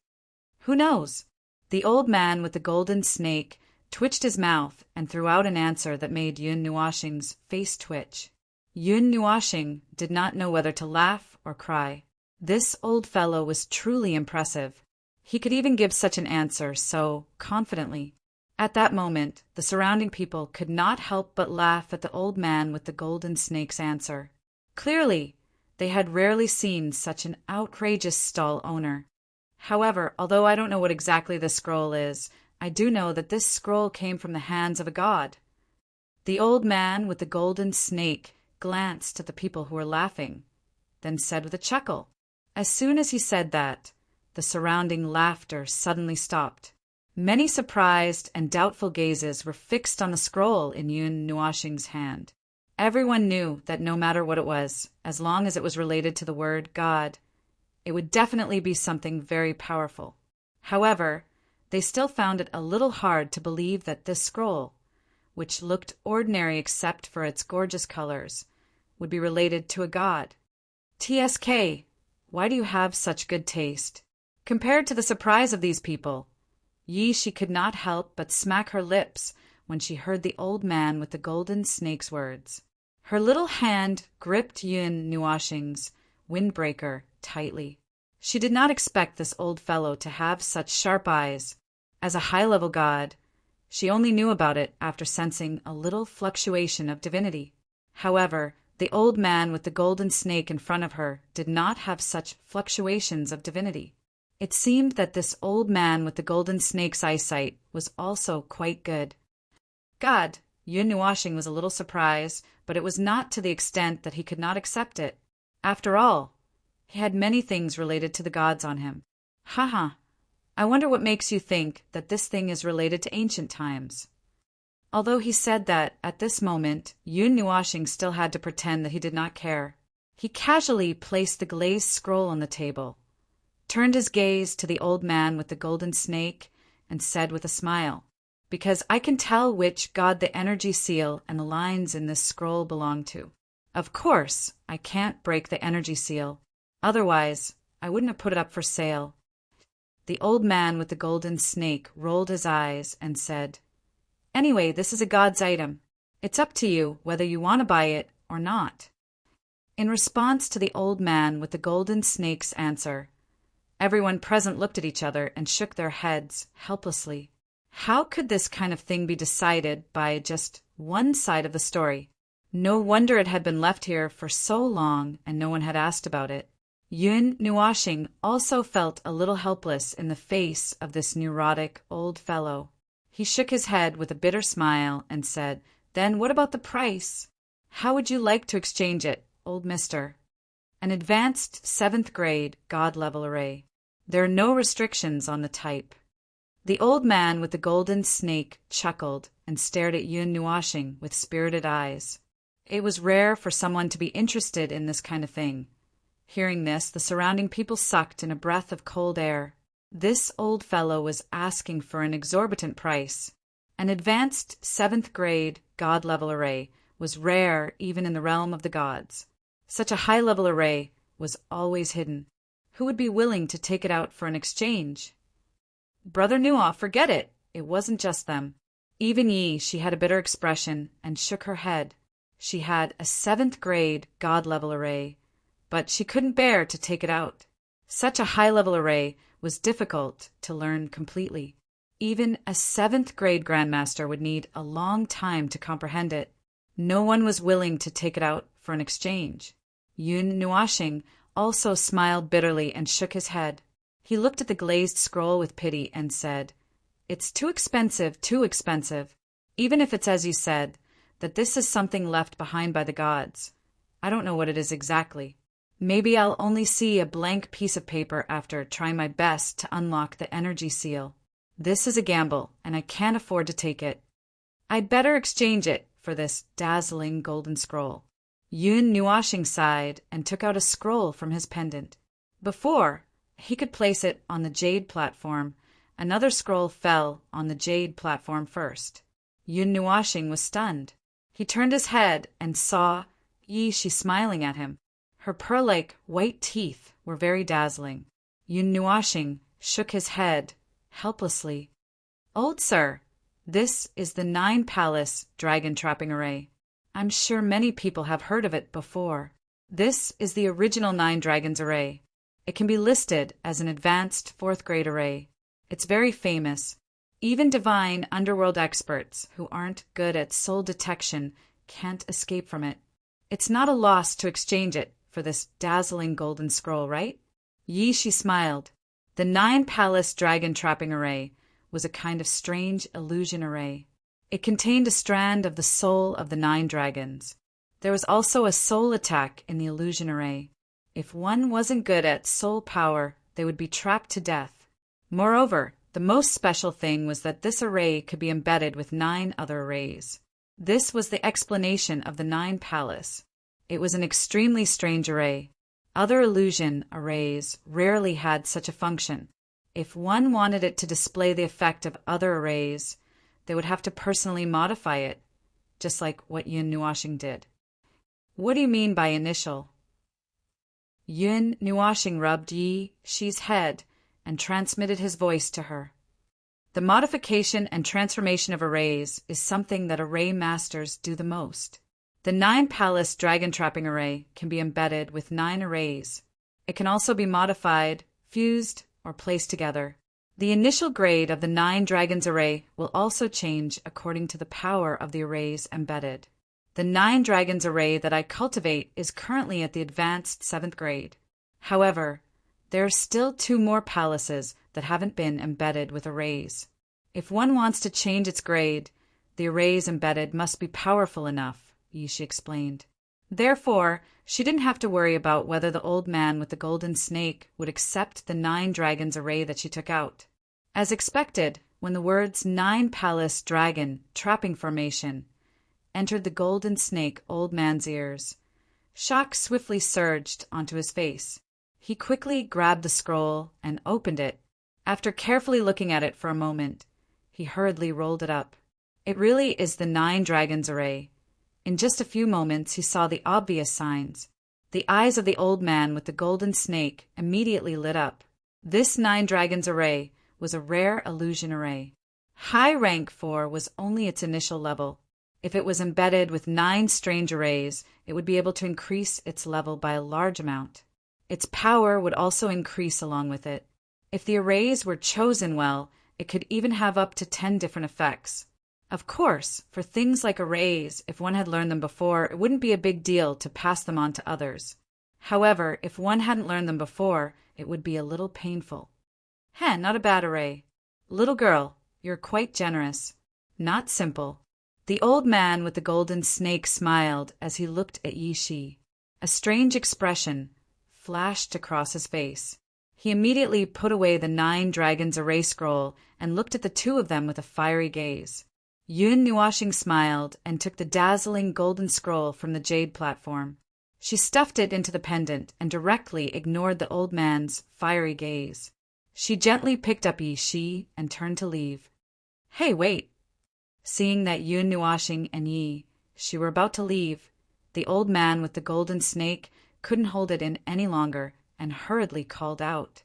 "Who knows?" The old man with the golden snake twitched his mouth and threw out an answer that made Yun Nuashing's face twitch. Yun Nuashing did not know whether to laugh or cry. This old fellow was truly impressive. He could even give such an answer so confidently. At that moment, the surrounding people could not help but laugh at the old man with the golden snake's answer. Clearly, they had rarely seen such an outrageous stall owner. However, although I don't know what exactly this scroll is, I do know that this scroll came from the hands of a god. The old man with the golden snake glanced at the people who were laughing, then said with a chuckle. As soon as he said that, the surrounding laughter suddenly stopped. Many surprised and doubtful gazes were fixed on the scroll in Yun Nuashing's hand. Everyone knew that no matter what it was, as long as it was related to the word God, it would definitely be something very powerful. However, they still found it a little hard to believe that this scroll, which looked ordinary except for its gorgeous colors, would be related to a god. TSK, why do you have such good taste? Compared to the surprise of these people, Yi Shi could not help but smack her lips when she heard the old man with the golden snake's words. Her little hand gripped Yun Nuashing's windbreaker tightly. She did not expect this old fellow to have such sharp eyes. As a high-level god, she only knew about it after sensing a little fluctuation of divinity. However, the old man with the golden snake in front of her did not have such fluctuations of divinity. It seemed that this old man with the golden snake's eyesight was also quite good. God, Yun Nuashing was a little surprised, but it was not to the extent that he could not accept it. After all, he had many things related to the gods on him. Haha, I wonder what makes you think that this thing is related to ancient times. Although he said that, at this moment, Yun Nuashing still had to pretend that he did not care. He casually placed the glazed scroll on the table, turned his gaze to the old man with the golden snake, and said with a smile, because I can tell which god the energy seal and the lines in this scroll belong to. Of course, I can't break the energy seal. Otherwise, I wouldn't have put it up for sale. The old man with the golden snake rolled his eyes and said, "Anyway, this is a god's item. It's up to you whether you want to buy it or not." In response to the old man with the golden snake's answer, everyone present looked at each other and shook their heads helplessly. How could this kind of thing be decided by just one side of the story? No wonder it had been left here for so long and no one had asked about it. Yun Nuashing also felt a little helpless in the face of this neurotic old fellow. He shook his head with a bitter smile and said, "Then what about the price? How would you like to exchange it, old mister?" An advanced 7th grade God-level array. There are no restrictions on the type. The old man with the golden snake chuckled and stared at Yun Nuashing with spirited eyes. It was rare for someone to be interested in this kind of thing. Hearing this, the surrounding people sucked in a breath of cold air. This old fellow was asking for an exorbitant price. An advanced 7th grade God-level array was rare even in the realm of the gods. Such a high-level array was always hidden. Who would be willing to take it out for an exchange? Brother Nuo, forget it. It wasn't just them. Even Yi, she had a bitter expression and shook her head. She had a 7th grade God-level array, but she couldn't bear to take it out. Such a high-level array was difficult to learn completely. Even a 7th grade grandmaster would need a long time to comprehend it. No one was willing to take it out for an exchange. Yun Nuashing also smiled bitterly and shook his head. He looked at the glazed scroll with pity and said, "It's too expensive, too expensive. Even if it's as you said, that this is something left behind by the gods. I don't know what it is exactly. Maybe I'll only see a blank piece of paper after trying my best to unlock the energy seal. This is a gamble, and I can't afford to take it. I'd better exchange it for this dazzling golden scroll." Yun Nuashing sighed and took out a scroll from his pendant. Before he could place it on the jade platform, another scroll fell on the jade platform first. Yun Nuashing was stunned. He turned his head and saw Yi Shi smiling at him. Her pearl-like white teeth were very dazzling. Yun Nuashing shook his head helplessly. "Old sir, this is the 9-palace dragon trapping array. I'm sure many people have heard of it before. This is the original 9 dragons array. It can be listed as an advanced 4th grade array. It's very famous. Even divine underworld experts who aren't good at soul detection can't escape from it. It's not a loss to exchange it for this dazzling golden scroll, right?" Yi Shi smiled. The 9-palace dragon trapping array was a kind of strange illusion array. It contained a strand of the soul of the 9 dragons. There was also a soul attack in the illusion array. If one wasn't good at soul power, they would be trapped to death. Moreover, the most special thing was that this array could be embedded with 9 other arrays. This was the explanation of the 9-palace. It was an extremely strange array. Other illusion arrays rarely had such a function. If one wanted it to display the effect of other arrays, they would have to personally modify it, just like what Yun Nuashing did. "What do you mean by initial?" Yun Nuashing rubbed Yi Shi's head and transmitted his voice to her. "The modification and transformation of arrays is something that array masters do the most. The 9-palace dragon trapping array can be embedded with 9 arrays. It can also be modified, fused, or placed together. The initial grade of the 9 dragons array will also change according to the power of the arrays embedded. The 9 dragons array that I cultivate is currently at the advanced 7th grade. However, there are still 2 more palaces that haven't been embedded with arrays. If one wants to change its grade, the arrays embedded must be powerful enough," Yi Shi explained. Therefore, she didn't have to worry about whether the old man with the golden snake would accept the 9 dragons array that she took out. As expected, when the words 9-palace dragon trapping formation entered the golden snake old man's ears, shock swiftly surged onto his face. He quickly grabbed the scroll and opened it. After carefully looking at it for a moment, He hurriedly rolled it up. It really is the 9 dragons array. In just a few moments he saw the obvious signs. The eyes of the old man with the golden snake immediately lit up. This 9 dragons array was a rare illusion array. High rank 4 was only its initial level. If it was embedded with 9 strange arrays, it would be able to increase its level by a large amount. Its power would also increase along with it. If the arrays were chosen well, it could even have up to 10 different effects. Of course, for things like arrays, if one had learned them before, it wouldn't be a big deal to pass them on to others. However, if one hadn't learned them before, it would be a little painful. Not a bad array. Little girl, you're quite generous. Not simple. The old man with the golden snake smiled as he looked at Yi Shi. A strange expression flashed across his face. He immediately put away the 9 dragons array scroll and looked at the 2 of them with a fiery gaze. Yun Nuashing smiled and took the dazzling golden scroll from the jade platform. She stuffed it into the pendant and directly ignored the old man's fiery gaze. She gently picked up Yi Shi and turned to leave. Hey, wait! Seeing that Yun Nuashing and Yi Shi were about to leave, the old man with the golden snake couldn't hold it in any longer and hurriedly called out.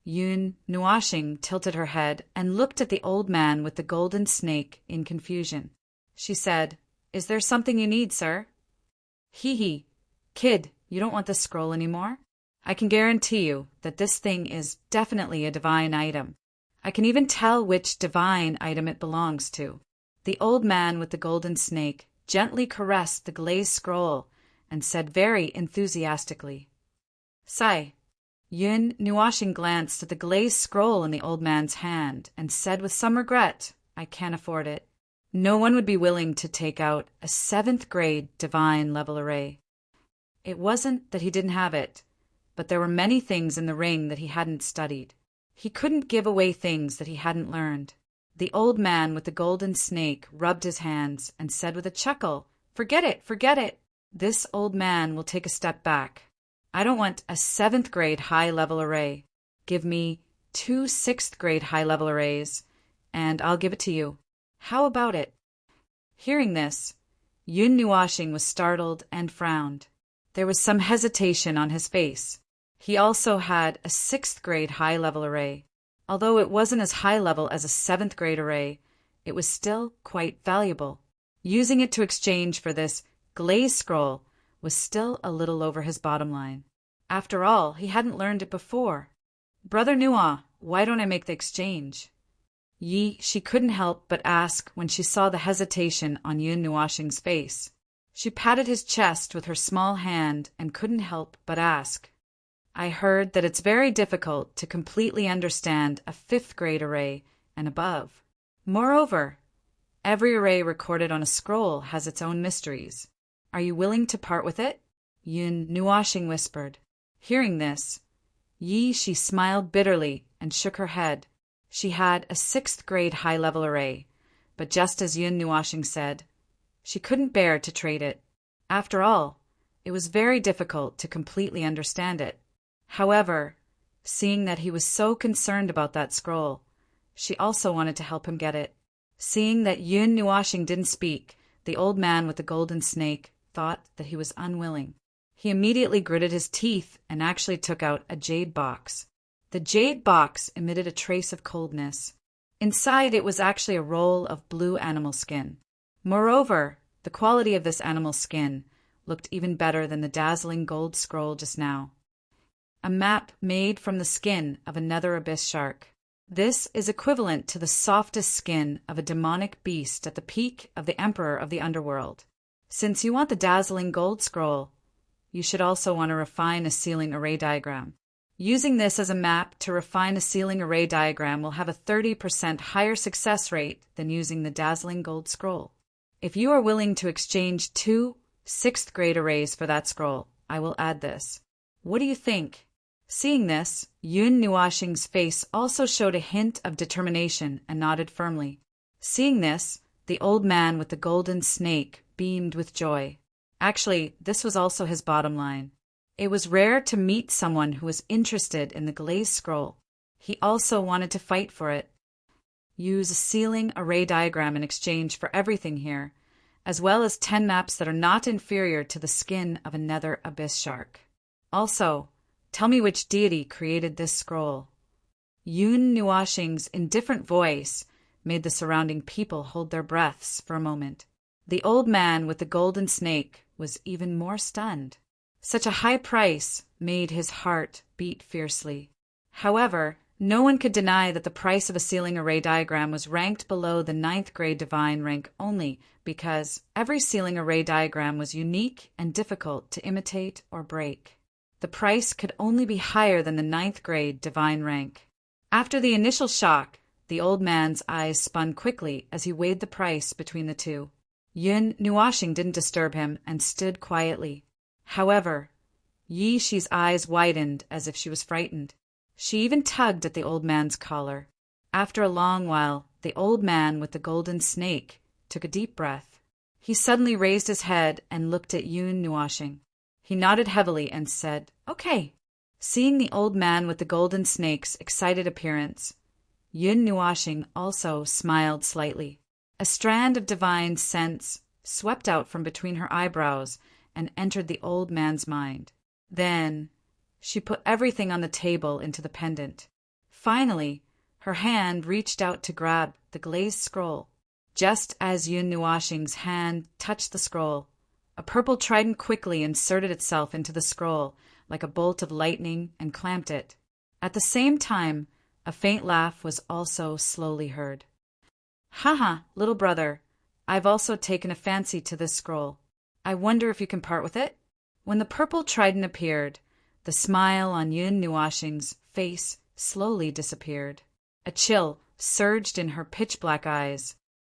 Yun Nuashing tilted her head and looked at the old man with the golden snake in confusion. She said, Is there something you need, sir? Hee. Kid, you don't want this scroll anymore? I can guarantee you that this thing is definitely a divine item. I can even tell which divine item it belongs to. The old man with the golden snake gently caressed the glazed scroll and said very enthusiastically, Sai. Yun Nuashing glanced at the glazed scroll in the old man's hand and said with some regret, I can't afford it. No one would be willing to take out a 7th grade divine level array. It wasn't that he didn't have it, but there were many things in the ring that he hadn't studied. He couldn't give away things that he hadn't learned. The old man with the golden snake rubbed his hands and said with a chuckle, Forget it. This old man will take a step back. I don't want a 7th grade high-level array. Give me 2 6th grade high-level arrays, and I'll give it to you. How about it? Hearing this, Yun Nuashing was startled and frowned. There was some hesitation on his face. He also had a 6th grade high-level array. Although it wasn't as high level as a 7th grade array, it was still quite valuable. Using it to exchange for this glazed scroll was still a little over his bottom line. After all, he hadn't learned it before. Brother Nua, why don't I make the exchange? She couldn't help but ask when she saw the hesitation on Yun Nuashing's face. She patted his chest with her small hand and couldn't help but ask. I heard that it's very difficult to completely understand a 5th grade array and above. Moreover, every array recorded on a scroll has its own mysteries. Are you willing to part with it? Yun Nuashing whispered. Hearing this, she smiled bitterly and shook her head. She had a 6th grade high-level array, but just as Yun Nuashing said, she couldn't bear to trade it. After all, it was very difficult to completely understand it. However, seeing that he was so concerned about that scroll, she also wanted to help him get it. Seeing that Yun Nuashing didn't speak, the old man with the golden snake thought that he was unwilling. He immediately gritted his teeth and actually took out a jade box. The jade box emitted a trace of coldness. Inside it was actually a roll of blue animal skin. Moreover, the quality of this animal skin looked even better than the dazzling gold scroll just now. A map made from the skin of a nether abyss shark. This is equivalent to the softest skin of a demonic beast at the peak of the Emperor of the Underworld. Since you want the dazzling gold scroll, you should also want to refine a ceiling array diagram. Using this as a map to refine a ceiling array diagram will have a 30% higher success rate than using the dazzling gold scroll. If you are willing to exchange 2 6th grade arrays for that scroll, I will add this. What do you think? Seeing this, Yun Nuashing's face also showed a hint of determination and nodded firmly. Seeing this, the old man with the golden snake beamed with joy. Actually, this was also his bottom line. It was rare to meet someone who was interested in the glazed scroll. He also wanted to fight for it. Use a ceiling array diagram in exchange for everything here, as well as 10 maps that are not inferior to the skin of a nether abyss shark. Also, tell me which deity created this scroll. Yun Nuashing's indifferent voice made the surrounding people hold their breaths for a moment. The old man with the golden snake was even more stunned. Such a high price made his heart beat fiercely. However, no one could deny that the price of a ceiling array diagram was ranked below the 9th grade divine rank only because every ceiling array diagram was unique and difficult to imitate or break. The price could only be higher than the 9th grade divine rank. After the initial shock, the old man's eyes spun quickly as he weighed the price between the two. Yun Nuashing didn't disturb him and stood quietly. However, Yi Shi's eyes widened as if she was frightened. She even tugged at the old man's collar. After a long while, the old man with the golden snake took a deep breath. He suddenly raised his head and looked at Yun Nuashing. He nodded heavily and said, "Okay." Seeing the old man with the golden snake's excited appearance, Yun Nuashing also smiled slightly. A strand of divine sense swept out from between her eyebrows and entered the old man's mind. Then she put everything on the table into the pendant. Finally, her hand reached out to grab the glazed scroll. Just as Yun Nuashing's hand touched the scroll, a purple trident quickly inserted itself into the scroll like a bolt of lightning and clamped it. At the same time, a faint laugh was also slowly heard. "Haha, little brother, I've also taken a fancy to this scroll. I wonder if you can part with it?" When the purple trident appeared, the smile on Yun Nuashing's face slowly disappeared. A chill surged in her pitch-black eyes.